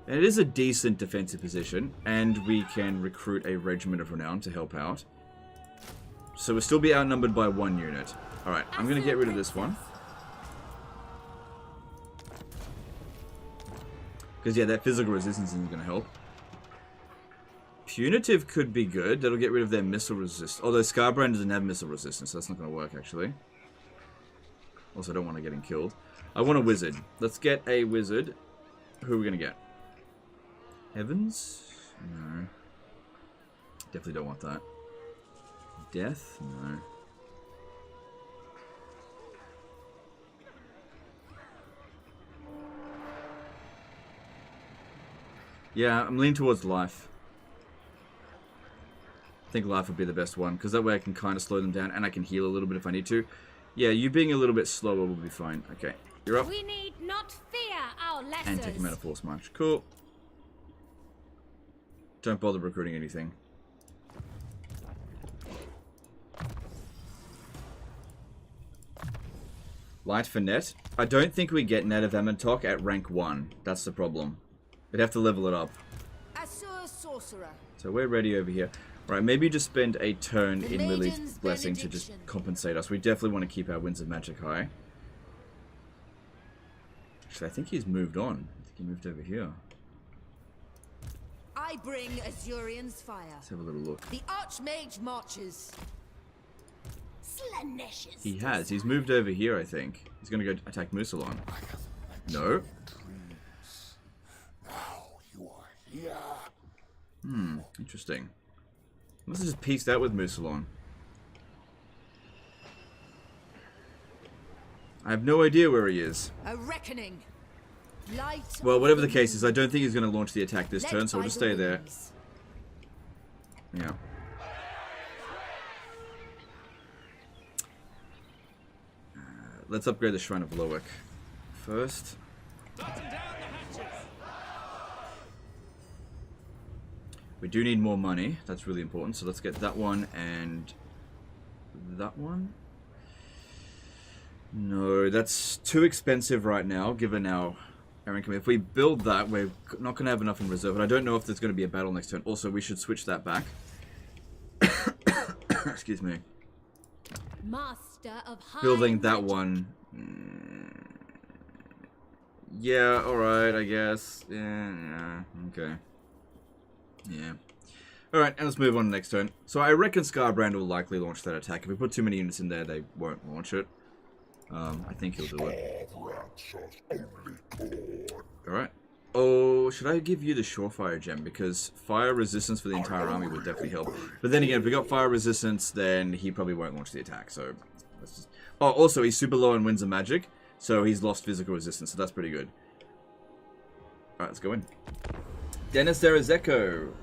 And it is a decent defensive position. And we can recruit a Regiment of Renown to help out. So we'll still be outnumbered by 1 unit. Alright, I'm going to get rid of this one. Because, yeah, that physical resistance isn't going to help. Punitive could be good. That'll get rid of their missile resistance. Although Scarbrand doesn't have missile resistance, so that's not going to work, actually. Also, I don't want to get him killed. I want a wizard. Let's get a wizard. Who are we going to get? Heavens? No. Definitely don't want that. Death? No. Yeah, I'm leaning towards life. I think life would be the best one, because that way I can kind of slow them down, and I can heal a little bit if I need to. Yeah, you being a little bit slower will be fine. Okay, you're up. We need not fear our lessers. And take him out of Force March. Cool. Don't bother recruiting anything. Light for net. I don't think we get Net of Amantok at rank 1. That's the problem. We'd have to level it up. Assur Sorcerer. So we're ready over here. Right, maybe just spend a turn in Lily's Blessing to just compensate us. We definitely want to keep our Winds of Magic high. Actually, I think he's moved on. I think he moved over here. I bring Azurian's fire. Let's have a little look. The Archmage marches. Slaneshes. He has. He's moved over here, I think. He's going to go attack Musalon. No. Interesting. Must have just pieced out with Musalon. I have no idea where he is. A reckoning. Light. Well, whatever the case is, I don't think he's going to launch the attack this turn, so we'll just stay there. Yeah. Let's upgrade the Shrine of Loic first. We do need more money. That's really important. So let's get that one and that one. No, that's too expensive right now, given our income. If we build that, we're not going to have enough in reserve. And I don't know if there's going to be a battle next turn. Also, we should switch that back. Excuse me. Master of high Building that magic. one. Yeah, alright, I guess. Yeah, okay. Yeah. Alright, and let's move on to next turn. So I reckon Scarbrand will likely launch that attack. If we put too many units in there, they won't launch it. I think he'll do it. Alright. Oh, should I give you the Surefire gem? Because fire resistance for the entire army would definitely help. But then again, if we got fire resistance, then he probably won't launch the attack. So, let's just... Oh, also, he's super low on Winds of Magic. So he's lost physical resistance, so that's pretty good. Alright, let's go in. Dennis Zerazeko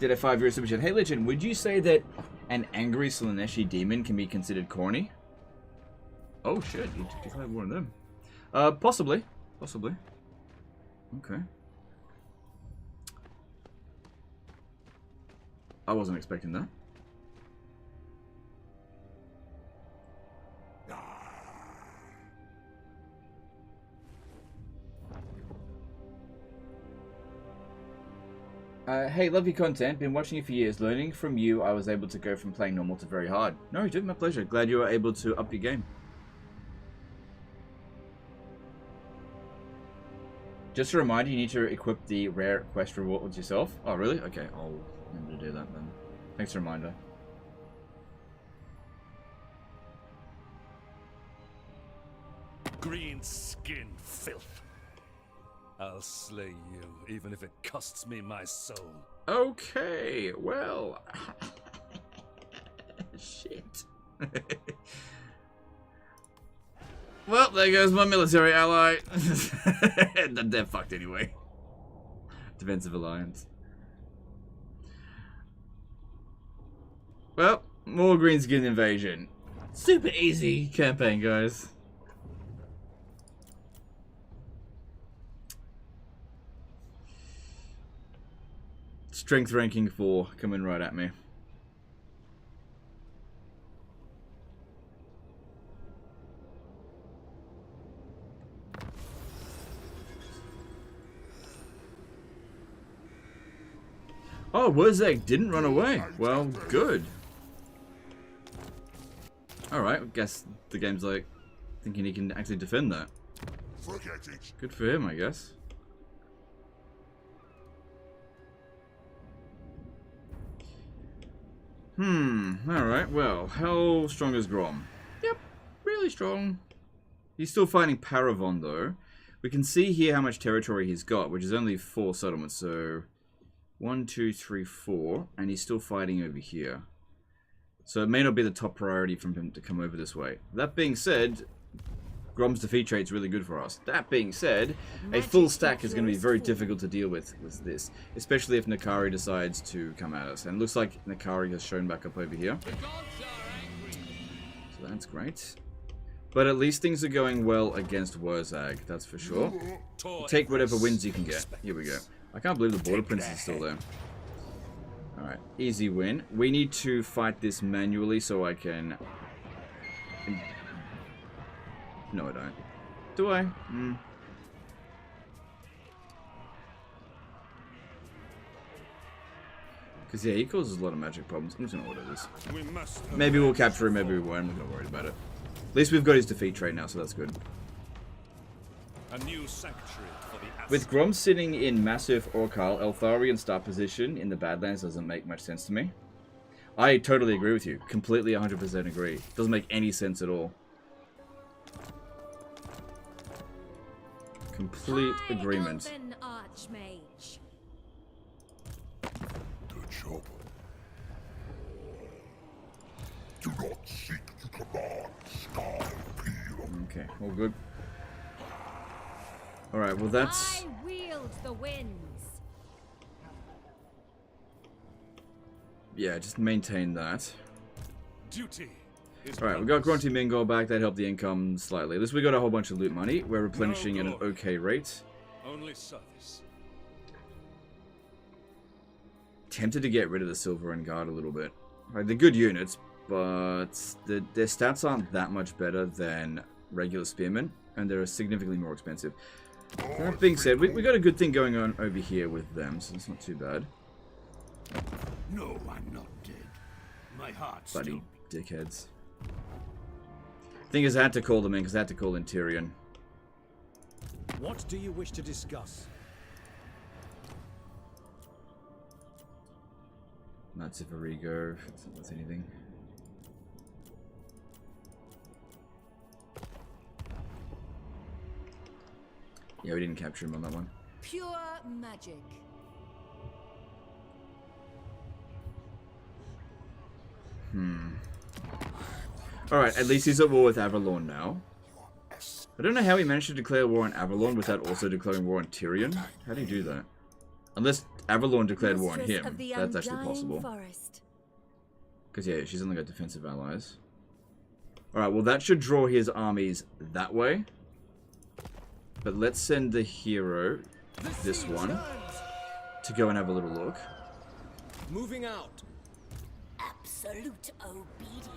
did a 5-year super chat. Hey, Legend, would you say that an angry Slaneshi demon can be considered corny? Oh, shit. You declared war on them. Possibly. Possibly. Okay. I wasn't expecting that. Hey, love your content. Been watching you for years. Learning from you, I was able to go from playing normal to very hard. No, you did. My pleasure. Glad you were able to up your game. Just a reminder, you need to equip the rare quest rewards yourself. Oh, really? Okay, I'll remember to do that then. Thanks for the reminder. Green skin filth. I'll slay you, even if it costs me my soul. Okay, well... Shit. Well, there goes my military ally. They're fucked anyway. Defensive alliance. Well, more greenskin invasion. Super easy campaign, guys. Strength ranking 4 coming right at me. Oh, Wurzeg didn't run away. Well, good. Alright, I guess the game's like thinking he can actually defend that. Good for him, I guess. Alright, well, how strong is Grom? Yep, really strong. He's still fighting Paravon, though. We can see here how much territory he's got, which is only 4 settlements, so 1, 2, 3, 4, and he's still fighting over here. So it may not be the top priority from him to come over this way. That being said, Grom's defeat trade's really good for us. That being said, a full stack is going to be very difficult to deal with this, especially if Nakari decides to come at us. And it looks like Nakari has shown back up over here. So that's great. But at least things are going well against Wurzag, that's for sure. You take whatever wins you can get. Here we go. I can't believe the Border Prince is still there. Alright, easy win. We need to fight this manually so I can... No, I don't. Do I? Because, yeah, he causes a lot of magic problems. I'm just going to order this. Maybe we'll capture him, maybe we won't. I'm not going to worry about it. At least we've got his defeat trait now, so that's good. A new sanctuary for the With Grom sitting in massive Orcal, Eltharion start position in the Badlands doesn't make much sense to me. I totally agree with you. Completely 100% agree. Doesn't make any sense at all. Complete agreement. Archmage. Good job. Do not seek to command Sky Peel. Okay, all good. Alright, well that's... I wield the winds. Yeah, just maintain that. duty. Alright, we got Grunty Mingo back. That helped the income slightly. At least we got a whole bunch of loot money. We're replenishing at an okay rate. Only service. Tempted to get rid of the Silver and Guard a little bit. Like, they're good units, but their stats aren't that much better than regular Spearmen, and they're significantly more expensive. That being said, we got a good thing going on over here with them, so it's not too bad. No, I'm not dead. My heart's Bloody dickheads. Thing is, I had to call them in because I had to call in Tyrion. What do you wish to discuss? Knights of Arrigo, if that's anything. Yeah, we didn't capture him on that one. Pure magic. Alright, at least he's at war with Avalon now. I don't know how he managed to declare war on Avalon without also declaring war on Tyrion. How do you do that? Unless Avalon declared war on him. That's actually possible. Because, yeah, she's only got defensive allies. Alright, well that should draw his armies that way. But let's send the hero, this one, to go and have a little look. Moving out. Absolute obedience.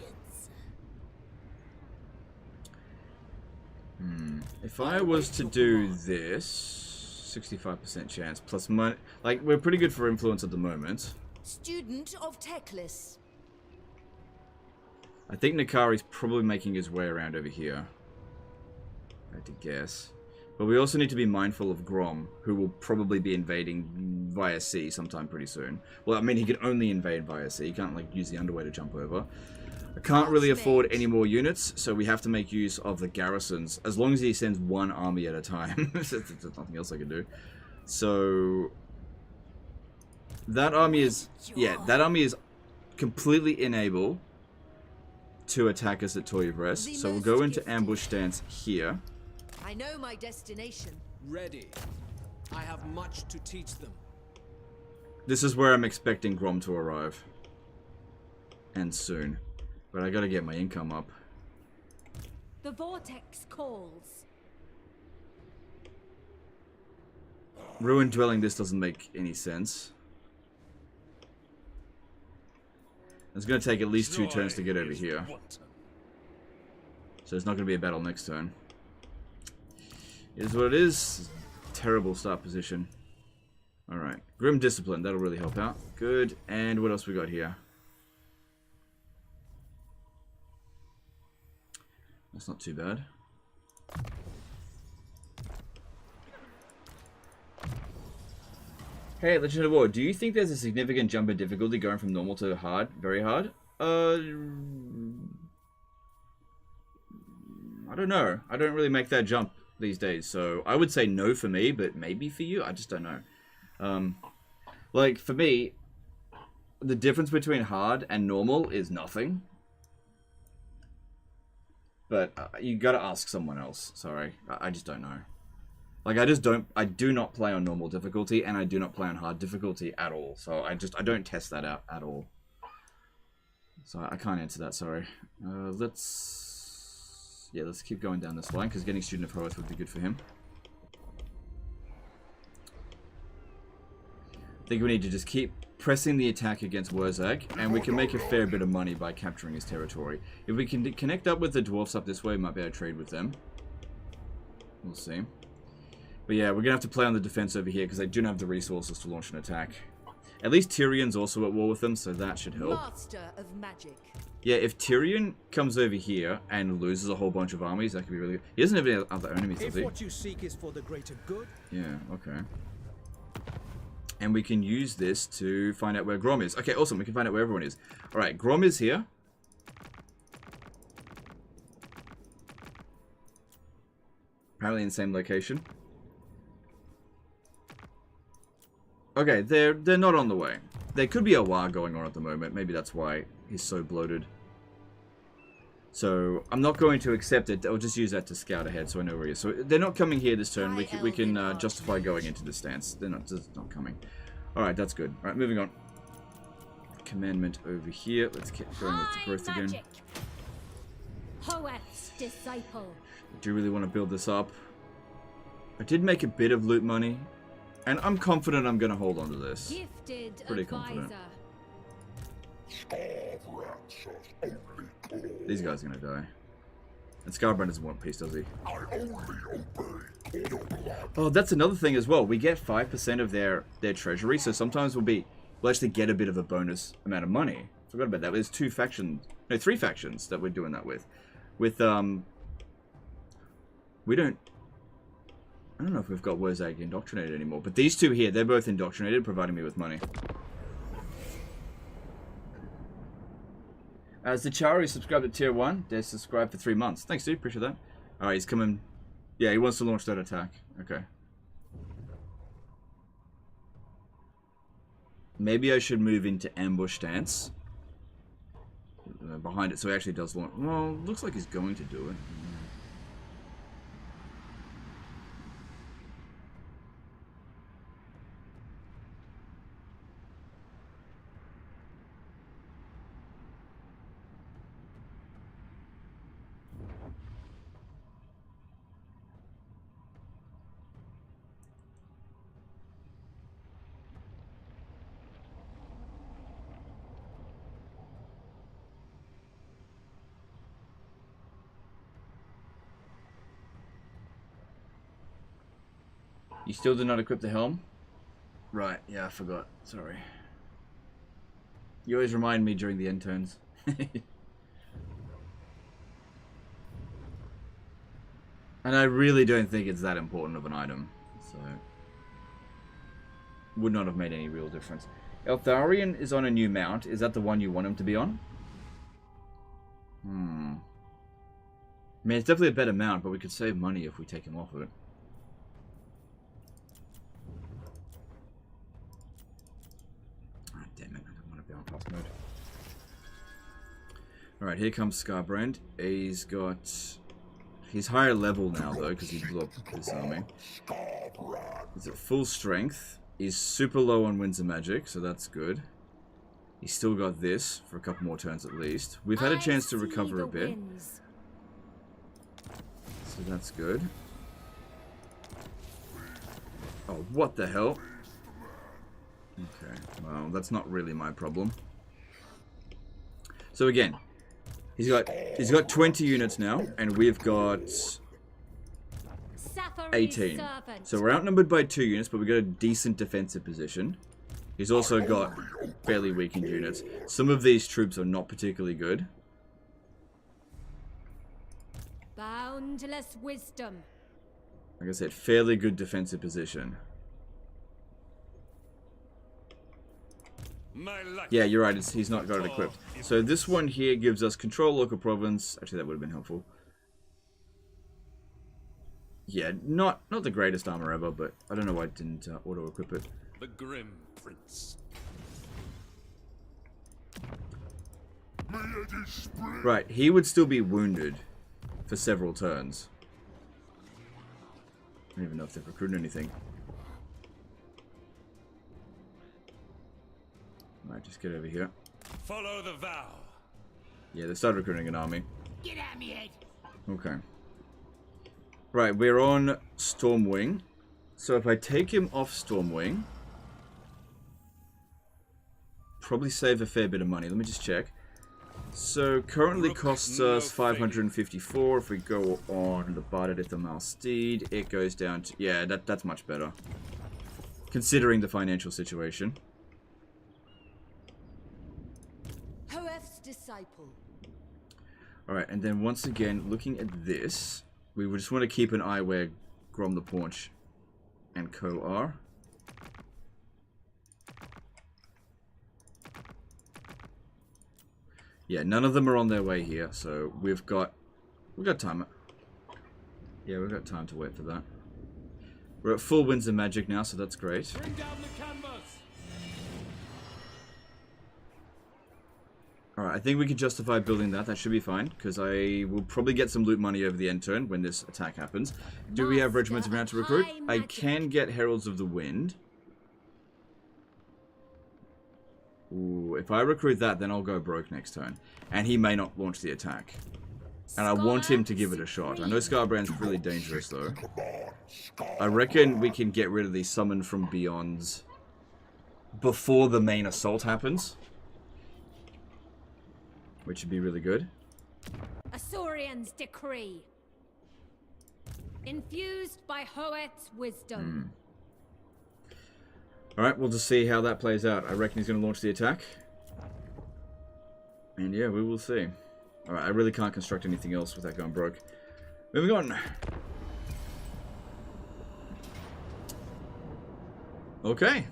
If I was to do this, 65% chance, plus money, like, we're pretty good for influence at the moment. Student of Teclis. I think Nakari's probably making his way around over here. I had to guess. But we also need to be mindful of Grom, who will probably be invading via sea sometime pretty soon. Well, I mean, he can only invade via sea. He can't, like, use the underway to jump over. I can't really afford any more units, so we have to make use of the garrisons, as long as he sends one army at a time. There's nothing else I can do. So... that army is... yeah, that army is completely unable to attack us at Toy of Rest. So we'll go into ambush stance here. I know my destination. Ready. I have much to teach them. This is where I'm expecting Grom to arrive. And soon. But I gotta get my income up. The vortex calls. Ruined Dwelling, this doesn't make any sense. It's going to take at least 2 turns to get over here. So it's not going to be a battle next turn. It is what it is. Terrible start position. Alright. Grim Discipline, that'll really help out. Good. And what else we got here? That's not too bad. Hey, Legend of War, do you think there's a significant jump in difficulty going from normal to hard, very hard? I don't know. I don't really make that jump these days, so I would say no for me, but maybe for you, I just don't know. Like, for me, the difference between hard and normal is nothing. But you gotta ask someone else, sorry. I just don't know. Like, I do not play on normal difficulty, and I do not play on hard difficulty at all. So I don't test that out at all. So I can't answer that, sorry. Let's keep going down this line, because getting Student of Horus would be good for him. I think we need to just keep pressing the attack against Wurzag, and we can make a fair bit of money by capturing his territory. If we can connect up with the dwarfs up this way, we might be able to trade with them. We'll see. But yeah, we're going to have to play on the defense over here because they do not have the resources to launch an attack. At least Tyrion's also at war with them, so that should help. Master of magic. Yeah, if Tyrion comes over here and loses a whole bunch of armies, that could be really good. He doesn't have any other enemies, does he? If what you seek is for the greater good. Yeah, okay. And we can use this to find out where Grom is. Okay, awesome. We can find out where everyone is. Alright, Grom is here. Apparently in the same location. Okay, they're not on the way. There could be a war going on at the moment. Maybe that's why he's so bloated. So I'm not going to accept it. I'll just use that to scout ahead so I know where he is. So they're not coming here this turn. We can justify going into the stance. They're not coming. All right, that's good. All right, moving on. Commandment over here. Let's keep going with the growth again. Hoeth's disciple. Do you really want to build this up? I did make a bit of loot money. And I'm confident I'm going to hold on to this. Gifted Pretty advisor. confident. These guys are going to die. And Scarbrand doesn't want peace, does he? Oh, that's another thing as well. We get 5% of their treasury, so sometimes we'll actually get a bit of a bonus amount of money. Forgot about that. There's 3 factions that we're doing that with. I don't know if we've got Wurzag indoctrinated anymore, but these two here, they're both indoctrinated, providing me with money. As the Zachari subscribed at tier 1, they're subscribed for 3 months. Thanks, dude. Appreciate that. Alright, he's coming. Yeah, he wants to launch that attack. Okay. Maybe I should move into ambush stance. Behind it, so he actually does launch. Well, looks like he's going to do it. You still did not equip the helm? Right, yeah, I forgot. Sorry. You always remind me during the end turns. And I really don't think it's that important of an item. So would not have made any real difference. Eltharion is on a new mount. Is that the one you want him to be on? I mean, it's definitely a better mount, but we could save money if we take him off of it. Alright, here comes Scarbrand. He's got... He's higher level now, though, because he blew up this army. He's at full strength. He's super low on Winds of Magic, so that's good. He's still got this for a couple more turns at least. We've had a chance to recover a bit. So that's good. Oh, what the hell? Okay, well, that's not really my problem. So again, he's got 20 units now, and we've got 18. So we're outnumbered by 2 units, but we've got a decent defensive position. He's also got fairly weakened units. Some of these troops are not particularly good. Boundless wisdom. Like I said, fairly good defensive position. Yeah, you're right. He's not got it equipped. So this one here gives us control local province. Actually, that would have been helpful. Yeah, not the greatest armor ever, but I don't know why I didn't auto-equip it. The Grim Prince. Right, he would still be wounded for several turns. I don't even know if they've recruited anything. Alright, just get over here. Follow the vow. Yeah, they started recruiting an army. Get at me, Ed. Okay. Right, we're on Stormwing. So if I take him off Stormwing, probably save a fair bit of money. Let me just check. So currently costs us 554. If we go on the Barded Ithamal Steed, it goes down to... Yeah, that's much better. Considering the financial situation. Hoef's disciple. Alright, and then once again, looking at this, we would just want to keep an eye where Grom the Paunch and Co are. Yeah, none of them are on their way here, so we've got time. Yeah, we've got time to wait for that. We're at full Winds of Magic now, so that's great. Bring down the canvas. Alright, I think we can justify building that. That should be fine, because I will probably get some loot money over the end turn when this attack happens. Do we have regiments around to recruit? I can get Heralds of the Wind. Ooh, if I recruit that, then I'll go broke next turn. And he may not launch the attack. And I want him to give it a shot. I know Scarbrand's really dangerous, though. I reckon we can get rid of these Summon from Beyonds before the main assault happens. Which would be really good. Asaurian's decree. Infused by Hoet's wisdom. Alright, we'll just see how that plays out. I reckon he's going to launch the attack. And yeah, we will see. Alright, I really can't construct anything else without going broke. Moving on. Okay.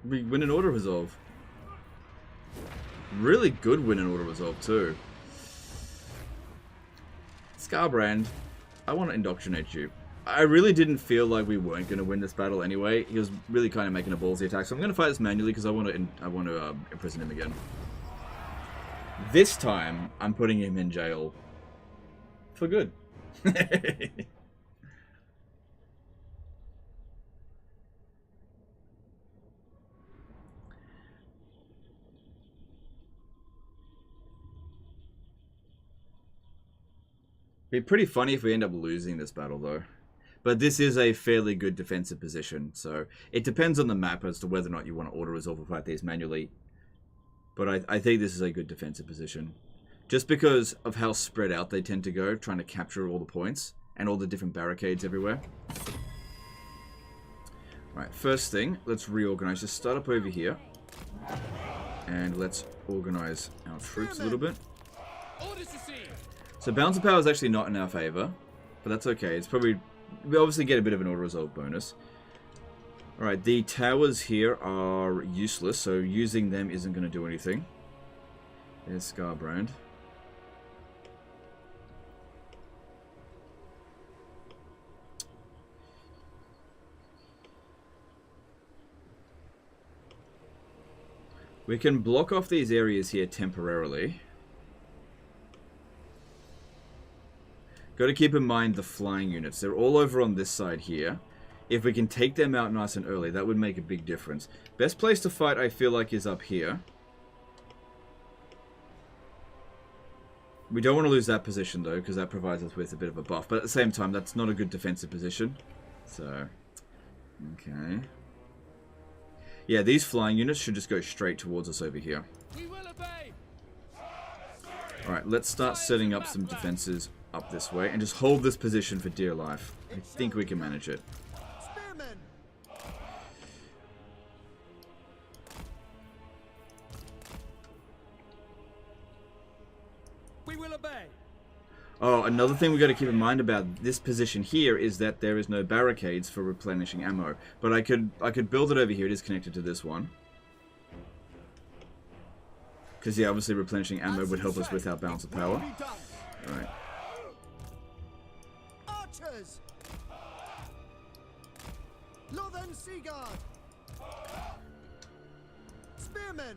We win an Order Resolve. Really good win and Order Resolve too. Scarbrand, I want to indoctrinate you. I really didn't feel like we weren't going to win this battle anyway. He was really kind of making a ballsy attack, so I'm going to fight this manually because I want to imprison him again. This time, I'm putting him in jail for good. Be pretty funny if we end up losing this battle, though. But this is a fairly good defensive position, so it depends on the map as to whether or not you want to auto-resolve or fight these manually. But I think this is a good defensive position. Just because of how spread out they tend to go, trying to capture all the points, and all the different barricades everywhere. Right, first thing, let's reorganize. Just start up over here. And let's organize our troops a little bit. So balance of power is actually not in our favor, but that's okay. It's probably... We obviously get a bit of an auto-resolve bonus. Alright, the towers here are useless, so using them isn't going to do anything. There's Scarbrand. We can block off these areas here temporarily. Got to keep in mind the flying units. They're all over on this side here. If we can take them out nice and early, that would make a big difference. Best place to fight, I feel like, is up here. We don't want to lose that position, though, because that provides us with a bit of a buff. But at the same time, that's not a good defensive position. So, okay. Yeah, these flying units should just go straight towards us over here. We will obey. Alright, let's start setting up some defenses up this way. And just hold this position for dear life. I think we can manage it. Spearmen. We will obey. Oh, another thing we got to keep in mind about this position here is that there is no barricades for replenishing ammo. But I could build it over here. It is connected to this one. Because, yeah, obviously replenishing ammo would help us with our balance of power. Alright. Archers. Northern Sea Guard. Spearmen.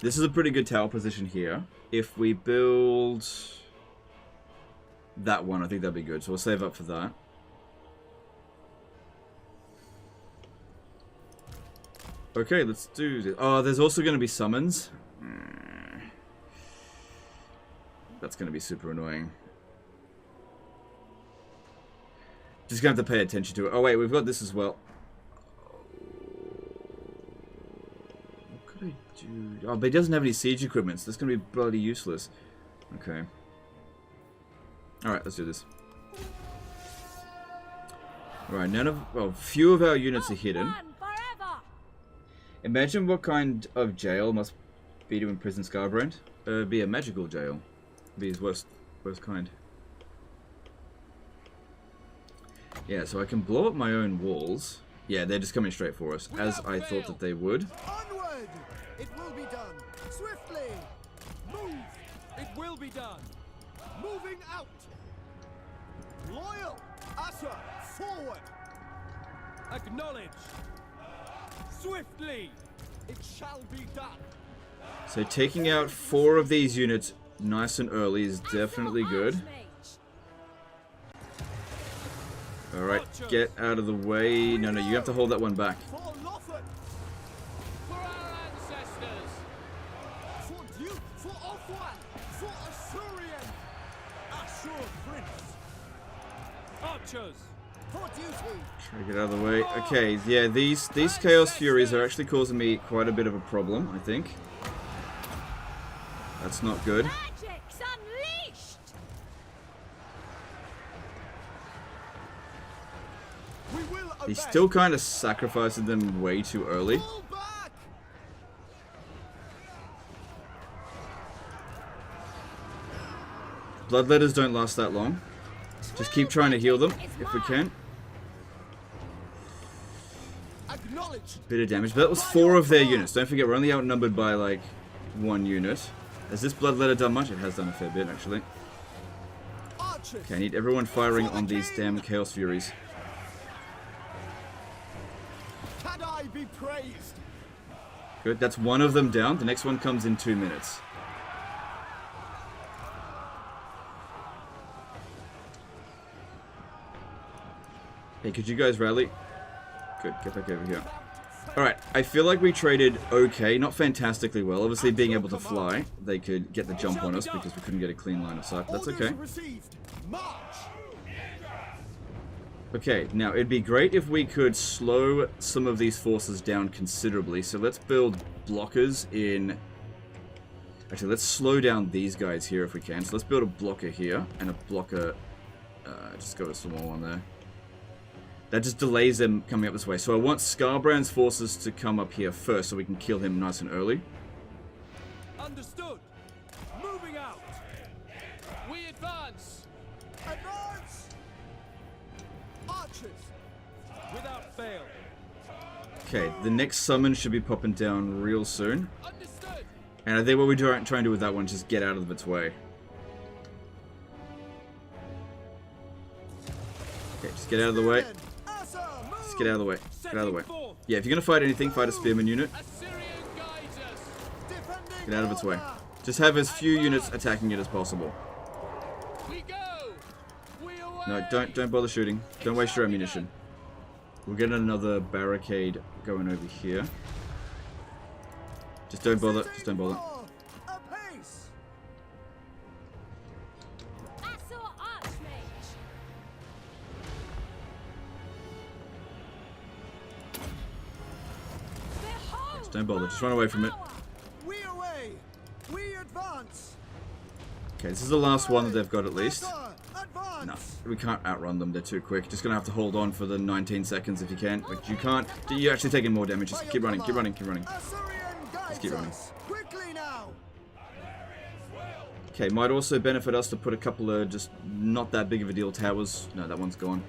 This is a pretty good tower position here. If we build that one, I think that'd be good. So we'll save up for that. Okay, let's do this. Oh, there's also going to be summons. That's going to be super annoying. Just going to have to pay attention to it. Oh, wait, we've got this as well. What could I do? Oh, but he doesn't have any siege equipment, so that's going to be bloody useless. Okay. Alright, let's do this. Alright, few of our units are hidden. Imagine what kind of jail must be to imprison Scarbrand. Be a magical jail. Be his worst kind. Yeah, so I can blow up my own walls. Yeah, they're just coming straight for us, as I thought that they would. Onward! It will be done. Swiftly! Move! It will be done. Moving out! Loyal! Usher! Forward! Acknowledge. Swiftly. It shall be done. So taking out 4 of these units nice and early is definitely good. Alright, get out of the way. No, you have to hold that one back. For Lothar. For our ancestors. For Duke! For Othwan! For Asurian! Ashur Prince! Archers. For duty! Try to get out of the way. Okay, yeah, these Chaos Furies are actually causing me quite a bit of a problem, I think. That's not good. Magic's unleashed! We will obey! He's still kind of sacrificing them way too early. Pull back! Bloodletters don't last that long. Just keep trying to heal them, if we can. Acknowledge! Bit of damage, but that was 4 of their units. Don't forget, we're only outnumbered by, like, 1 unit. Has this Bloodletter done much? It has done a fair bit, actually. Archers! Okay, I need everyone firing on these damn Chaos Furies. Can I be praised? Good, that's 1 of them down. The next one comes in 2 minutes. Hey, could you guys rally? Good, get back over here. Alright, I feel like we traded okay, not fantastically well. Obviously, being able to fly, they could get the jump on us because we couldn't get a clean line of sight. That's okay. Received. March! Okay, now it'd be great if we could slow some of these forces down considerably. So let's build blockers in... Actually, let's slow down these guys here if we can. So let's build a blocker here and a blocker... just go with some more on there. That just delays them coming up this way. So I want Scarbrand's forces to come up here first so we can kill him nice and early. Understood. Moving out. We advance. Advance! Archers! Without fail. Okay, the next summon should be popping down real soon. Understood. And I think what we're trying to do with that one is just get out of its way. Okay, just get out of the way. Just get out of the way. Get out of the way. Yeah, if you're going to fight anything, fight a spearman unit. Get out of its way. Just have as few units attacking it as possible. We go. We away. No, don't bother shooting. Don't waste your ammunition. We'll get another barricade going over here. Just don't bother. Just don't bother. Apace. Vassal Archmage. Behold Just don't bother. Just run away from it. power. We away. We advance. Okay, this is the last one that they've got at least. Advance. No, we can't outrun them. They're too quick. Just gonna have to hold on for the 19 seconds if you can. But you can't. You're actually taking more damage. Just keep running. Keep running. Keep running. Assyrian guides keep running. us. Quickly now. Okay, might also benefit us to put a couple of just not that big of a deal towers. No, that one's gone.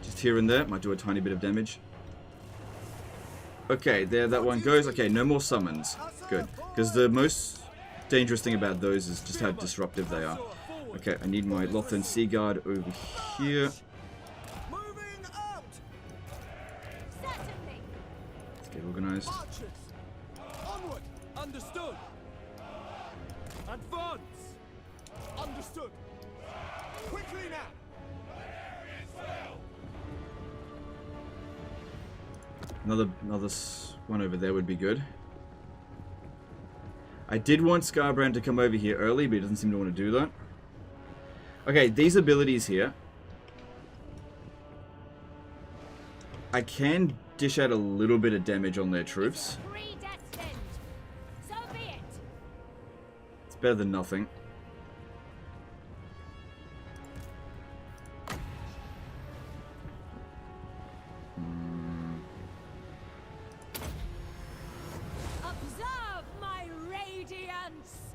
Just here and there. Might do a tiny bit of damage. Okay, there that one goes. Okay, no more summons. Good. Because the most dangerous thing about those is just how disruptive they are. Okay, I need my Lothan Sea Guard over here. Moving out. Certainly. Let's get organized. Archers. Onward. Understood. Advance. Understood. Quickly now. Another one over there would be good. I did want Scarbrand to come over here early, but he doesn't seem to want to do that. Okay, these abilities here. I can dish out a little bit of damage on their troops. Predestined. So be it. It's better than nothing. Observe my radiance.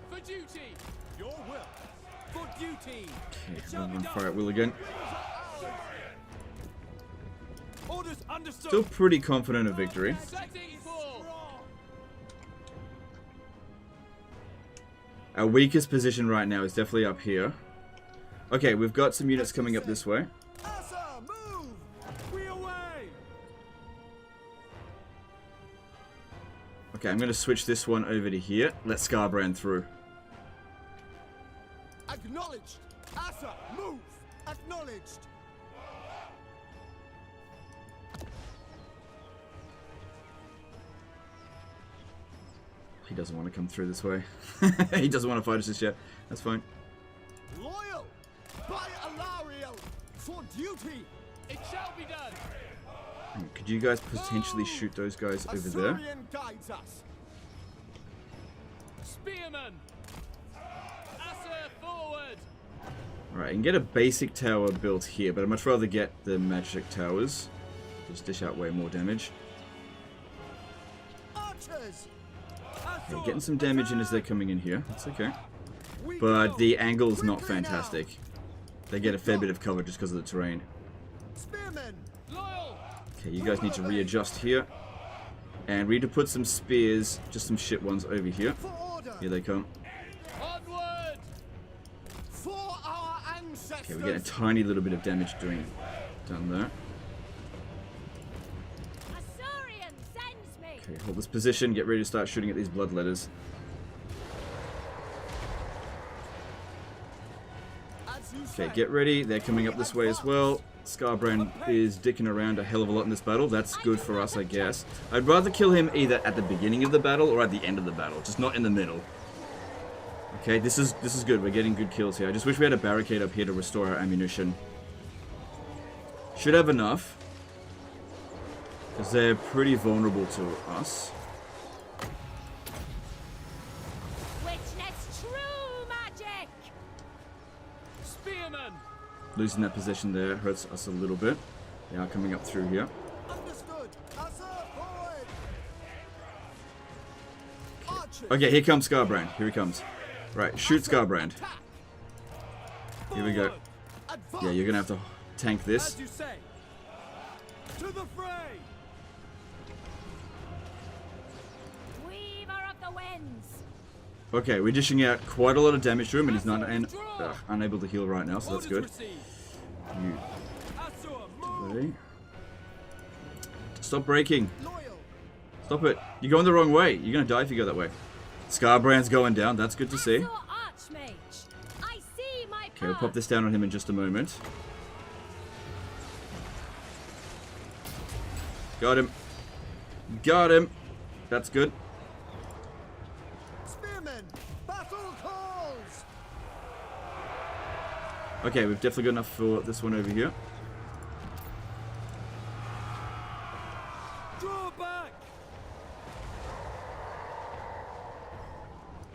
For duty. Your will. For duty. Okay, I'm gonna fire at will again. Orders understood. Still pretty confident of victory. Setting for. Our weakest position right now is definitely up here. Okay, we've got some units coming up this way. Asa, move. We away. Okay, I'm going to switch this one over to here. Let Scarbrand through. Acknowledged. Asa, move. Acknowledged. He doesn't want to come through this way. He doesn't want to fight us just yet. That's fine. Loyal. By Eltharion. For duty. It shall be done. Could you guys potentially shoot those guys over there? Assyrian guides us. Spearman. Asa forward. Alright, I can get a basic tower built here, but I'd much rather get the magic towers. Just dish out way more damage. Archers. Okay, getting some damage in as they're coming in here. That's okay. But the angle's not fantastic. They get a fair bit of cover just because of the terrain. Spearmen. Loyal. Okay, you guys need to readjust here. And we need to put some spears, just some shit ones over here. For order. Here they come. Onward. For our ancestors. Okay, we get a tiny little bit of damage done there. Assyrian sends me. Okay, hold this position, get ready to start shooting at these bloodletters. As you Okay, say. get ready, they're coming up this way as well. Scarbrand is dicking around a hell of a lot in this battle. That's good for us, I guess. I'd rather kill him either at the beginning of the battle or at the end of the battle, just not in the middle. Okay, this is good. We're getting good kills here. I just wish we had a barricade up here to restore our ammunition. Should have enough, because they're pretty vulnerable to us. Witness true magic. Spearman. Losing that position there hurts us a little bit. They are coming up through here. Understood. Asa, forward. Archers. Okay, here comes Scarbrand. Here he comes. Right, shoot Scarbrand. Here we go. Advance. Yeah, you're gonna have to tank this. As you say. To the fray. Weaver of the winds. Okay, we're dishing out quite a lot of damage to him, and he's not unable to heal right now, so that's good. Orders received. You Asura, move. ready? Stop breaking. Loyal. Stop it. You're going the wrong way. You're going to die if you go that way. Scarbrand's going down. That's good to see. Okay, we'll pop this down on him in just a moment. Got him. Got him. That's good. Spearmen, battle calls. Okay, we've definitely got enough for this one over here. Draw back.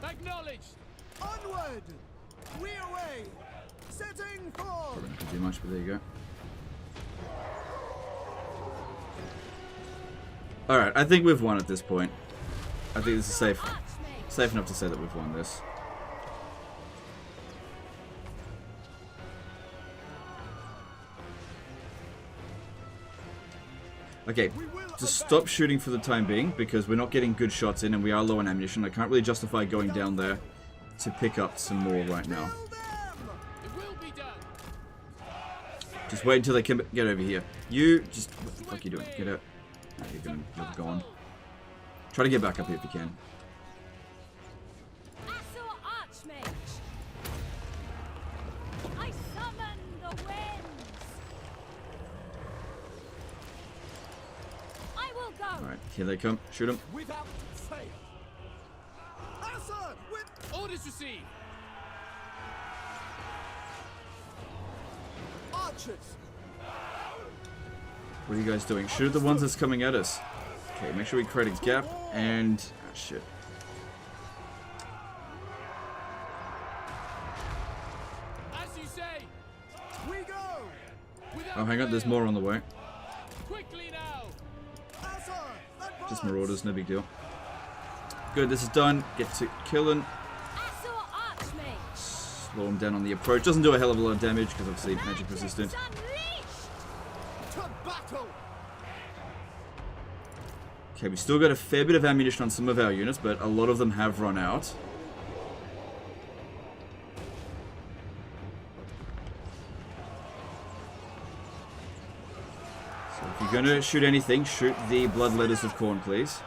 Acknowledged. Onward. We away. Setting forth. Probably not going to do much, but there you go. Alright, I think we've won at this point. I think this is safe enough to say that we've won this. Okay, just stop shooting for the time being, because we're not getting good shots in and we are low on ammunition. I can't really justify going down there to pick up some more right now. Just wait until they can get over here. You just... What the fuck are you doing? Get out. No, you're gone. Try to get back up here if you can. I summon the winds. I will go. Alright, here they come. Shoot them. Without fail. Answer with orders received. Archers. What are you guys doing? Shoot the ones that's coming at us. Okay, make sure we create a gap and... Oh, shit. As you say, we go. Oh, hang on, there's more on the way. Quickly now. Just marauders, no big deal. Good, this is done. Get to killing. Slow him down on the approach. Doesn't do a hell of a lot of damage because obviously magic resistant. Okay, we still got a fair bit of ammunition on some of our units, but a lot of them have run out. So if you're going to shoot anything, shoot the bloodletters of Khorne, please.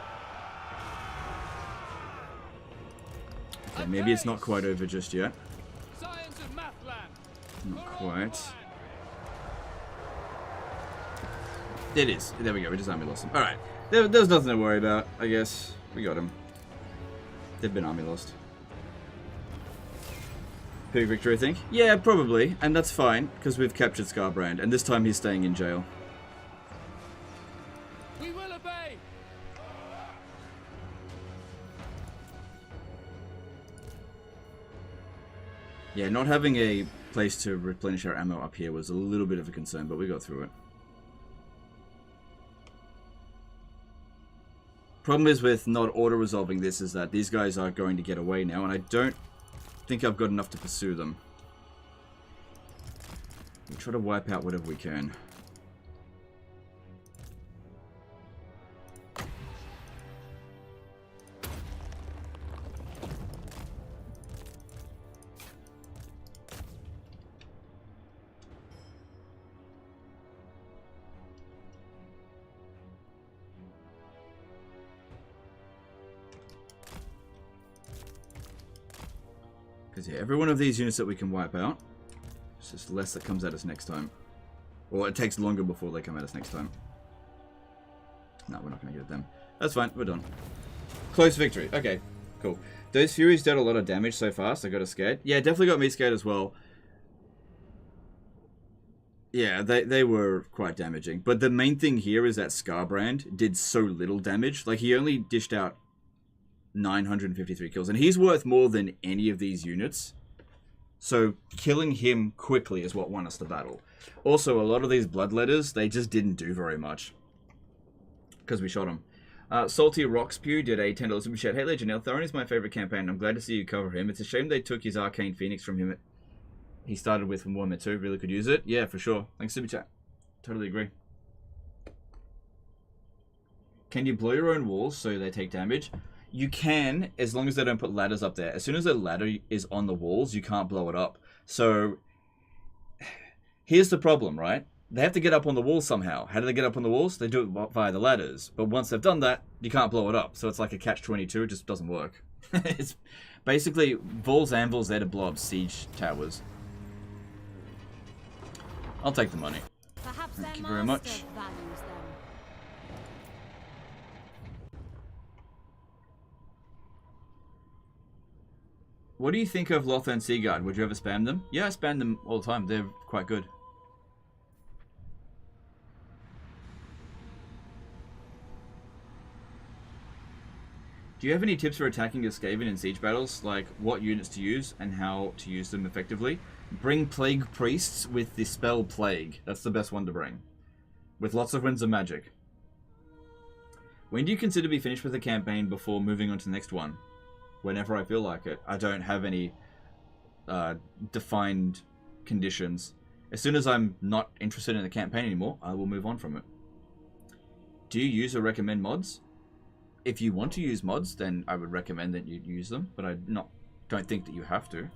Okay, maybe it's not quite over just yet. Not quite. It is. There we go. We just army lost him. Alright. There's nothing to worry about, I guess. We got him. They've been army lost. Big victory, I think. Yeah, probably. And that's fine, because we've captured Scarbrand. And this time he's staying in jail. We will obey. Yeah, not having a place to replenish our ammo up here was a little bit of a concern, but we got through it. Problem is with not auto-resolving this is that these guys are going to get away now, and I don't think I've got enough to pursue them. We'll try to wipe out whatever we can. Because yeah, every one of these units that we can wipe out, it's just less that comes at us next time. Or it takes longer before they come at us next time. No, we're not going to get them. That's fine, we're done. Close victory. Okay, cool. Those Furies dealt a lot of damage so fast, I got us scared. Yeah, definitely got me scared as well. Yeah, they were quite damaging. But the main thing here is that Scarbrand did so little damage. Like, he only dished out 953 kills, and he's worth more than any of these units. So killing him quickly is what won us the battle. Also, a lot of these bloodletters, they just didn't do very much because we shot them. Salty Rockspew did a $10 super chat. Hey Legend, Eltharion is my favorite campaign. I'm glad to see you cover him. It's a shame they took his Arcane Phoenix from him. He started with from Warhammer 2. Really could use it. Yeah, for sure. Thanks super chat. Totally agree. Can you blow your own walls so they take damage? You can, as long as they don't put ladders up there. As soon as a ladder is on the walls, you can't blow it up. So, here's the problem, right? they have to get up on the walls somehow. How do they get up on the walls? They do it via the ladders. But once they've done that, you can't blow it up. So it's like a catch-22. It just doesn't work. It's basically Vol's anvil's there to blow up siege towers. I'll take the money. Perhaps Thank their you very master much. values them. What do you think of Lothar and Seaguard? Would you ever spam them? Yeah, I spam them all the time. They're quite good. Do you have any tips for attacking Skaven in siege battles? Like what units to use and how to use them effectively? Bring Plague Priests with the spell Plague. That's the best one to bring. With lots of winds of magic. When do you consider be finished with the campaign before moving on to the next one? Whenever I feel like it. I don't have any defined conditions. As soon as I'm not interested in the campaign anymore, I will move on from it. Do you use or recommend mods? If you want to use mods, then I would recommend that you use them, but I don't think that you have to.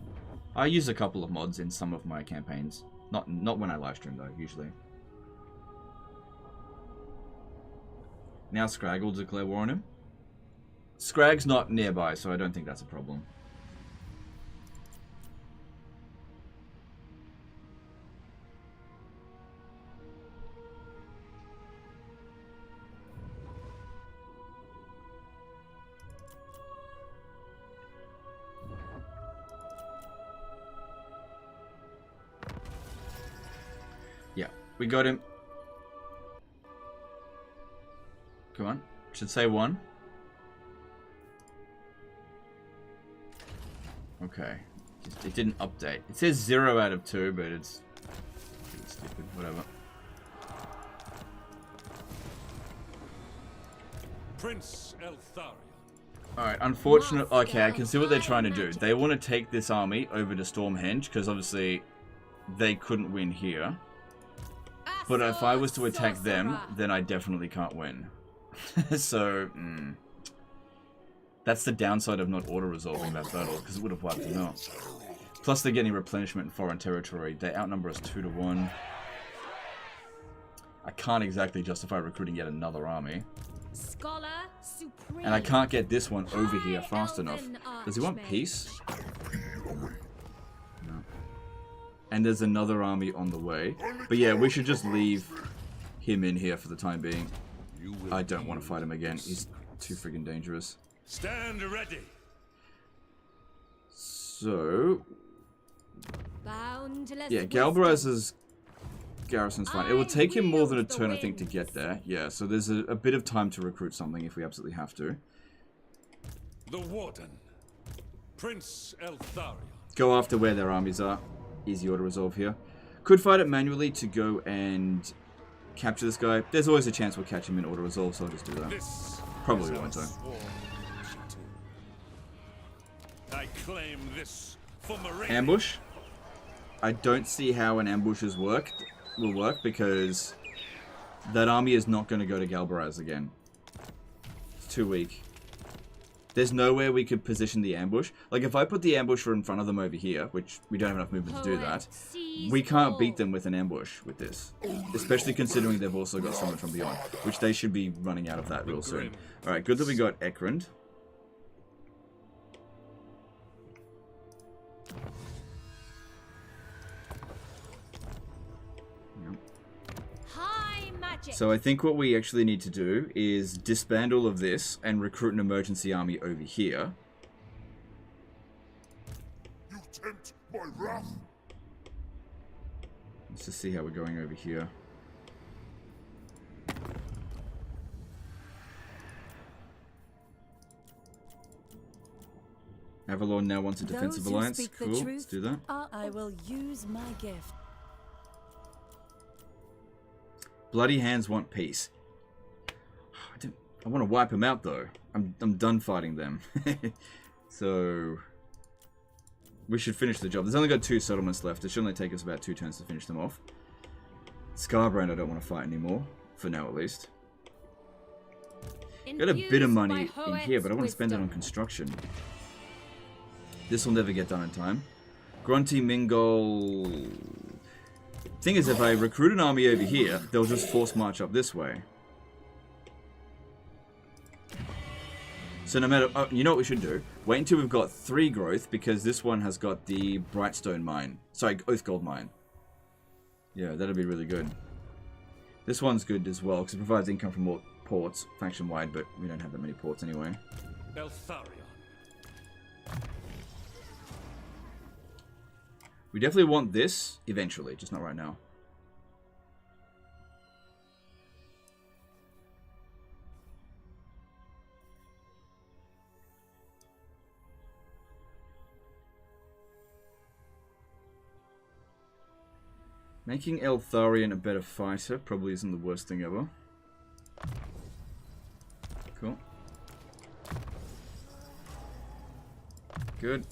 I use a couple of mods in some of my campaigns. Not when I live stream though, usually. Now Scrag will declare war on him. Scrag's not nearby, so I don't think that's a problem. Yeah, we got him. Come on, should say 1. Okay, it didn't update. It says 0 out of 2, but it's pretty stupid. Whatever. Prince Eltharion. Alright, unfortunate. Okay, I can see what they're trying to do. They want to take this army over to Stormhenge, because obviously they couldn't win here. But if I was to attack them, then I definitely can't win. So, that's the downside of not auto-resolving that battle, because it would have wiped them out. Plus they're getting replenishment in foreign territory. They outnumber us 2-1. I can't exactly justify recruiting yet another army. Scholar supreme. And I can't get this one over here fast enough. Does he want peace? No. And there's another army on the way. But yeah, we should just leave him in here for the time being. I don't want to fight him again. He's too friggin' dangerous. Stand ready. So, Boundless yeah, wisdom. Galbaraz's garrison's fine. It will take him more than a turn, I think, to get there. Yeah, so there's a bit of time to recruit something if we absolutely have to. The Warden. Prince Eltharion. Go after where their armies are. Easy auto resolve here. Could fight it manually to go and capture this guy. There's always a chance we'll catch him in auto resolve, so I'll just do that. This Probably won't, though. I claim this for Moraine. Ambush. I don't see how an ambush will work because that army is not going to go to Galbaraz again. It's too weak. There's nowhere we could position the ambush. Like if I put the ambusher in front of them over here, which we don't have enough movement to do that, we can't beat them with an ambush with this. Especially considering they've also got someone from beyond, which they should be running out of that real soon. Alright, good that we got Ekrund. So I think what we actually need to do is disband all of this and recruit an emergency army over here. You tempt my wrath. Let's just see how we're going over here. Avalon now wants a defensive alliance. Cool, let's do that. I will use my gift. Bloody Hands want peace. I want to wipe them out though. I'm done fighting them. So we should finish the job. There's only got 2 settlements left. It should only take us about 2 turns to finish them off. Scarbrand I don't want to fight anymore. For now at least. Got a bit of money in here, but I want to spend it on construction. This will never get done in time. Grunty Mingol... thing is, if I recruit an army over here, they'll just force march up this way. So no matter... Oh, you know what we should do? Wait until we've got 3 growth, because this one has got the Brightstone mine. Sorry, Oath Gold mine. Yeah, that'll be really good. This one's good as well, because it provides income from more ports, faction-wide, but we don't have that many ports anyway. Eltharion. We definitely want this eventually, just not right now. Making Eltharion a better fighter probably isn't the worst thing ever. Cool. Good.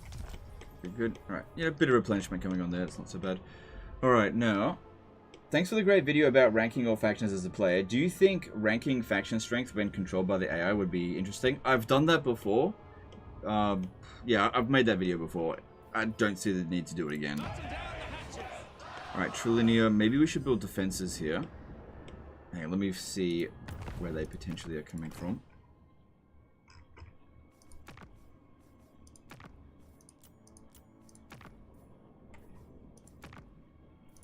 Good. Alright. Yeah, a bit of replenishment coming on there. It's not so bad. Alright, now. Thanks for the great video about ranking all factions as a player. Do you think ranking faction strength when controlled by the AI would be interesting? I've done that before. Yeah, I've made that video before. I don't see the need to do it again. Alright, Trilinear. Maybe we should build defenses here. Hang on, let me see where they potentially are coming from.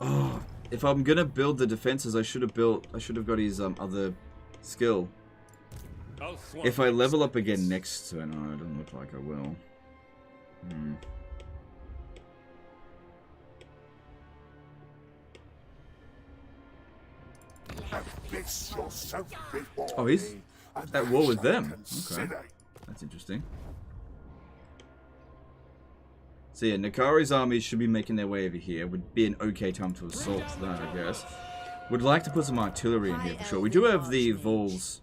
Oh, if I'm gonna build the defenses, I should have got his other skill. If I level up again next turn, no, it doesn't look like I will. Oh, he's at war with them. Okay, that's interesting. So yeah, Nakari's armies should be making their way over here. Would be an okay time to assault that, I guess. Would like to put some artillery in here for sure. We do have the Vol's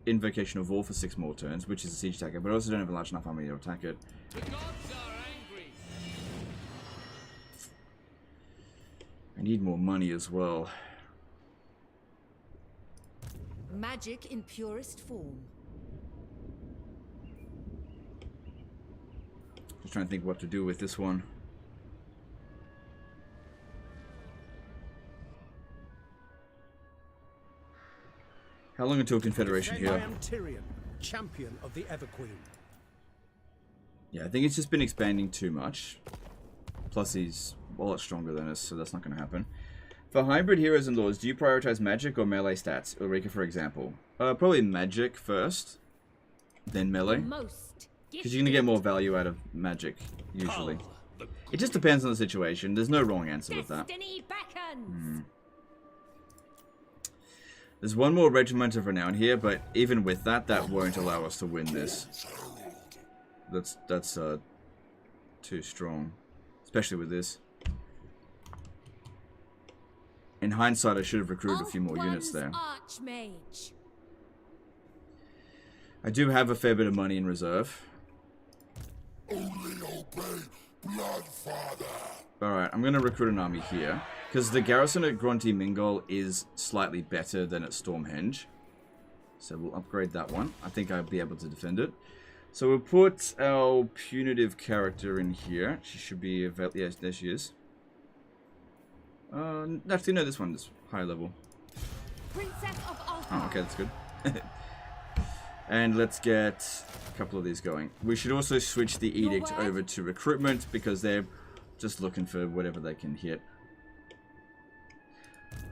Invocation of Vol for 6 more turns, which is a siege attacker, but I also don't have a large enough army to attack it. The gods are angry. I need more money as well. Magic in purest form. Just trying to think what to do with this one. How long until Confederation here? I am Tyrion, champion of the Everqueen. Yeah, I think it's just been expanding too much. Plus he's a lot stronger than us, so that's not going to happen. For hybrid heroes and lords, do you prioritize magic or melee stats? Ulrika, for example. Probably magic first, then melee. Because you're going to get more value out of magic, usually. It just depends on the situation. There's no wrong answer with that. There's one more Regiment of Renown here, but even with that, that won't allow us to win this. That's too strong. Especially with this. In hindsight, I should have recruited a few more units there. Archmage. I do have a fair bit of money in reserve. Alright, I'm going to recruit an army here. Because the garrison at Grunty Mingol is slightly better than at Stormhenge. So we'll upgrade that one. I think I'll be able to defend it. So we'll put our punitive character in here. She should be available. Yes, there she is. Actually, no, this one is high level. Princess of Oh, okay, that's good. And let's get a couple of these going. We should also switch the edict over to recruitment because they're just looking for whatever they can hit.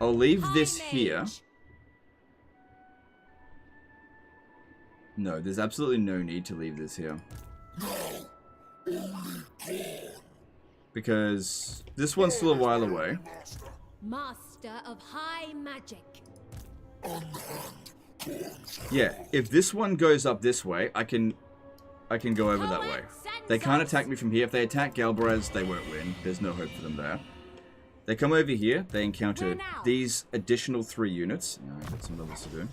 I'll leave this here. No, there's absolutely no need to leave this here. Because this one's still a while away. Master of high magic. Yeah, if this one goes up this way, I can go over that way. They can't attack me from here. If they attack Galbraith, they won't win. There's no hope for them there. They come over here, they encounter these additional 3 units. Yeah, I've got some levels to do.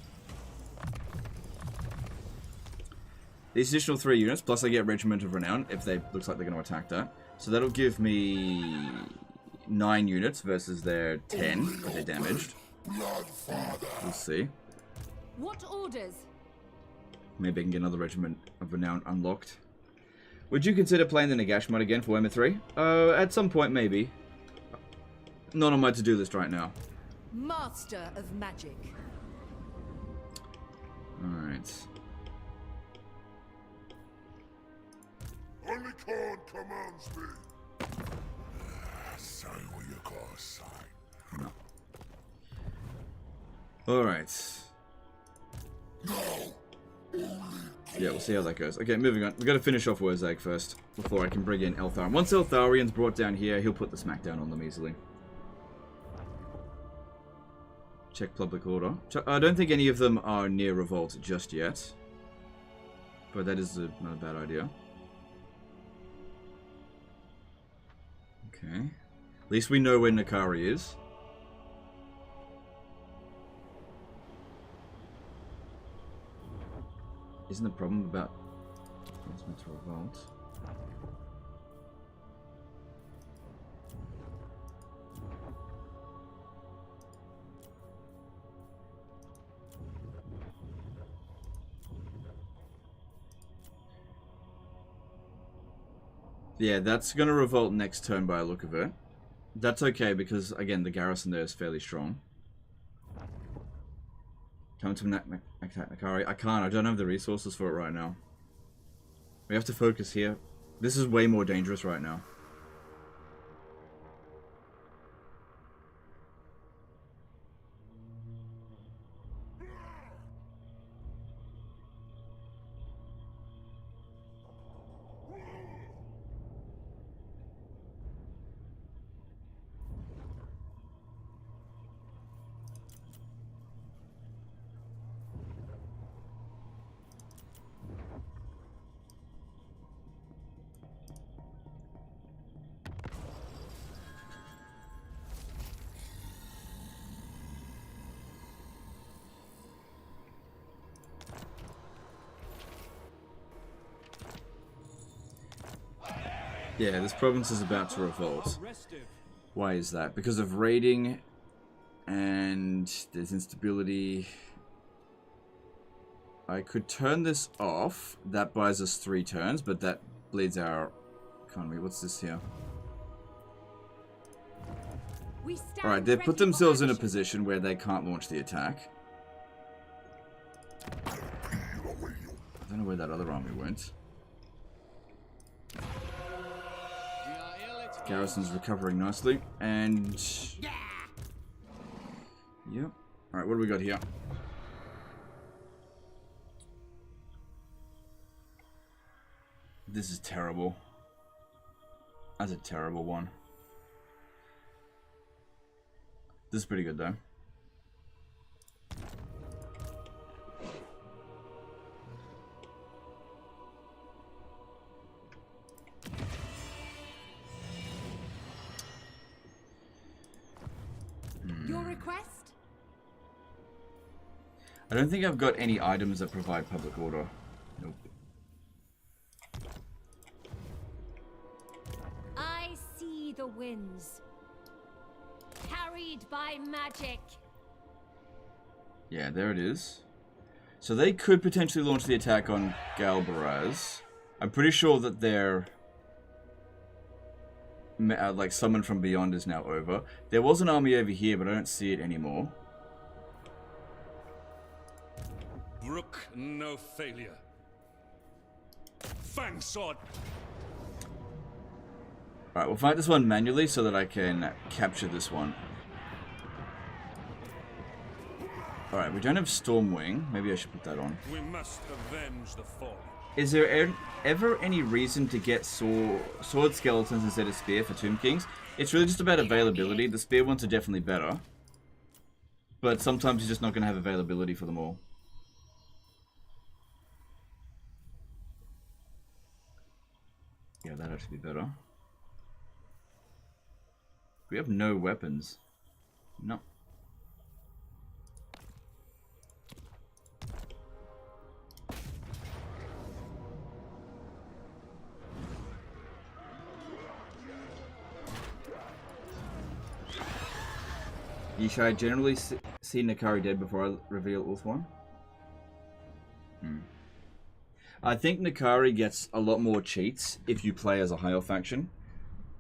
These additional 3 units, plus I get Regiment of Renown if they looks like they're going to attack that. So that'll give me 9 units versus their 10, but they're damaged. We'll see. What orders? Maybe I can get another Regiment of Renown unlocked. Would you consider playing the Nagash mod again for Warhammer 3? At some point, maybe. not on my to-do list right now. Master of magic. Alright. Only Khan commands me. Say what you gotta say. No. Alright. Yeah, we'll see how that goes. Okay, moving on. We've got to finish off Wurzag first, before I can bring in Eltharion. Once Eltharion's brought down here, he'll put the smackdown on them easily. Check public order. I don't think any of them are near revolt just yet. But that is not a bad idea. Okay. At least we know where Nakari is. Isn't the problem about meant to revolt? Yeah, that's going to revolt next turn by a look of it. That's okay because, again, the garrison there is fairly strong. Come to attack Nakari. I can't. I don't have the resources for it right now. We have to focus here. This is way more dangerous right now. Yeah, this province is about to revolt. Why is that? Because of raiding, and there's instability. I could turn this off. That buys us 3 turns, but that bleeds our economy. What's this here? Alright, they've put themselves in a position where they can't launch the attack. I don't know where that other army went. Garrison's recovering nicely, and yep. Alright, what do we got here? This is terrible. That's a terrible one. This is pretty good though. Your request? I don't think I've got any items that provide public order. Nope. I see the winds. Carried by magic. Yeah, there it is. So they could potentially launch the attack on Galbaraz. I'm pretty sure that their like summon from beyond is now over. There was an army over here, but I don't see it anymore. Brook no failure. Fang sword. Alright, we'll fight this one manually so that I can capture this one. Alright, we don't have Stormwing. Maybe I should put that on. We must avenge the fall. Is there ever any reason to get sword skeletons instead of spear for Tomb Kings? It's really just about availability. The spear ones are definitely better. But sometimes you're just not going to have availability for them all. Yeah, that'd actually be better. We have no weapons. No. Should I generally see Nakari dead before I reveal Ulthuan? I think Nakari gets a lot more cheats if you play as a higher faction.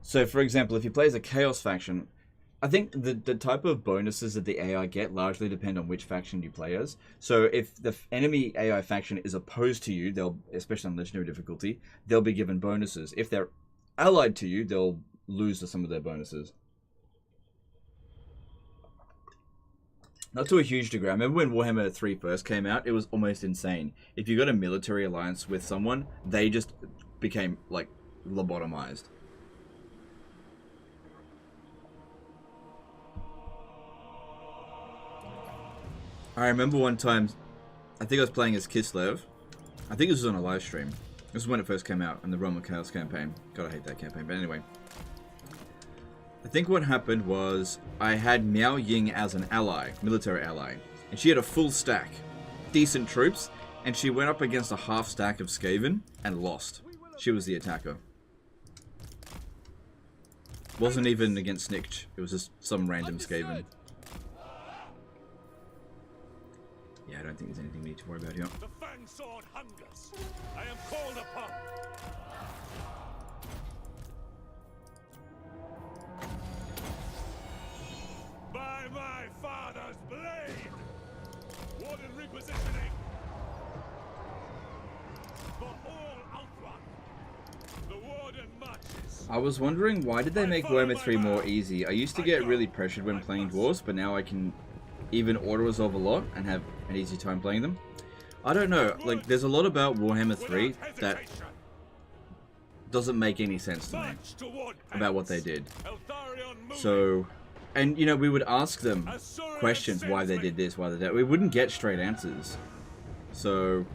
So, for example, if you play as a Chaos faction, I think the type of bonuses that the AI get largely depend on which faction you play as. So if the enemy AI faction is opposed to you, they'll, especially on legendary difficulty, they'll be given bonuses. If they're allied to you, they'll lose some of their bonuses. Not to a huge degree. I remember when Warhammer 3 first came out, it was almost insane. If you got a military alliance with someone, they just became, like, lobotomized. I remember one time, I think I was playing as Kislev. I think this was on a live stream. This was when it first came out, in the Realm of Chaos campaign. God, I hate that campaign, but anyway. I think what happened was, I had Miao Ying as an ally, military ally. And she had a full stack, decent troops, and she went up against a half stack of Skaven, and lost. She was the attacker. Wasn't even against Snikch, it was just some random Skaven. Yeah, I don't think there's anything we need to worry about here. The fang sword hungers. I am called upon. By my father's blade. Warden repositioning. For all outrun. The warden marches. I was wondering, why did they make Warhammer 3 more easy? I used to get really pressured when playing dwarves, but now I can even auto-resolve a lot and have an easy time playing them. I don't know, like, there's a lot about Warhammer 3 that doesn't make any sense to me about what they did. So, and you know, we would ask them questions why they did this, why they did that. We wouldn't get straight answers. So,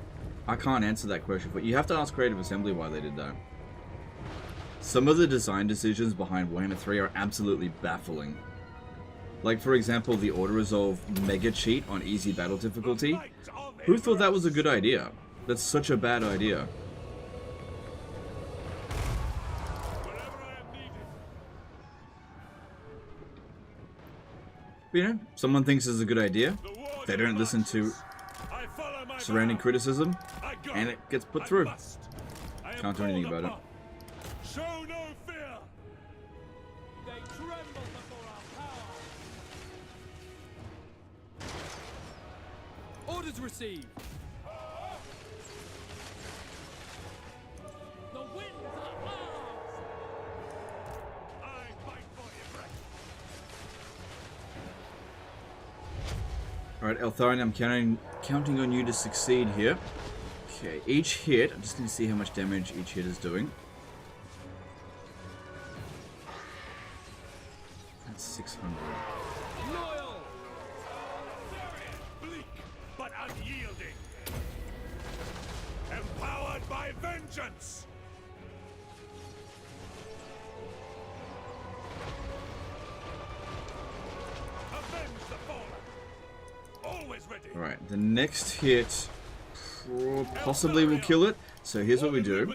I can't answer that question, but you have to ask Creative Assembly why they did that. Some of the design decisions behind Warhammer 3 are absolutely baffling. Like, for example, the auto-resolve mega cheat on easy battle difficulty. Who thought that was a good idea? That's such a bad idea. But, you know, someone thinks it's a good idea. They don't listen to surrounding criticism, and it gets put through. Can't do anything about it. Show no fear. They tremble before our power. Orders received. The winds are ours. I fight for you, right? Alright, Eltharion, I'm counting on you to succeed here. Okay, each hit, I'm just going to see how much damage each hit is doing. That's 600. Loyal. Bleak but unyielding. Empowered by vengeance. Avenge the fallen. Always ready. Alright, the next hit possibly will kill it. So here's what we do.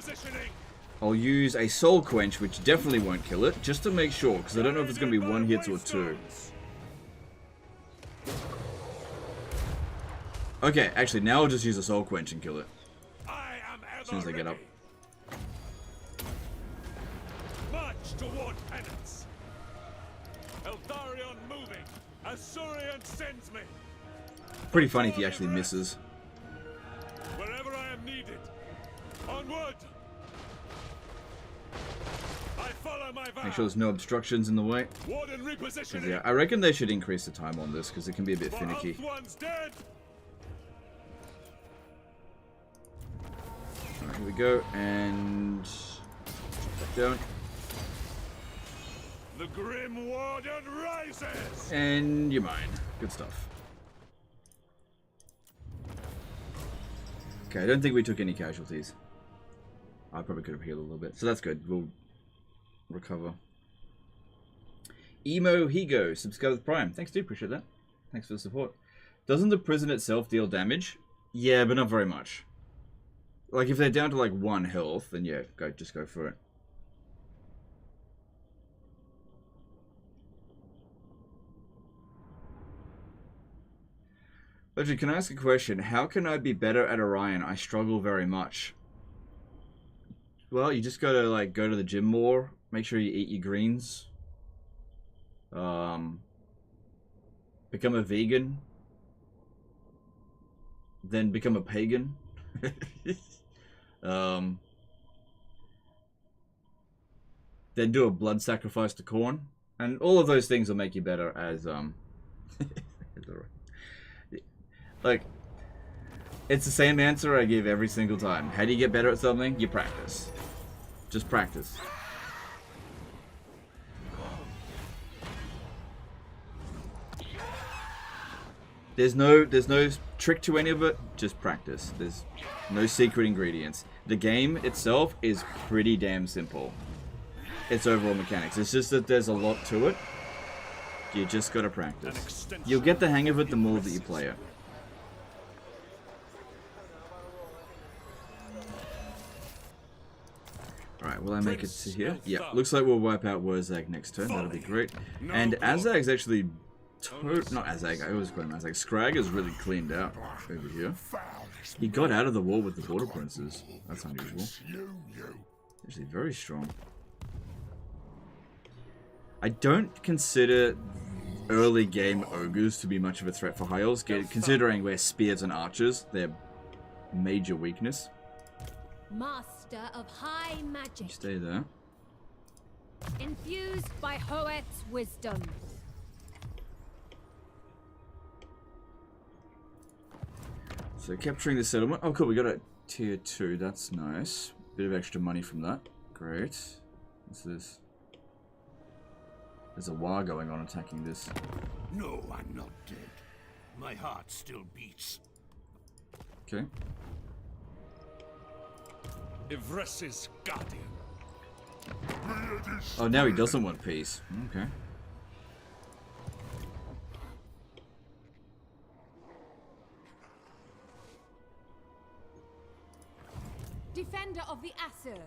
I'll use a Soul Quench, which definitely won't kill it, just to make sure, because I don't know if it's going to be one hit or two. Okay, actually, now I'll just use a Soul Quench and kill it. As soon as I get up. March toward penance. Eltharion moving. Azurian sends me. Pretty funny if he actually misses. Wherever I am needed. Onward. I follow my vow. Make sure there's no obstructions in the way. Warden repositioning. Yeah, I reckon they should increase the time on this because it can be a bit finicky. One's dead. Alright, here we go, and drop that down. The Grim Warden rises. And you're mine. Good stuff. Okay, I don't think we took any casualties. I probably could have healed a little bit, so that's good. We'll recover. Emo Higo, subscribe with Prime. Thanks, dude. Appreciate that. Thanks for the support. Doesn't the prison itself deal damage? Yeah, but not very much. Like, if they're down to, like, 1 health, then yeah, just go for it. Actually, can I ask a question? How can I be better at Orion? I struggle very much. Well, you just gotta, like, go to the gym more. Make sure you eat your greens. become a vegan, then become a pagan. Then do a blood sacrifice to corn, and all of those things will make you better as like, it's the same answer I give every single time. How do you get better at something? You practice. Just practice. There's no trick to any of it. Just practice. There's no secret ingredients. The game itself is pretty damn simple. Its overall mechanics. It's just that there's a lot to it. You just gotta practice. You'll get the hang of it the more that you play it. Alright, will I make it to here? Yeah, looks like we'll wipe out Wurzag next turn. That'll be great. And Azag's actually... not Azag, I always call him Azag. Scrag is really cleaned out over here. He got out of the war with the Border Princes. That's unusual. Actually, very strong. I don't consider early game ogres to be much of a threat for high elves, considering we're spears and archers, their major weakness. Master of high magic. Stay there. Infused by Hoet's wisdom. So capturing the settlement. Oh cool, we got a tier 2, that's nice. Bit of extra money from that. Great. What's this? There's a war going on attacking this. No, I'm not dead. My heart still beats. Okay. Ivres's guardian. Oh, now he doesn't want peace. Okay. Defender of the Aesir.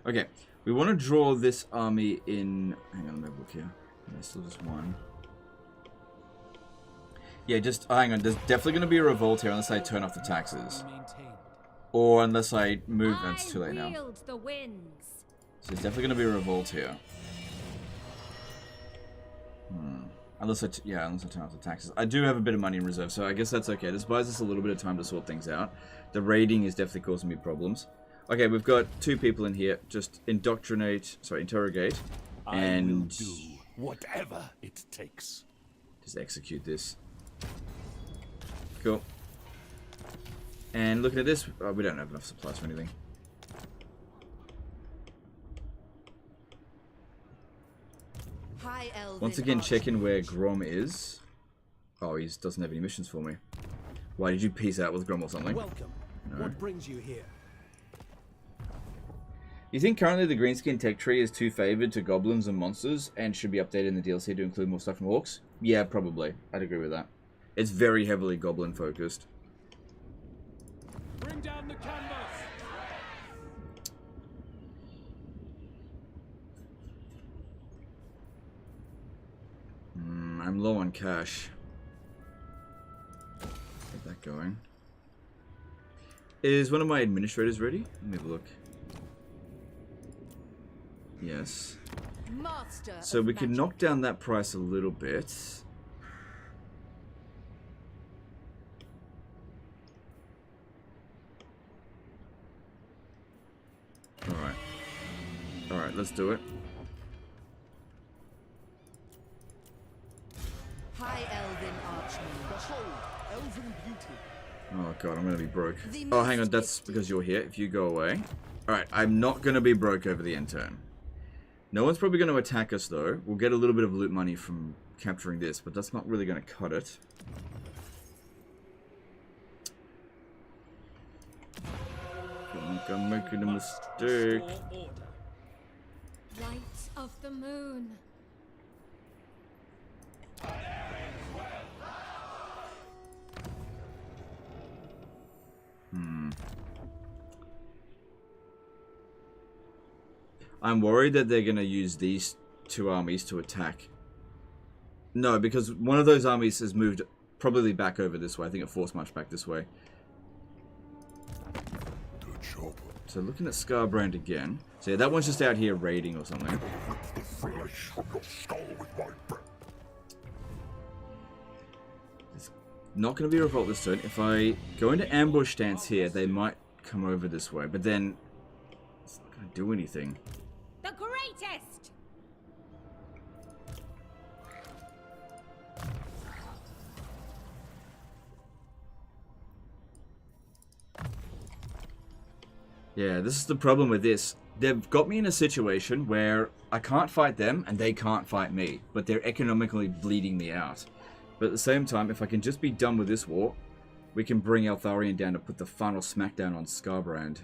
Okay, we want to draw this army in... Hang on, let me look here. There's still just one. Yeah, just... Oh, hang on, there's definitely going to be a revolt here unless I turn off the taxes. Or unless I move... No, it's too late now. The winds. So there's definitely going to be a revolt here. Unless I turn off the taxes. I do have a bit of money in reserve, so I guess that's okay. This buys us a little bit of time to sort things out. The raiding is definitely causing me problems. Okay, we've got 2 people in here. Just interrogate, and I will do whatever it takes. Just execute this. Cool. And looking at this, we don't have enough supplies for anything. High Elven Once again, checking where Grom is. Oh, he doesn't have any missions for me. Why, did you peace out with Grom or something? Welcome. No. What brings you here? You think currently the greenskin tech tree is too favored to goblins and monsters and should be updated in the DLC to include more stuff from orcs? Yeah, probably. I'd agree with that. It's very heavily goblin focused. Bring down the canvas. I'm low on cash. Get that going. Is one of my administrators ready? Let me have a look. Yes. Master So of we can magic. knock down that price a little bit. Alright. Alright, let's do it. High Elven Archman. Behold, elven beauty. Oh god, I'm gonna be broke. The Oh, hang on, most that's because you're here. If you go away. Alright, I'm not gonna be broke over the end turn. No one's probably gonna attack us though. We'll get a little bit of loot money from capturing this, but that's not really gonna cut it. I feel like I'm making a mistake. Light of the moon. I'm worried that they're going to use these 2 armies to attack. No, because one of those armies has moved probably back over this way. I think it force marched back this way. Good job. So looking at Scarbrand again. So yeah, that one's just out here raiding or something. Rip the flesh from your skull with my breath. Not going to be revolt this turn. If I go into ambush stance here, they might come over this way. But then, it's not going to do anything. The greatest! Yeah, this is the problem with this. They've got me in a situation where I can't fight them and they can't fight me, but they're economically bleeding me out. But at the same time, if I can just be done with this war, we can bring Eltharion down to put the final smackdown on Scarbrand.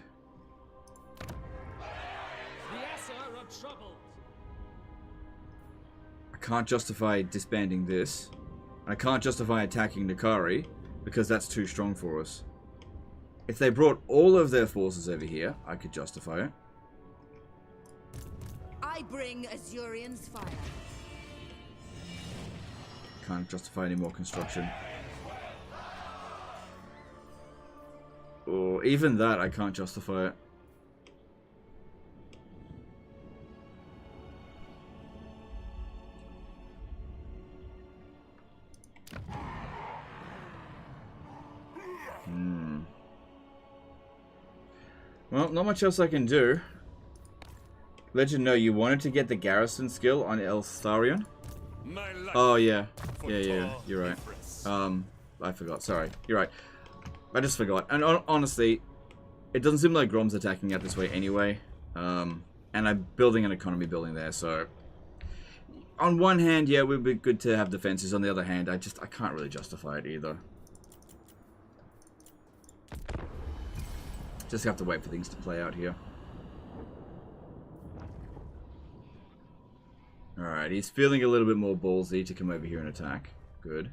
I can't justify disbanding this. I can't justify attacking Nakari, because that's too strong for us. If they brought all of their forces over here, I could justify it. I bring Azurian's fire. Can't justify any more construction. Or even that, I can't justify it. Well, not much else I can do. Legend, no, you wanted to get the garrison skill on Eltharion? Oh, yeah. Yeah, you're right. I forgot. Sorry. You're right. I just forgot. And honestly, it doesn't seem like Grom's attacking out this way anyway. And I'm building an economy building there, so... On one hand, yeah, it would be good to have defenses. On the other hand, I can't really justify it either. Just have to wait for things to play out here. Alright, he's feeling a little bit more ballsy to come over here and attack. Good.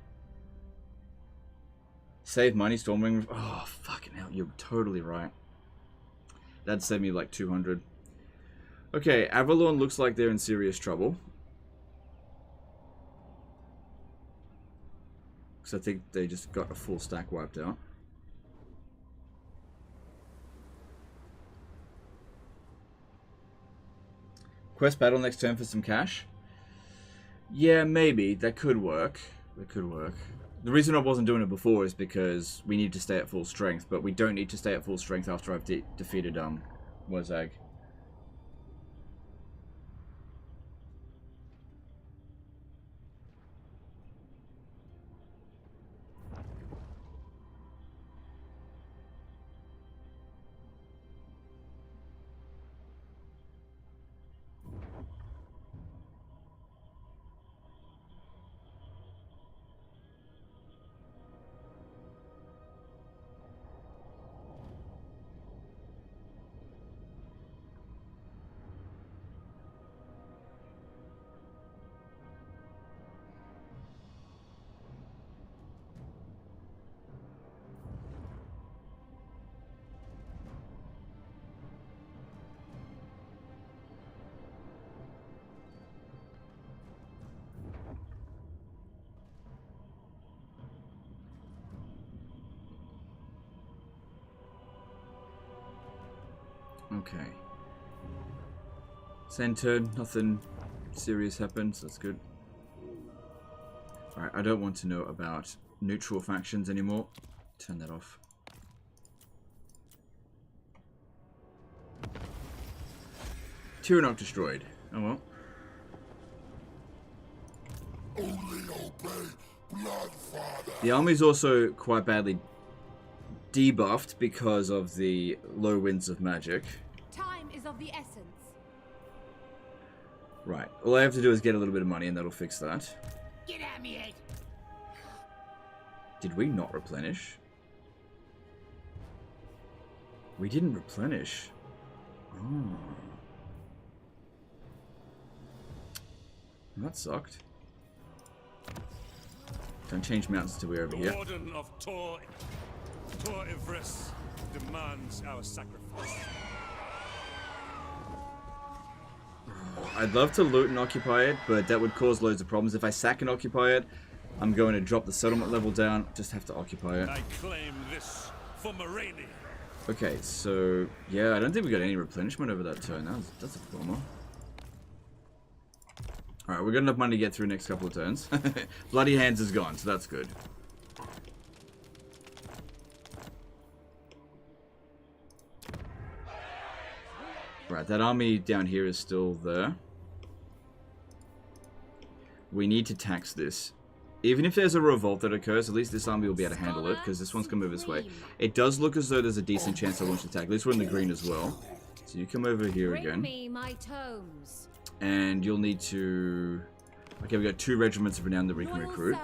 Save money, Stormwing. Oh, fucking hell, you're totally right. That'd save me like 200. Okay, Avalon looks like they're in serious trouble. Because I think they just got a full stack wiped out. Quest battle next turn for some cash? Yeah, maybe. That could work. That could work. The reason I wasn't doing it before is because we need to stay at full strength, but we don't need to stay at full strength after I've defeated Wozag. Okay. Send turn, nothing serious happens, that's good. Alright, I don't want to know about neutral factions anymore. Turn that off. Tyrannok destroyed. Oh well. Only obey Bloodfather. The army's also quite badly debuffed because of the low winds of magic. Time is of the essence. Right. All I have to do is get a little bit of money and that'll fix that. Get at me, Ed. Did we not replenish? We didn't replenish. Oh. That sucked. Don't change mountains till we're over here. The Warden of Tor Ivris demands our sacrifice. I'd love to loot and occupy it, but that would cause loads of problems. If I sack and occupy it, I'm going to drop the settlement level down. Just have to occupy it. I claim this for Morani. Okay, so yeah, I don't think we got any replenishment over that turn. That's a bummer. Alright, we've got enough money to get through next couple of turns. Bloody Hands is gone, so that's good. Right, that army down here is still there. We need to tax this. Even if there's a revolt that occurs, at least this army will be able to handle it, because this one's going to move this way. It does look as though there's a decent chance I launch attack. At least we're in the green as well. So you come over here again. Me my tomes. And you'll need to... Okay, we got 2 regiments of renown that we can recruit.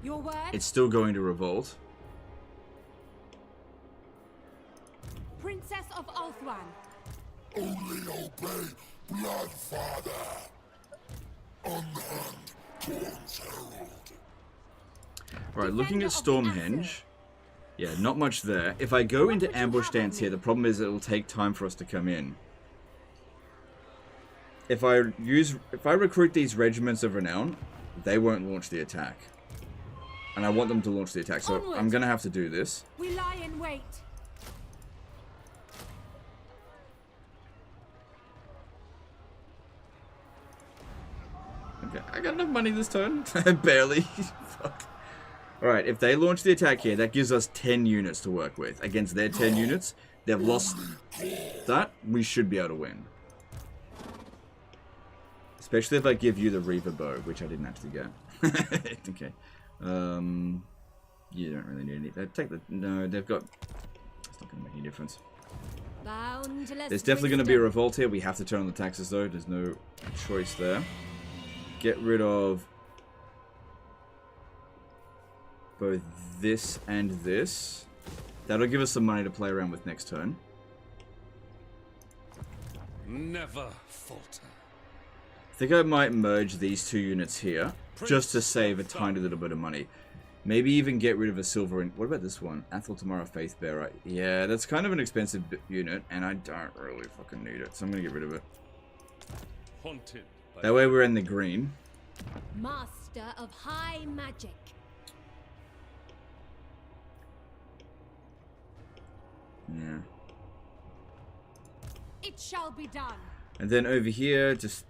Your word? It's still going to revolt. Princess of Ulthran. Only obey Bloodfather. Unhand Dawn's Herald. Alright, looking at Stormhenge. Yeah, not much there. If I go into ambush stance here, the problem is it will take time for us to come in. If I recruit these regiments of renown, they won't launch the attack. And I want them to launch the attack, so I'm gonna have to do this. We lie in wait. Okay, I got enough money this turn. Barely. Fuck. Alright, if they launch the attack here, that gives us 10 units to work with. Against their 10 units, they've lost that. We should be able to win. Especially if I give you the Reaver Bow, which I didn't actually get. Okay. You don't really need any. Take the... No, they've got... It's not going to make any difference. There's definitely going to be a revolt here. We have to turn on the taxes, though. There's no choice there. Get rid of both this and this. That'll give us some money to play around with next turn. Never falter. I think I might merge these 2 units here, just to save a tiny little bit of money. Maybe even get rid of a silver... What about this one? Athel Tamara Faithbearer. Yeah, that's kind of an expensive unit, and I don't really fucking need it, so I'm going to get rid of it. Haunted. That way we're in the green. Master of high magic. Yeah. It shall be done. And then over here, just...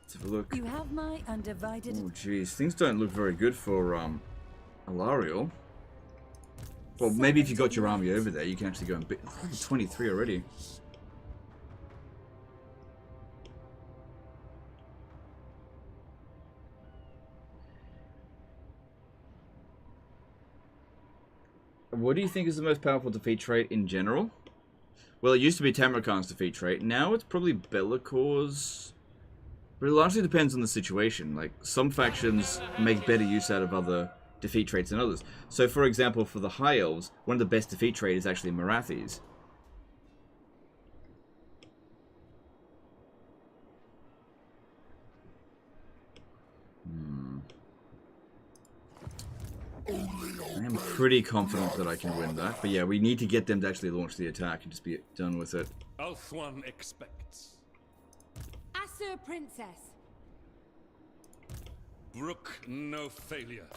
Let's have a look. You have my undivided... Oh, jeez. Things don't look very good for, Eltharion. Well, maybe if you got your army over there, you can actually go and... 23 already. What do you think is the most powerful defeat trait in general? Well, it used to be Tamarkan's defeat trait. Now it's probably Bellacor's. But it largely depends on the situation. Like, some factions make better use out of other defeat traits than others. So, for example, for the High Elves, one of the best defeat traits is actually Marathi's. I am pretty confident that I can win that. But yeah, we need to get them to actually launch the attack and just be done with it. Ulthwan expects. Asur Princess. Brook no failure.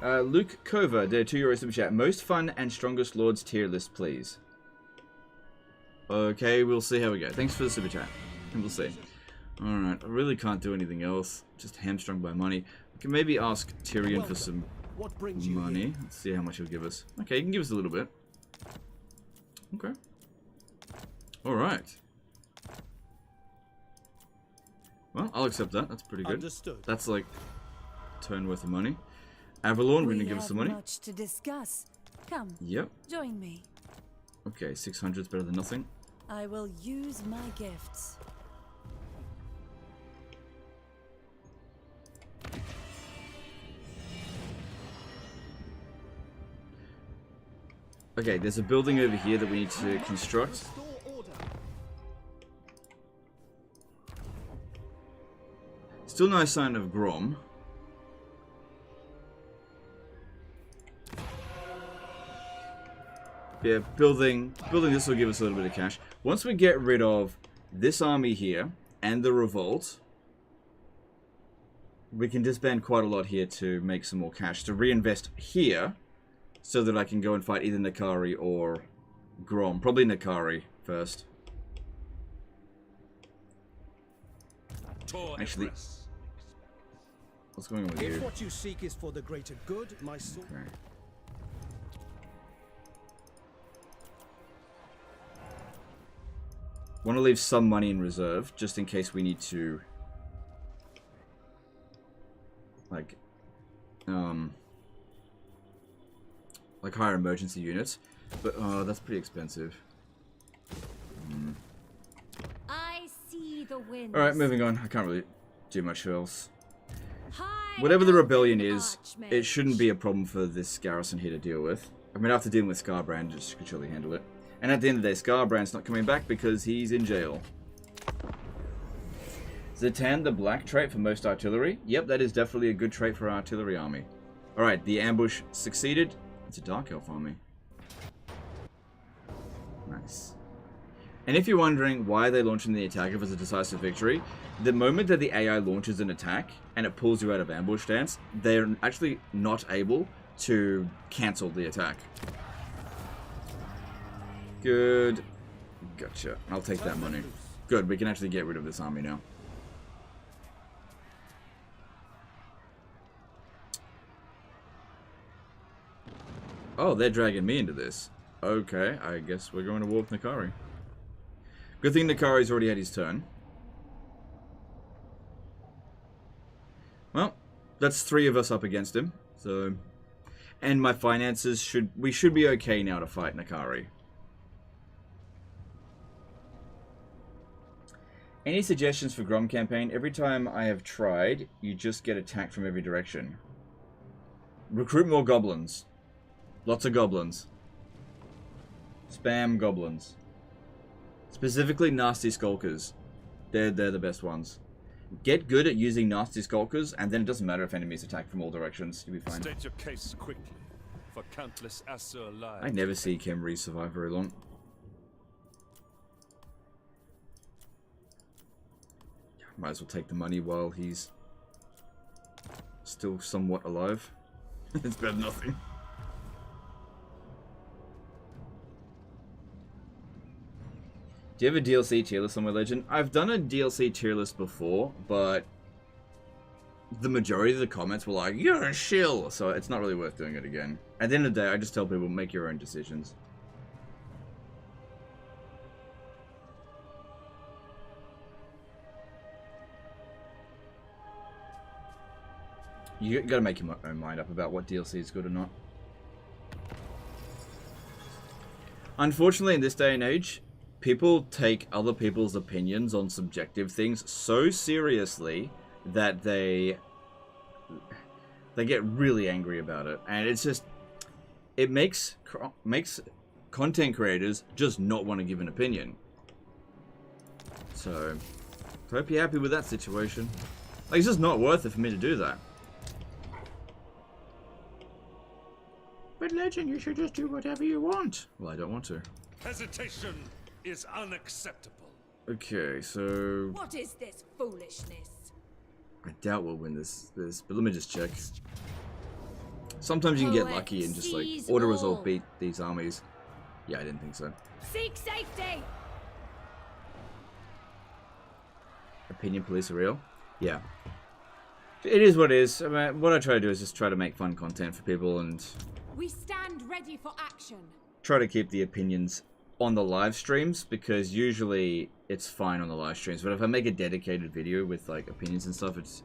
Luke Kova, the €2 super chat. Most fun and strongest lords tier list, please. Okay, we'll see how we go. Thanks for the super chat. And we'll see. Alright, I really can't do anything else. Just hamstrung by money. We can maybe ask Tyrion for some money. Let's see how much he'll give us. Okay, he can give us a little bit. Okay. Alright. Well, I'll accept that. That's pretty good. Understood. That's like a turn worth of money. Avalon, we're going to give us some money. Much to discuss. Come. Yep. Join me. Okay, 600 is better than nothing. I will use my gifts. Okay, there's a building over here that we need to construct. Still no sign of Grom. Yeah, building this will give us a little bit of cash. Once we get rid of this army here and the revolt, we can disband quite a lot here to make some more cash. To reinvest here, so that I can go and fight either Nakari or Grom. Probably Nakari first. Actually, What's going on with If you? what you seek is for the greater good, my sword. Okay. Want to leave some money in reserve just in case we need to, like hire emergency units, but that's pretty expensive. I see the wind. All right, moving on. I can't really do much else. High Whatever the elven rebellion is, archmage. it shouldn't be a problem for this garrison here to deal with. I mean, after dealing with Scarbrand, just could surely handle it. And at the end of the day, Scarbrand's not coming back because he's in jail. Zatan, the black trait for most artillery. Yep, that is definitely a good trait for our artillery army. Alright, the ambush succeeded. It's a Dark Elf army. Nice. And if you're wondering why they're launching the attack if it's a decisive victory, the moment that the AI launches an attack and it pulls you out of ambush stance, they're actually not able to cancel the attack. Good. Gotcha. I'll take that money. Good, we can actually get rid of this army now. Oh, they're dragging me into this. Okay, I guess we're going to war with Nakari. Good thing Nakari's already had his turn. Well, that's 3 of us up against him. So, and my finances we should be okay now to fight Nakari. Any suggestions for Grom campaign? Every time I have tried, you just get attacked from every direction. Recruit more goblins. Lots of goblins. Spam goblins. Specifically nasty skulkers. They're the best ones. Get good at using nasty skulkers, and then it doesn't matter if enemies attack from all directions. You'll be fine. State your case quickly, for countless Asur lives. I never see Khemri survive very long. Might as well take the money while he's still somewhat alive. It's better than nothing. Do you have a DLC tier list on my Legend? I've done a DLC tier list before, but the majority of the comments were like, "You're a shill," so it's not really worth doing it again. At the end of the day, I just tell people, make your own decisions. You gotta make your own mind up about what DLC is good or not. Unfortunately, in this day and age, people take other people's opinions on subjective things so seriously that they get really angry about it, and it's just it makes content creators just not want to give an opinion. So, I hope you're happy with that situation. Like, it's just not worth it for me to do that. But Legend, you should just do whatever you want. Well, I don't want to. Hesitation is unacceptable. Okay, so What is this foolishness? I doubt we'll win this, but let me just check. Sometimes you can get lucky and just like auto-resolve beat these armies. Yeah, I didn't think so. Seek safety. Opinion police are real? Yeah. It is what it is. I mean, what I try to do is just try to make fun content for people and We stand ready for action. try to keep the opinions on the live streams, because usually it's fine on the live streams, but if I make a dedicated video with like opinions and stuff, it's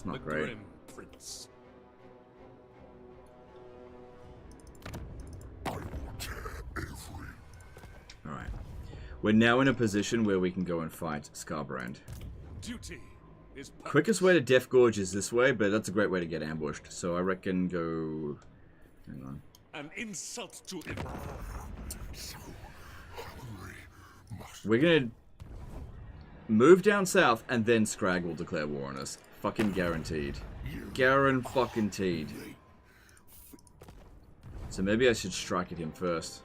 not The great. Grim Prince. Alright. We're now in a position where we can go and fight Scarbrand. Duty is Quickest way to Death Gorge is this way, but that's a great way to get ambushed. So I reckon go... Hang on. an insult to it. We're gonna move down south, and then Scrag will declare war on us. Fucking guaranteed. Guaran-fucking-teed. So maybe I should strike at him first.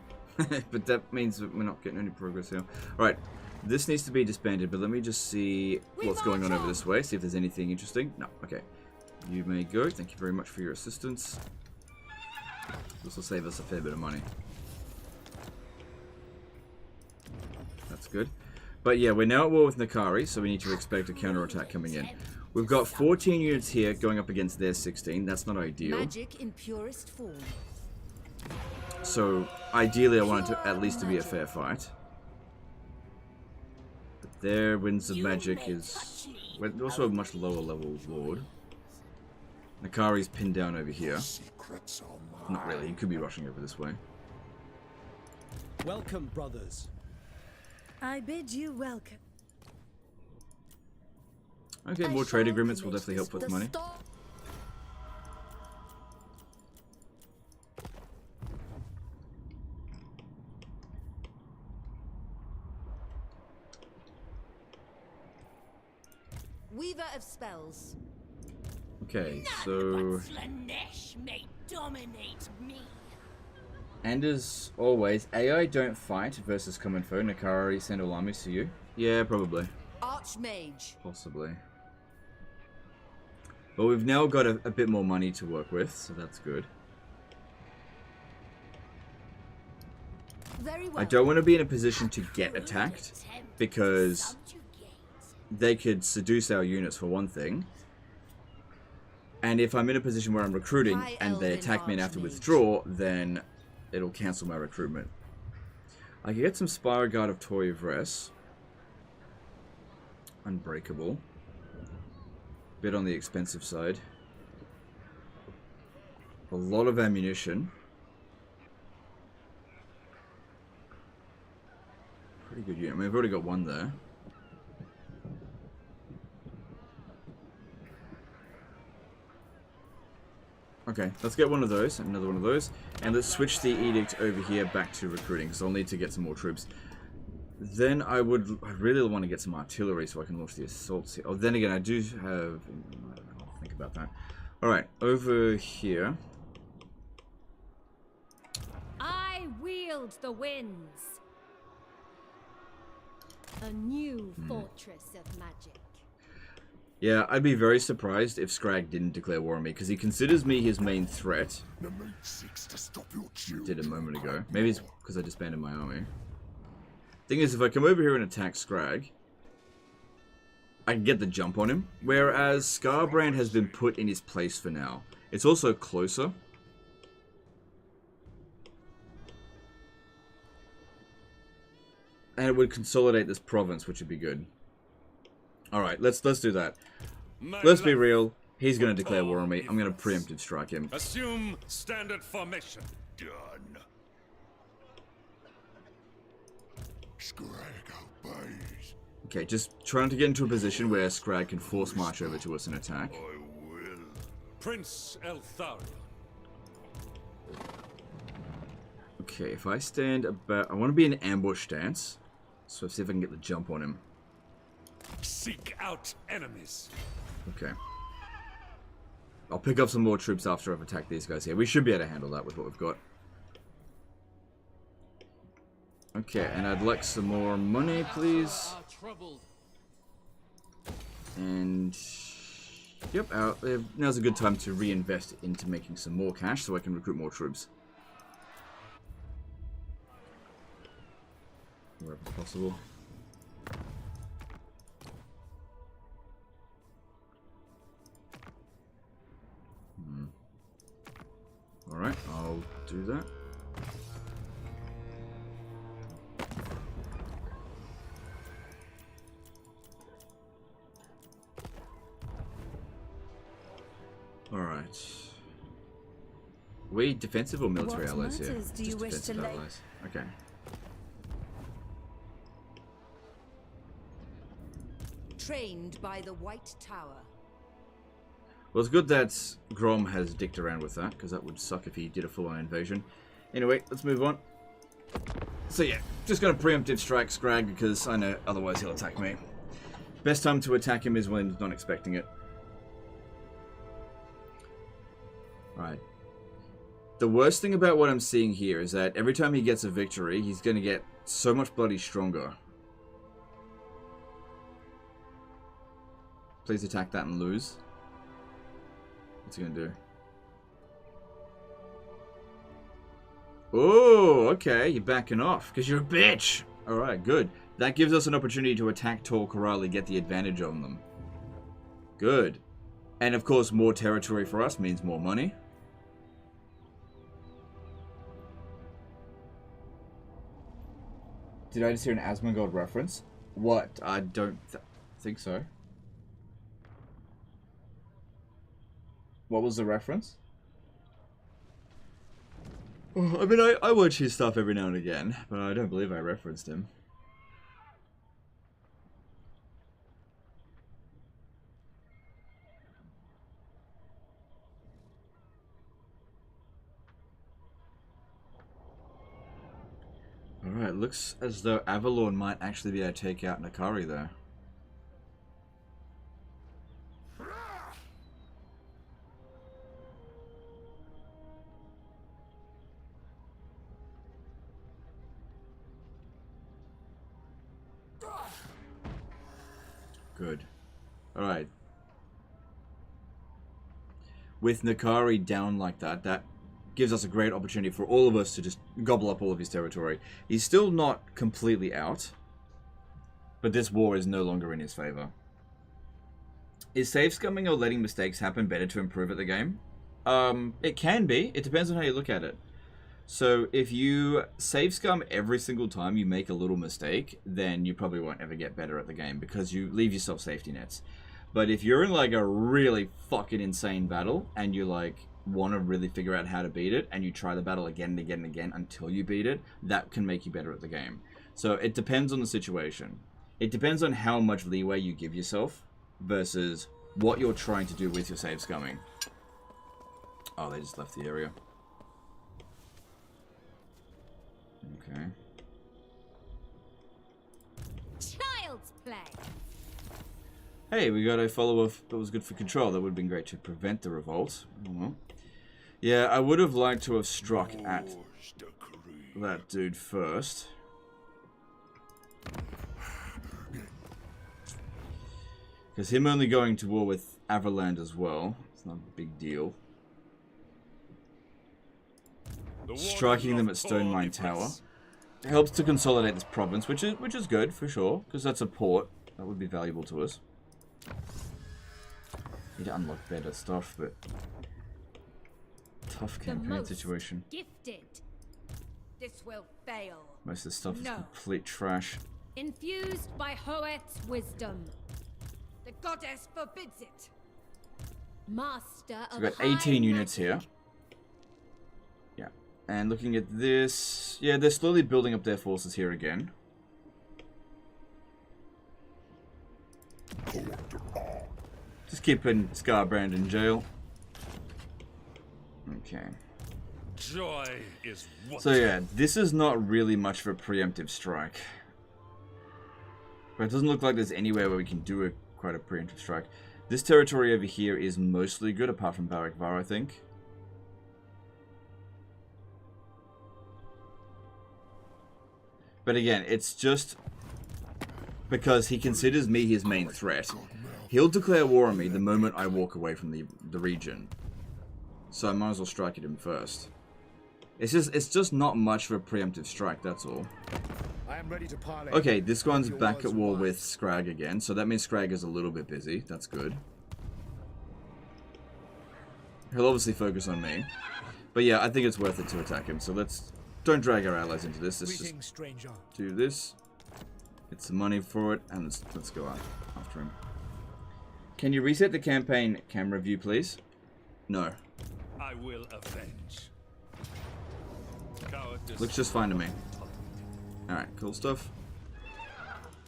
But that means that we're not getting any progress here. Alright, this needs to be disbanded, but let me just see what's going on over this way, see if there's anything interesting. No, okay. You may go. Thank you very much for your assistance. This will save us a fair bit of money. That's good. But yeah, we're now at war with Nakari, so we need to expect a counterattack coming in. We've got 14 units here going up against their 16. That's not ideal. Magic in purest form. So, ideally I want it to at least to be a fair fight. But their Winds of Magic is... We're also a much lower level Lord. Nakari's pinned down over here. Not really, he could be rushing over this way. Welcome, brothers. I bid you welcome. Okay, more trade agreements will definitely help with money. Weaver of spells. Okay, so... Slanesh may dominate me. And as always, AI don't fight versus common foe. Nakari send all armies to you? Yeah, probably. Archmage. Possibly. But we've now got a bit more money to work with, so that's good. Very well. I don't want to be in a position to get attacked, because they could seduce our units for one thing. And if I'm in a position where I'm recruiting and they attack me and have to withdraw, then it'll cancel my recruitment. I can get some Spire Guard of Toy of Res. Unbreakable. Bit on the expensive side. A lot of ammunition. Pretty good unit. I mean, we've already got one there. Okay, let's get one of those, another one of those, and let's switch the edict over here back to recruiting, because I'll need to get some more troops. Then I really want to get some artillery so I can launch the assaults here. Oh, then again, I do have... I'll think about that. Alright, over here. I wield the winds. A new fortress of magic. Yeah, I'd be very surprised if Scrag didn't declare war on me, because he considers me his main threat. Did a moment ago. Maybe it's because I disbanded my army. Thing is, if I come over here and attack Scrag, I can get the jump on him. Whereas Scarbrand has been put in his place for now. It's also closer. And it would consolidate this province, which would be good. Alright, let's do that. Let's be real. He's going to declare war on me. I'm going to preemptive strike him. Assume standard formation. Done. Scrag obeys. Okay, just trying to get into a position where Scrag can force march over to us and attack. I will. Prince Eltharion. Okay, if I stand about... I want to be in ambush stance. So see if I can get the jump on him. Seek out enemies. Okay. I'll pick up some more troops after I've attacked these guys here. We should be able to handle that with what we've got. Okay, and I'd like some more money, please. And... Yep, now's a good time to reinvest into making some more cash so I can recruit more troops. Wherever possible. Alright, I'll do that. Alright. Are we defensive or military allies here? Do you wish to lay? Allies. Okay. Trained by the White Tower. Well, it's good that Grom has dicked around with that, because that would suck if he did a full-on invasion. Anyway, let's move on. So yeah, just going to preemptive strike Scrag, because I know otherwise he'll attack me. Best time to attack him is when he's not expecting it. Alright. The worst thing about what I'm seeing here is that every time he gets a victory, he's going to get so much bloody stronger. Please attack that and lose. What's he gonna do? Oh, okay, you're backing off because you're a bitch. Alright, good. That gives us an opportunity to attack Tor Corrali, get the advantage on them. Good. And of course, more territory for us means more money. Did I just hear an Asmongold reference? What? I don't think so. What was the reference? Oh, I mean, I watch his stuff every now and again, but I don't believe I referenced him. Alright, looks as though Avalon might actually be able to take out Nakari there. Good. Alright. With Nakari down like that, that gives us a great opportunity for all of us to just gobble up all of his territory. He's still not completely out, but this war is no longer in his favor. Is save scumming or letting mistakes happen better to improve at the game? It can be. It depends on how you look at it. So if you save scum every single time you make a little mistake, then you probably won't ever get better at the game because you leave yourself safety nets. But if you're in like a really fucking insane battle and you like want to really figure out how to beat it and you try the battle again and again and again until you beat it, that can make you better at the game. So it depends on the situation. It depends on how much leeway you give yourself versus what you're trying to do with your save scumming. Oh, they just left the area. Okay. Child's play. Hey, we got a follow-up that was good for control. That would have been great to prevent the revolt. Oh, well. Yeah, I would have liked to have struck at that dude first. Because him only going to war with Averland as well, it's not a big deal. Striking them at Stone Mine Tower. It helps to consolidate this province, which is good for sure, because that's a port. That would be valuable to us. Need to unlock better stuff, but tough campaign situation. Gifted. This will fail. Most of the stuff is complete trash. Infused by Hoet's wisdom. The goddess forbids it. Master of So we've got 18 units here. Yeah. And looking at this, yeah, they're slowly building up their forces here again. Just keeping Scarbrand in jail. Okay. Joy is what. So yeah, this is not really much of a preemptive strike. But it doesn't look like there's anywhere where we can do quite a preemptive strike. This territory over here is mostly good, apart from Barak Var, I think. But again, it's just because he considers me his main threat. He'll declare war on me the moment I walk away from the region. So I might as well strike at him first. It's just not much of a preemptive strike, that's all. I am ready to parlay. Okay, this one's back at war with Scrag again, so that means Scrag is a little bit busy. That's good. He'll obviously focus on me. But yeah, I think it's worth it to attack him, so don't drag our allies into this. Let's just do this. Get some money for it, and let's go after him. Can you reset the campaign camera view, please? No. I will avenge. Looks just fine to me. Alright, cool stuff.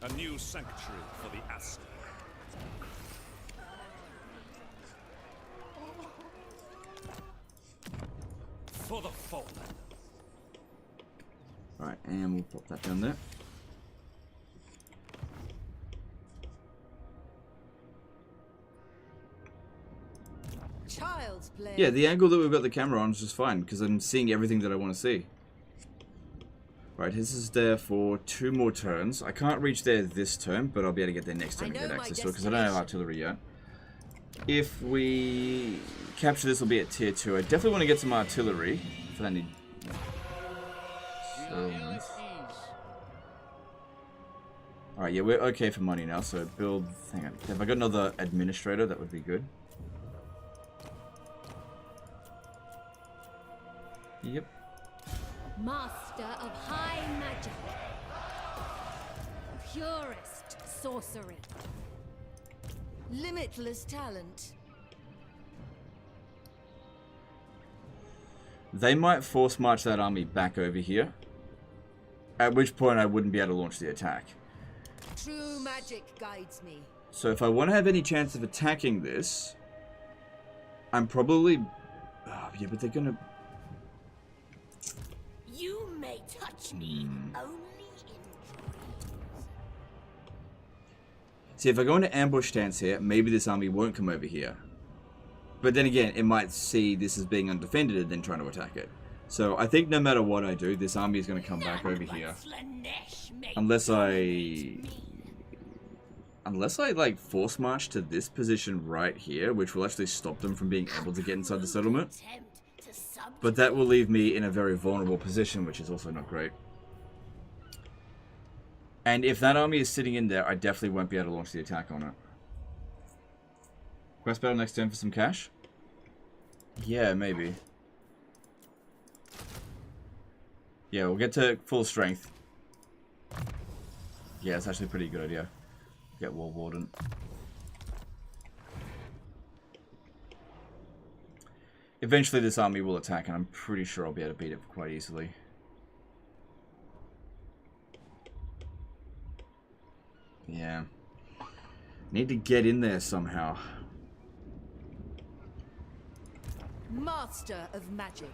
A new sanctuary for the Aster. For the fallen. Alright, and we'll pop that down there. Child's play. Yeah, the angle that we've got the camera on is just fine, because I'm seeing everything that I want to see. Right, this is there for 2 more turns. I can't reach there this turn, but I'll be able to get there next turn and get access to it, because I don't have artillery yet. If we capture this, will be at tier 2. I definitely want to get some artillery. For that, I need... So nice. Alright, yeah, we're okay for money now, so build... Hang on. If I got another administrator, that would be good. Yep. Master of high magic. Purest sorcery. Limitless talent. They might force march that army back over here. At which point I wouldn't be able to launch the attack. True magic guides me. So if I want to have any chance of attacking this, I'm probably... Oh, yeah, but they're gonna... You may touch me only in dreams. See, if I go into ambush stance here, maybe this army won't come over here. But then again, it might see this as being undefended and then trying to attack it. So I think no matter what I do, this army is going to come back over here. Unless I like force march to this position right here, which will actually stop them from being able to get inside the settlement. But that will leave me in a very vulnerable position, which is also not great. And if that army is sitting in there, I definitely won't be able to launch the attack on it. Quest battle next turn for some cash? Yeah, maybe. Yeah, we'll get to full strength. Yeah, it's actually a pretty good idea. Get War Warden. Eventually this army will attack, and I'm pretty sure I'll be able to beat it quite easily. Yeah. Need to get in there somehow. Master of magic.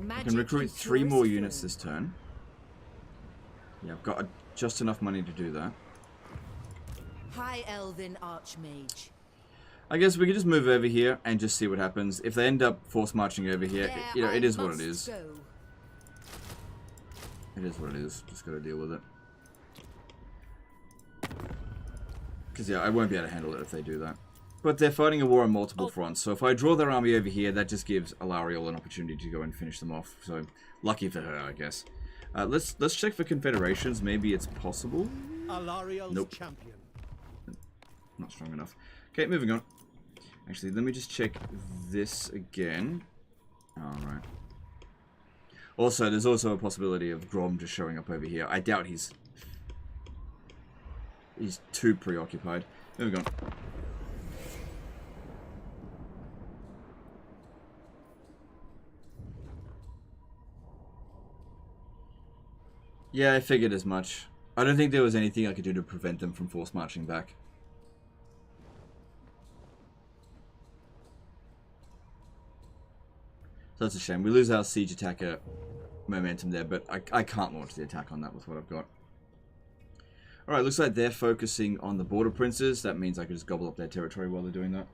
I can recruit 3 more units this turn. Yeah, I've got just enough money to do that. High Elven Archmage. I guess we could just move over here and just see what happens. If they end up force marching over here, you know, it is what it is. It is what it is. Just gotta deal with it. Because, yeah, I won't be able to handle it if they do that. But they're fighting a war on multiple fronts, so if I draw their army over here, that just gives Eltharion an opportunity to go and finish them off. So, lucky for her, I guess. Let's check for confederations. Maybe it's possible. Eltharion's champion. Not strong enough. Okay, moving on. Actually, let me just check this again. Alright. Also, there's also a possibility of Grom just showing up over here. I doubt he's too preoccupied. Moving on. Yeah, I figured as much. I don't think there was anything I could do to prevent them from force marching back. So that's a shame. We lose our siege attacker momentum there, but I can't launch the attack on that with what I've got. Alright, looks like they're focusing on the border princes. That means I can just gobble up their territory while they're doing that.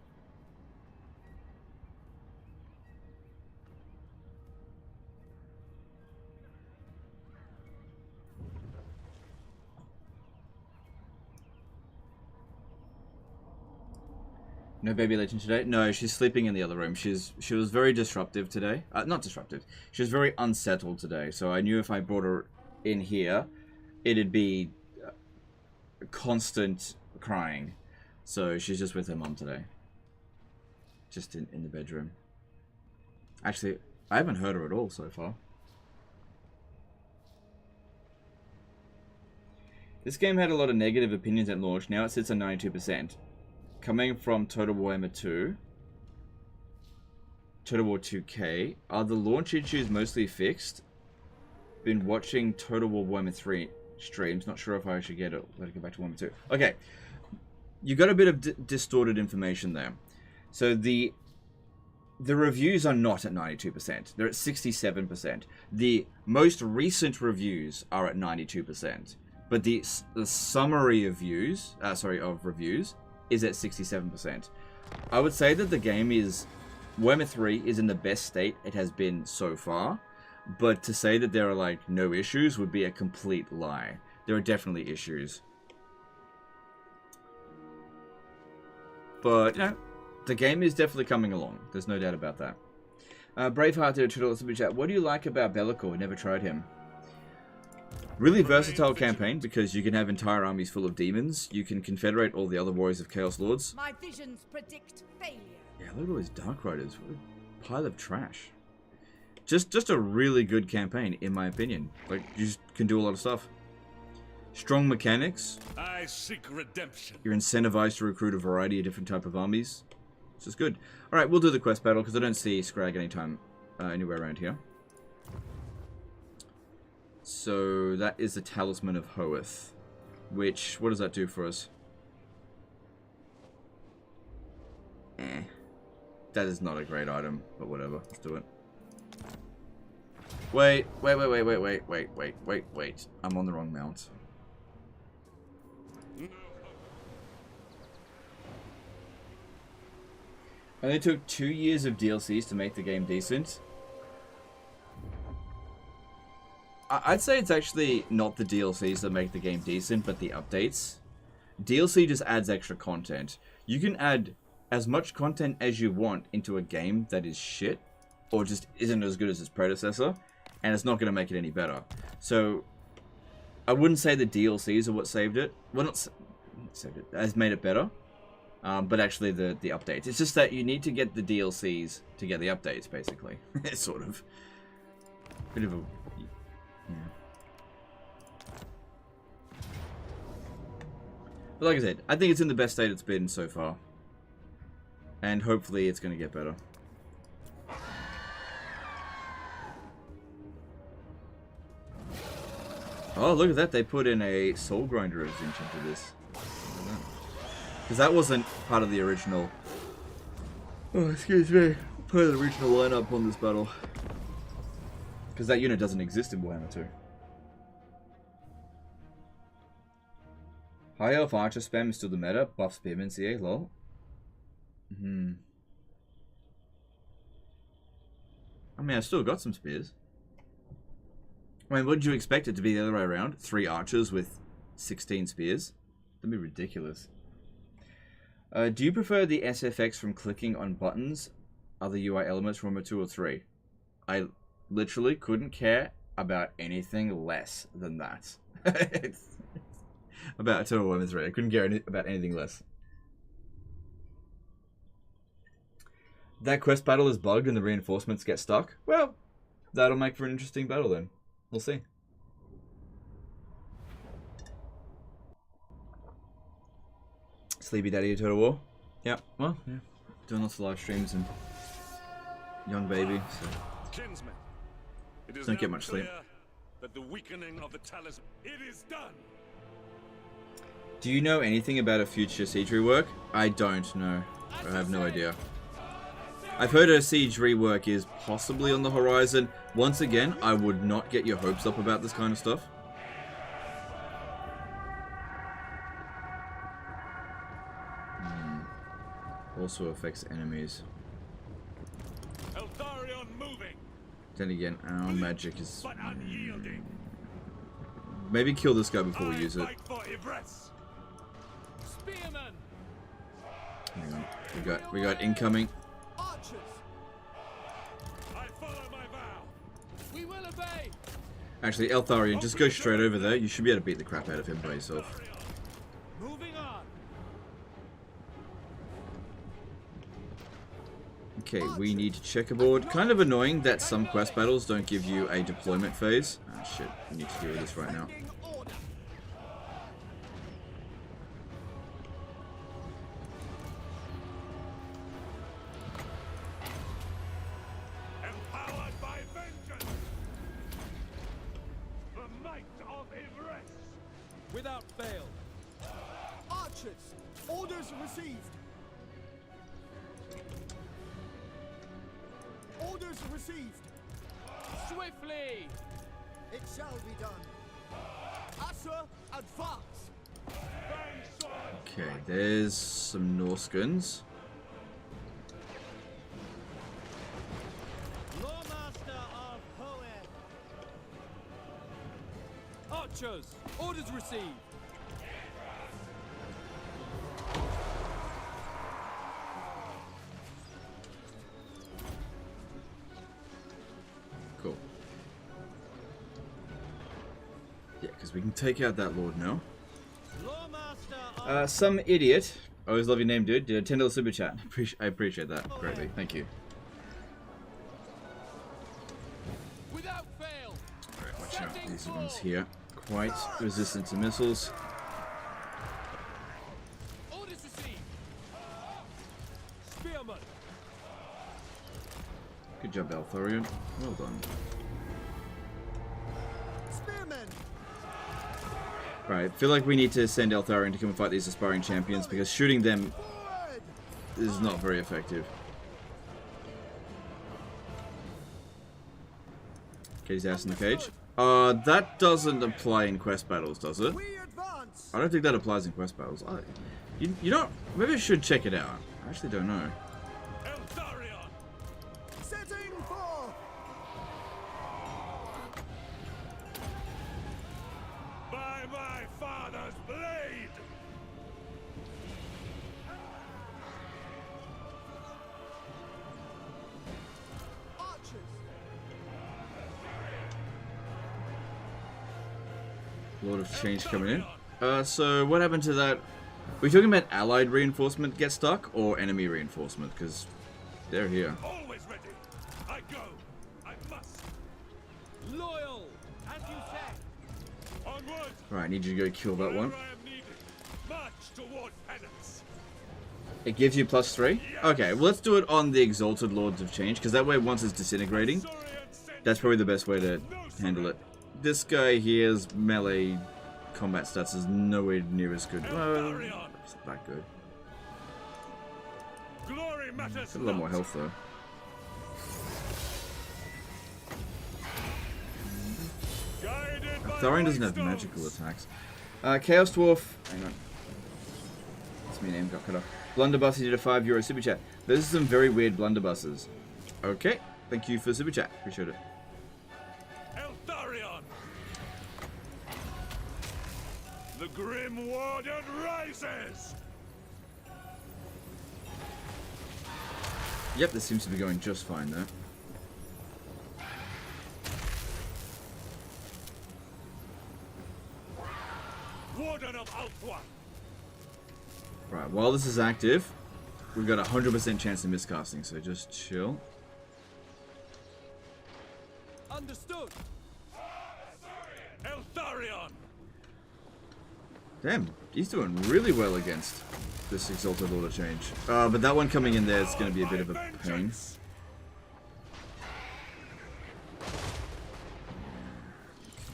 No baby legend today? No, she's sleeping in the other room. She was very disruptive today. Not disruptive. She was very unsettled today. So I knew if I brought her in here, it'd be constant crying. So she's just with her mum today. Just in the bedroom. Actually, I haven't heard her at all so far. This game had a lot of negative opinions at launch. Now it sits on 92%. Coming from Total Warhammer 2, Total War 2K, are the launch issues mostly fixed? Been watching Total War Warhammer 3 streams, not sure if I should let it go back to Warhammer 2. Okay, you got a bit of distorted information there. So the reviews are not at 92%, they're at 67%. The most recent reviews are at 92%, but the summary of reviews is at 67%. I would say that the game is... Warhammer 3 is in the best state it has been so far, but to say that there are, like, no issues would be a complete lie. There are definitely issues. But, you know, the game is definitely coming along. There's no doubt about that. Braveheart did a $2 super chat. What do you like about Bellicor? Never tried him. Really versatile campaign because you can have entire armies full of demons. You can confederate all the other warriors of Chaos Lords. My visions predict failure. Yeah, look at all these Dark Riders. What a pile of trash. Just a really good campaign, in my opinion. Like, you just can do a lot of stuff. Strong mechanics. I seek redemption. You're incentivized to recruit a variety of different type of armies. This is good. Alright, we'll do the quest battle because I don't see Scrag anytime anywhere around here. So that is the Talisman of Hoeth. Which, what does that do for us? That is not a great item, but whatever. Let's do it. Wait. I'm on the wrong mount. Only took 2 years of DLCs to make the game decent. I'd say it's actually not the DLCs that make the game decent, but the updates. DLC just adds extra content. You can add as much content as you want into a game that is shit, or just isn't as good as its predecessor, and it's not going to make it any better. So, I wouldn't say the DLCs are what saved it. Well, not saved it, has made it better. But actually the updates. It's just that you need to get the DLCs to get the updates, basically. It's sort of. Bit of a... Yeah. But like I said, I think it's in the best state it's been so far. And hopefully it's going to get better. Oh, look at that. They put in a Soul Grinder extension to this. Because that wasn't part of the original... Oh, excuse me. Part of the original lineup on this battle. Because that unit doesn't exist in Warhammer 2. High Elf Archer spam is still the meta. Buff Spearman CA, lol. I mean, I've still got some spears. I mean, what did you expect it to be the other way around? 3 archers with 16 spears? That'd be ridiculous. Do you prefer the SFX from clicking on buttons, other UI elements from Warhammer 2 or 3? I literally couldn't care about anything less than that. About 2 or Warhammer 3. I couldn't care about anything less. That quest battle is bugged and the reinforcements get stuck? Well, that'll make for an interesting battle then. We'll see. Sleepy Daddy of Total War? Yeah, well, yeah. Doing lots of live streams and young baby, so Kinsman, it is don't now get much sleep. clear that the weakening of the talisman, it is done. Do you know anything about a future siege rework? I don't know. I have no idea. I've heard a siege rework is possibly on the horizon. Once again, I would not get your hopes up about this kind of stuff. Also affects enemies. Eltharion moving. Then again, our magic is... But unyielding. Maybe kill this guy before we use it. Spearman. Hang on. We got incoming. Archers. I follow my vow. We will obey. Actually, Eltharion, just go straight over there. You should be able to beat the crap out of him by yourself. Moving on. Okay, we need to checkerboard. Kind of annoying that some quest battles don't give you a deployment phase. Ah, shit. We need to deal with this right now. Empowered by vengeance. The might of Everest. Without fail. Archers, orders received. Orders received. Swiftly. It shall be done. Asher, advance. Okay, there's some Norskins. Lawmaster of Hoeth. Archers, orders received. Cool. Yeah, because we can take out that lord now. Lawmaster of Some idiot. I always love your name, dude. Did a $10 super chat. I appreciate that greatly. Thank you. without fail. Alright, watch out. These ones here. Quite resistant to missiles. Orders received. Spearman. Good job, Eltharion. Well done. Spearmen! Right, I feel like we need to send Eltharion to come and fight these aspiring champions because shooting them Forward! is not very effective. Get his ass in the cage. That doesn't apply in quest battles, does it? We advance! I don't think that applies in quest battles. You know, maybe I should check it out. I actually don't know. Eltharion! Setting forth! By my father's blade! Archers! Lord of Change coming in. So what happened to that? Are we talking about allied reinforcement get stuck or enemy reinforcement? Because they're here. Always ready! I go! I must! Loyal, as you say. Onward! Right, I need you to go kill that one. Wherever I am needed. March toward penance! It gives you +3? Okay, well let's do it on the Exalted Lords of Change, because that way once it's disintegrating, Saurian sent that's probably the best way to handle it. This guy here's melee combat stats is nowhere near as good. Well, it's not that good. glory matters Got a lot more not. health though. Guided by Eltharion doesn't have white magical stones. attacks. Chaos Dwarf. Hang on. That's my name got cut off. Blunderbuss, he did a €5 super chat. Those are some very weird blunderbusses. Okay. Thank you for the super chat. Appreciate it. Eltharion! The Grim Warden rises! Yep, this seems to be going just fine there. Warden of Althwa! Right, while this is active, we've got a 100% chance of miscasting, so just chill. Understood. Eltharion! Damn, he's doing really well against this Exalted Lord of Change. But that one coming in there is going to be a bit of a pain. Vengeance.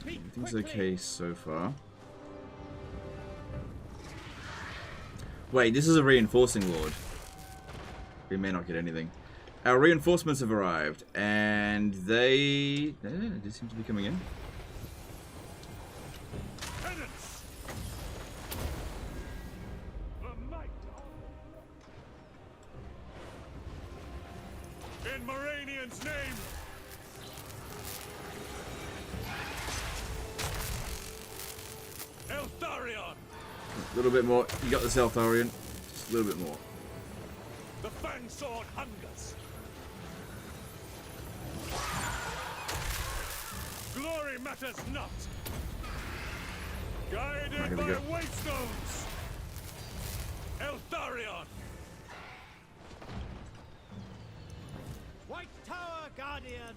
Everything's okay so far. Wait, this is a reinforcing lord. We may not get anything. Our reinforcements have arrived, and they seem to be coming in. Penance! The might of... In Moranian's name! Eltharion! A little bit more. You got this, Eltharion. Just a little bit more. The Fang Sword hungers! Glory matters not! Right, here Guided we by go. Waystones! Eltharion! White Tower Guardian.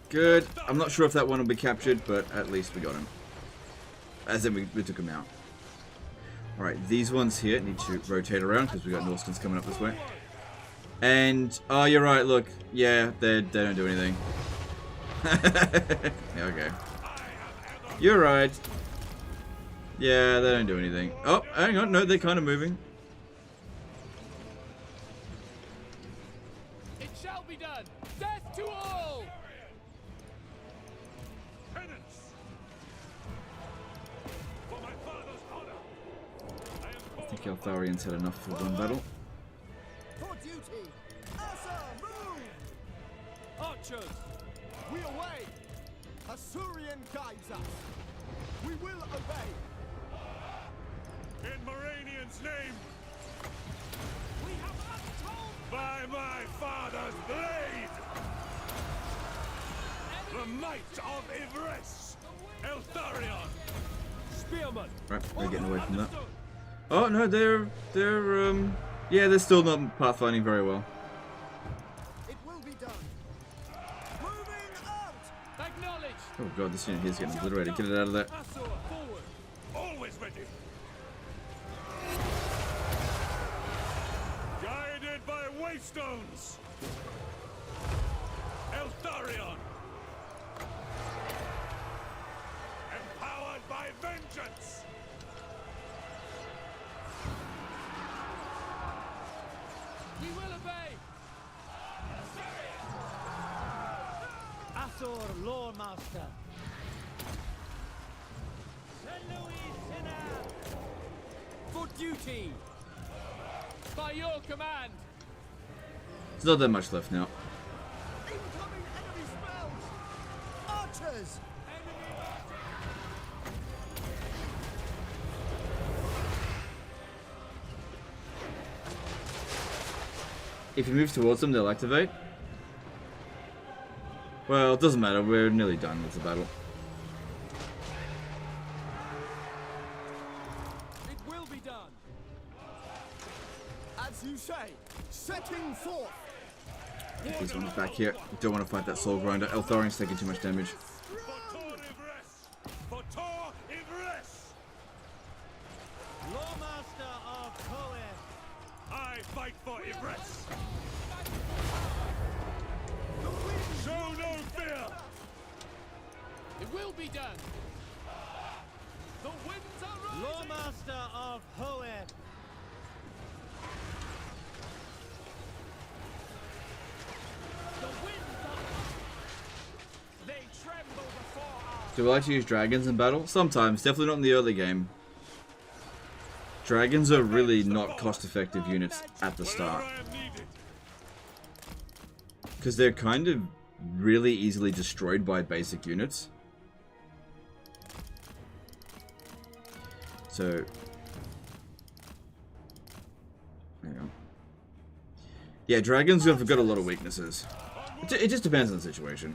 Good. I'm not sure if that one will be captured, but at least we got him. As in, we took him out. Alright, these ones here need to rotate around because we got Norskins coming up this way. And, oh, you're right, look. Yeah, they don't do anything. Yeah, okay. You're right. Yeah, they don't do anything. Oh, hang on. No, they're kind of moving. It shall be done. Death to all. Penance! For my father's honor! I am I think Eltharion's had enough for one battle. For duty! Asa, move! Archers. We away! Asurian guides us! We will obey! in Moranian's name! We have untold By my father's blade! The might of Ivres! Eltharion! Spearman! Right, they're getting away from that. Oh no, they're yeah, they're still not pathfinding very well. It will be done. Moving out. Acknowledge! Oh god, this unit here's getting obliterated. Get it out of there. Asor, forward! Always ready! Guided by wavestones! Eltharion! Empowered by vengeance! We will obey! Asor, Lawmaster! For duty! By your command! There's not that much left now. Incoming enemy spells. Archers. If you move towards them, they'll activate. Well, it doesn't matter. We're nearly done with the battle. It will be done! As you say, setting forth. These ones back here. Don't want to fight that soul grinder. Eltharion's taking too much damage. For Tor Ivres! For Tor Ivres! Lawmaster of Coed! I fight for Ivres! Show no fear! It will be done! The winds are rising! Lawmaster of Hoed! The winds are... They tremble before us! Do I like to use dragons in battle? Sometimes. Definitely not in the early game. Dragons are really not cost-effective units at the start. Wherever I am needed. Because they're kind of really easily destroyed by basic units. So... there you go. Yeah, dragons have got a lot of weaknesses. It just depends on the situation.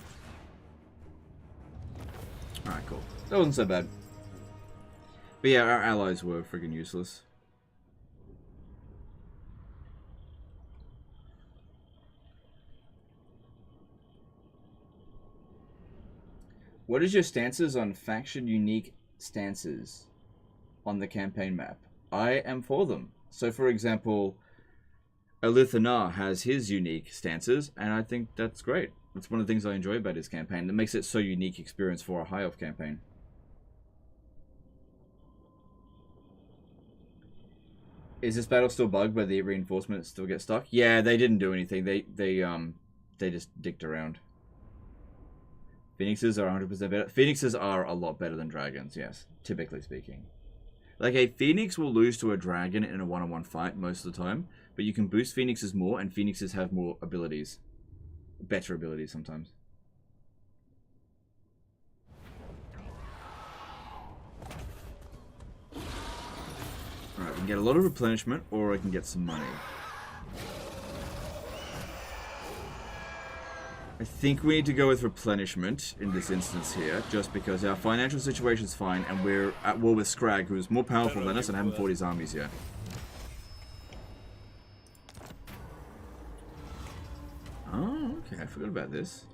Alright, cool. That wasn't so bad. But yeah, our allies were friggin' useless. What is your stances on faction unique stances on the campaign map? I am for them. So for example, Eltharion has his unique stances, and I think that's great. That's one of the things I enjoy about his campaign. That makes it so unique experience for a high elf campaign. Is this battle still bugged where the reinforcements still get stuck? Yeah, they didn't do anything. They just dicked around. Phoenixes are 100% better. Phoenixes are a lot better than dragons, yes, typically speaking. Like, a Phoenix will lose to a dragon in a one-on-one fight most of the time, but you can boost Phoenixes more, and Phoenixes have more abilities. Better abilities sometimes. Alright, we can get a lot of replenishment, or I can get some money. I think we need to go with replenishment in this instance here, just because our financial situation's fine, and we're at war with Scrag, who's more powerful than us and haven't fought his armies yet. Oh, okay, I forgot about this.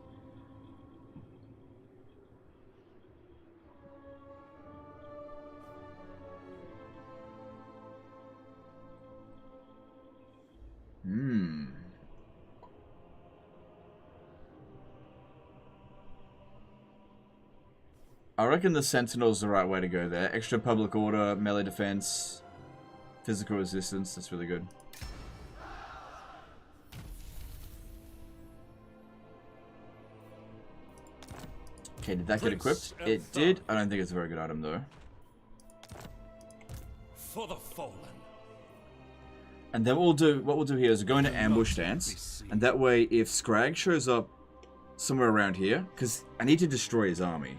I reckon the Sentinel's the right way to go there. Extra public order, melee defense, physical resistance, that's really good. Okay, did that get equipped? It did. I don't think it's a very good item though. For the fallen. And then what we'll do here is go into ambush stance, and that way if Scrag shows up somewhere around here, because I need to destroy his army.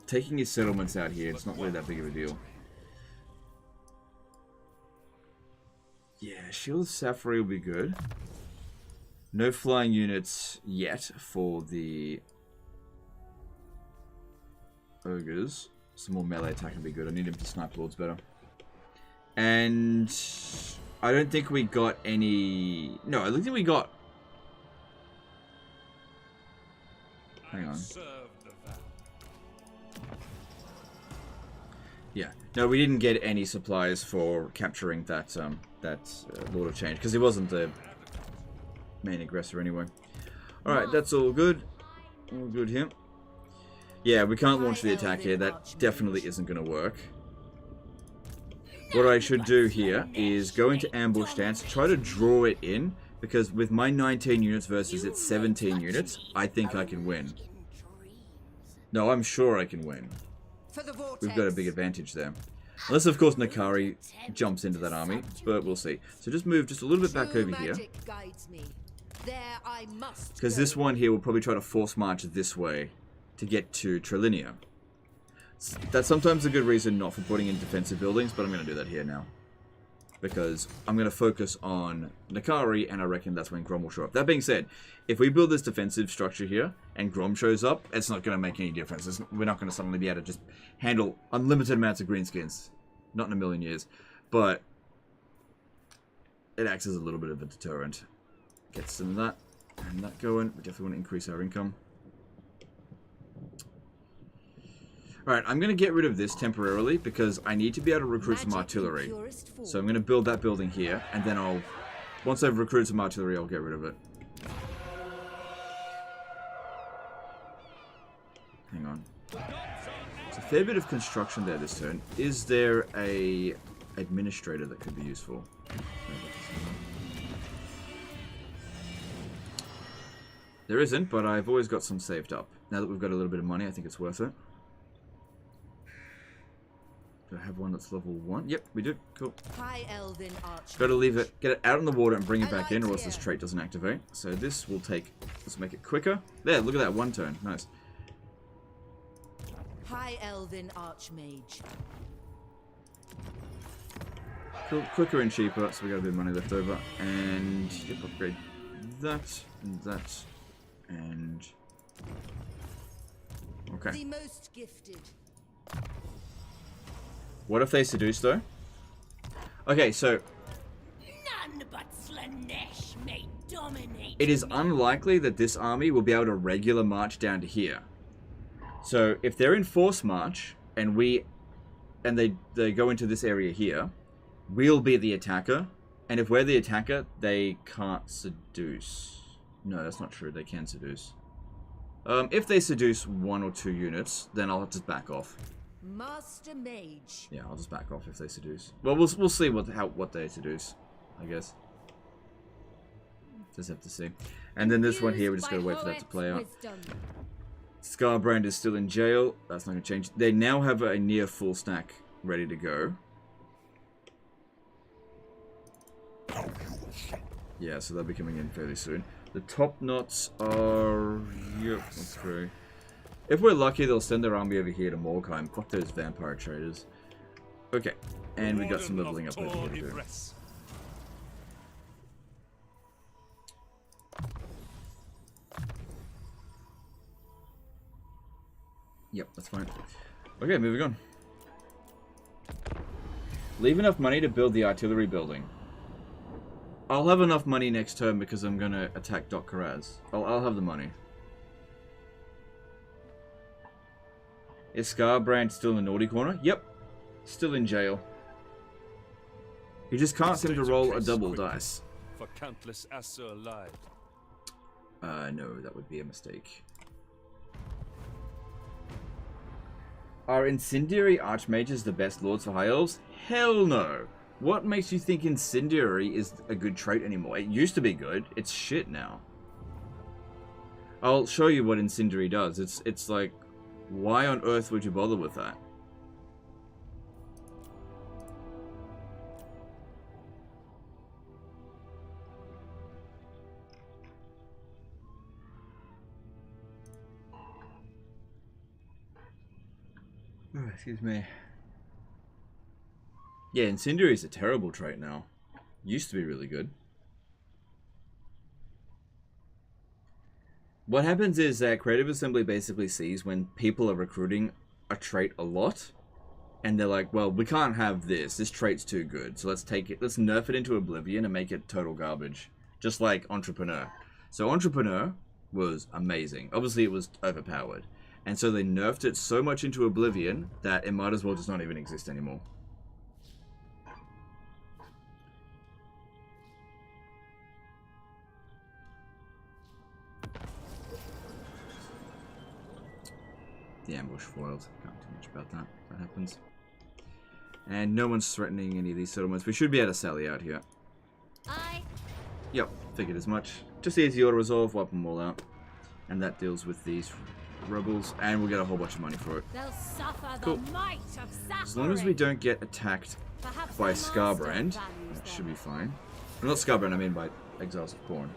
Taking his settlements out here, it's not really that big of a deal. Yeah, Shield of Safari will be good. No flying units yet for the ogres. Some more melee attack would be good. I need him to snipe lords better. And I don't think we got any... No, I don't think we got... Hang on. Yeah. No, we didn't get any supplies for capturing that Lord of Change, because he wasn't the main aggressor anyway. Alright, that's all good. All good here. Yeah, we can't launch the attack here. That definitely isn't going to work. What I should do here is go into ambush stance, try to draw it in, because with my 19 units versus its 17 units, I think I can win. No, I'm sure I can win. We've got a big advantage there. Unless, of course, Nakari jumps into that army, but we'll see. So just move just a little bit back over here. Because this one here will probably try to force march this way to get to Trilinia. That's sometimes a good reason not for putting in defensive buildings, but I'm going to do that here now. Because I'm going to focus on Nakari, and I reckon that's when Grom will show up. That being said, if we build this defensive structure here, and Grom shows up, it's not going to make any difference. We're not going to suddenly be able to just handle unlimited amounts of greenskins. Not in a million years. But it acts as a little bit of a deterrent. Get some of that, and that going. We definitely want to increase our income. Alright, I'm going to get rid of this temporarily because I need to be able to recruit some artillery. So I'm going to build that building here, and then once I've recruited some artillery, I'll get rid of it. Hang on. There's a fair bit of construction there this turn. Is there a administrator that could be useful? There isn't, but I've always got some saved up. Now that we've got a little bit of money, I think it's worth it. Do I have one that's level 1? Yep, we do. Cool. Got to leave it, get it out in the water and bring it back in, or else this trait doesn't activate. So this will take, let's make it quicker. There, look at that, 1 turn. Nice. High Elven Archmage. Cool, quicker and cheaper, so we got a bit of money left over. And, yep, upgrade that, and that, and... Okay. The most gifted. What if they seduce, though? Okay, so... None but Slanesh may dominate. It is unlikely that this army will be able to regular march down to here. So, if they're in force march, and they go into this area here, we'll be the attacker. And if we're the attacker, they can't seduce. No, that's not true. They can seduce. If they seduce 1 or 2 units, then I'll just back off. Master Mage. Yeah, I'll just back off if they seduce. Well, we'll see what they seduce, I guess. Just have to see. And then this one here, we're just gonna wait for that to play out. Scarbrand is still in jail. That's not gonna change. They now have a near full stack ready to go. Yeah, so they'll be coming in fairly soon. The top knots are... Yep, okay. If we're lucky, they'll send their army over here to Morgheim. Fuck those vampire traders. Okay, and we got some leveling up over here to do. Yep, that's fine. Okay, moving on. Leave enough money to build the artillery building. I'll have enough money next turn because I'm going to attack Doc Karaz. I'll have the money. Is Scarbrand still in the naughty corner? Yep. Still in jail. He just can't seem to roll a double dice. For countless Asur alive. No, that would be a mistake. Are Incendiary Archmages the best lords for High Elves? Hell no! What makes you think Incendiary is a good trait anymore? It used to be good. It's shit now. I'll show you what Incendiary does. It's like... Why on earth would you bother with that? Oh, excuse me. Yeah, Incendiary is a terrible trait now. Used to be really good. What happens is that Creative Assembly basically sees when people are recruiting a trait a lot, and they're like, well, we can't have this. This trait's too good, so let's nerf it into oblivion and make it total garbage. Just like Entrepreneur. So Entrepreneur was amazing. Obviously, it was overpowered. And so they nerfed it so much into oblivion that it might as well just not even exist anymore. The ambush foiled. Can't do much about that. That happens. And no one's threatening any of these settlements. We should be able to sally out here. Yep, figured as much. Just easy auto-resolve, wipe them all out. And that deals with these rebels, and we'll get a whole bunch of money for it. They'll suffer Cool. the might of suffering. As long as we don't get attacked by Scarbrand, that should be fine. Well, not Scarbrand, I mean by Exiles of Khorne.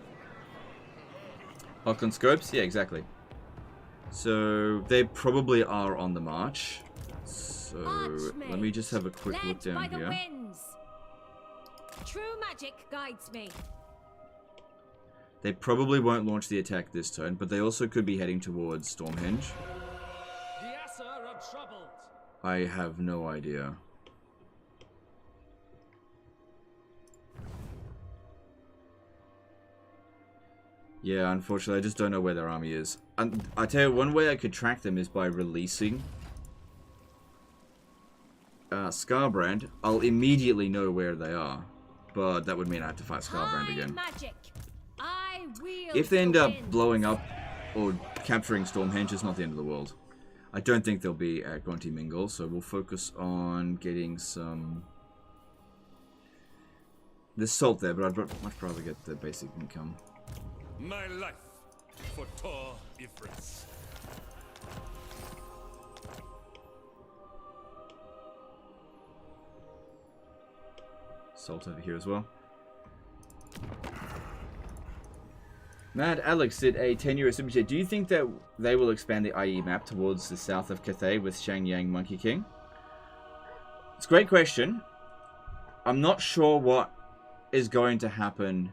Hulkland Scopes? Yeah, exactly. So, they probably are on the march. So, let me just have a quick look down here. Winds. True magic guides me. They probably won't launch the attack this turn, but they also could be heading towards Stormhenge. The Asser are troubled. I have no idea. Yeah, unfortunately, I just don't know where their army is. And I tell you, one way I could track them is by releasing Scarbrand. I'll immediately know where they are, but that would mean I have to fight Scarbrand again. Magic. I wield If they end up wind. blowing up or capturing Stormhenge, it's not the end of the world. I don't think they'll be at Grunty Mingle, so we'll focus on getting some... There's salt there, but I'd much rather get the basic income. My life for Tor Ifris. Salt over here as well. Mad Alex did a 10-euro super chat. Do you think that they will expand the IE map towards the south of Cathay with Shangyang Monkey King? It's a great question. I'm not sure what is going to happen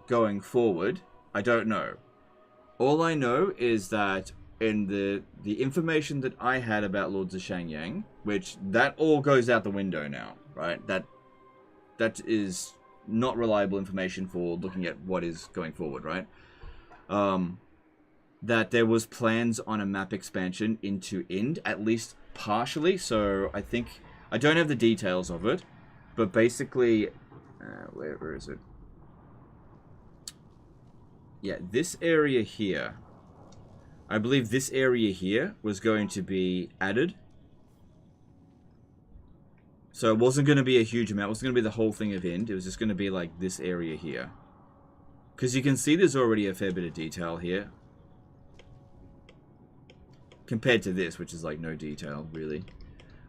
going forward. I don't know. All I know is that in the information that I had about Lords of Shangyang, which that all goes out the window now, right? That is not reliable information for looking at what is going forward, right? That there was plans on a map expansion into Ind, at least partially. So I think, I don't have the details of it, but basically, where is it? Yeah, this area here, I believe this area here was going to be added. So it wasn't going to be a huge amount. It wasn't going to be the whole thing of Ind. It was just going to be like this area here. Because you can see there's already a fair bit of detail here. Compared to this, which is like no detail, really.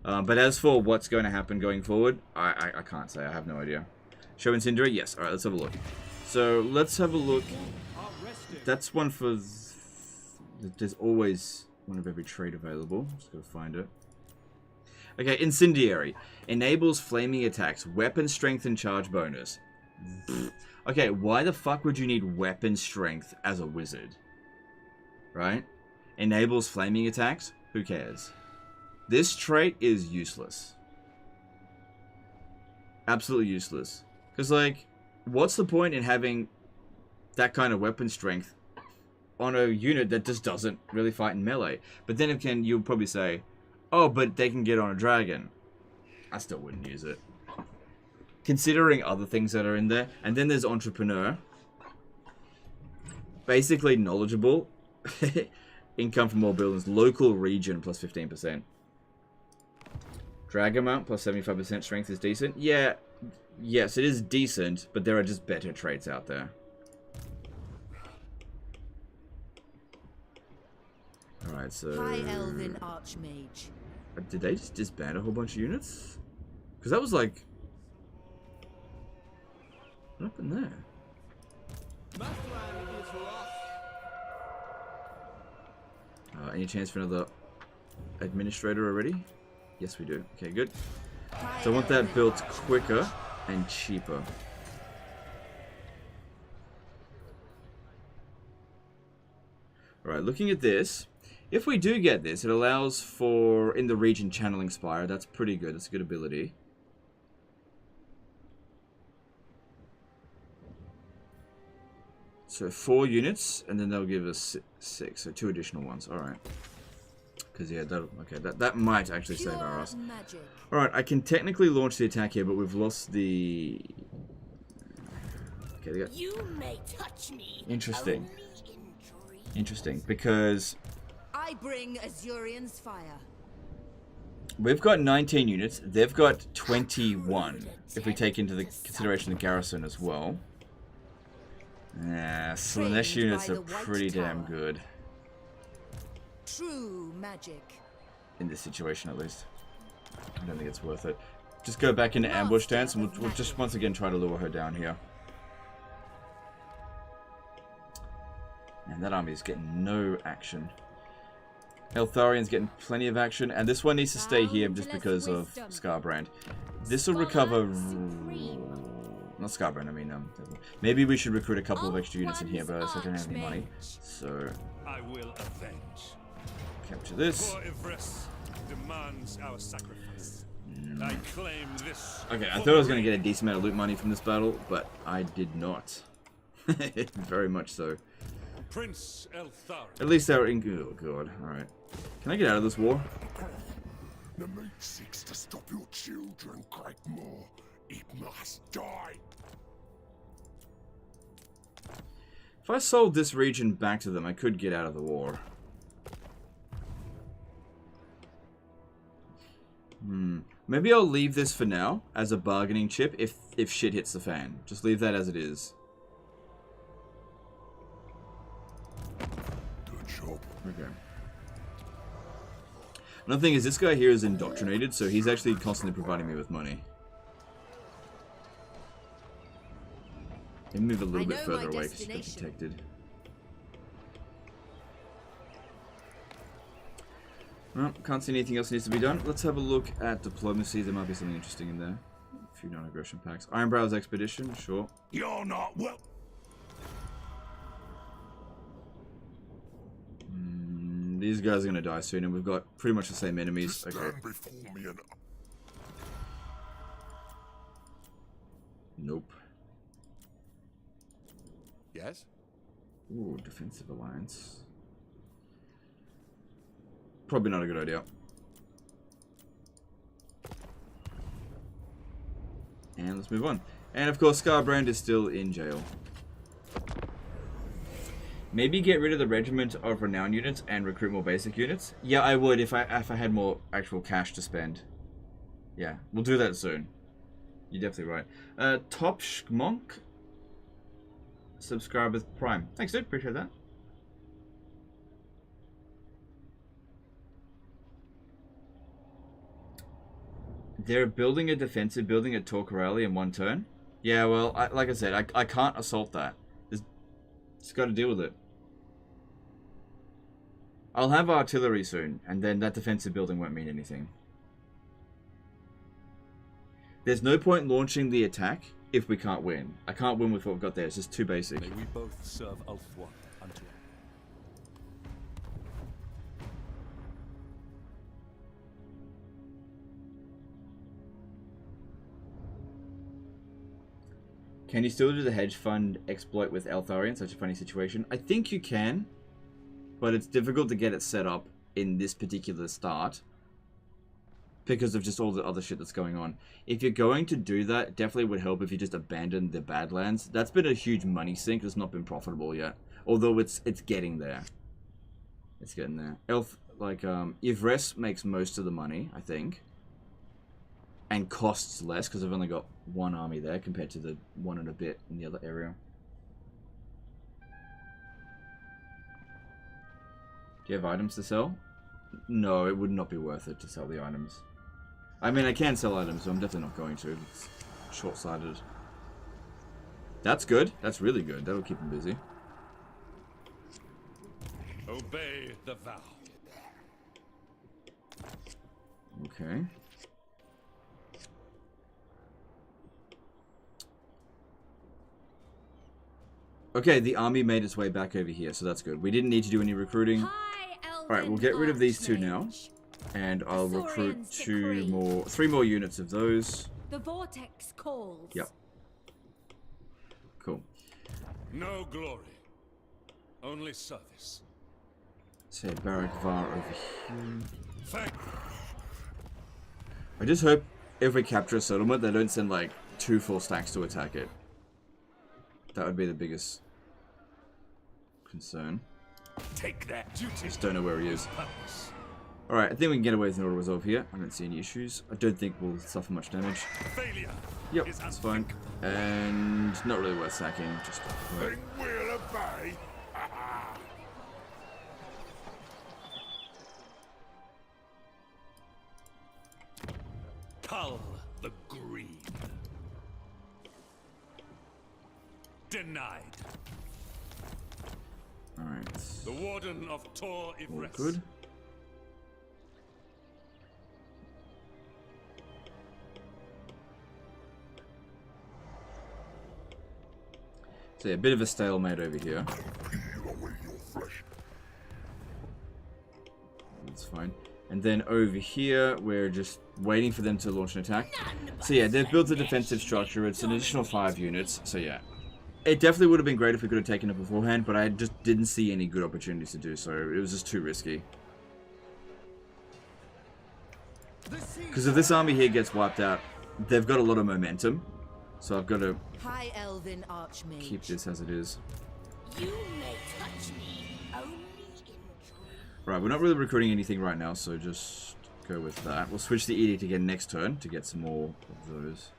But as for what's going to happen going forward, I can't say. I have no idea. Show and Cinder? Yes. Alright, let's have a look. So let's have a look. That's one for... There's always one of every trait available. Just gotta find it. Okay, Incendiary. Enables flaming attacks. Weapon strength and charge bonus. Okay, why the fuck would you need weapon strength as a wizard? Right? Enables flaming attacks? Who cares? This trait is useless. Absolutely useless. Because, like, what's the point in having that kind of weapon strength on a unit that just doesn't really fight in melee? But then again, you'll probably say, oh, but they can get on a dragon. I still wouldn't use it. Considering other things that are in there. And then there's Entrepreneur. Basically knowledgeable. Income from more buildings. Local region plus 15%. Dragon Mount plus 75% strength is decent. Yeah. Yes, it is decent. But there are just better traits out there. Alright, so... High Elven Archmage. Did they just disband a whole bunch of units? Because that was like... What happened there? Any chance for another administrator already? Yes, we do. Okay, good. So I want that built quicker and cheaper. Alright, looking at this, If we do get this, it allows for, in the region, Channeling Spire. That's pretty good. It's a good ability. So 4 units, and then they'll give us 6. So 2 additional ones. Alright. Because, yeah, that might actually save our ass. Alright, I can technically launch the attack here, but we've lost the... Okay, they got... You may touch me. Interesting. Interesting, because... I bring Azurion's fire. We've got 19 units. They've got 21, if we take into the consideration the garrison as well. Yeah, Slanesh units are pretty damn good. True magic. In this situation, at least. I don't think it's worth it. Just go back into ambush stance, and we'll just once again try to lure her down here. And that army is getting no action. Eltharion's getting plenty of action, and this one needs to stay here just because of Scarbrand. This will recover... Not Scarbrand, I mean, maybe we should recruit a couple of extra units in here, but I don't have any money. So... I will avenge. Capture this. Demands our sacrifice. I claim this. Okay, I thought I was going to get a decent amount of loot money from this battle, but I did not. Very much so. Prince Eltharion. At least they're in... Oh, God. Alright. Can I get out of this war? The mate seeks to stop your children, Great Moor. It must die. If I sold this region back to them, I could get out of the war. Maybe I'll leave this for now as a bargaining chip if shit hits the fan. Just leave that as it is. Good job. Okay. Another thing is, this guy here is indoctrinated, so he's actually constantly providing me with money. Let me move a little bit further away because he's detected. Well, can't see anything else needs to be done. Let's have a look at diplomacy. There might be something interesting in there. A few non-aggression packs. Ironbrow's expedition, sure. You're not well. These guys are going to die soon, and we've got pretty much the same enemies. Okay. Stand before me and... Nope. Yes? Ooh, defensive alliance. Probably not a good idea. And let's move on. And of course, Scarbrand is still in jail. Maybe get rid of the regiment of renown units and recruit more basic units. Yeah, I would if I had more actual cash to spend. Yeah, we'll do that soon. You're definitely right. Top Schmonk subscribers Prime. Thanks, dude. Appreciate that. They're building a defensive building at Torquerelli in one turn. Yeah, well, like I said, I can't assault that. Just got to deal with it. I'll have artillery soon, and then that defensive building won't mean anything. There's no point launching the attack if we can't win. I can't win with what we've got there. It's just too basic. May we both serve Ulthuan unto him. Can you still do the hedge fund exploit with Eltharion? Such a funny situation. I think you can, but it's difficult to get it set up in this particular start because of just all the other shit that's going on. If you're going to do that, it definitely would help if you just abandon the Badlands. That's been a huge money sink. It's not been profitable yet, although it's getting there. It's getting there. Ivres makes most of the money, I think. And costs less, because I've only got one army there compared to the one and a bit in the other area. Do you have items to sell? No, it would not be worth it to sell the items. I mean, I can sell items, so I'm definitely not going to. It's short-sighted. That's good. That's really good. That'll keep him busy. Obey the vow. Okay. Okay, the army made its way back over here, so that's good. We didn't need to do any recruiting. High Alright, we'll get rid of these two now. And I'll recruit three more units of those. The vortex calls. Yep. Cool. No glory. Only service. Say Barrack Var over here. Thank you. I just hope if we capture a settlement, they don't send like 2 full stacks to attack it. That would be the biggest concern. Take that duty. Just don't know where he is. Alright, I think we can get away with an auto resolve here. I don't see any issues. I don't think we'll suffer much damage. Failure. Yep, that's fine. And not really worth sacking. Just Then we'll obey. Cull the Green. Denied. Alright. The Warden of Tor All Ivres. good. So yeah, a bit of a stalemate over here. That's fine. And then over here, we're just waiting for them to launch an attack. So yeah, they've built a defensive structure. It's an additional 5 units. So yeah, it definitely would have been great if we could have taken it beforehand, but I just didn't see any good opportunities to do so. It was just too risky. Because if this army here gets wiped out, they've got a lot of momentum. So I've got to High Elven Archmage. keep this as it is. You may touch me only in Right, we're not really recruiting anything right now, so just go with that. We'll switch the Edict again next turn to get some more of those.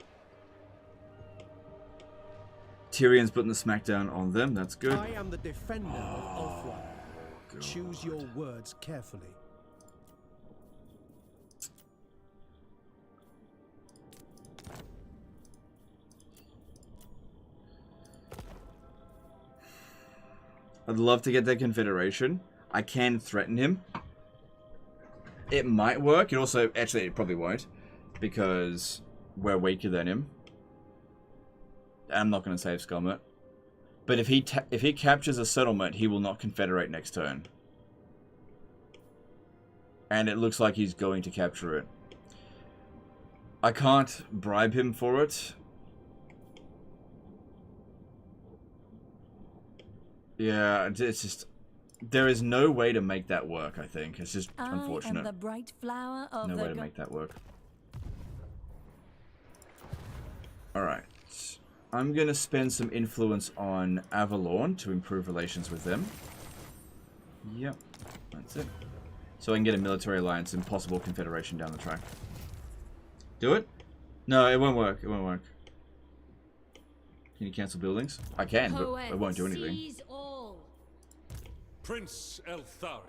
Tyrion's putting the smackdown on them, that's good. I am the defender of Ulthuan. Choose your words carefully. I'd love to get that Confederation. I can threaten him. It might work. It also, actually, it probably won't, because we're weaker than him. I'm not going to save scum it. But if he captures a settlement, he will not confederate next turn. And it looks like he's going to capture it. I can't bribe him for it. Yeah, it's just... There is no way to make that work, I think. It's just unfortunate. I am the bright flower of No the way to make that work. Alright. I'm going to spend some influence on Avalon to improve relations with them. Yep, that's it. So I can get a military alliance and possible confederation down the track. Do it? No, it won't work. It won't work. Can you cancel buildings? I can, but it won't do anything. Prince Eltharion.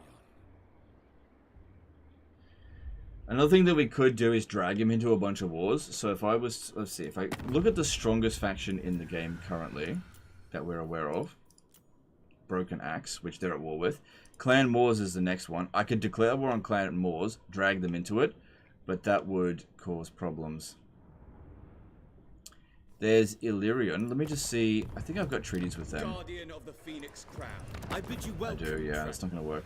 Another thing that we could do is drag him into a bunch of wars. So if I was, let's see, if I look at the strongest faction in the game currently that we're aware of, Broken Axe, which they're at war with. Clan Moors is the next one. I could declare war on Clan Moors, drag them into it, but that would cause problems. There's Eltharion. Let me just see. I think I've got treaties with them. Guardian of the Phoenix Crown. I bid you I welcome. do, yeah. That's not going to work.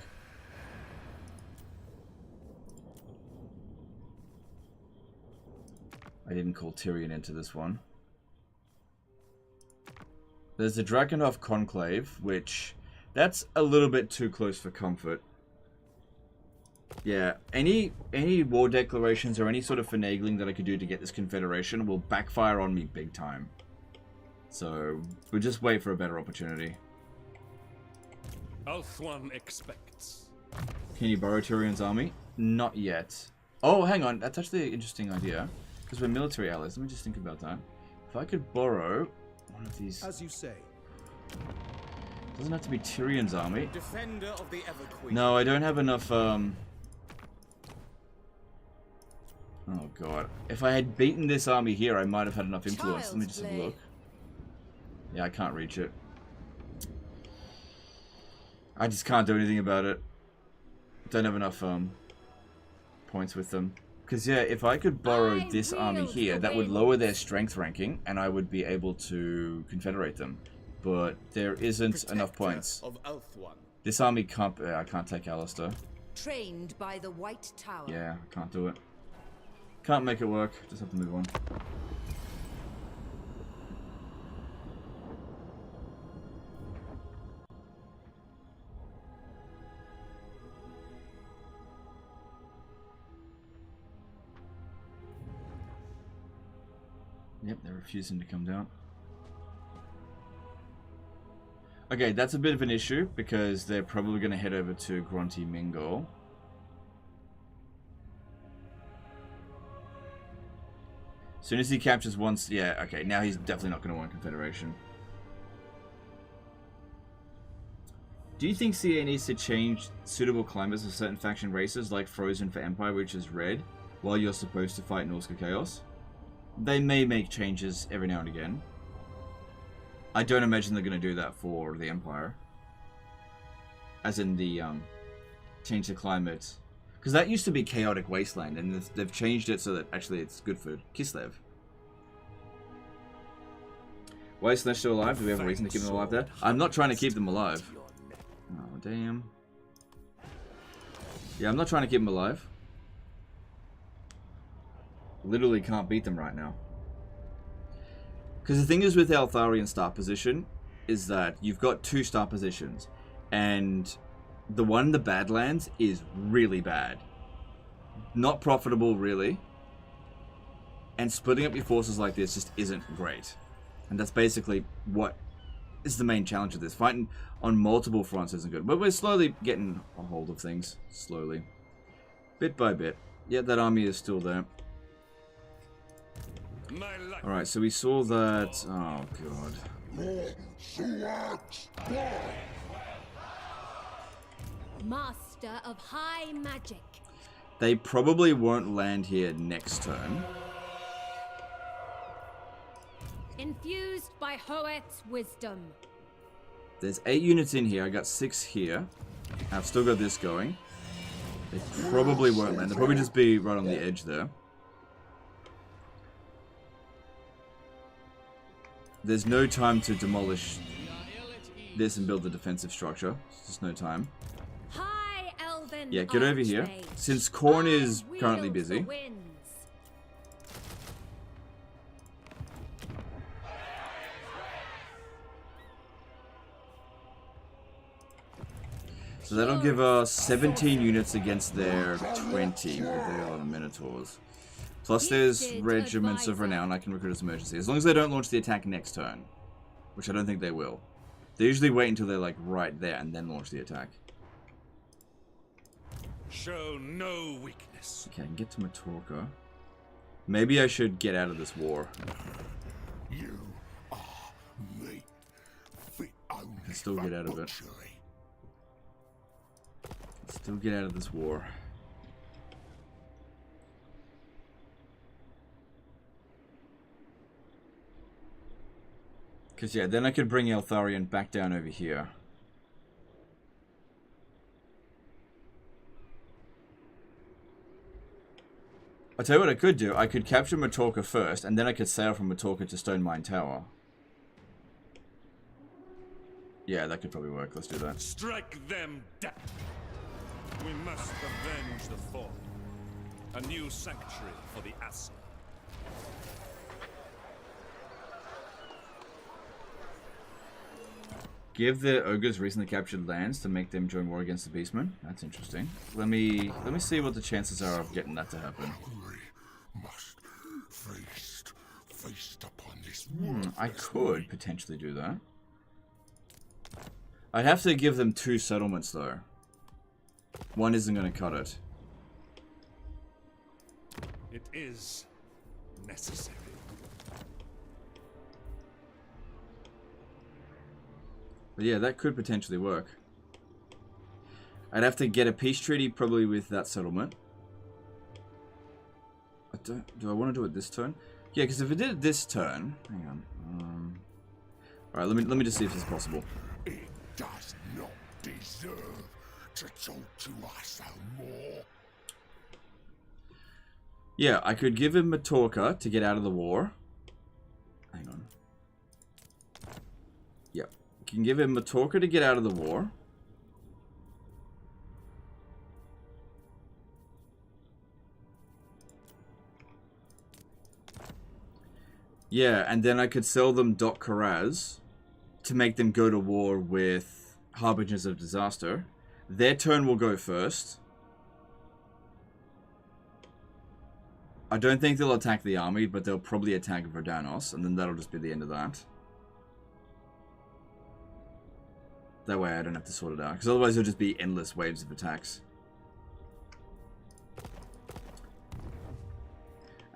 I didn't call Tyrion into this one. There's the Drakenhof Conclave, which... That's a little bit too close for comfort. Yeah, any war declarations or any sort of finagling that I could do to get this confederation will backfire on me big time. So, we'll just wait for a better opportunity. Ulthuan expects. Can you borrow Tyrion's army? Not yet. Oh, hang on. That's actually an interesting idea. Because we're military allies. Let me just think about that. If I could borrow one of these... As you say. Doesn't have to be Tyrion's army. Defender of the Everqueen. No, I don't have enough, Oh god. If I had beaten this army here, I might have had enough influence. Let me just have a look. Yeah, I can't reach it. I just can't do anything about it. Don't have enough, points with them. Because, yeah, if I could borrow this army here, that would lower their strength ranking, and I would be able to confederate them. But there isn't enough points. Of Ulthuan. This army can't... I can't take Alistair. trained by the White Tower. Yeah, can't do it. Can't make it work. Just have to move on. Yep, they're refusing to come down. Okay, that's a bit of an issue because they're probably going to head over to Grunty Mingle. As soon as he captures once, yeah, okay, now he's definitely not going to want Confederation. Do you think CA needs to change suitable climates for certain faction races, like Frozen for Empire, which is red, while you're supposed to fight Norska Chaos? They may make changes every now and again. I don't imagine they're going to do that for the Empire. As in the, change the climate. Because that used to be Chaotic Wasteland, and they've changed it so that actually it's good for Kislev. Why is Slash still alive? Do we have a reason to keep them alive there? I'm not trying to keep them alive. Oh, damn. Yeah, I'm not trying to keep them alive. Literally can't beat them right now. Because the thing is with Eltharion start position is that you've got 2 start positions, and the one in the Badlands is really bad. Not profitable, really. And splitting up your forces like this just isn't great. And that's basically what is the main challenge of this. Fighting on multiple fronts isn't good. But we're slowly getting a hold of things. Slowly. Bit by bit. Yeah, that army is still there. Alright, so we saw that... Oh, God. Master of high magic. They probably won't land here next turn. Infused by Hoet's wisdom. There's 8 units in here. I got 6 here. I've still got this going. They probably won't land. They'll probably just be right on the edge there. There's no time to demolish this and build the defensive structure. There's just no time. High elven Yeah, get over here. Since Khorne is currently busy. So that'll give us 17 units against their 20 with their other Minotaurs. Plus there's regiments of renown I can recruit as emergency. As long as they don't launch the attack next turn. Which I don't think they will. They usually wait until they're like right there and then launch the attack. Show no weakness. Okay, I can get to Matorka. Maybe I should get out of this war. You are me. Fit only Still get out of it. Still get out of this war. Because, yeah, then I could bring Eltharion back down over here. I'll tell you what I could do. I could capture Matorka first, and then I could sail from Matorka to Stone Mine Tower. Yeah, that could probably work. Let's do that. Strike them down. We must avenge the fallen. A new sanctuary for the Asa. Give the ogres recently captured lands to make them join war against the beastmen. That's interesting. Let me see what the chances are of getting that to happen. Must feast upon this I could potentially do that. I'd have to give them 2 settlements though. One isn't going to cut it. It is necessary. But yeah, that could potentially work. I'd have to get a peace treaty probably with that settlement. Do I want to do it this turn? Yeah, because if I did it this turn... Hang on. Alright, let me just see if this is possible. It does not deserve to talk to us more. Yeah, I could give him Matorka to get out of the war. Hang on. Yep. Can give him Matorka to get out of the war. Yeah, and then I could sell them Dot Karaz to make them go to war with Harbingers of Disaster. Their turn will go first. I don't think they'll attack the army, but they'll probably attack Verdanos, and then that'll just be the end of that. That way I don't have to sort it out, because otherwise it'll just be endless waves of attacks.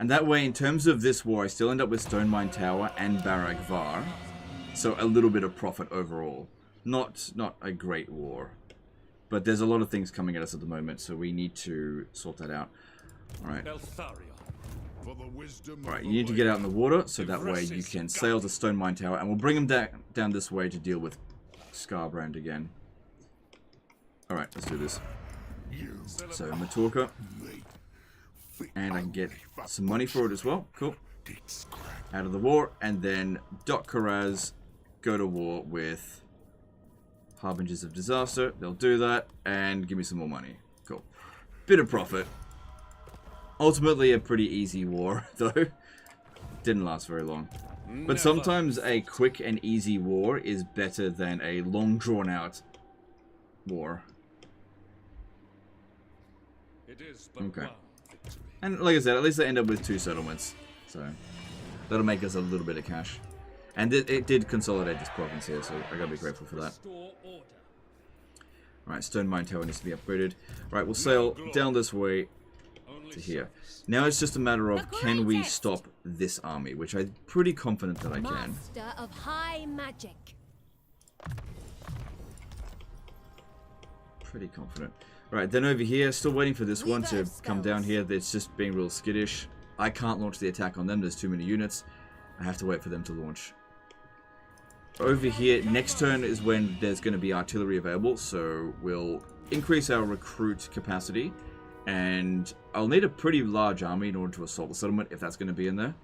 And that way, in terms of this war, I still end up with Stone Mine Tower and Barak Var. So a little bit of profit overall. Not a great war. But there's a lot of things coming at us at the moment, so we need to sort that out. Alright. Alright, you need to get out in the water, so that way you can sail to Stone Mine Tower, and we'll bring them down this way to deal with Scarbrand again. Alright, let's do this. So, Matorka. And I can get some money for it as well. Cool. Out of the war, and then Dot Karaz go to war with Harbingers of Disaster. They'll do that, and give me some more money. Cool. Bit of profit. Ultimately a pretty easy war, though. Didn't last very long. But sometimes a quick and easy war is better than a long drawn out war. Okay. And like I said, at least they end up with 2 settlements. So that'll make us a little bit of cash. And it did consolidate this province here, so I gotta be grateful for that. Alright, Stone Mine Tower needs to be upgraded. Right, we'll sail down this way to here. Now it's just a matter of, can we stop this army, which I'm pretty confident that I can. Master of high magic. Pretty confident. Right, then over here, still waiting for this one to come down here. It's just being real skittish. I can't launch the attack on them. There's too many units. I have to wait for them to launch. Over here, next turn is when there's going to be artillery available, so we'll increase our recruit capacity. And I'll need a pretty large army in order to assault the settlement, if that's going to be in there.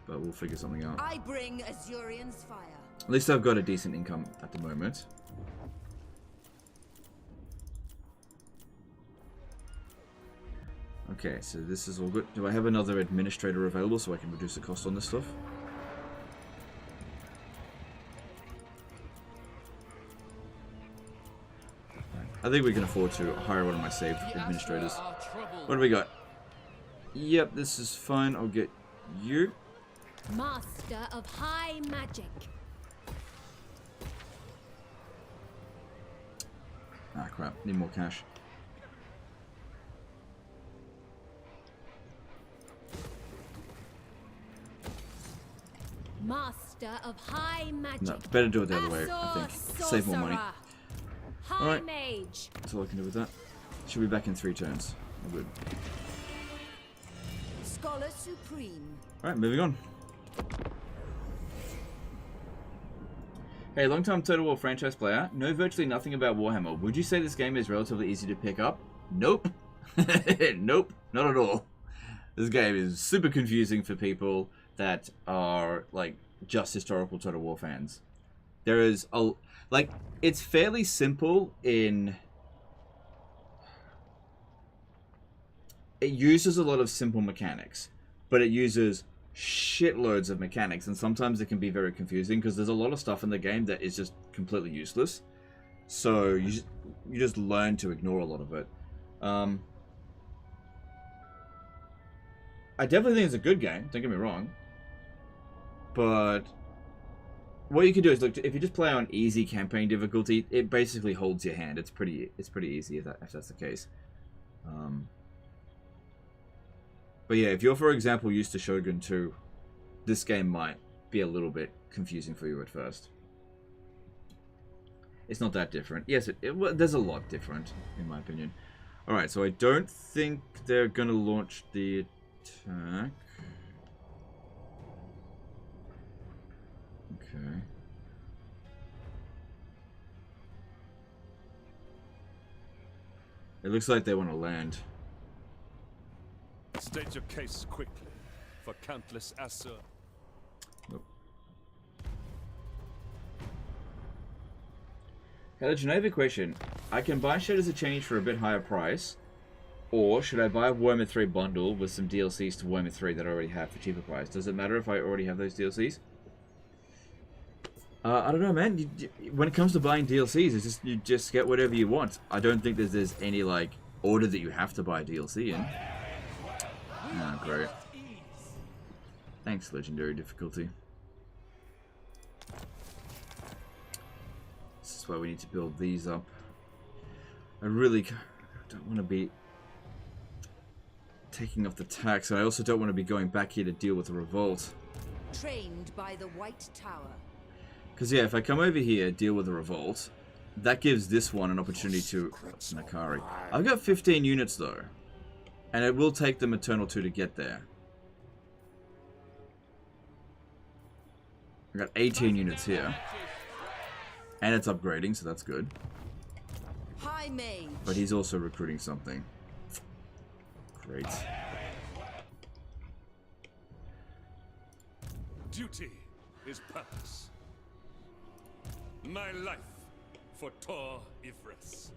But we'll figure something out. I bring Azurian's fire. At least I've got a decent income at the moment. Okay, so this is all good. Do I have another administrator available so I can reduce the cost on this stuff? I think we can afford to hire one of my saved administrators. What do we got? Yep, this is fine. I'll get you. Master of high magic. Ah, crap. Need more cash. Master of high magic. No, better do it the other way, I think. Save more money. Alright, mage. that's all I can do with that. Should be back in 3 turns. All good. Scholar Supreme. Alright, moving on. Hey, long-time Total War franchise player. Know virtually nothing about Warhammer. Would you say this game is relatively easy to pick up? Nope. Nope, not at all. This game is super confusing for people that are, like, just historical Total War fans. There is a... Like, it's fairly simple in... It uses a lot of simple mechanics, but it uses shitloads of mechanics, and sometimes it can be very confusing because there's a lot of stuff in the game that is just completely useless. So you just learn to ignore a lot of it. I definitely think it's a good game, don't get me wrong. But what you can do is, look, if you just play on easy campaign difficulty, it basically holds your hand. It's pretty easy if that's the case. But yeah, if you're, for example, used to Shogun 2, this game might be a little bit confusing for you at first. It's not that different. Yes, well, there's a lot different, in my opinion. Alright, so I don't think they're going to launch the attack. Okay. It looks like they want to land. State your case quickly, for countless Assur. Nope. Had a Geneva question. I can buy shares of change for a bit higher price. Or should I buy a Warhammer 3 bundle with some DLCs to Warhammer 3 that I already have for cheaper price? Does it matter if I already have those DLCs? I don't know, man. When it comes to buying DLCs, it's just you just get whatever you want. I don't think there's any like order that you have to buy DLC in. Oh, great. Thanks, Legendary Difficulty. This is why we need to build these up. I really don't want to be taking off the tax, and I also don't want to be going back here to deal with the revolt. Trained by the White Tower. Because yeah, if I come over here, deal with the revolt, that gives this one an opportunity to Nakari. I've got 15 units though, and it will take them a turn or two to get there. I got 18 units here, and it's upgrading, so that's good. High Mage. But he's also recruiting something. Great. Duty is purpose. My life for Tor Ivres.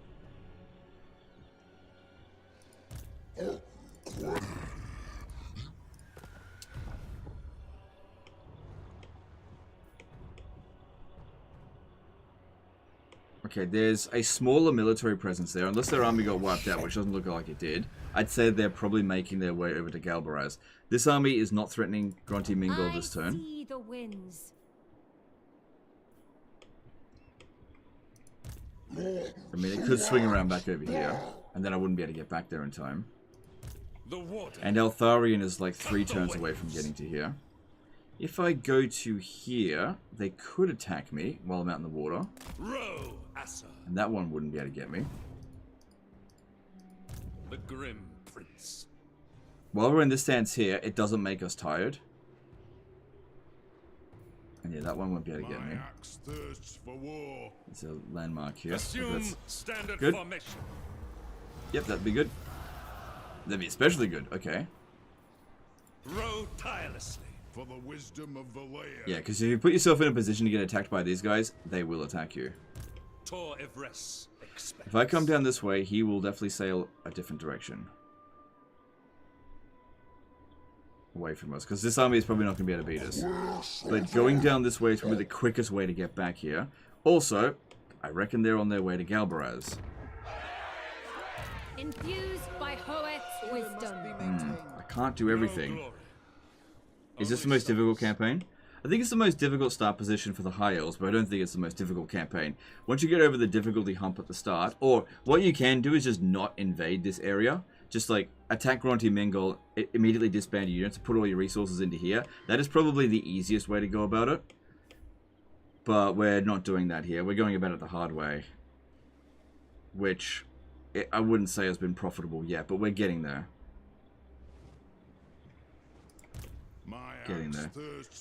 Okay, there's a smaller military presence there. Unless their army got wiped out, which doesn't look like it did, I'd say they're probably making their way over to Galbaraz. This army is not threatening Grunty Mingle this turn. I see the winds. I mean, it could swing around back over here, and then I wouldn't be able to get back there in time. And Eltharion is like 3 turns away from getting to here. If I go to here, they could attack me while I'm out in the water. And that one wouldn't be able to get me. The Grim Prince. While we're in this stance here, it doesn't make us tired. And yeah, that one won't be able to get me. It's a landmark here. Assume standard good. Formation. Yep, that'd be good. That'd be especially good. Okay. Row tirelessly. For the wisdom of the layer. Yeah, because if you put yourself in a position to get attacked by these guys, they will attack you. Tor Ivres expects. If I come down this way, he will definitely sail a different direction. Away from us, because this army is probably not going to be able to beat us. But going down this way is probably the quickest way to get back here. Also, I reckon they're on their way to Galbaraz. Infused by Hoet's wisdom. I can't do everything. Is this the most difficult campaign? I think it's the most difficult start position for the High Elves, but I don't think it's the most difficult campaign. Once you get over the difficulty hump at the start, or what you can do is just not invade this area. Just like attack Grunty Mingle, immediately disband your units, put all your resources into here. That is probably the easiest way to go about it. But we're not doing that here. We're going about it the hard way. Which I wouldn't say has been profitable yet, but we're getting there. Getting there.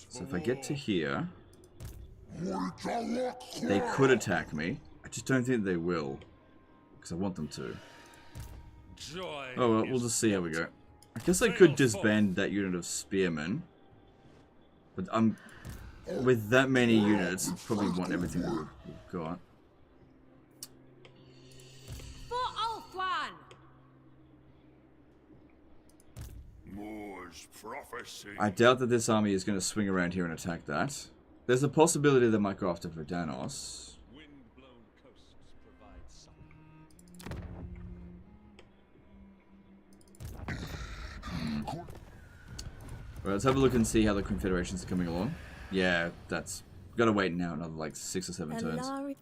So if I get to here, they could attack me. I just don't think they will, because I want them to. Oh well, we'll just see how we go. I guess I could disband that unit of spearmen, but with that many units, probably want everything that we've got. I doubt that this army is going to swing around here and attack that. There's a possibility they might go after Verdanos. Alright, let's have a look and see how the confederations are coming along. Yeah, that's... Gotta wait now another like 6 or 7 turns.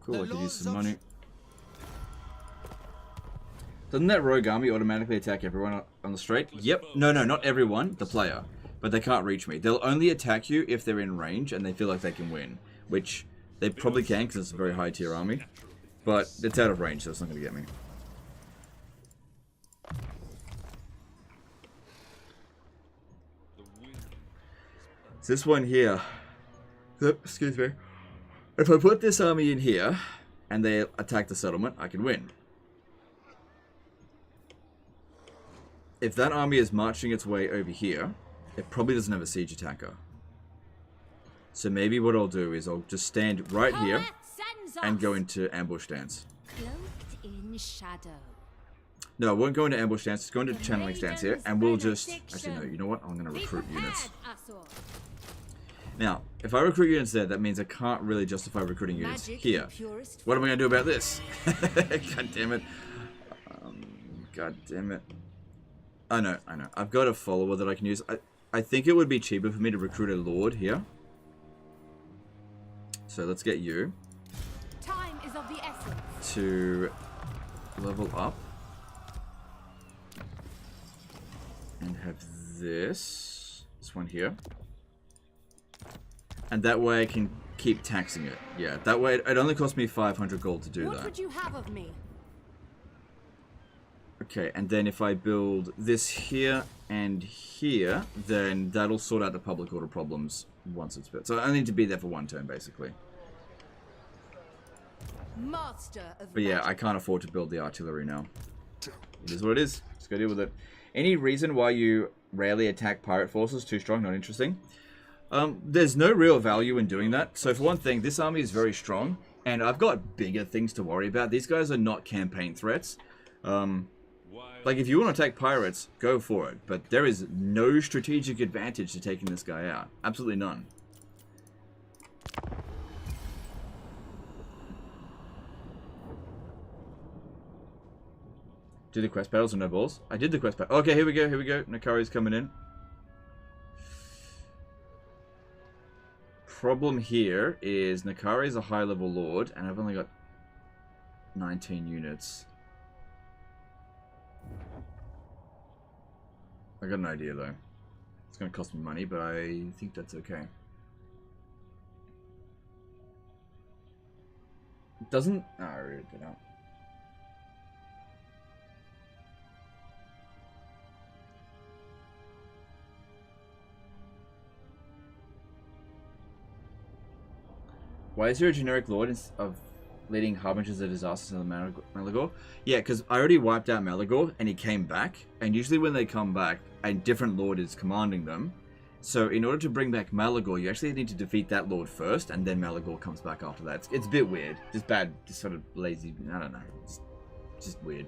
Cool, I could use some money. Doesn't that rogue army automatically attack everyone on the straight? Yep. No, not everyone. The player. But they can't reach me. They'll only attack you if they're in range and they feel like they can win. Which they probably can because it's a very high tier army. But it's out of range, so it's not going to get me. It's this one here. Excuse me. If I put this army in here and they attack the settlement, I can win. If that army is marching its way over here, it probably doesn't have a siege attacker. So maybe what I'll do is I'll just stand right here and go into ambush stance. Cloaked in shadow. No, we won't go into ambush stance. Just go into channeling stance here, and we'll just... Actually, no, you know what? I'm going to recruit units. Now, if I recruit units there, that means I can't really justify recruiting units here. What am I going to do about this? God damn it. God damn it. I know. I've got a follower that I can use. I think it would be cheaper for me to recruit a lord here. So let's get you. Time is of the essence. To level up. And have this one here. And that way I can keep taxing it. Yeah, that way it only cost me 500 gold to do that. What would you have of me? Okay, and then if I build this here and here, then that'll sort out the public order problems once it's built. So I need to be there for one turn, basically. Master of But yeah, I can't afford to build the artillery now. It is what it is. Just gotta deal with it. Any reason why you rarely attack pirate forces? Too strong, not interesting. There's no real value in doing that. So for one thing, this army is very strong, and I've got bigger things to worry about. These guys are not campaign threats. Like, if you want to attack pirates, go for it. But there is no strategic advantage to taking this guy out. Absolutely none. Do the quest battles or no balls? I did the quest battle. Okay, here we go. Nakari's coming in. Problem here is Nakari's a high-level lord, and I've only got 19 units. I got an idea though. It's going to cost me money, but I think that's okay. It doesn't... Oh, I read it out. Why is there a generic lord of leading harbingers of disasters in the Malagor? Yeah, because I already wiped out Malagor and he came back. And usually when they come back, a different lord is commanding them. So in order to bring back Malagor, you actually need to defeat that lord first, and then Malagor comes back after that. It's a bit weird. Just bad, just sort of lazy. I don't know. It's just weird.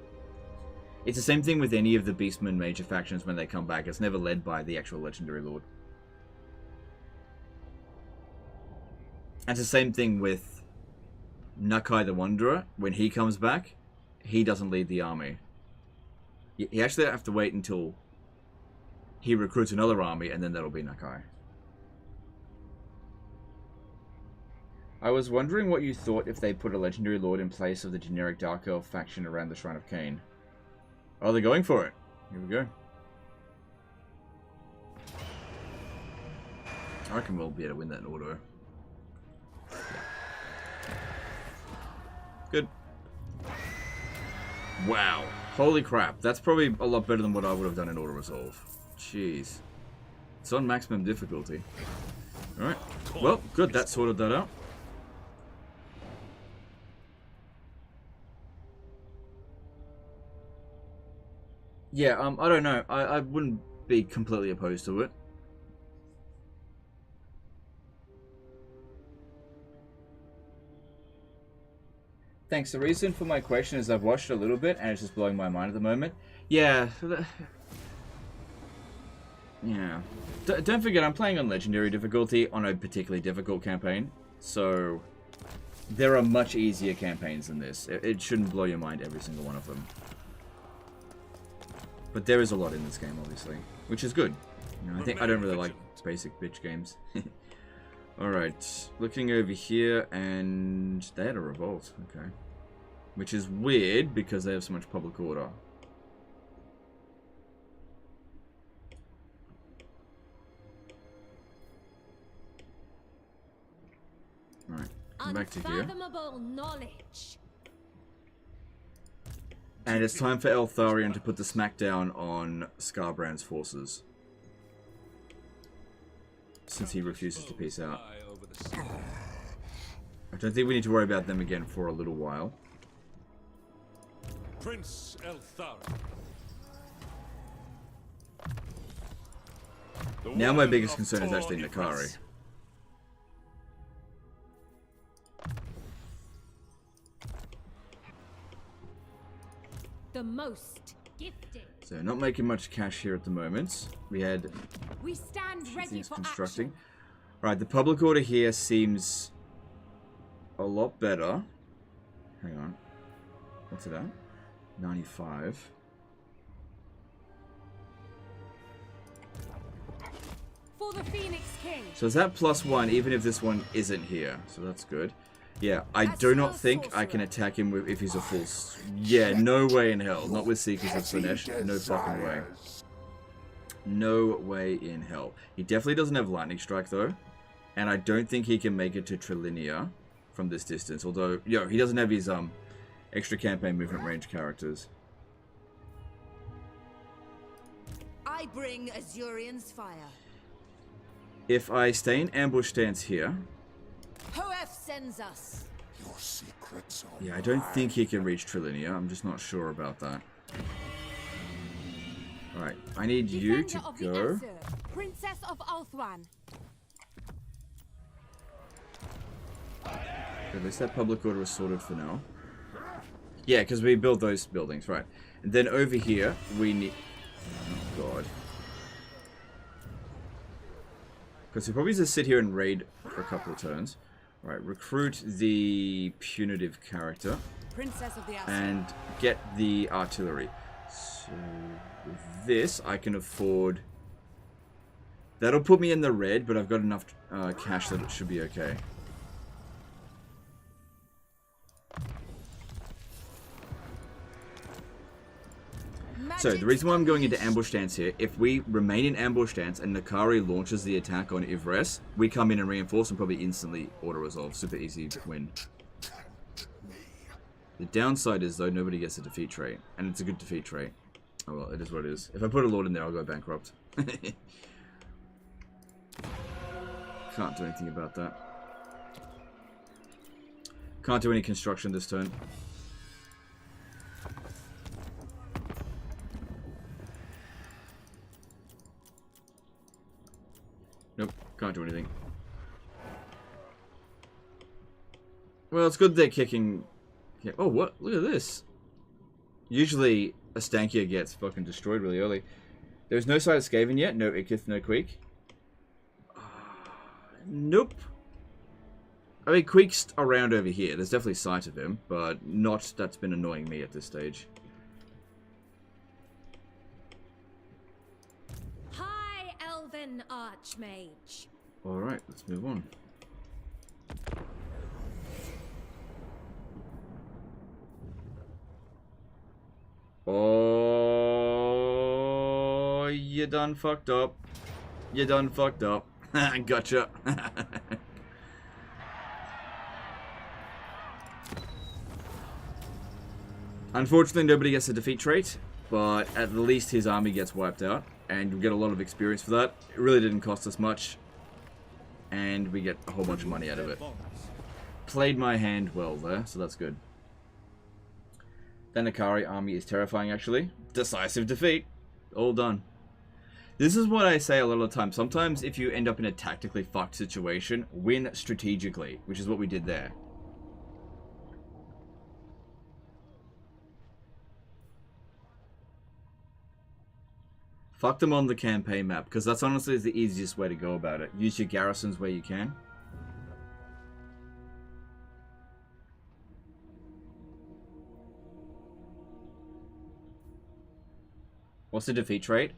It's the same thing with any of the Beastmen major factions when they come back. It's never led by the actual legendary lord. And it's the same thing with Nakai the Wanderer. When he comes back, he doesn't lead the army. You actually have to wait until he recruits another army, and then that'll be Nakai. I was wondering what you thought if they put a legendary lord in place of the generic Dark Elf faction around the Shrine of Cain. Oh, they're going for it. Here we go. I reckon we'll be able to win that in auto. Good. Wow. Holy crap. That's probably a lot better than what I would have done in auto-resolve. Jeez. It's on maximum difficulty. Alright. Well, good. That sorted that out. Yeah, I don't know. I wouldn't be completely opposed to it. Thanks. The reason for my question is I've watched a little bit and it's just blowing my mind at the moment. Yeah. Yeah. Don't forget, I'm playing on Legendary difficulty on a particularly difficult campaign. So, there are much easier campaigns than this. It shouldn't blow your mind, every single one of them. But there is a lot in this game, obviously. Which is good. You know, I don't really like basic bitch games. Alright, looking over here, and they had a revolt, okay. Which is weird, because they have so much public order. Alright, come back to here. Knowledge. And it's time for Eltharion to put the smackdown on Scarbrand's forces. Since he refuses to peace out. I don't think we need to worry about them again for a little while. Prince Eltharion. Now my biggest concern is actually Nakari. The most gifted. So not making much cash here at the moment. We had We stand ready things for constructing. action. Right, the public order here seems a lot better. Hang on. What's it at? 95. For the Phoenix King. So is that +1 even if this one isn't here? So that's good. Yeah, I do not think I can attack him with, if he's a full... Yeah, no way in hell. Not with Seekers of Slanesh. No fucking way. No way in hell. He definitely doesn't have Lightning Strike though. And I don't think he can make it to Trilinia from this distance. Although, yo, he doesn't have his extra campaign movement range characters. I bring Azurian's fire. If I stay in ambush stance here... Hoef sends us. Your secrets are Yeah, I don't think he can reach Trilinia. I'm just not sure about that. Alright, I need you to Defender of the go. Azure, Princess of Ulthran. At least that public order is sorted for now. Yeah, because we build those buildings, right. And then over here, we need... Oh, God. Because we probably just sit here and raid for a couple of turns. Right, recruit the punitive character. Princess of the Azure. And get the artillery. So, with this, I can afford... That'll put me in the red, but I've got enough cash that it should be okay. So, the reason why I'm going into ambush stance here, if we remain in ambush stance and Nakari launches the attack on Ivres, we come in and reinforce and probably instantly auto-resolve. Super easy win. The downside is, though, nobody gets a defeat trait. And it's a good defeat trait. Oh well, it is what it is. If I put a lord in there, I'll go bankrupt. Can't do anything about that. Can't do any construction this turn. Nope, can't do anything. Well, it's good they're kicking... Yeah. Oh, what? Look at this. Usually, a Stankia gets fucking destroyed really early. There's no sight of Skaven yet. No Ikith, no Queek. Nope. I mean, Queek's around over here. There's definitely sight of him, but not that's been annoying me at this stage. High Elven Archmage. Alright, let's move on. Oh, you done fucked up. You done fucked up. Gotcha. Unfortunately, nobody gets a defeat trait, but at least his army gets wiped out, and we get a lot of experience for that. It really didn't cost us much, and we get a whole bunch of money out of it. Played my hand well there, so that's good. The Nakari army is terrifying, actually. Decisive defeat. All done. This is what I say a lot of the time. Sometimes if you end up in a tactically fucked situation, win strategically, which is what we did there. Fuck them on the campaign map, because that's honestly the easiest way to go about it. Use your garrisons where you can. What's the defeat trait?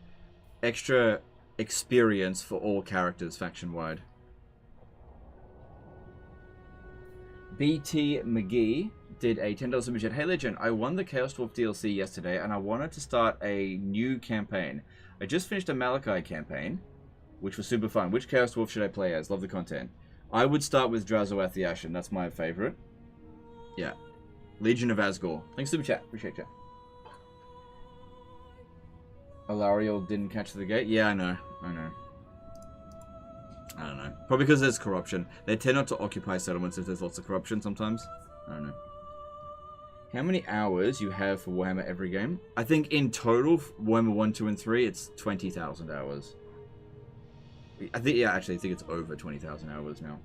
Extra experience for all characters faction-wide. BT McGee did a $10 super chat. Hey Legend, I won the Chaos Dwarf DLC yesterday and I wanted to start a new campaign. I just finished a Malachi campaign, which was super fun. Which Chaos Dwarf should I play as? Love the content. I would start with Drazoath the Ashen. That's my favorite. Yeah. Legion of Asgore. Thanks super chat. Appreciate you. Eltharion didn't catch the gate? Yeah, I know. I know. I don't know. Probably because there's corruption. They tend not to occupy settlements if there's lots of corruption sometimes. I don't know. How many hours you have for Warhammer every game? I think in total, Warhammer 1, 2, and 3, it's 20,000 hours. I think, yeah, actually, I think it's over 20,000 hours now.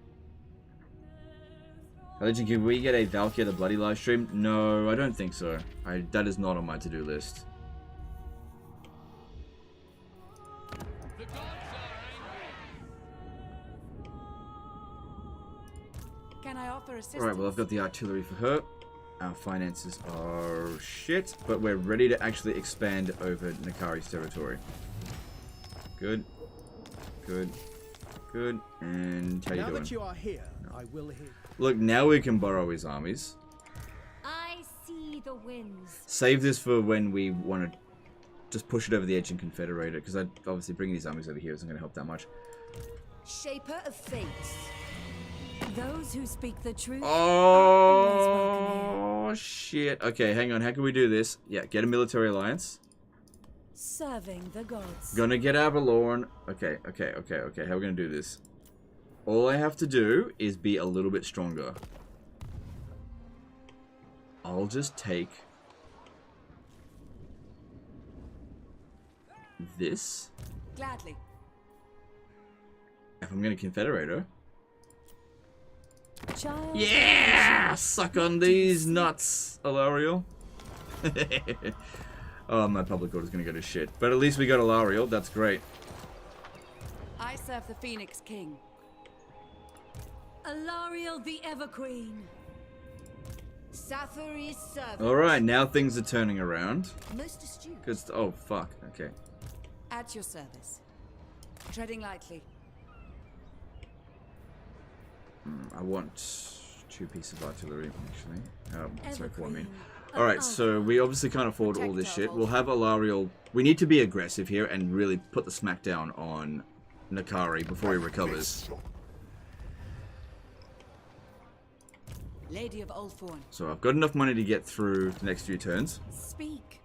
Legend, can we get a Valkyrie the Bloody live stream? No, I don't think so. That is not on my to-do list. The gods are angry. Can I offer assistance? Alright, well I've got the artillery for her. Our finances are shit, but we're ready to actually expand over Nakari's territory. Good. Good. Good. And how you Now doing? that you are here, I will hear. Look, now we can borrow his armies. I see the winds. Save this for when we want to just push it over the edge and confederate it, because obviously bringing these armies over here isn't going to help that much. Shaper of fates. Those who speak the truth are always welcome here. Oh, shit. Okay, hang on. How can we do this? Yeah, get a military alliance. Serving the gods. Gonna get Avalorn. Okay. How are we gonna do this? All I have to do is be a little bit stronger. I'll just take this. Gladly. If I'm gonna confederate her. Child. Yeah! Suck on these nuts, Eltharion. Oh, my public order's gonna go to shit. But at least we got Eltharion. That's great. I serve the Phoenix King. Alariel the Everqueen. Safari's servant. Alright, now things are turning around. Most astute. Cause, oh, fuck. Okay. At your service. Treading lightly. I want 2 pieces of artillery, actually. Sorry, 4, I mean. Everqueen. Alright, so we obviously can't afford all this shit. We'll have Eltharion. We need to be aggressive here and really put the smackdown on Nakari before he recovers. Lady of Ulthorn. So I've got enough money to get through the next few turns. Speak.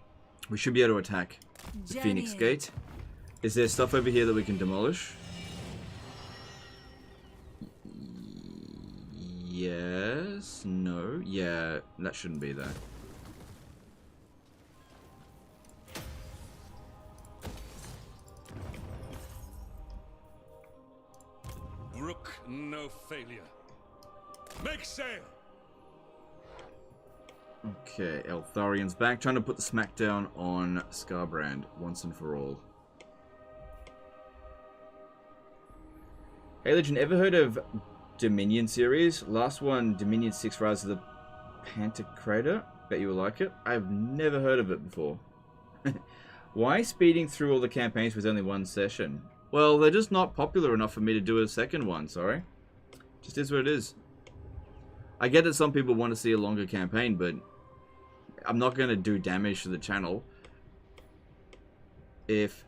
We should be able to attack the Phoenix Journey. Gate. Is there stuff over here that we can demolish? Yes. No. Yeah, that shouldn't be there. Brook no failure. Make sail! Okay, Eltharion's back, trying to put the smackdown on Scarbrand once and for all. Hey Legend, ever heard of Dominion series? Last one, Dominion 6 Rise of the Pantocrator. Bet you will like it. I've never heard of it before. Why speeding through all the campaigns with only one session? Well, they're just not popular enough for me to do a second one, sorry. Just is what it is. I get that some people want to see a longer campaign, but I'm not going to do damage to the channel.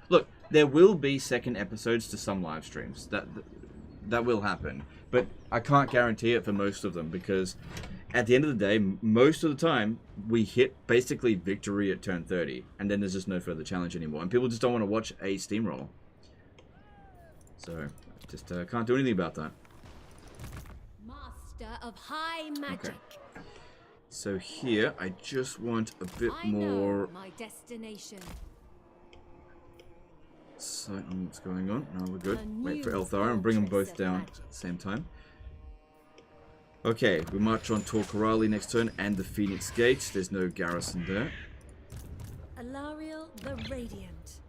Look, there will be second episodes to some live streams. That will happen. But I can't guarantee it for most of them, because at the end of the day, most of the time, we hit basically victory at turn 30. And then there's just no further challenge anymore. And people just don't want to watch a steamroll. So, just can't do anything about that. Master of high magic. Okay. So here, I just want a bit I more... know my destination. Sighting what's going on. No, we're good. A Wait for new Eltharion and bring them both fortress of down magic. at the same time. Okay, we march on Torquarali next turn and the Phoenix Gate. There's no garrison there, Alariel the Radiant.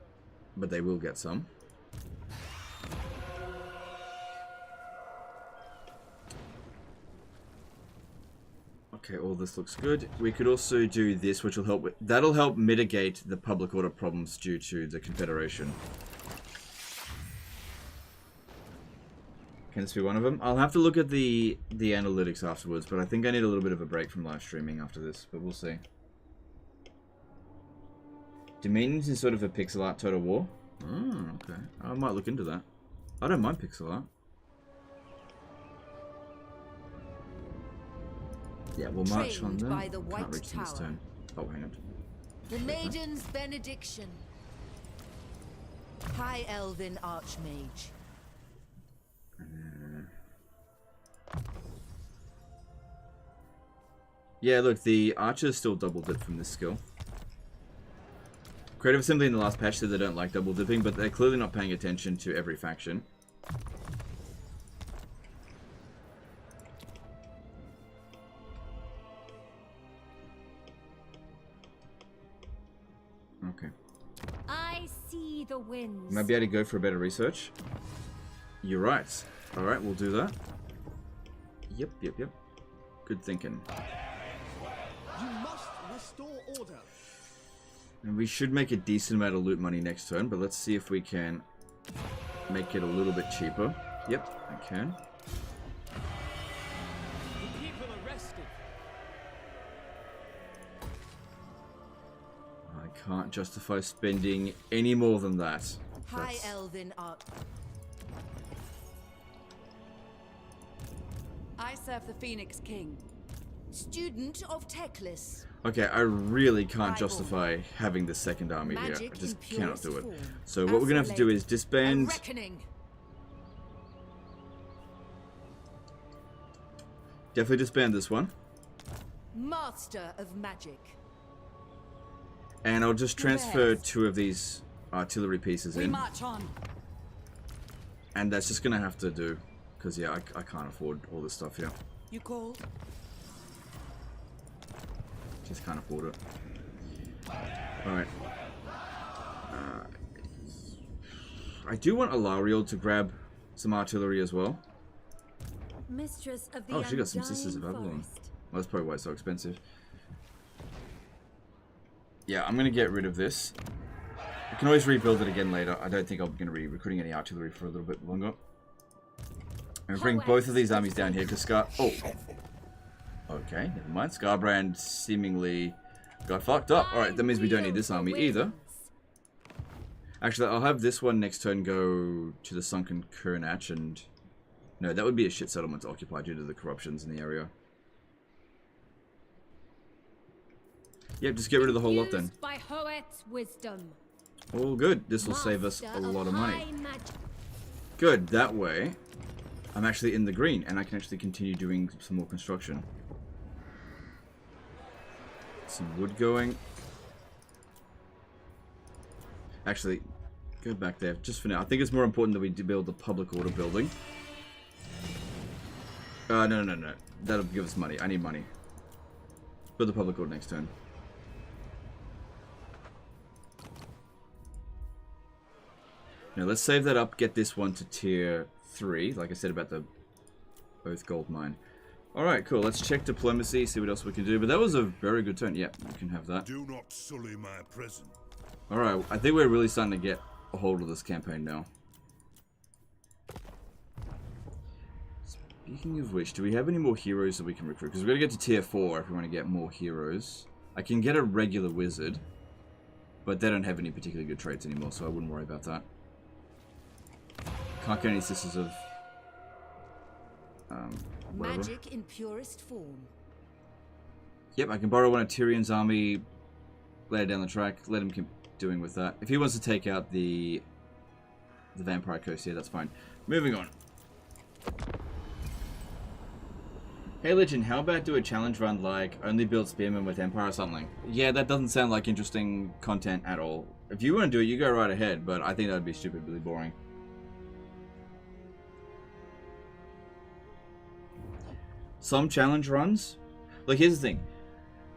but they will get some. Okay, all this looks good. We could also do this, which will help with... That'll help mitigate the public order problems due to the Confederation. Can this be one of them? I'll have to look at the analytics afterwards, but I think I need a little bit of a break from live streaming after this, but we'll see. Dominions is sort of a pixel art Total War? Oh, okay. I might look into that. I don't mind pixel art. Yeah, we'll march on Trained them. by the White Can't reach them this Tower. turn. Oh, hang on. The Maiden's Benediction. High Elven Archmage. Yeah, look, the archers still double dip from this skill. Creative Assembly in the last patch said they don't like double dipping, but they're clearly not paying attention to every faction. Okay. I see the winds. Might be able to go for a better research. You're right. Alright, we'll do that. Yep. Good thinking. You must restore order. And we should make a decent amount of loot money next turn, but let's see if we can make it a little bit cheaper. Yep, I can. The people arrested. I can't justify spending any more than that. High Elven up. I serve the Phoenix King. Student of Teclis. Okay, I really can't justify having the second army here. I just cannot do it. So what we're going to have to do is disband... Definitely disband this one. Master of Magic. And I'll just transfer 2 of these artillery pieces in. March on. And that's just going to have to do. Because, yeah, I can't afford all this stuff here. You called? Just can't afford it. Alright. I do want Eltharion to grab some artillery as well. Mistress of the Oh, she got some Sisters of Undying Avalon. Forest. Well, that's probably why it's so expensive. Yeah, I'm going to get rid of this. I can always rebuild it again later. I don't think I'm going to be recruiting any artillery for a little bit longer. I'm going to bring both of these armies down here to Scar... Oh! Okay, never mind. Scarbrand seemingly got fucked up. Alright, that means we don't need this army either. Actually, I'll have this one next turn go to the Sunken Kernach and... No, that would be a shit settlement to occupy due to the corruptions in the area. Yep, just get rid of the whole lot then. By Hoet's wisdom. All good. This will save us a lot of money. Good, that way I'm actually in the green and I can actually continue doing some more construction. Some wood going. Actually, go back there just for now. I think it's more important that we build the public order building. No. That'll give us money. I need money. Build the public order next turn. Now let's save that up, get this one to tier 3, like I said about the Oath Gold Mine. Alright, cool. Let's check diplomacy, see what else we can do. But that was a very good turn. Yep, we can have that. Do not sully my present. Alright, I think we're really starting to get a hold of this campaign now. Speaking of which, do we have any more heroes that we can recruit? Because we're going to get to tier 4 if we want to get more heroes. I can get a regular wizard, but they don't have any particularly good traits anymore, so I wouldn't worry about that. Can't get any Sisters of... whatever. Magic in purest form. Yep, I can borrow one of Tyrion's army, lay it down the track, let him keep doing with that. If he wants to take out the Vampire Coast here, that's fine. Moving on. Hey Legend, how about do a challenge run like only build spearmen with Empire or something? Yeah, that doesn't sound like interesting content at all. If you want to do it, you go right ahead, but I think that would be stupidly boring. Some challenge runs, like here's the thing,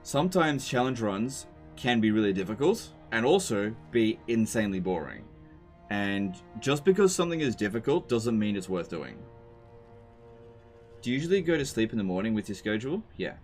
sometimes challenge runs can be really difficult and also be insanely boring. And just because something is difficult doesn't mean it's worth doing. Do you usually go to sleep in the morning with your schedule? Yeah.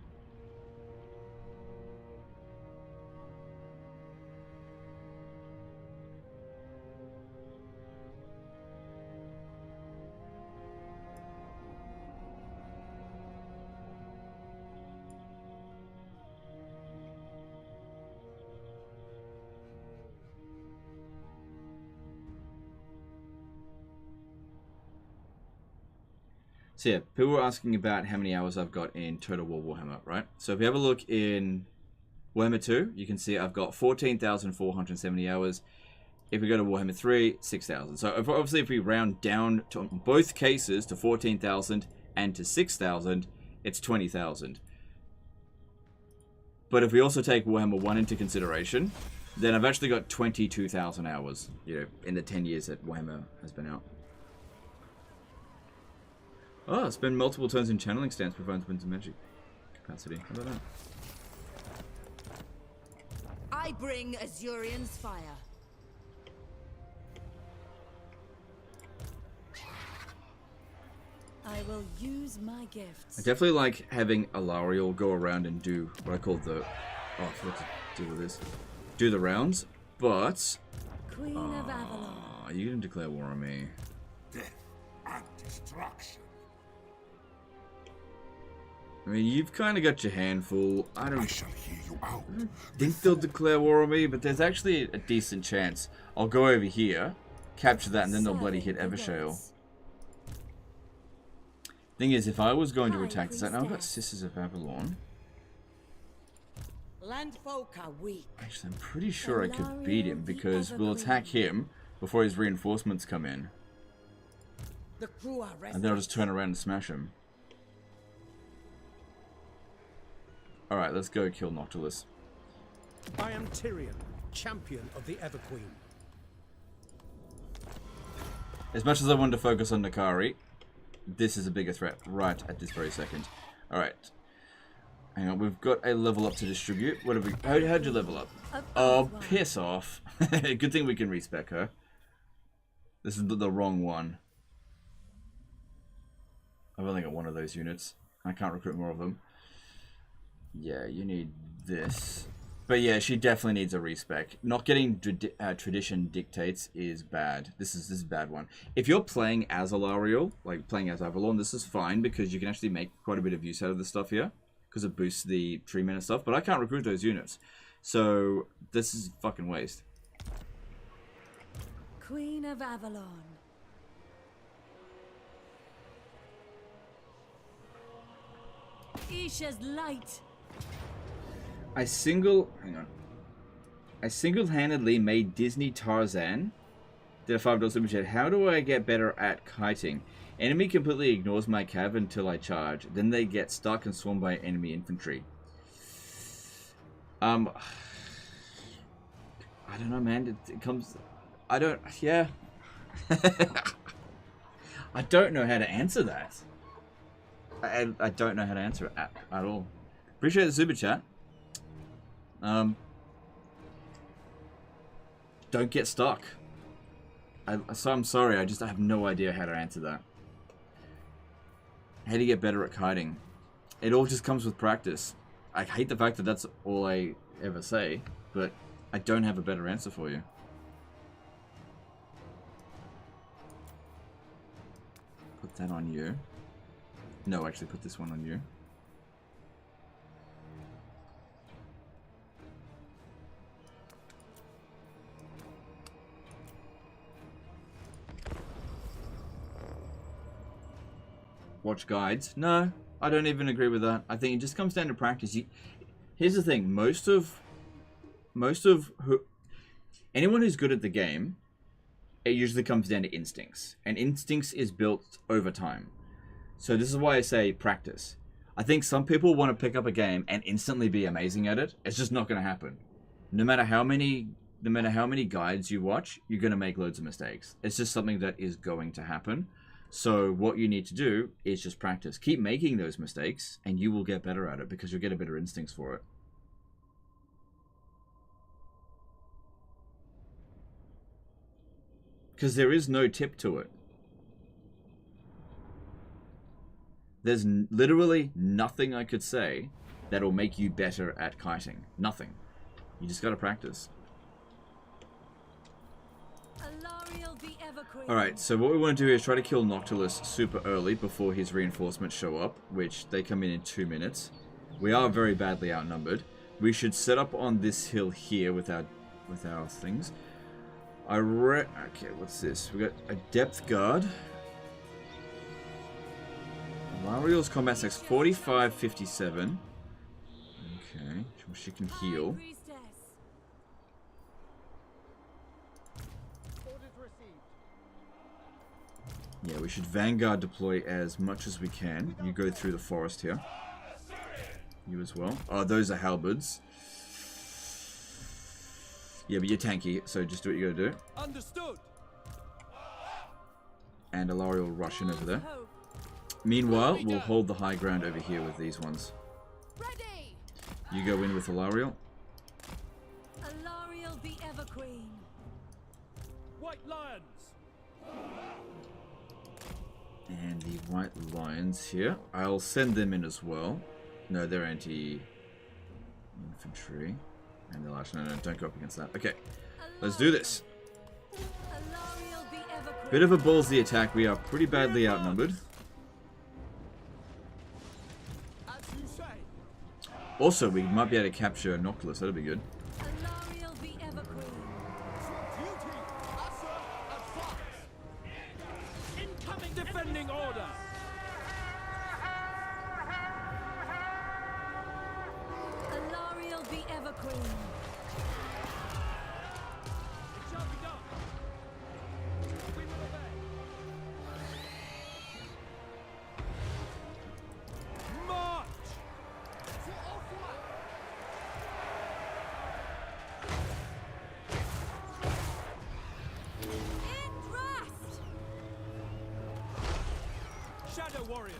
So yeah, people were asking about how many hours I've got in Total War Warhammer, right? So if you have a look in Warhammer 2, you can see I've got 14,470 hours. If we go to Warhammer 3, 6,000. So obviously if we round down to both cases to 14,000 and to 6,000, it's 20,000. But if we also take Warhammer 1 into consideration, then I've actually got 22,000 hours, you know, in the 10 years that Warhammer has been out. Oh, spend multiple turns in channeling stance provides wins of magic capacity. How about that? I bring Azurion's fire. I will use my gifts. I definitely like having Eltharion go around and do what I call the... Oh, I forgot to deal with this. Do the rounds, but... Queen of Avalon. You didn't declare war on me. Death and destruction. I mean, you've kind of got your hand full. I don't shall hear you out. think they'll declare war on me, but there's actually a decent chance. I'll go over here, capture that, and then they'll bloody hit Evershale. Thing is, if I was going to attack this, now I've got Sisters of Avalon. Landfolk are weak. Actually, I'm pretty sure I could beat him because we'll attack him before his reinforcements come in. The crew are And then I'll just turn around and smash him. Alright, let's go kill Noctilus. I am Tyrion, champion of the Everqueen. As much as I wanted to focus on Nakari, this is a bigger threat right at this very second. Alright. Hang on, we've got a level up to distribute. What have we... How'd you level up? Oh, piss off. Good thing we can respec her. This is the wrong one. I've only got one of those units. I can't recruit more of them. Yeah, you need this. But yeah, she definitely needs a respec. Not getting tradition dictates is bad. This is a bad one. If you're playing as Eltharion, like playing as Avalon, this is fine because you can actually make quite a bit of use out of this stuff here. Because it boosts the treatment and stuff. But I can't recruit those units. So, this is fucking waste. Queen of Avalon. Isha's light. I single-handedly made Disney Tarzan. Did a $5 super chat. How do I get better at kiting? Enemy completely ignores my cav until I charge. Then they get stuck and swarmed by enemy infantry. I don't know, man. It comes... I don't... Yeah. I don't know how to answer that. I don't know how to answer it at all. Appreciate the super chat. Don't get stuck. I'm sorry, I have no idea how to answer that. How do you get better at kiting? It all just comes with practice. I hate the fact that that's all I ever say, but I don't have a better answer for you. Put that on you. No, actually put this one on you. Watch guides. No, I don't even agree with that. I think it just comes down to practice. Here's the thing: anyone who's good at the game, it usually comes down to instincts, and instincts is built over time. So this is why I say practice. I think some people want to pick up a game and instantly be amazing at it. It's just not going to happen. No matter how many guides you watch, you're going to make loads of mistakes. It's just something that is going to happen. So what you need to do is just practice. Keep making those mistakes, and you will get better at it because you'll get a better instincts for it. Because there is no tip to it. There's literally nothing I could say that'll make you better at kiting. Nothing. You just gotta practice. Alright, so what we want to do is try to kill Noctilus super early before his reinforcements show up, which they come in 2 minutes. We are very badly outnumbered. We should set up on this hill here with our things. Okay, what's this? We got a depth guard. Eltharion's combat sex 45-57. Okay, she can heal. Yeah, we should Vanguard deploy as much as we can. You go through the forest here. You as well. Oh, those are halberds. Yeah, but you're tanky, so just do what you gotta do. Understood. And Eltharion will rush in over there. Meanwhile, we'll hold the high ground over here with these ones. You go in with Eltharion. Eltharion be ever queen. White lions. And the white lions here. I'll send them in as well. No, they're anti-infantry. And they'll actually, no, don't go up against that. Okay, let's do this. Eltharion be ever queen. Bit of a ballsy attack. We are pretty badly outnumbered. As you say. Also, we might be able to capture Noctilus. That'd be good. Eltharion be ever queen. Duty. Asa advance. Incoming defending order. Eltharion be ever queen. It shall be done. We will obey. March. To our flank. In rest. Shadow warriors.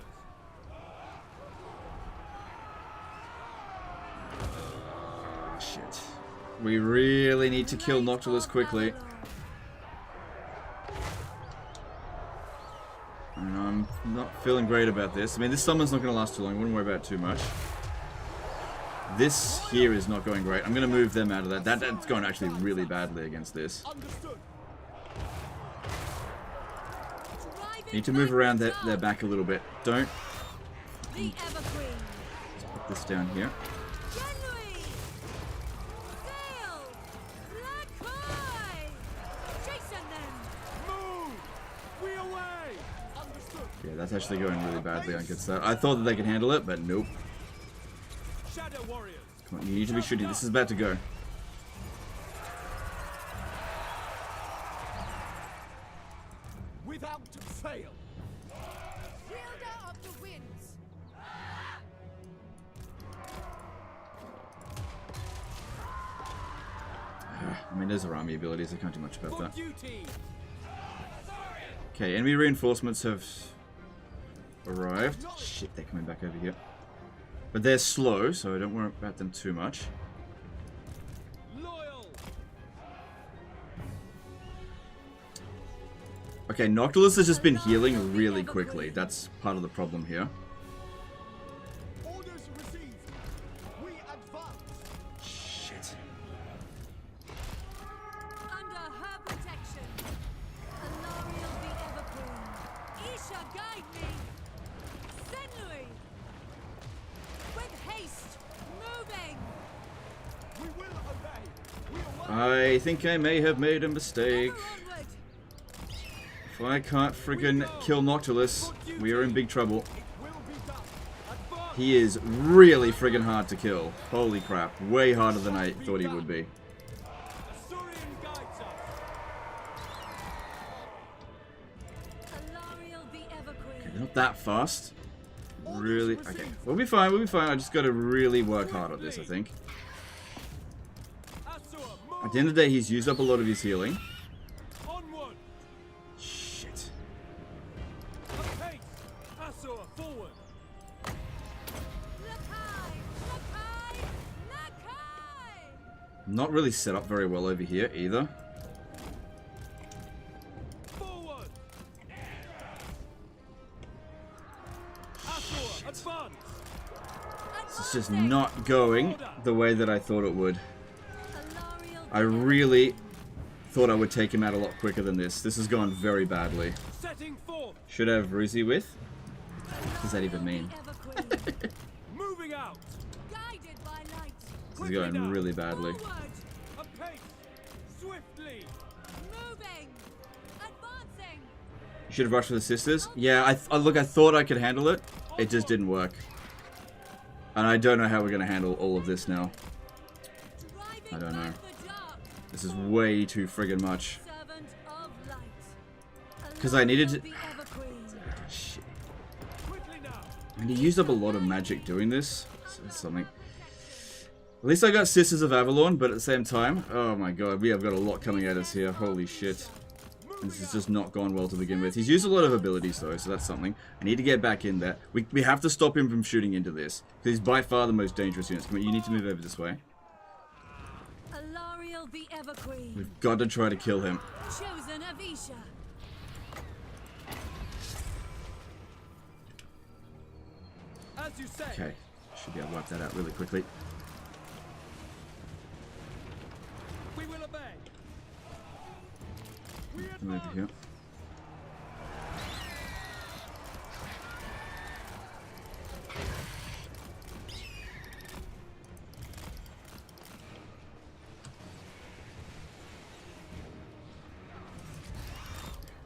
Shit. We really need to kill Noctilus quickly. And I'm not feeling great about this. I mean, this summon's not going to last too long. I wouldn't worry about it too much. This here is not going great. I'm going to move them out of that. That's going actually really badly against this. Understood. Need to move around their back a little bit. Don't Be ever queen. put this down here. January. Sail. Lakai. Jason them. Move. We away. Understood. Yeah, that's actually going really badly against that. I thought that they could handle it, but nope. Shadow warriors. Come on, you need to be shooting. This is about to go. Without fail. Wielder of the winds. I mean, those are army abilities. I can't do much about For that. duty. Okay, enemy reinforcements have arrived. Shit, they're coming back over here. But they're slow, so don't worry about them too much. Loyal. Okay, Noctilus has just been healing really quickly. That's part of the problem here. Orders received. We advance. Shit. Under her protection. Eltharion be ever queen. Isha guide me. Senui. With haste. Moving. We will obey. We away. I think I may have made a mistake. Ever onward. If I can't friggin' kill Noctilus, we are in big trouble. It will be done. Advance. He is really friggin' hard to kill. Holy crap. Way harder than I thought he would be. Asurian guides us. Eltharion be ever queen. They're not that fast. Really? Okay. We'll be fine, we'll be fine. I just gotta really work hard on this, I think. Asur, move. At the end of the day, he's used up a lot of his healing. Onward. Shit. Apace. Asur, forward. Lakai. Lakai. Lakai. Not really set up very well over here either. Forward. Asur, advance. It's just not going the way that I thought it would. Eltharion I really thought I would take him out a lot quicker than this. This has gone very badly. Setting forth. Should I have Ruzi with? What does that even mean? be ever queen. Moving out. Guided by light. This is going really badly. Forward. Apace. Swiftly. Moving. Advancing. You should have rushed for the sisters. Yeah, look, I thought I could handle it. It just didn't work. And I don't know how we're going to handle all of this now. Driving I don't know. back the dark. This is way too friggin' much. Servant of light. 'Cause I needed to- Eltharion be ever queen. Shit. Quickly now. And he used up a lot of magic doing this. So it's something. At least I got Sisters of Avalon, but at the same time, oh my god, we have got a lot coming at us here. Holy shit. And this has just not gone well to begin with. He's used a lot of abilities though, so that's something. I need to get back in there. We have to stop him from shooting into this. Because he's by far the most dangerous unit. Come on, you need to move over this way. Eltharion the Everqueen. We've got to try to kill him. Chosen Avisha. As you say. Okay, should be able to wipe that out really quickly. We will obey. We Come over here.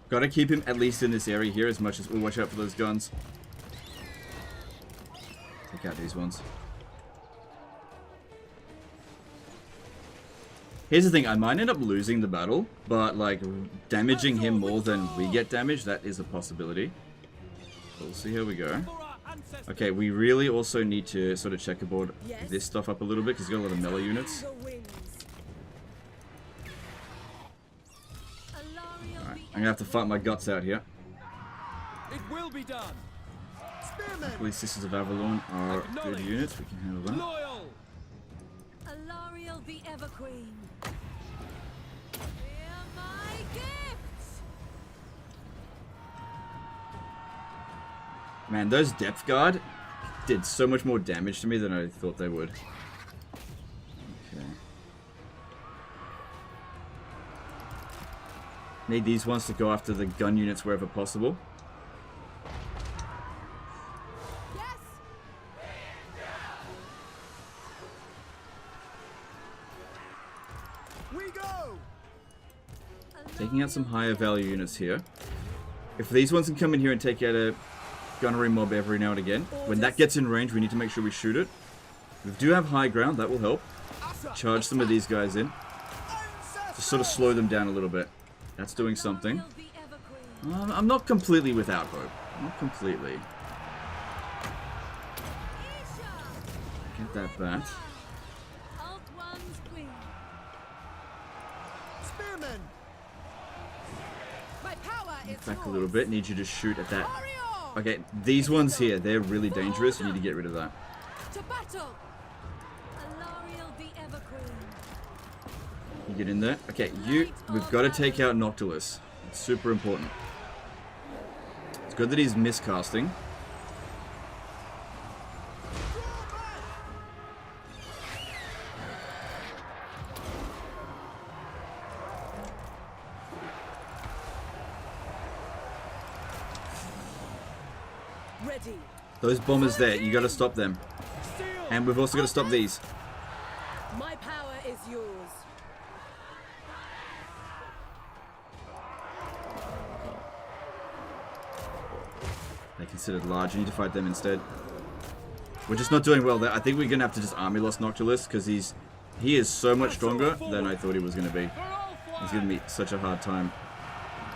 Gotta keep him at least in this area here as much as we'll watch out for those guns. Take out these ones. Here's the thing, I might end up losing the battle, but like damaging him more than we get damaged, that is a possibility. We'll see how we go. Okay, we really also need to sort of checkerboard this stuff up a little bit because we've got a lot of melee units. Alright, I'm gonna have to fight my guts out here. It will be done. Luckily, Sisters of Avalon are good units, we can handle that. Loyal. Eltharion the Everqueen. Hear my gifts. Man, those Depth Guard did so much more damage to me than I thought they would. Okay. Need these ones to go after the gun units wherever possible. Yes. We go. Taking out some higher value units here. If these ones can come in here and take out a gunnery mob every now and again, when that gets in range, we need to make sure we shoot it. We do have high ground, that will help. Charge some of these guys in. Just sort of slow them down a little bit. That's doing something. I'm not completely without hope. Not completely. Get that back. Spearmen. My power is Back a little bit. Need you to shoot at that. Okay, these ones here, they're really dangerous. You need to get rid of that. to battle. Eltharion the Everqueen. You get in there. Okay, we've got to take out Noctilus. It's super important. It's good that he's miscasting. Ready. Those bombers there, you got to stop them. And we've also got to stop these. My power is yours. They're considered large. You need to fight them instead. We're just not doing well there. I think we're going to have to just army loss Noctilus because he is so much stronger than I thought he was going to be. He's giving me such a hard time.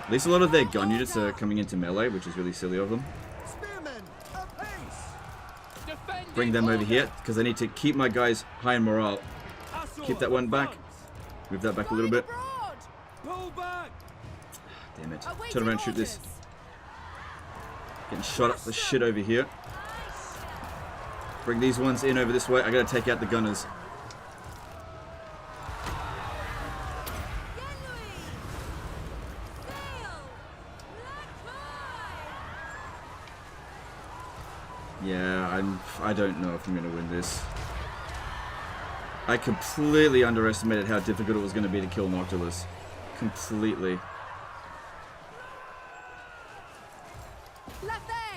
At least a lot of their gun units are coming into melee, which is really silly of them. Bring them over here because I need to keep my guys high in morale. Keep that one back. Move that back a little bit. Pull back. Damn it. Turn around and shoot this. Getting shot up the shit over here. Bring these ones in over this way. I gotta take out the gunners. Yeah, I don't know if I'm gonna win this. I completely underestimated how difficult it was gonna be to kill Noctilus. Completely.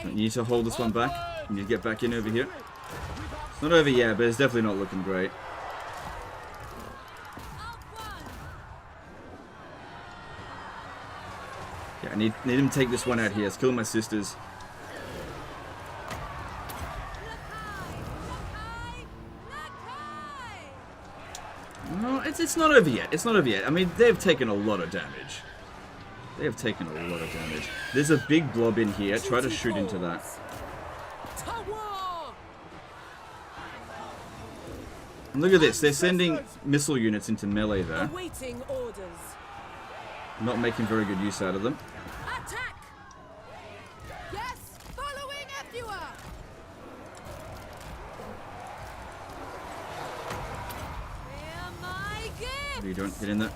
You need to hold this one back. You need to get back in over here. It's not over yet, but it's definitely not looking great. Yeah, I need him to take this one out here. It's killing my sisters. No, it's not over yet. It's not over yet. I mean, they've taken a lot of damage. They have taken a lot of damage. There's a big blob in here. Try to shoot into that. And look at this. They're sending missile units into melee there. Awaiting orders. Not making very good use out of them. Attack! Yes, following Ephua! Hear my gift! What are you doing? Get in there.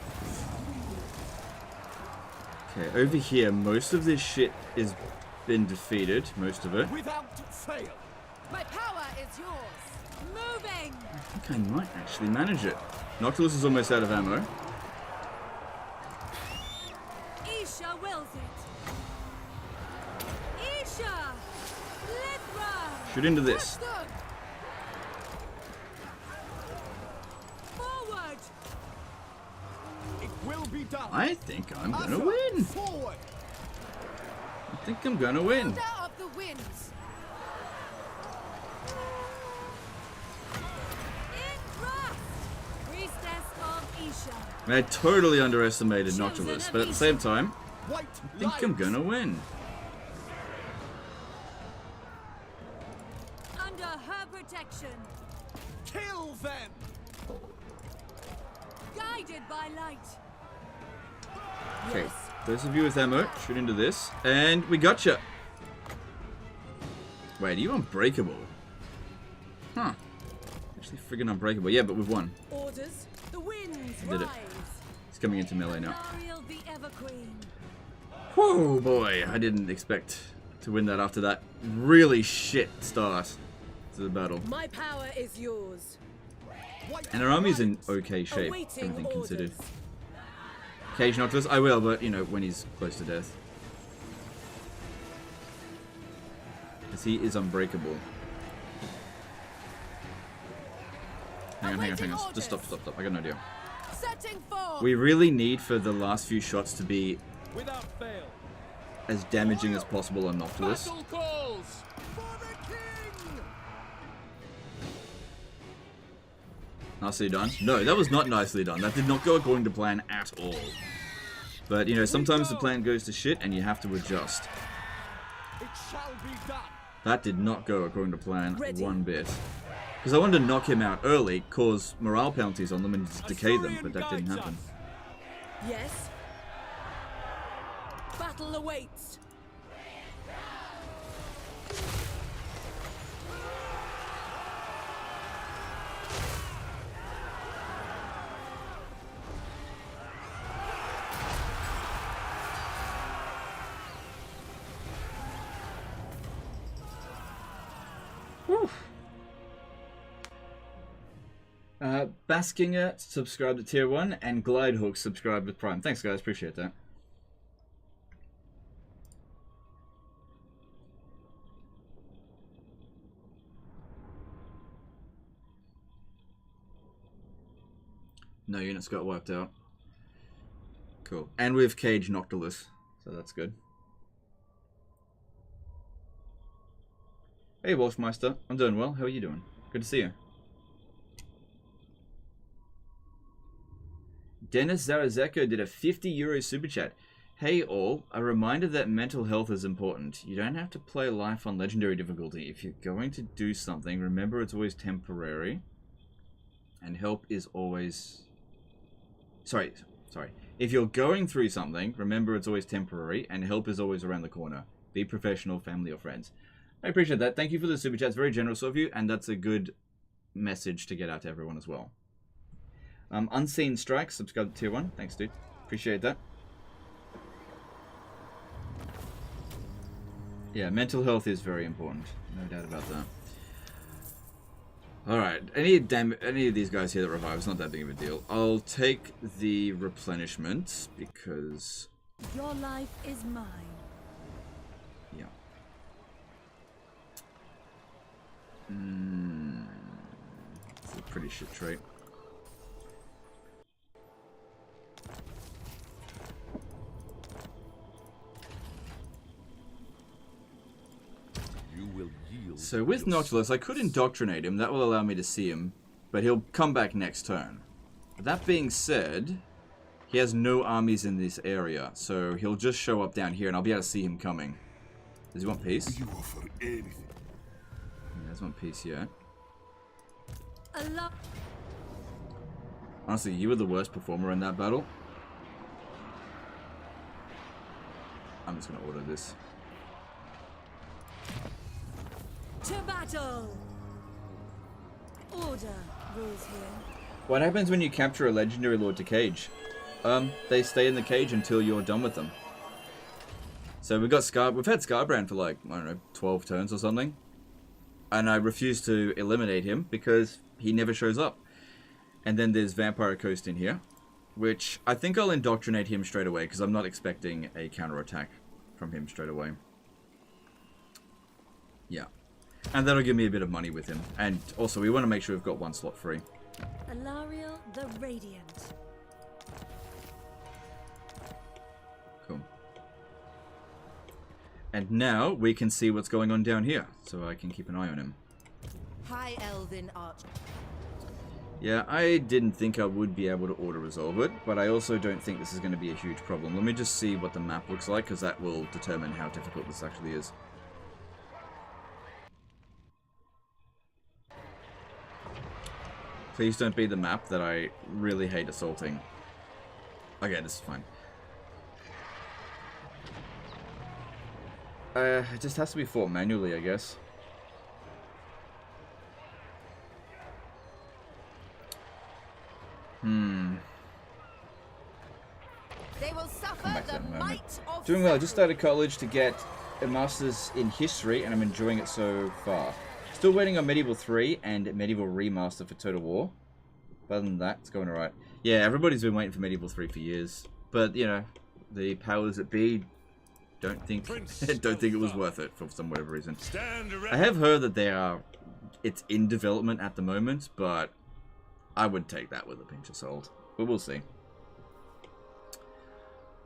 Okay, over here, most of this shit is been defeated. Most of it. Without fail. My power is yours. Moving. I think I might actually manage it. Noctilus is almost out of ammo. Isha wills it. Isha! Lithra! Shoot into this. Forward! It will be done. I think I'm gonna win. Forward. I think I'm gonna win. Thunder of the winds. In thrust! Priestess of Isha. I totally underestimated Noctilus, but at the same time, White I think I'm gonna win. Under her protection. Kill them. Guided by light. Okay, those of you with ammo, shoot into this, and we gotcha. Wait, are you unbreakable? Huh. Actually friggin' unbreakable. Yeah, but we've won. Orders. The winds Did it. rise. He's coming into melee now. Ariel the Everqueen. Whoa, boy. I didn't expect to win that after that really shit start to the battle. My power is yours. And our army's in okay shape, Awaiting everything considered. orders. Cage Noctilus, I will, but, you know, when he's close to death. Because he is unbreakable. Hang on. Just stop. I got an idea. Setting forth. We really need for the last few shots to be Without fail. as damaging as possible on Noctilus. Battle calls. For the king. Nicely done. No, that was not nicely done. That did not go according to plan at all. But, you know, sometimes the plan goes to shit and you have to adjust. It shall be done. That did not go according to plan one bit. Because I wanted to knock him out early, cause morale penalties on them and just decay them, but that didn't happen. Yes. Battle awaits. Baskinger subscribed to tier 1 and Glidehook subscribed with Prime. Thanks guys, appreciate that. No units got wiped out. Cool. And we've caged Noctilus, so that's good. Hey Wolfmeister, I'm doing well. How are you doing? Good to see you. Dennis Zarazeko did a €50 super chat. Hey all, a reminder that mental health is important. You don't have to play life on legendary difficulty. If you're going to do something, remember it's always temporary. And help is always... Sorry. If you're going through something, remember it's always temporary, and help is always around the corner. Be professional, family or friends. I appreciate that. Thank you for the super chat. It's very generous of you, and that's a good message to get out to everyone as well. Unseen Strike, subscribe to tier 1. Thanks, dude. Appreciate that. Yeah, mental health is very important. No doubt about that. Alright, any of these guys here that revive, it's not that big of a deal. I'll take the replenishment, because... Your life is mine. Yeah. It's a pretty shit trait. So with Noctilus, I could indoctrinate him. That will allow me to see him, but he'll come back next turn. That being said, he has no armies in this area, so he'll just show up down here, and I'll be able to see him coming. Does he want peace? You offer anything. He doesn't want peace yet. Allah. Honestly, you were the worst performer in that battle. I'm just gonna order this. To battle! Order rules here. What happens when you capture a legendary lord to cage? They stay in the cage until you're done with them. So we've had Scarbrand for like, I don't know, 12 turns or something. And I refuse to eliminate him because he never shows up. And then there's Vampire Coast in here, which I think I'll indoctrinate him straight away because I'm not expecting a counterattack from him straight away. Yeah. And that'll give me a bit of money with him. And also, we want to make sure we've got one slot free. Eltharion the Radiant. Cool. And now we can see what's going on down here, so I can keep an eye on him. High Elven Arch. Yeah, I didn't think I would be able to auto-resolve it, but I also don't think this is going to be a huge problem. Let me just see what the map looks like, because that will determine how difficult this actually is. Please don't be the map that I really hate assaulting. Okay, this is fine. It just has to be fought manually, I guess. They will suffer Come back to the that in a moment. might of Doing well. I just started college to get a master's in history, and I'm enjoying it so far. Still waiting on Medieval 3 and Medieval Remaster for Total War. But other than that, it's going alright. Yeah, everybody's been waiting for Medieval 3 for years. But, you know, the powers that be don't think it was worth it for some whatever reason. I have heard that it's in development at the moment, but I would take that with a pinch of salt. But we'll see.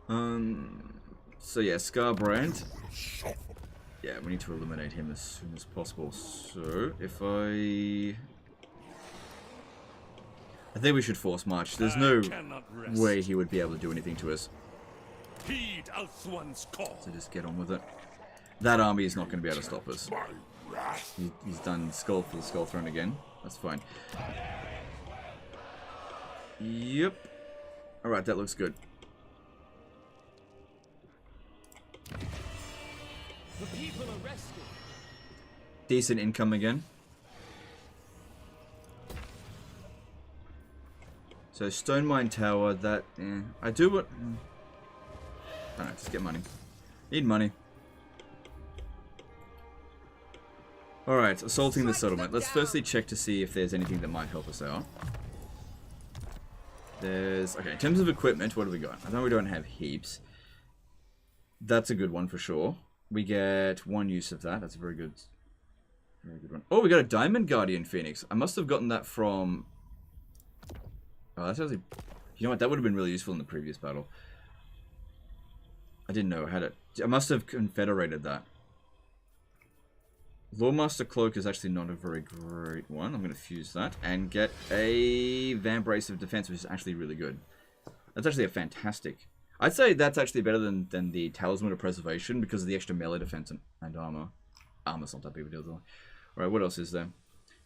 So yeah, Scarbrand. Yeah, we need to eliminate him as soon as possible. So, if I think we should force march. There's no way he would be able to do anything to us. Heed Eltharion call. So just get on with it. That army is not going to be able to stop us. He's done skull for the skull throne again. That's fine. Yep. Alright, that looks good. The people are rested. Decent income again. So Stone Mine Tower, that I do what I don't know, just get money. Need money. Alright, assaulting the settlement. Let's firstly check to see if there's anything that might help us out. Okay, in terms of equipment, what do we got? I know we don't have heaps. That's a good one for sure. We get one use of that. That's a very good one. Oh, we got a Diamond Guardian Phoenix. I must have gotten that from... Oh, that's actually... You know what? That would have been really useful in the previous battle. I didn't know I had it. I must have confederated that. Lawmaster Cloak is actually not a very great one. I'm going to fuse that and get a Vambrace of Defense, which is actually really good. That's actually a fantastic... I'd say that's actually better than the Talisman of Preservation because of the extra melee defense and armor. Armor's not that big of a deal though. Alright, what else is there?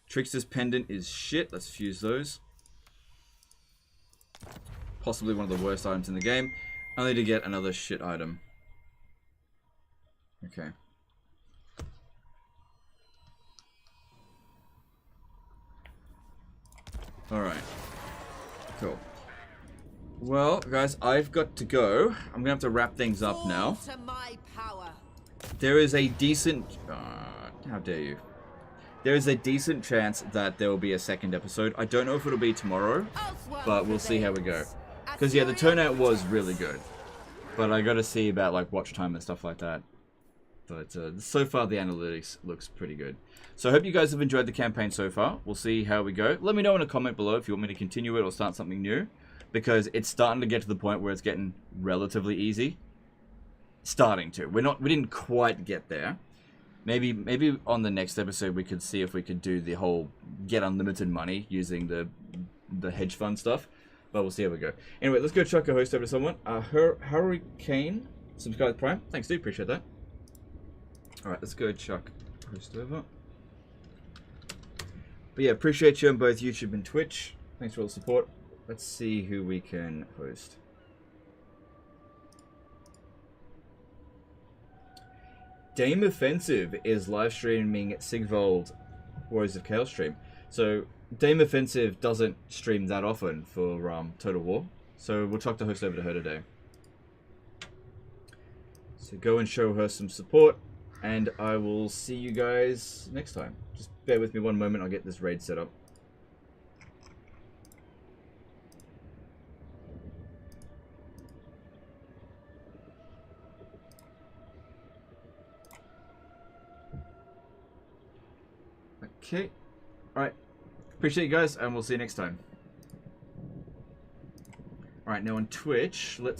Trickster's Pendant is shit. Let's fuse those. Possibly one of the worst items in the game. Only to get another shit item. Okay. Alright. Cool. Well, guys, I've got to go. I'm going to have to wrap things up now. To my power. There is a decent... how dare you. There is a decent chance that there will be a second episode. I don't know if it'll be tomorrow, but we'll see how we go. Because, yeah, the turnout was really good. But I got to see about, like, watch time and stuff like that. But so far, the analytics looks pretty good. So I hope you guys have enjoyed the campaign so far. We'll see how we go. Let me know in a comment below if you want me to continue it or start something new. Because it's starting to get to the point where it's getting relatively easy. Starting to. We didn't quite get there. Maybe on the next episode we could see if we could do the whole get unlimited money using the hedge fund stuff. But we'll see how we go. Anyway, let's go chuck a host over to someone. Hurricane, subscribe to Prime. Thanks, dude. Appreciate that. Alright, let's go chuck host over. But yeah, appreciate you on both YouTube and Twitch. Thanks for all the support. Let's see who we can host. Dame Offensive is live streaming Sigvold Warriors of Chaos stream. So Dame Offensive doesn't stream that often for Total War, so we'll chuck the host over to her today. So go and show her some support, and I will see you guys next time. Just bear with me one moment, I'll get this raid set up. Okay, alright. Appreciate you guys, and we'll see you next time. Alright, now on Twitch, let's